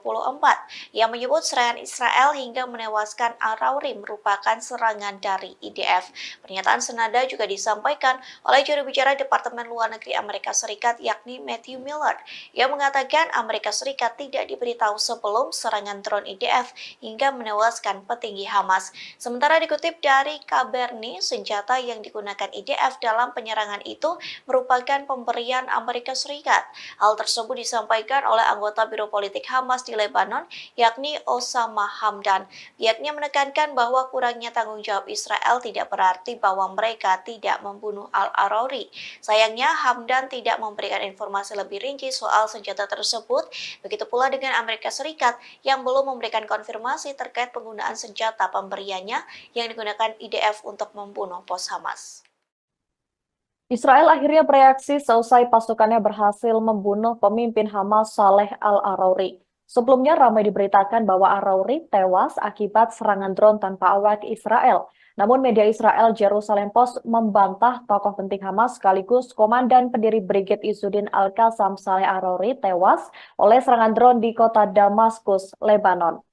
yang menyebut serangan Israel hingga menewaskan Al-Arouri merupakan serangan dari IDF. Pernyataan senada juga disampaikan oleh juru bicara Departemen Luar Negeri Amerika Serikat yakni Matthew Miller yang mengatakan Amerika Serikat tidak diberitahu sebelum serangan drone IDF hingga menewaskan petinggi Hamas. Sementara dikutip dari Kaberni, senjata yang digunakan IDF dalam penyerangan itu merupakan pemberian Amerika Serikat. Hal tersebut disampaikan oleh anggota Biro Politik Hamas di Lebanon, yakni Osama Hamdan. Pihaknya menekankan bahwa kurangnya tanggung jawab Israel tidak berarti bahwa mereka tidak membunuh Al-Arouri. Sayangnya, Hamdan tidak memberikan informasi lebih rinci soal senjata tersebut. Begitu pula dengan Amerika Serikat yang belum memberikan konfirmasi terkait penggunaan senjata pemberiannya yang digunakan IDF untuk membunuh pos Hamas. Israel akhirnya bereaksi seusai pasukannya berhasil membunuh pemimpin Hamas Saleh Al-Arouri. Sebelumnya ramai diberitakan bahwa Al-Arouri tewas akibat serangan drone tanpa awak Israel. Namun media Israel Jerusalem Post membantah tokoh penting Hamas sekaligus komandan pendiri Brigade Izzuddin Al-Qassam Saleh Al-Arouri tewas oleh serangan drone di kota Damaskus, Lebanon.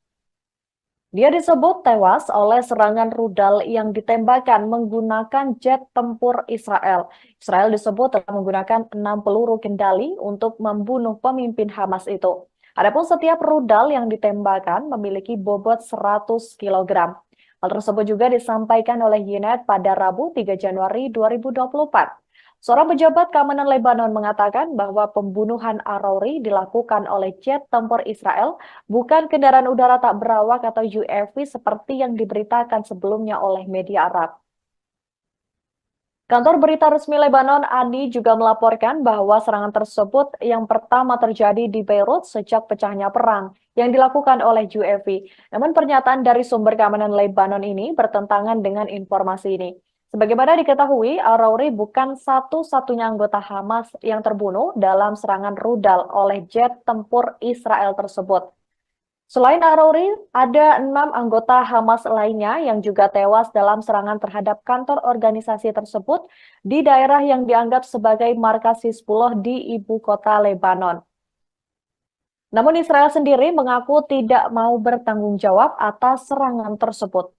Dia disebut tewas oleh serangan rudal yang ditembakkan menggunakan jet tempur Israel. Israel disebut telah menggunakan 6 peluru kendali untuk membunuh pemimpin Hamas itu. Adapun setiap rudal yang ditembakkan memiliki bobot 100 kg. Hal tersebut juga disampaikan oleh Yoned pada Rabu 3 Januari 2024. Seorang pejabat keamanan Lebanon mengatakan bahwa pembunuhan Al-Arouri dilakukan oleh jet tempur Israel, bukan kendaraan udara tak berawak atau UAV seperti yang diberitakan sebelumnya oleh media Arab. Kantor berita resmi Lebanon, ANI, juga melaporkan bahwa serangan tersebut yang pertama terjadi di Beirut sejak pecahnya perang yang dilakukan oleh UAV. Namun pernyataan dari sumber keamanan Lebanon ini bertentangan dengan informasi ini. Sebagaimana diketahui, Al-Arouri bukan satu-satunya anggota Hamas yang terbunuh dalam serangan rudal oleh jet tempur Israel tersebut. Selain Arouri, ada 6 anggota Hamas lainnya yang juga tewas dalam serangan terhadap kantor organisasi tersebut di daerah yang dianggap sebagai markas Hizbullah di ibu kota Lebanon. Namun Israel sendiri mengaku tidak mau bertanggung jawab atas serangan tersebut.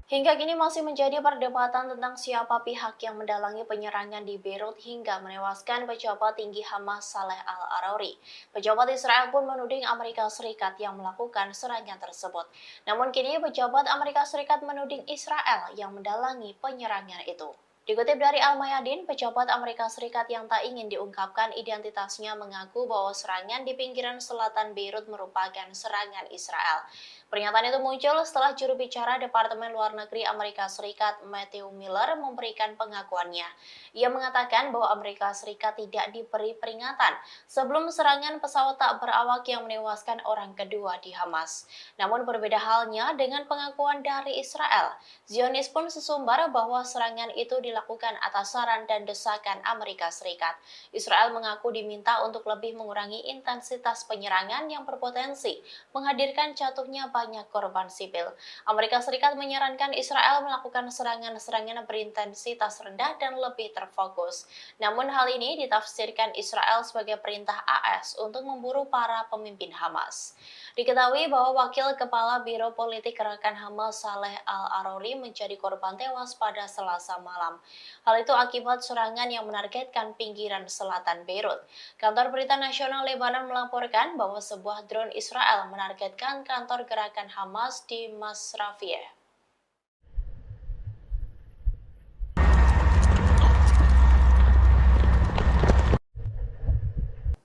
Hingga kini masih menjadi perdebatan tentang siapa pihak yang mendalangi penyerangan di Beirut hingga menewaskan pejabat tinggi Hamas Saleh Al-Arouri. Pejabat Israel pun menuding Amerika Serikat yang melakukan serangan tersebut. Namun kini pejabat Amerika Serikat menuding Israel yang mendalangi penyerangan itu. Dikutip dari Al-Mayadin, pejabat Amerika Serikat yang tak ingin diungkapkan identitasnya mengaku bahwa serangan di pinggiran selatan Beirut merupakan serangan Israel. Pernyataan itu muncul setelah juru bicara Departemen Luar Negeri Amerika Serikat Matthew Miller memberikan pengakuannya. Ia mengatakan bahwa Amerika Serikat tidak diberi peringatan sebelum serangan pesawat tak berawak yang menewaskan orang kedua di Hamas. Namun berbeda halnya dengan pengakuan dari Israel. Zionis pun sesumbar bahwa serangan itu dilakukan atas saran dan desakan Amerika Serikat. Israel mengaku diminta untuk lebih mengurangi intensitas penyerangan yang berpotensi menghadirkan jatuhnya banyak korban sipil. Amerika Serikat menyarankan Israel melakukan serangan-serangan berintensitas rendah dan lebih terfokus. Namun hal ini ditafsirkan Israel sebagai perintah AS untuk memburu para pemimpin Hamas. Diketahui bahwa Wakil Kepala Biro Politik Gerakan Hamas Saleh Al-Arouri menjadi korban tewas pada Selasa malam. Hal itu akibat serangan yang menargetkan pinggiran selatan Beirut. Kantor Berita Nasional Lebanon melaporkan bahwa sebuah drone Israel menargetkan kantor gerakan Hamas di Masrafiyeh.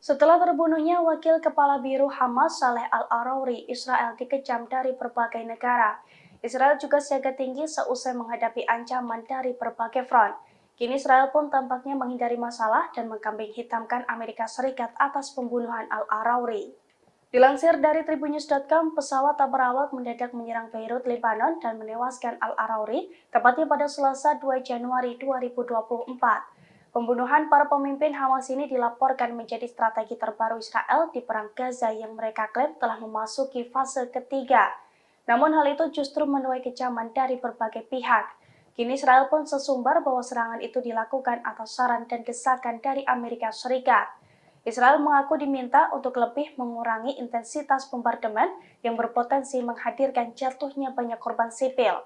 Setelah terbunuhnya Wakil Kepala Biro Hamas Saleh Al-Arouri, Israel dikecam dari berbagai negara. Israel juga siaga tinggi seusai menghadapi ancaman dari berbagai front. Kini Israel pun tampaknya menghindari masalah dan mengkambing hitamkan Amerika Serikat atas pembunuhan Al-Arouri. Dilansir dari tribunnews.com, pesawat tak berawak mendadak menyerang Beirut, Lebanon dan menewaskan Al-Arouri, tepatnya pada Selasa 2 Januari 2024. Pembunuhan para pemimpin Hamas ini dilaporkan menjadi strategi terbaru Israel di Perang Gaza yang mereka klaim telah memasuki fase ketiga. Namun hal itu justru menuai kecaman dari berbagai pihak. Kini Israel pun sesumbar bahwa serangan itu dilakukan atas saran dan desakan dari Amerika Serikat. Israel mengaku diminta untuk lebih mengurangi intensitas bombardemen yang berpotensi menghadirkan jatuhnya banyak korban sipil.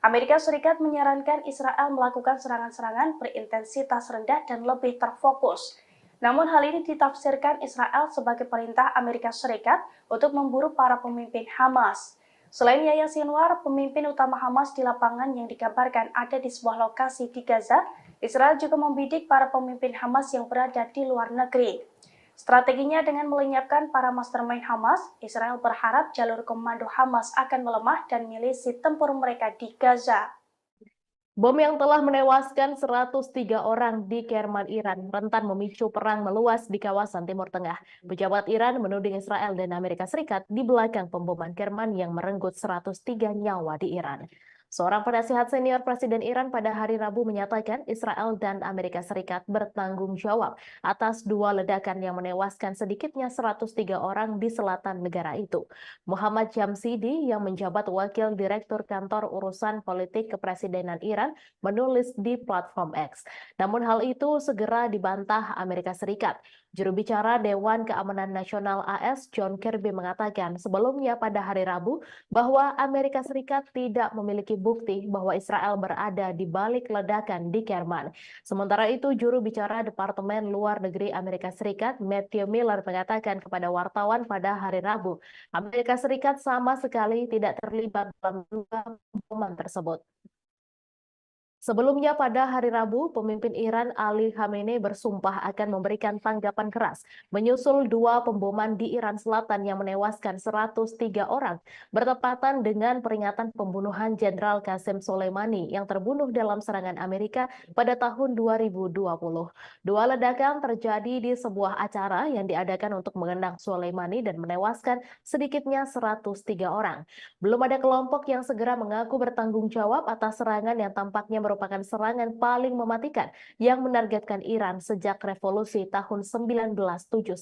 Amerika Serikat menyarankan Israel melakukan serangan-serangan berintensitas rendah dan lebih terfokus. Namun hal ini ditafsirkan Israel sebagai perintah Amerika Serikat untuk memburu para pemimpin Hamas. Selain Yahya Sinwar, pemimpin utama Hamas di lapangan yang dikabarkan ada di sebuah lokasi di Gaza, Israel juga membidik para pemimpin Hamas yang berada di luar negeri. Strateginya dengan melenyapkan para mastermind Hamas, Israel berharap jalur komando Hamas akan melemah dan milisi tempur mereka di Gaza. Bom yang telah menewaskan 103 orang di Kerman, Iran, rentan memicu perang meluas di kawasan Timur Tengah. Pejabat Iran menuding Israel dan Amerika Serikat di belakang pemboman Kerman yang merenggut 103 nyawa di Iran. Seorang penasihat senior Presiden Iran pada hari Rabu menyatakan Israel dan Amerika Serikat bertanggung jawab atas 2 ledakan yang menewaskan sedikitnya 103 orang di selatan negara itu. Muhammad Jamsidi yang menjabat Wakil Direktur Kantor Urusan Politik Kepresidenan Iran menulis di platform X. Namun hal itu segera dibantah Amerika Serikat. Juru bicara Dewan Keamanan Nasional AS John Kirby mengatakan sebelumnya pada hari Rabu bahwa Amerika Serikat tidak memiliki bukti bahwa Israel berada di balik ledakan di Kerman. Sementara itu, juru bicara Departemen Luar Negeri Amerika Serikat Matthew Miller mengatakan kepada wartawan pada hari Rabu, Amerika Serikat sama sekali tidak terlibat dalam pemboman tersebut. Sebelumnya pada hari Rabu, pemimpin Iran Ali Khamenei bersumpah akan memberikan tanggapan keras menyusul 2 pemboman di Iran Selatan yang menewaskan 103 orang, bertepatan dengan peringatan pembunuhan Jenderal Qasem Soleimani yang terbunuh dalam serangan Amerika pada tahun 2020. 2 ledakan terjadi di sebuah acara yang diadakan untuk mengenang Soleimani dan menewaskan sedikitnya 103 orang. Belum ada kelompok yang segera mengaku bertanggung jawab atas serangan yang tampaknya merupakan merupakan serangan paling mematikan yang menargetkan Iran sejak revolusi tahun 1979.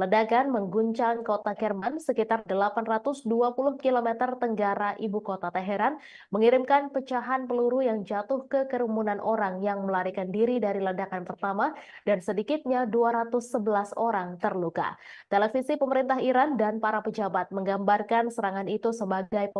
Ledakan mengguncang kota Kerman sekitar 820 km tenggara ibu kota Teheran, mengirimkan pecahan peluru yang jatuh ke kerumunan orang yang melarikan diri dari ledakan pertama dan sedikitnya 211 orang terluka. Televisi pemerintah Iran dan para pejabat menggambarkan serangan itu sebagai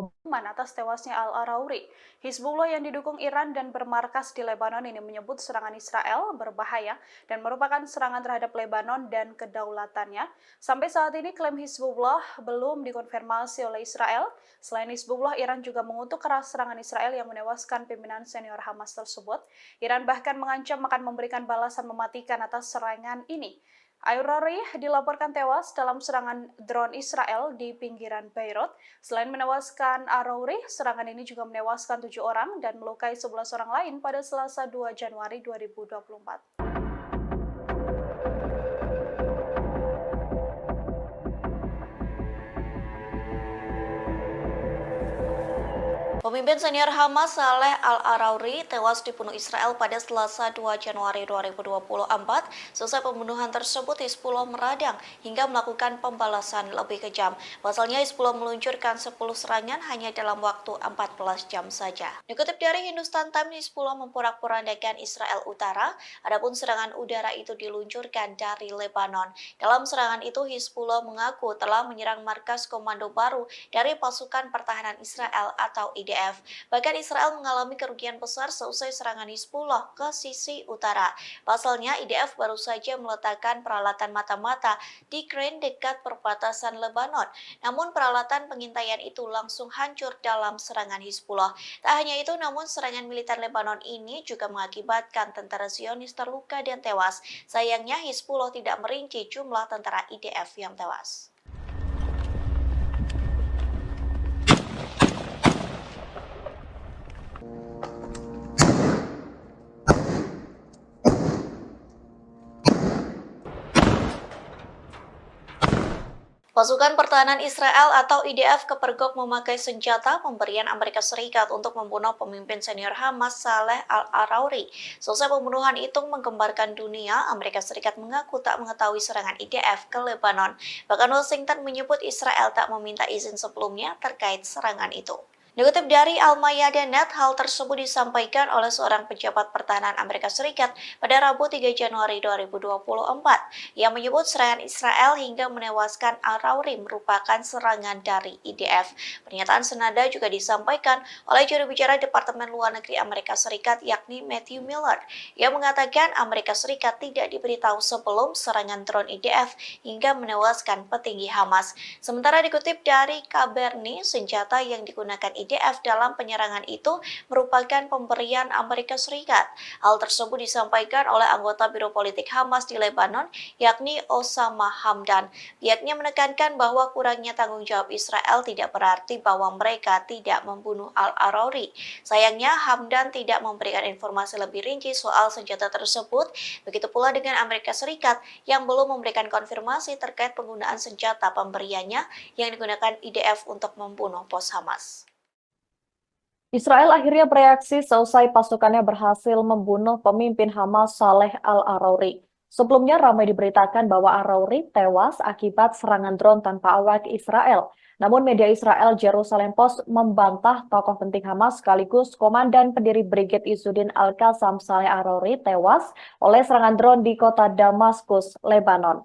atas tewasnya Al-Arauri. Hizbullah yang didukung Iran dan bermarkas di Lebanon ini menyebut serangan Israel berbahaya dan merupakan serangan terhadap Lebanon dan kedaulatannya. Sampai saat ini klaim Hizbullah belum dikonfirmasi oleh Israel. Selain Hizbullah, Iran juga mengutuk keras serangan Israel yang menewaskan pimpinan senior Hamas tersebut. Iran bahkan mengancam akan memberikan balasan mematikan atas serangan ini. Al-Arauri dilaporkan tewas dalam serangan drone Israel di pinggiran Beirut. Selain menewaskan Al-Arauri, serangan ini juga menewaskan 7 orang dan melukai 11 orang lain pada Selasa 2 Januari 2024. Pemimpin senior Hamas Saleh Al-Arauri tewas dibunuh Israel pada Selasa 2 Januari 2024. Selesai pembunuhan tersebut, Hizbullah meradang hingga melakukan pembalasan lebih kejam. Pasalnya, Hizbullah meluncurkan 10 serangan hanya dalam waktu 14 jam saja. Dikutip dari Hindustan Times, Hizbullah memporak-porandakan Israel Utara, adapun serangan udara itu diluncurkan dari Lebanon. Dalam serangan itu, Hizbullah mengaku telah menyerang markas komando baru dari pasukan pertahanan Israel atau IDF. Bahkan Israel mengalami kerugian besar seusai serangan Hizbullah ke sisi utara. Pasalnya, IDF baru saja meletakkan peralatan mata-mata di Keren dekat perbatasan Lebanon. Namun peralatan pengintaian itu langsung hancur dalam serangan Hizbullah. Tak hanya itu, namun serangan militer Lebanon ini juga mengakibatkan tentara Zionis terluka dan tewas. Sayangnya, Hizbullah tidak merinci jumlah tentara IDF yang tewas. Pasukan Pertahanan Israel atau IDF kepergok memakai senjata pemberian Amerika Serikat untuk membunuh pemimpin senior Hamas Saleh Al-Arauri. Selesai pembunuhan itu menggembarkan dunia, Amerika Serikat mengaku tak mengetahui serangan IDF ke Lebanon. Bahkan Washington menyebut Israel tak meminta izin sebelumnya terkait serangan itu. Dikutip dari Al-Mayadeh.net, hal tersebut disampaikan oleh seorang pejabat pertahanan Amerika Serikat pada Rabu 3 Januari 2024 yang menyebut serangan Israel hingga menewaskan Al-Arauri merupakan serangan dari IDF. Pernyataan senada juga disampaikan oleh juru bicara Departemen Luar Negeri Amerika Serikat yakni Matthew Miller yang mengatakan Amerika Serikat tidak diberitahu sebelum serangan drone IDF hingga menewaskan petinggi Hamas. Sementara dikutip dari Kaberni, senjata yang digunakan IDF dalam penyerangan itu merupakan pemberian Amerika Serikat. Hal tersebut disampaikan oleh anggota Biro Politik Hamas di Lebanon, yakni Osama Hamdan. Pihaknya menekankan bahwa kurangnya tanggung jawab Israel tidak berarti bahwa mereka tidak membunuh Al-Arauri. Sayangnya, Hamdan tidak memberikan informasi lebih rinci soal senjata tersebut. Begitu pula dengan Amerika Serikat yang belum memberikan konfirmasi terkait penggunaan senjata pemberiannya yang digunakan IDF untuk membunuh pos Hamas. Israel akhirnya bereaksi seusai pasukannya berhasil membunuh pemimpin Hamas Saleh Al-Arauri. Sebelumnya ramai diberitakan bahwa Arauri tewas akibat serangan drone tanpa awak Israel. Namun media Israel Jerusalem Post membantah tokoh penting Hamas sekaligus komandan pendiri Brigade Izzuddin Al-Qassam Saleh Arauri tewas oleh serangan drone di kota Damaskus, Lebanon.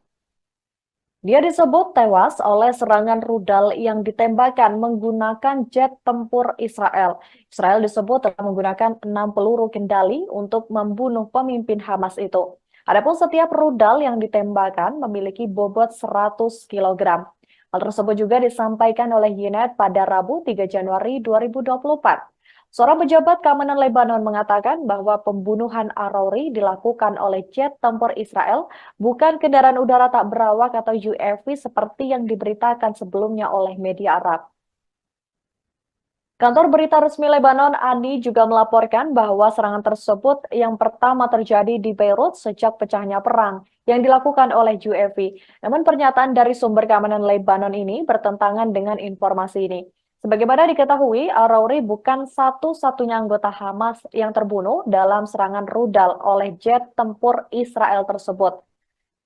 Dia disebut tewas oleh serangan rudal yang ditembakkan menggunakan jet tempur Israel. Israel disebut telah menggunakan 6 peluru kendali untuk membunuh pemimpin Hamas itu. Adapun setiap rudal yang ditembakkan memiliki bobot 100 kg. Hal tersebut juga disampaikan oleh Yoned pada Rabu 3 Januari 2024. Seorang pejabat keamanan Lebanon mengatakan bahwa pembunuhan Arauri dilakukan oleh jet tempur Israel, bukan kendaraan udara tak berawak atau UAV seperti yang diberitakan sebelumnya oleh media Arab. Kantor berita resmi Lebanon, ANI, juga melaporkan bahwa serangan tersebut yang pertama terjadi di Beirut sejak pecahnya perang yang dilakukan oleh UAV. Namun pernyataan dari sumber keamanan Lebanon ini bertentangan dengan informasi ini. Sebagaimana diketahui, Al-Rawri bukan satu-satunya anggota Hamas yang terbunuh dalam serangan rudal oleh jet tempur Israel tersebut.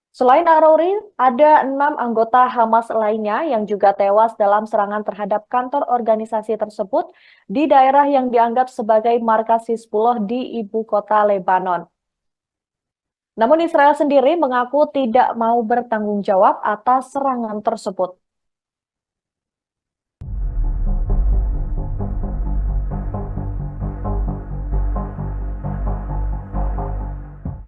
Selain Al-Rawri, ada 6 anggota Hamas lainnya yang juga tewas dalam serangan terhadap kantor organisasi tersebut di daerah yang dianggap sebagai markas Hizbullah di ibu kota Lebanon. Namun Israel sendiri mengaku tidak mau bertanggung jawab atas serangan tersebut.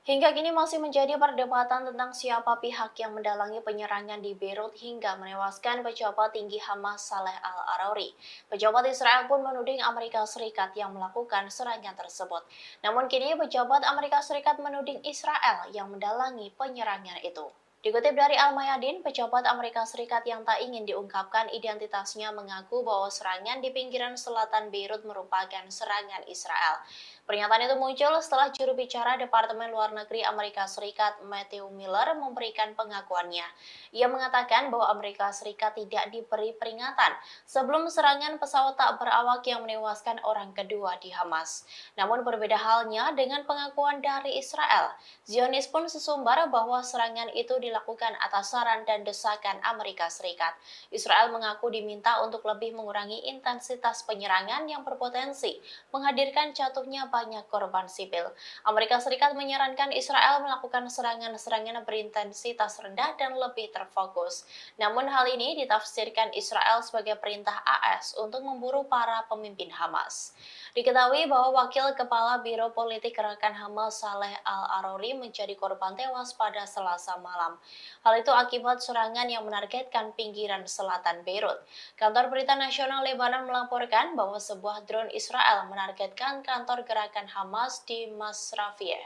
Hingga kini masih menjadi perdebatan tentang siapa pihak yang mendalangi penyerangan di Beirut hingga menewaskan pejabat tinggi Hamas Saleh Al-Arouri. Pejabat Israel pun menuding Amerika Serikat yang melakukan serangan tersebut. Namun kini pejabat Amerika Serikat menuding Israel yang mendalangi penyerangan itu. Dikutip dari Al-Mayadin, pejabat Amerika Serikat yang tak ingin diungkapkan identitasnya mengaku bahwa serangan di pinggiran selatan Beirut merupakan serangan Israel. Pernyataan itu muncul setelah juru bicara Departemen Luar Negeri Amerika Serikat Matthew Miller memberikan pengakuannya. Ia mengatakan bahwa Amerika Serikat tidak diberi peringatan sebelum serangan pesawat tak berawak yang menewaskan orang kedua di Hamas. Namun berbeda halnya dengan pengakuan dari Israel. Zionis pun sesumbar bahwa serangan itu dilakukan atas saran dan desakan Amerika Serikat. Israel mengaku diminta untuk lebih mengurangi intensitas penyerangan yang berpotensi menghadirkan jatuhnya banyak korban sipil. Amerika Serikat menyarankan Israel melakukan serangan-serangan berintensitas rendah dan lebih terfokus. Namun hal ini ditafsirkan Israel sebagai perintah AS untuk memburu para pemimpin Hamas. Diketahui bahwa Wakil Kepala Biro Politik Gerakan Hamas Saleh Al-Arouri menjadi korban tewas pada Selasa malam. Hal itu akibat serangan yang menargetkan pinggiran selatan Beirut. Kantor Berita Nasional Lebanon melaporkan bahwa sebuah drone Israel menargetkan kantor gerakan Hamas di Masrafiyeh.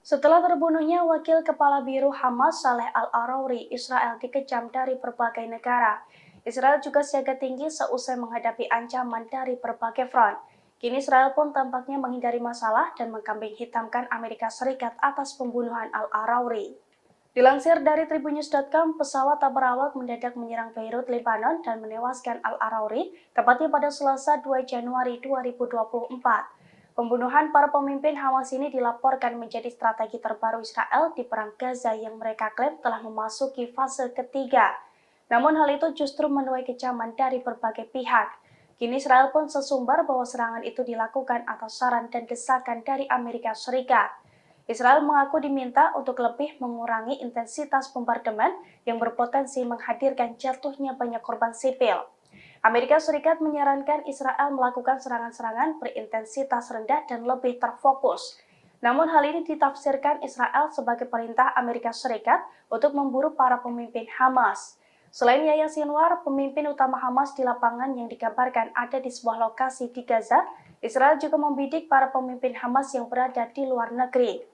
Setelah terbunuhnya Wakil Kepala Biro Hamas Saleh Al-Arouri, Israel dikecam dari berbagai negara. Israel juga siaga tinggi seusai menghadapi ancaman dari berbagai front. Kini Israel pun tampaknya menghindari masalah dan mengkambing hitamkan Amerika Serikat atas pembunuhan Al-Arouri. Dilansir dari tribunnews.com, pesawat tak berawak mendadak menyerang Beirut, Lebanon dan menewaskan Al-Arouri, tepatnya pada Selasa 2 Januari 2024. Pembunuhan para pemimpin Hamas ini dilaporkan menjadi strategi terbaru Israel di Perang Gaza yang mereka klaim telah memasuki fase ketiga. Namun hal itu justru menuai kecaman dari berbagai pihak. Kini Israel pun sesumbar bahwa serangan itu dilakukan atas saran dan desakan dari Amerika Serikat. Israel mengaku diminta untuk lebih mengurangi intensitas bombardemen yang berpotensi menghadirkan jatuhnya banyak korban sipil. Amerika Serikat menyarankan Israel melakukan serangan-serangan berintensitas rendah dan lebih terfokus. Namun hal ini ditafsirkan Israel sebagai perintah Amerika Serikat untuk memburu para pemimpin Hamas. Selain Yahya Sinwar, pemimpin utama Hamas di lapangan yang digambarkan ada di sebuah lokasi di Gaza, Israel juga membidik para pemimpin Hamas yang berada di luar negeri.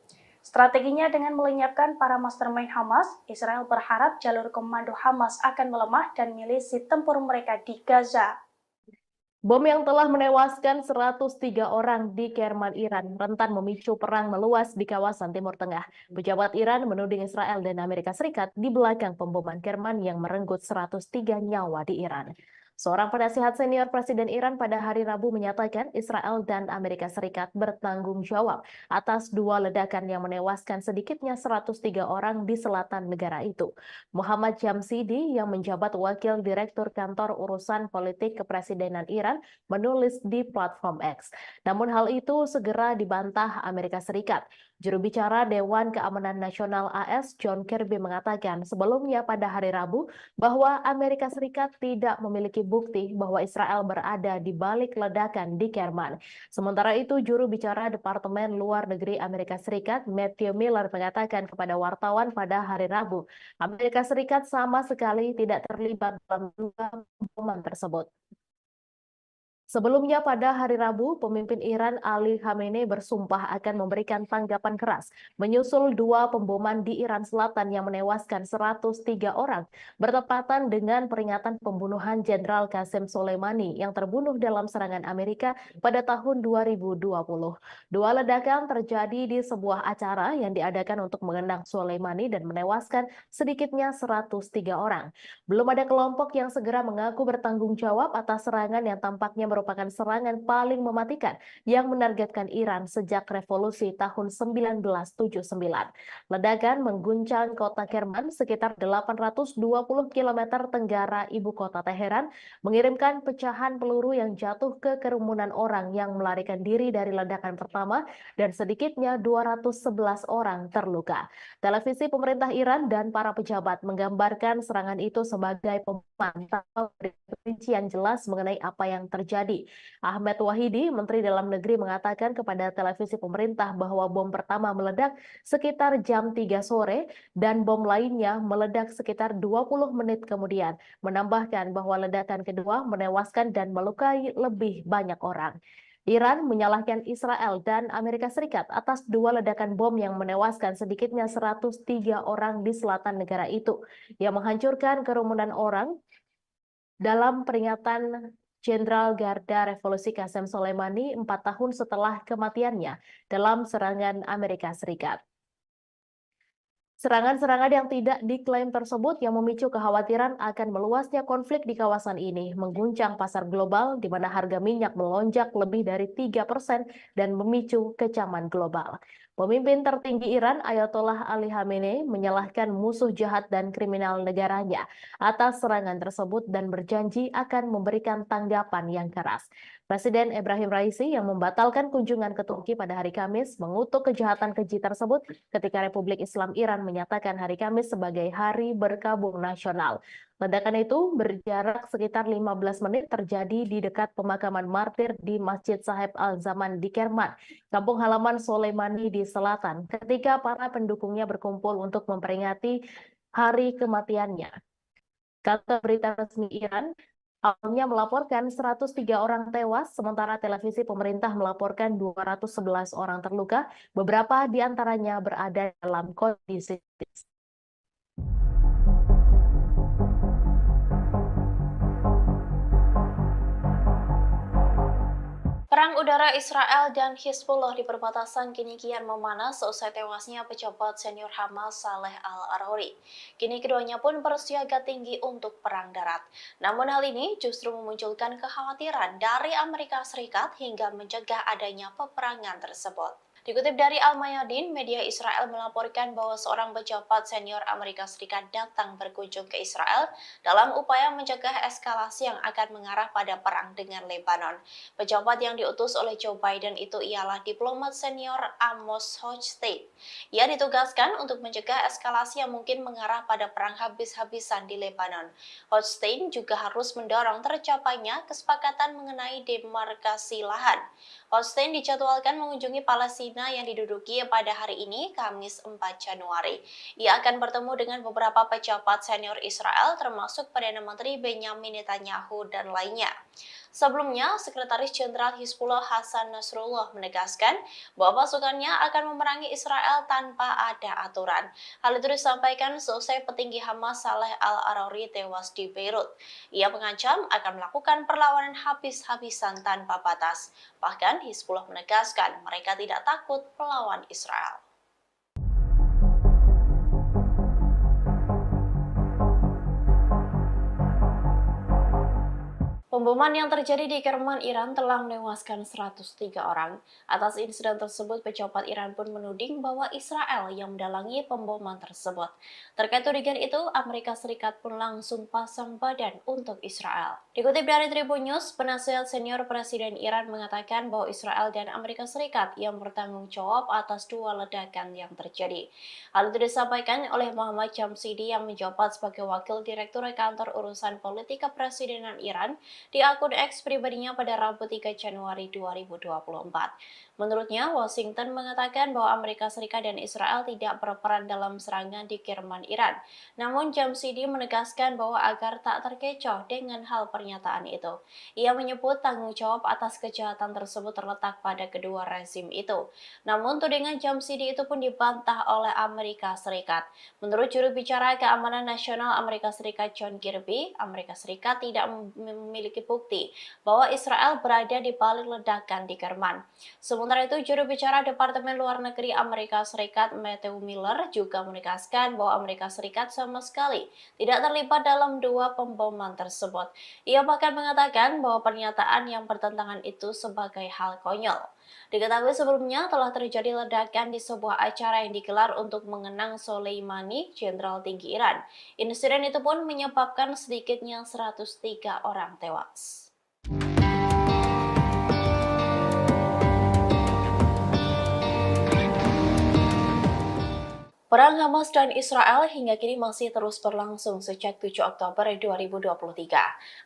Strateginya dengan melenyapkan para mastermind Hamas, Israel berharap jalur komando Hamas akan melemah dan milisi tempur mereka di Gaza. Bom yang telah menewaskan 103 orang di Kerman, Iran, rentan memicu perang meluas di kawasan Timur Tengah. Pejabat Iran menuding Israel dan Amerika Serikat di belakang pemboman Kerman yang merenggut 103 nyawa di Iran. Seorang penasihat senior Presiden Iran pada hari Rabu menyatakan Israel dan Amerika Serikat bertanggung jawab atas 2 ledakan yang menewaskan sedikitnya 103 orang di selatan negara itu. Muhammad Jamsidi yang menjabat Wakil Direktur Kantor Urusan Politik Kepresidenan Iran menulis di platform X. Namun hal itu segera dibantah Amerika Serikat. Juru bicara Dewan Keamanan Nasional AS John Kirby mengatakan sebelumnya pada hari Rabu bahwa Amerika Serikat tidak memiliki bukti bahwa Israel berada di balik ledakan di Kerman. Sementara itu, juru bicara Departemen Luar Negeri Amerika Serikat Matthew Miller mengatakan kepada wartawan pada hari Rabu, Amerika Serikat sama sekali tidak terlibat dalam pemboman tersebut. Sebelumnya pada hari Rabu, pemimpin Iran Ali Khamenei bersumpah akan memberikan tanggapan keras menyusul dua pemboman di Iran Selatan yang menewaskan 103 orang bertepatan dengan peringatan pembunuhan Jenderal Qasem Soleimani yang terbunuh dalam serangan Amerika pada tahun 2020. Dua ledakan terjadi di sebuah acara yang diadakan untuk mengenang Soleimani dan menewaskan sedikitnya 103 orang. Belum ada kelompok yang segera mengaku bertanggung jawab atas serangan yang tampaknya merupakan serangan paling mematikan yang menargetkan Iran sejak revolusi tahun 1979. Ledakan mengguncang kota Kerman sekitar 820 km tenggara ibu kota Teheran, mengirimkan pecahan peluru yang jatuh ke kerumunan orang yang melarikan diri dari ledakan pertama dan sedikitnya 211 orang terluka. Televisi pemerintah Iran dan para pejabat menggambarkan serangan itu sebagai pemantau rincian jelas mengenai apa yang terjadi. Ahmed Wahidi, Menteri Dalam Negeri, mengatakan kepada televisi pemerintah bahwa bom pertama meledak sekitar jam 3 sore dan bom lainnya meledak sekitar 20 menit kemudian. Menambahkan bahwa ledakan kedua menewaskan dan melukai lebih banyak orang. Iran menyalahkan Israel dan Amerika Serikat atas dua ledakan bom yang menewaskan sedikitnya 103 orang di selatan negara itu, yang menghancurkan kerumunan orang dalam peringatan Jenderal Garda Revolusi Qasem Soleimani 4 tahun setelah kematiannya dalam serangan Amerika Serikat. Serangan-serangan yang tidak diklaim tersebut yang memicu kekhawatiran akan meluasnya konflik di kawasan ini mengguncang pasar global di mana harga minyak melonjak lebih dari 3% dan memicu kecaman global. Pemimpin tertinggi Iran Ayatollah Ali Khamenei menyalahkan musuh jahat dan kriminal negaranya atas serangan tersebut dan berjanji akan memberikan tanggapan yang keras. Presiden Ebrahim Raisi yang membatalkan kunjungan ke Turki pada hari Kamis mengutuk kejahatan keji tersebut ketika Republik Islam Iran menyatakan hari Kamis sebagai Hari Berkabung Nasional. Ledakan itu berjarak sekitar 15 menit terjadi di dekat pemakaman martir di Masjid Sahib Al-Zaman di Kerman, kampung halaman Soleimani di selatan, ketika para pendukungnya berkumpul untuk memperingati hari kematiannya. Kata berita resmi Iran, awalnya melaporkan 103 orang tewas, sementara televisi pemerintah melaporkan 211 orang terluka, beberapa di antaranya berada dalam kondisi kritis. Perang udara Israel dan Hizbullah di perbatasan kini kian memanas seusai tewasnya pejabat senior Hamas Saleh Al-Arouri. Kini keduanya pun bersiaga tinggi untuk perang darat. Namun hal ini justru memunculkan kekhawatiran dari Amerika Serikat hingga mencegah adanya peperangan tersebut. Dikutip dari Al-Mayadin, media Israel melaporkan bahwa seorang pejabat senior Amerika Serikat datang berkunjung ke Israel dalam upaya mencegah eskalasi yang akan mengarah pada perang dengan Lebanon. Pejabat yang diutus oleh Joe Biden itu ialah diplomat senior Amos Hochstein. Ia ditugaskan untuk mencegah eskalasi yang mungkin mengarah pada perang habis-habisan di Lebanon. Hochstein juga harus mendorong tercapainya kesepakatan mengenai demarkasi lahan. Hochstein dijadwalkan mengunjungi Palestina yang diduduki pada hari ini, Kamis 4 Januari. Ia akan bertemu dengan beberapa pejabat senior Israel termasuk Perdana Menteri Benyamin Netanyahu dan lainnya. Sebelumnya, Sekretaris Jenderal Hizbullah Hasan Nasrullah menegaskan bahwa pasukannya akan memerangi Israel tanpa ada aturan. Hal itu disampaikan seusai petinggi Hamas Saleh Al-Arouri tewas di Beirut. Ia mengancam akan melakukan perlawanan habis-habisan tanpa batas. Bahkan Hizbullah menegaskan mereka tidak takut melawan Israel. Pemboman yang terjadi di Kerman, Iran telah menewaskan 103 orang. Atas insiden tersebut, pejabat Iran pun menuding bahwa Israel yang mendalangi pemboman tersebut. Terkait tudingan itu, Amerika Serikat pun langsung pasang badan untuk Israel. Dikutip dari Tribun News, penasihat senior Presiden Iran mengatakan bahwa Israel dan Amerika Serikat yang bertanggung jawab atas dua ledakan yang terjadi. Hal itu disampaikan oleh Muhammad Jamshidi yang menjabat sebagai Wakil Direktur Kantor Urusan Politik Kepresidenan Iran di akun X pribadinya pada Rabu 3 Januari 2024. Menurutnya, Washington mengatakan bahwa Amerika Serikat dan Israel tidak berperan dalam serangan di Kerman, Iran. Namun Jamshidi menegaskan bahwa agar tak terkecoh dengan hal pernyataan itu. Ia menyebut tanggung jawab atas kejahatan tersebut terletak pada kedua rezim itu. Namun tudingan jam sidi itu pun dibantah oleh Amerika Serikat. Menurut juru bicara Keamanan Nasional Amerika Serikat John Kirby, Amerika Serikat tidak memiliki bukti bahwa Israel berada di balik ledakan di Kerman. Sementara itu, juru bicara Departemen Luar Negeri Amerika Serikat Matthew Miller juga menegaskan bahwa Amerika Serikat sama sekali tidak terlibat dalam dua pemboman tersebut. Ia bahkan mengatakan bahwa pernyataan yang bertentangan itu sebagai hal konyol. Diketahui sebelumnya telah terjadi ledakan di sebuah acara yang digelar untuk mengenang Soleimani, jenderal tinggi Iran. Insiden itu pun menyebabkan sedikitnya 103 orang tewas. Perang Hamas dan Israel hingga kini masih terus berlangsung sejak 7 Oktober 2023.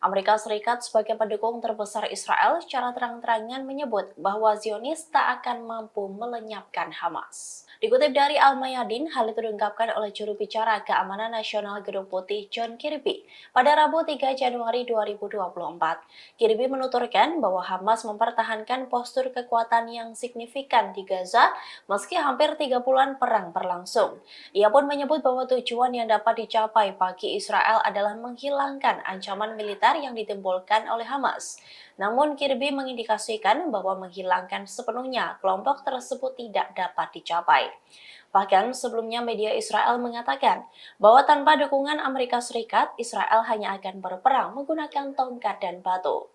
Amerika Serikat sebagai pendukung terbesar Israel secara terang-terangan menyebut bahwa Zionis tak akan mampu melenyapkan Hamas. Dikutip dari Al-Mayadin, hal itu diungkapkan oleh juru bicara Keamanan Nasional Gedung Putih John Kirby pada Rabu 3 Januari 2024. Kirby menuturkan bahwa Hamas mempertahankan postur kekuatan yang signifikan di Gaza meski hampir 3 bulan perang berlangsung. Ia pun menyebut bahwa tujuan yang dapat dicapai bagi Israel adalah menghilangkan ancaman militer yang ditimbulkan oleh Hamas. Namun Kirby mengindikasikan bahwa menghilangkan sepenuhnya kelompok tersebut tidak dapat dicapai. Bahkan sebelumnya media Israel mengatakan bahwa tanpa dukungan Amerika Serikat, Israel hanya akan berperang menggunakan tongkat dan batu.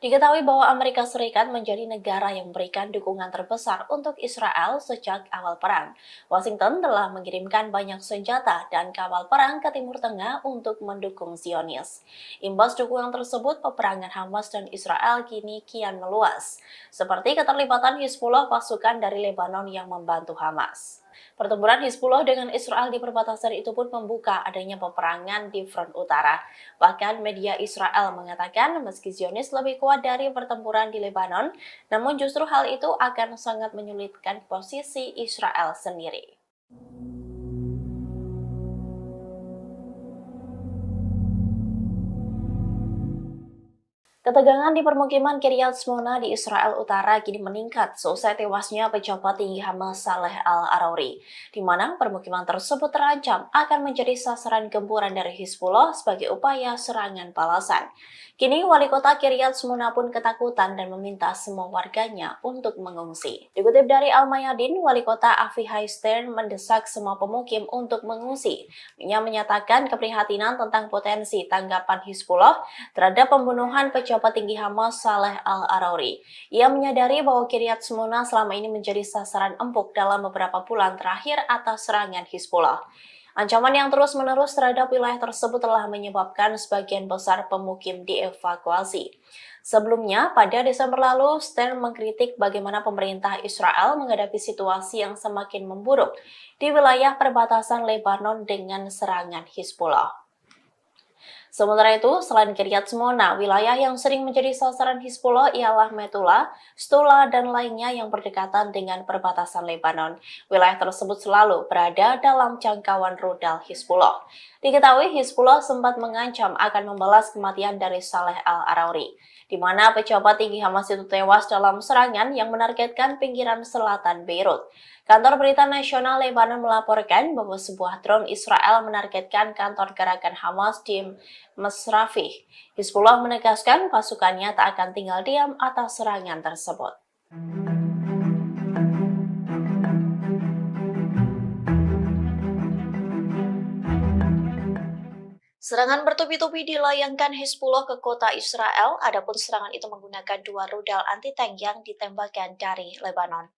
Diketahui bahwa Amerika Serikat menjadi negara yang memberikan dukungan terbesar untuk Israel sejak awal perang. Washington telah mengirimkan banyak senjata dan kapal perang ke Timur Tengah untuk mendukung Zionis. Imbas dukungan tersebut, peperangan Hamas dan Israel kini kian meluas, seperti keterlibatan Hizbullah, pasukan dari Lebanon yang membantu Hamas. Pertempuran Hizbullah dengan Israel di perbatasan itu pun membuka adanya peperangan di front utara. Bahkan media Israel mengatakan meski Zionis lebih kuat dari pertempuran di Lebanon, namun justru hal itu akan sangat menyulitkan posisi Israel sendiri. Ketegangan di permukiman Kiryat Shmona di Israel Utara kini meningkat seusai tewasnya pejabat tinggi Hamas Saleh Al-Arouri, di mana permukiman tersebut terancam akan menjadi sasaran gempuran dari Hizbullah sebagai upaya serangan balasan. Kini wali kota Kiryat Shmona pun ketakutan dan meminta semua warganya untuk mengungsi. Dikutip dari Al-Mayadin, wali kota Avihai Stern mendesak semua pemukim untuk mengungsi. Ia menyatakan keprihatinan tentang potensi tanggapan Hizbullah terhadap pembunuhan pejabat tinggi Hamas Saleh Al-Arouri. Ia menyadari bahwa Kiryat Shmona selama ini menjadi sasaran empuk dalam beberapa bulan terakhir atas serangan Hizbullah. Ancaman yang terus-menerus terhadap wilayah tersebut telah menyebabkan sebagian besar pemukim dievakuasi. Sebelumnya, pada Desember lalu, Stern mengkritik bagaimana pemerintah Israel menghadapi situasi yang semakin memburuk di wilayah perbatasan Lebanon dengan serangan Hizbullah. Sementara itu, selain Kiryat Shmona, wilayah yang sering menjadi sasaran Hizbullah ialah Metula, Stula, dan lainnya yang berdekatan dengan perbatasan Lebanon. Wilayah tersebut selalu berada dalam jangkauan rudal Hizbullah. Diketahui Hizbullah sempat mengancam akan membalas kematian dari Saleh Al-Arouri, di mana pejabat tinggi Hamas itu tewas dalam serangan yang menargetkan pinggiran selatan Beirut. Kantor Berita Nasional Lebanon melaporkan bahwa sebuah drone Israel menargetkan kantor gerakan Hamas di Masrafih. Hizbullah menegaskan pasukannya tak akan tinggal diam atas serangan tersebut. Serangan bertubi-tubi dilayangkan Hizbullah ke kota Israel, adapun serangan itu menggunakan 2 rudal anti-tank yang ditembakkan dari Lebanon.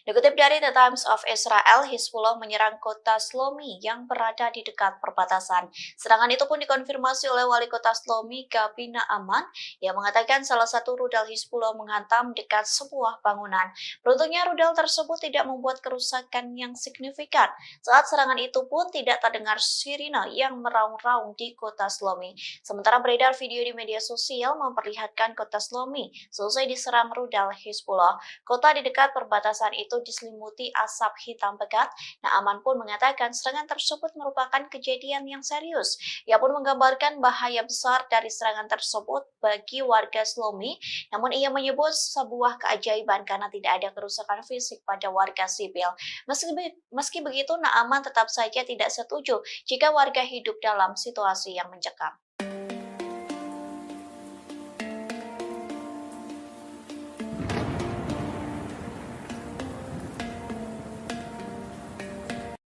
Dikutip dari The Times of Israel, Hizbullah menyerang kota Shlomi yang berada di dekat perbatasan. Serangan itu pun dikonfirmasi oleh wali kota Shlomi, Gabi Naaman, yang mengatakan salah satu rudal Hizbullah menghantam dekat sebuah bangunan. Beruntungnya rudal tersebut tidak membuat kerusakan yang signifikan. Saat serangan itu pun tidak terdengar sirine yang meraung-raung di kota kota Slomi. Sementara beredar video di media sosial memperlihatkan kota Slomi selesai diserang rudal Hizbullah. Kota di dekat perbatasan itu diselimuti asap hitam pekat. Naaman pun mengatakan serangan tersebut merupakan kejadian yang serius. Ia pun menggambarkan bahaya besar dari serangan tersebut bagi warga Slomi, namun ia menyebut sebuah keajaiban karena tidak ada kerusakan fisik pada warga sipil. Meski begitu, Naaman tetap saja tidak setuju jika warga hidup dalam situasi yang mencekam.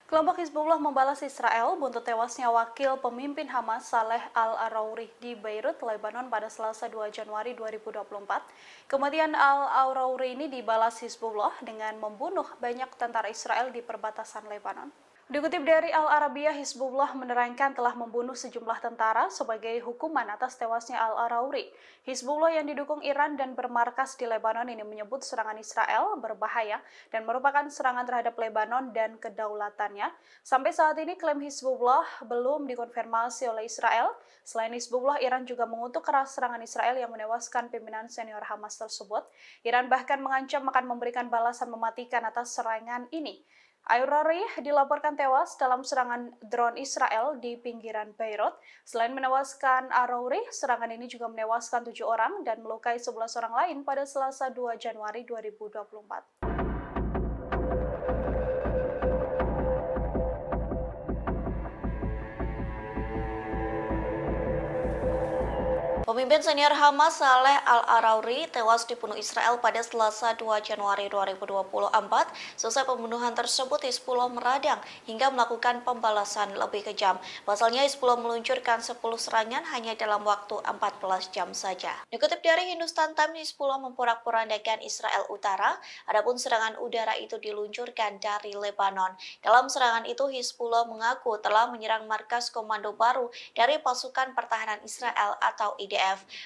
Kelompok Hizbullah membalas Israel buntut tewasnya wakil pemimpin Hamas Saleh Al-Arouri di Beirut, Lebanon pada Selasa 2 Januari 2024. Kematian Al-Arouri ini dibalas Hizbullah dengan membunuh banyak tentara Israel di perbatasan Lebanon. Dikutip dari Al-Arabiyah, Hizbullah menerangkan telah membunuh sejumlah tentara sebagai hukuman atas tewasnya Al-Arouri. Hizbullah yang didukung Iran dan bermarkas di Lebanon ini menyebut serangan Israel berbahaya dan merupakan serangan terhadap Lebanon dan kedaulatannya. Sampai saat ini klaim Hizbullah belum dikonfirmasi oleh Israel. Selain Hizbullah, Iran juga mengutuk keras serangan Israel yang menewaskan pimpinan senior Hamas tersebut. Iran bahkan mengancam akan memberikan balasan mematikan atas serangan ini. Al-Arouri dilaporkan tewas dalam serangan drone Israel di pinggiran Beirut. Selain menewaskan Al-Arouri, serangan ini juga menewaskan 7 orang dan melukai 11 orang lain pada Selasa 2 Januari 2024. Pemimpin senior Hamas Saleh Al-Arouri tewas dibunuh Israel pada Selasa 2 Januari 2024. Selesai pembunuhan tersebut, Hizbullah meradang hingga melakukan pembalasan lebih kejam. Pasalnya, Hizbullah meluncurkan 10 serangan hanya dalam waktu 14 jam saja. Dikutip dari Hindustan Times, Hizbullah memporak-porandakan Israel Utara, adapun serangan udara itu diluncurkan dari Lebanon. Dalam serangan itu, Hizbullah mengaku telah menyerang markas komando baru dari pasukan pertahanan Israel atau IDF.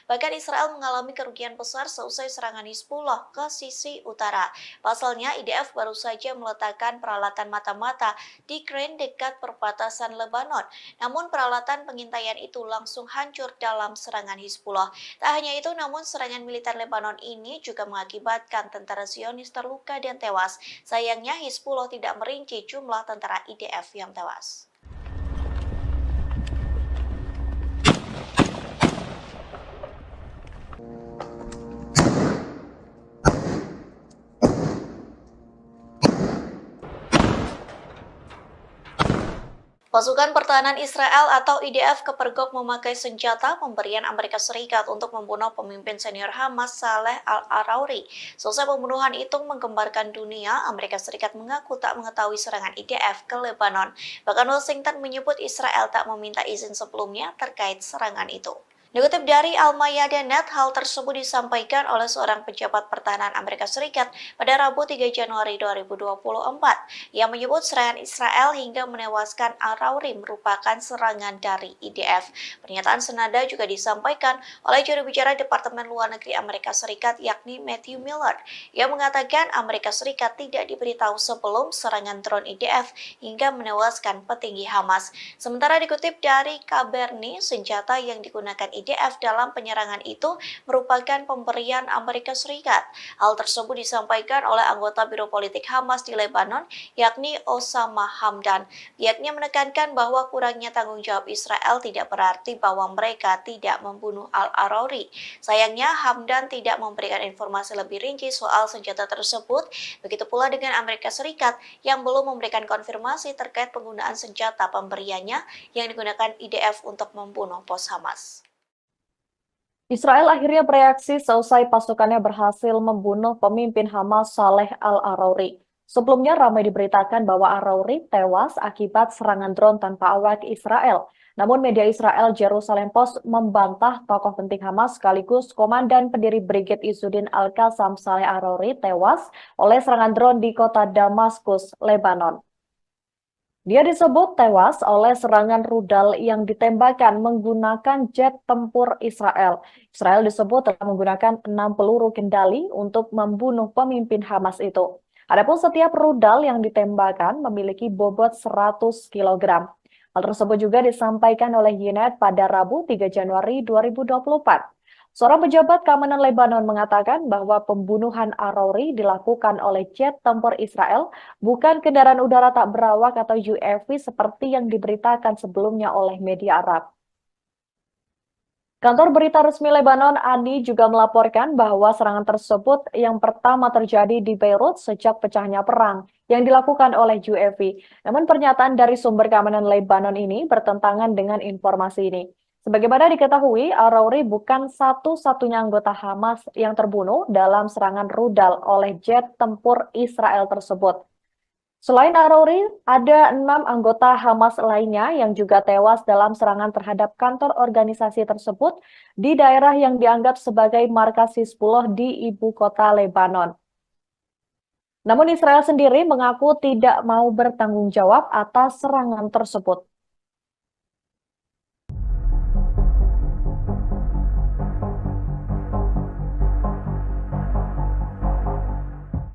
Bahkan Israel mengalami kerugian besar seusai serangan Hizbullah ke sisi utara. Pasalnya, IDF baru saja meletakkan peralatan mata-mata di kren dekat perbatasan Lebanon. Namun peralatan pengintaian itu langsung hancur dalam serangan Hizbullah. Tak hanya itu, namun serangan militer Lebanon ini juga mengakibatkan tentara Zionis terluka dan tewas. Sayangnya, Hizbullah tidak merinci jumlah tentara IDF yang tewas. Pasukan Pertahanan Israel atau IDF kepergok memakai senjata pemberian Amerika Serikat untuk membunuh pemimpin senior Hamas Saleh Al-Arouri. Selesai pembunuhan itu menggembarkan dunia, Amerika Serikat mengaku tak mengetahui serangan IDF ke Lebanon. Bahkan Washington menyebut Israel tak meminta izin sebelumnya terkait serangan itu. Dikutip dari Al-Mayadeh.net, hal tersebut disampaikan oleh seorang pejabat pertahanan Amerika Serikat pada Rabu 3 Januari 2024. Ia menyebut serangan Israel hingga menewaskan Al-Arouri merupakan serangan dari IDF. Pernyataan senada juga disampaikan oleh juru bicara Departemen Luar Negeri Amerika Serikat yakni Matthew Miller. Ia mengatakan Amerika Serikat tidak diberitahu sebelum serangan drone IDF hingga menewaskan petinggi Hamas. Sementara dikutip dari Kaberni, senjata yang digunakan IDF dalam penyerangan itu merupakan pemberian Amerika Serikat. Hal tersebut disampaikan oleh anggota Biro Politik Hamas di Lebanon, yakni Osama Hamdan. Pihaknya menekankan bahwa kurangnya tanggung jawab Israel tidak berarti bahwa mereka tidak membunuh Al-Arouri. Sayangnya, Hamdan tidak memberikan informasi lebih rinci soal senjata tersebut. Begitu pula dengan Amerika Serikat yang belum memberikan konfirmasi terkait penggunaan senjata pemberiannya yang digunakan IDF untuk membunuh pos Hamas. Israel akhirnya bereaksi seusai pasukannya berhasil membunuh pemimpin Hamas Saleh Al-Arouri. Sebelumnya ramai diberitakan bahwa Al-Arouri tewas akibat serangan drone tanpa awak Israel. Namun media Israel Jerusalem Post membantah tokoh penting Hamas sekaligus komandan pendiri Brigade Izzuddin Al-Qassam Saleh Al-Arouri tewas oleh serangan drone di kota Damaskus, Lebanon. Dia disebut tewas oleh serangan rudal yang ditembakkan menggunakan jet tempur Israel. Israel disebut telah menggunakan 6 peluru kendali untuk membunuh pemimpin Hamas itu. Adapun setiap rudal yang ditembakkan memiliki bobot 100 kg. Hal tersebut juga disampaikan oleh Yunus pada Rabu 3 Januari 2024. Seorang pejabat keamanan Lebanon mengatakan bahwa pembunuhan Arouri dilakukan oleh jet tempur Israel, bukan kendaraan udara tak berawak atau UAV seperti yang diberitakan sebelumnya oleh media Arab. Kantor berita resmi Lebanon, ANI, juga melaporkan bahwa serangan tersebut yang pertama terjadi di Beirut sejak pecahnya perang yang dilakukan oleh UAV. Namun pernyataan dari sumber keamanan Lebanon ini bertentangan dengan informasi ini. Sebagaimana diketahui, Arouri bukan satu-satunya anggota Hamas yang terbunuh dalam serangan rudal oleh jet tempur Israel tersebut. Selain Arouri, ada 6 anggota Hamas lainnya yang juga tewas dalam serangan terhadap kantor organisasi tersebut di daerah yang dianggap sebagai markas Hizbullah di ibu kota Lebanon. Namun Israel sendiri mengaku tidak mau bertanggung jawab atas serangan tersebut.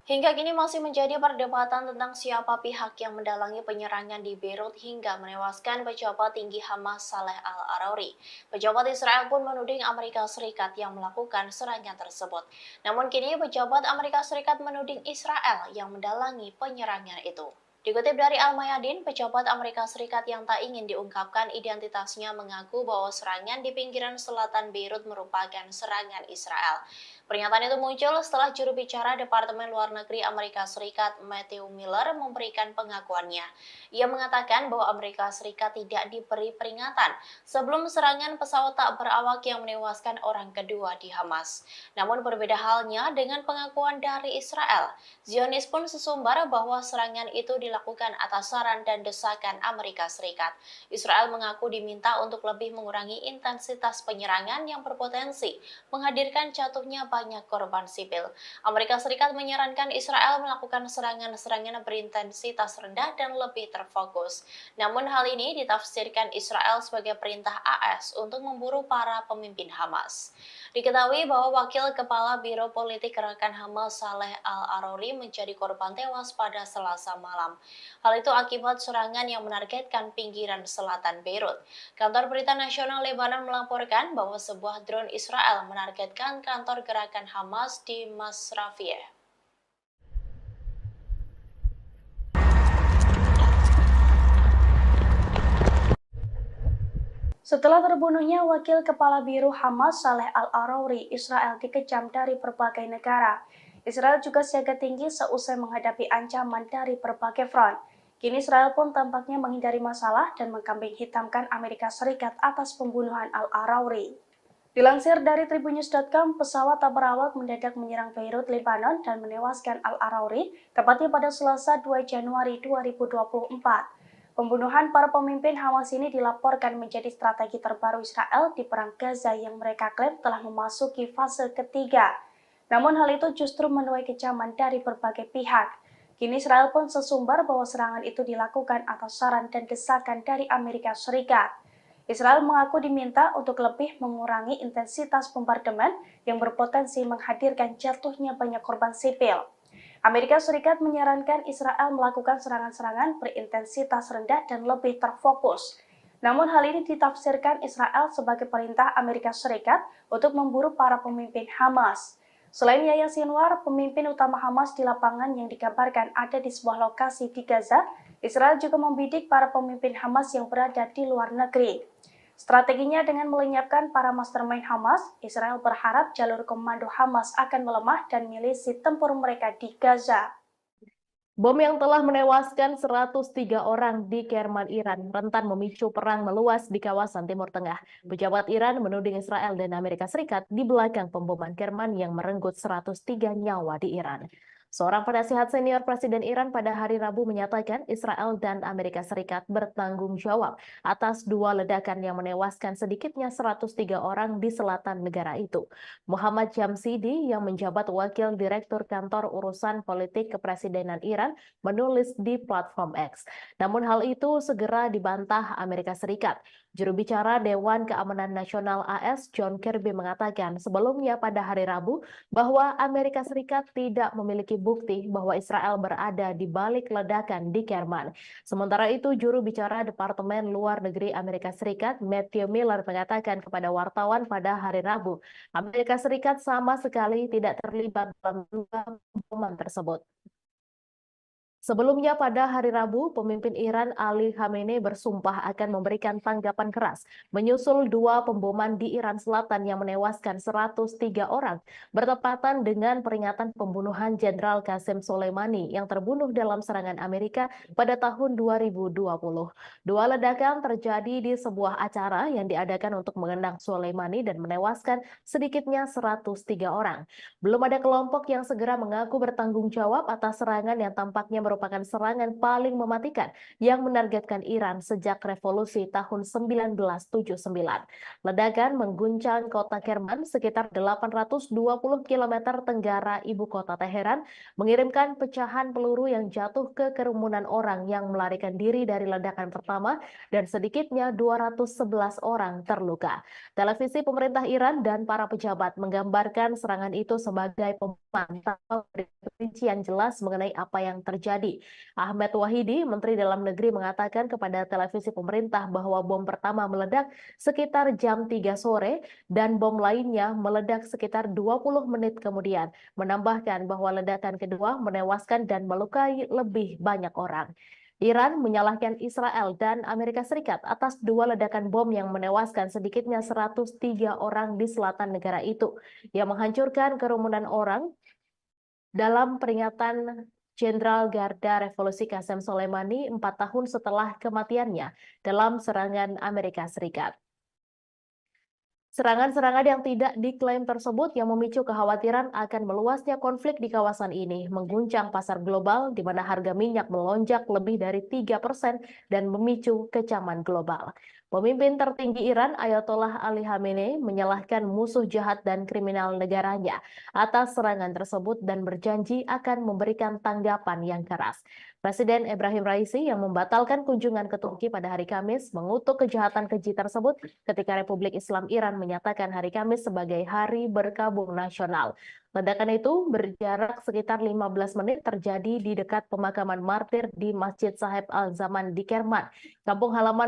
Hingga kini masih menjadi perdebatan tentang siapa pihak yang mendalangi penyerangan di Beirut hingga menewaskan pejabat tinggi Hamas Saleh Al-Arouri. Pejabat Israel pun menuding Amerika Serikat yang melakukan serangan tersebut. Namun kini pejabat Amerika Serikat menuding Israel yang mendalangi penyerangan itu. Dikutip dari Al-Mayadin, pejabat Amerika Serikat yang tak ingin diungkapkan identitasnya mengaku bahwa serangan di pinggiran selatan Beirut merupakan serangan Israel. Pernyataan itu muncul setelah juru bicara Departemen Luar Negeri Amerika Serikat Matthew Miller memberikan pengakuannya. Ia mengatakan bahwa Amerika Serikat tidak diberi peringatan sebelum serangan pesawat tak berawak yang menewaskan orang kedua di Hamas. Namun berbeda halnya dengan pengakuan dari Israel. Zionis pun sesumbar bahwa serangan itu dilakukan atas saran dan desakan Amerika Serikat. Israel mengaku diminta untuk lebih mengurangi intensitas penyerangan yang berpotensi menghadirkan jatuhnya banyak korban sipil. Amerika Serikat menyarankan Israel melakukan serangan-serangan berintensitas rendah dan lebih terfokus. Namun hal ini ditafsirkan Israel sebagai perintah AS untuk memburu para pemimpin Hamas. Diketahui bahwa Wakil Kepala Biro Politik Gerakan Hamas Saleh Al-Arouri menjadi korban tewas pada Selasa malam. Hal itu akibat serangan yang menargetkan pinggiran selatan Beirut. Kantor Berita Nasional Lebanon melaporkan bahwa sebuah drone Israel menargetkan kantor gerakan Hamas di Masrafiyeh. Setelah terbunuhnya Wakil Kepala Biro Hamas Saleh Al-Arouri, Israel dikecam dari berbagai negara. Israel juga siaga tinggi seusai menghadapi ancaman dari berbagai front. Kini Israel pun tampaknya menghindari masalah dan mengkambing hitamkan Amerika Serikat atas pembunuhan Al-Arouri. Dilansir dari tribunnews.com, pesawat tak berawak mendadak menyerang Beirut, Lebanon dan menewaskan Al-Arouri, tepatnya pada Selasa 2 Januari 2024. Pembunuhan para pemimpin Hamas ini dilaporkan menjadi strategi terbaru Israel di Perang Gaza yang mereka klaim telah memasuki fase ketiga. Namun hal itu justru menuai kecaman dari berbagai pihak. Kini Israel pun sesumbar bahwa serangan itu dilakukan atas saran dan desakan dari Amerika Serikat. Israel mengaku diminta untuk lebih mengurangi intensitas bombardemen yang berpotensi menghadirkan jatuhnya banyak korban sipil. Amerika Serikat menyarankan Israel melakukan serangan-serangan berintensitas rendah dan lebih terfokus. Namun hal ini ditafsirkan Israel sebagai perintah Amerika Serikat untuk memburu para pemimpin Hamas. Selain Yahya Sinwar, pemimpin utama Hamas di lapangan yang dikabarkan ada di sebuah lokasi di Gaza, Israel juga membidik para pemimpin Hamas yang berada di luar negeri. Strateginya dengan melenyapkan para mastermind Hamas, Israel berharap jalur komando Hamas akan melemah dan milisi tempur mereka di Gaza. Bom yang telah menewaskan 103 orang di Kerman, Iran, rentan memicu perang meluas di kawasan Timur Tengah. Pejabat Iran menuding Israel dan Amerika Serikat di belakang pemboman Kerman yang merenggut 103 nyawa di Iran. Seorang penasihat senior Presiden Iran pada hari Rabu menyatakan Israel dan Amerika Serikat bertanggung jawab atas 2 ledakan yang menewaskan sedikitnya 103 orang di selatan negara itu. Muhammad Jamsidi yang menjabat Wakil Direktur Kantor Urusan Politik Kepresidenan Iran menulis di platform X. Namun hal itu segera dibantah Amerika Serikat. Juru bicara Dewan Keamanan Nasional AS John Kirby mengatakan sebelumnya pada hari Rabu bahwa Amerika Serikat tidak memiliki bukti bahwa Israel berada di balik ledakan di Kerman. Sementara itu, juru bicara Departemen Luar Negeri Amerika Serikat, Matthew Miller, mengatakan kepada wartawan pada hari Rabu, Amerika Serikat sama sekali tidak terlibat dalam dua pemboman tersebut. Sebelumnya pada hari Rabu, pemimpin Iran Ali Khamenei bersumpah akan memberikan tanggapan keras menyusul dua pemboman di Iran Selatan yang menewaskan 103 orang bertepatan dengan peringatan pembunuhan Jenderal Qasem Soleimani yang terbunuh dalam serangan Amerika pada tahun 2020. Dua ledakan terjadi di sebuah acara yang diadakan untuk mengenang Soleimani dan menewaskan sedikitnya 103 orang. Belum ada kelompok yang segera mengaku bertanggung jawab atas serangan yang tampaknya merupakan serangan paling mematikan yang menargetkan Iran sejak revolusi tahun 1979. Ledakan mengguncang kota Kerman sekitar 820 km tenggara ibu kota Teheran, mengirimkan pecahan peluru yang jatuh ke kerumunan orang yang melarikan diri dari ledakan pertama dan sedikitnya 211 orang terluka. Televisi pemerintah Iran dan para pejabat menggambarkan serangan itu sebagai pemboman tanpa rincian jelas mengenai apa yang terjadi. Ahmed Wahidi, Menteri Dalam Negeri, mengatakan kepada televisi pemerintah bahwa bom pertama meledak sekitar jam 3 sore dan bom lainnya meledak sekitar 20 menit kemudian. Menambahkan bahwa ledakan kedua menewaskan dan melukai lebih banyak orang. Iran menyalahkan Israel dan Amerika Serikat atas dua ledakan bom yang menewaskan sedikitnya 103 orang di selatan negara itu, yang menghancurkan kerumunan orang dalam peringatan Jenderal Garda Revolusi Qasem Soleimani 4 tahun setelah kematiannya dalam serangan Amerika Serikat. Serangan-serangan yang tidak diklaim tersebut yang memicu kekhawatiran akan meluasnya konflik di kawasan ini, mengguncang pasar global di mana harga minyak melonjak lebih dari 3% dan memicu kecaman global. Pemimpin tertinggi Iran, Ayatollah Ali Khamenei, menyalahkan musuh jahat dan kriminal negaranya atas serangan tersebut dan berjanji akan memberikan tanggapan yang keras. Presiden Ebrahim Raisi yang membatalkan kunjungan ke Turki pada hari Kamis mengutuk kejahatan keji tersebut ketika Republik Islam Iran menyatakan hari Kamis sebagai hari berkabung nasional. Ledakan itu berjarak sekitar 15 menit terjadi di dekat pemakaman martir di Masjid Sahib Al-Zaman di Kerman, kampung halaman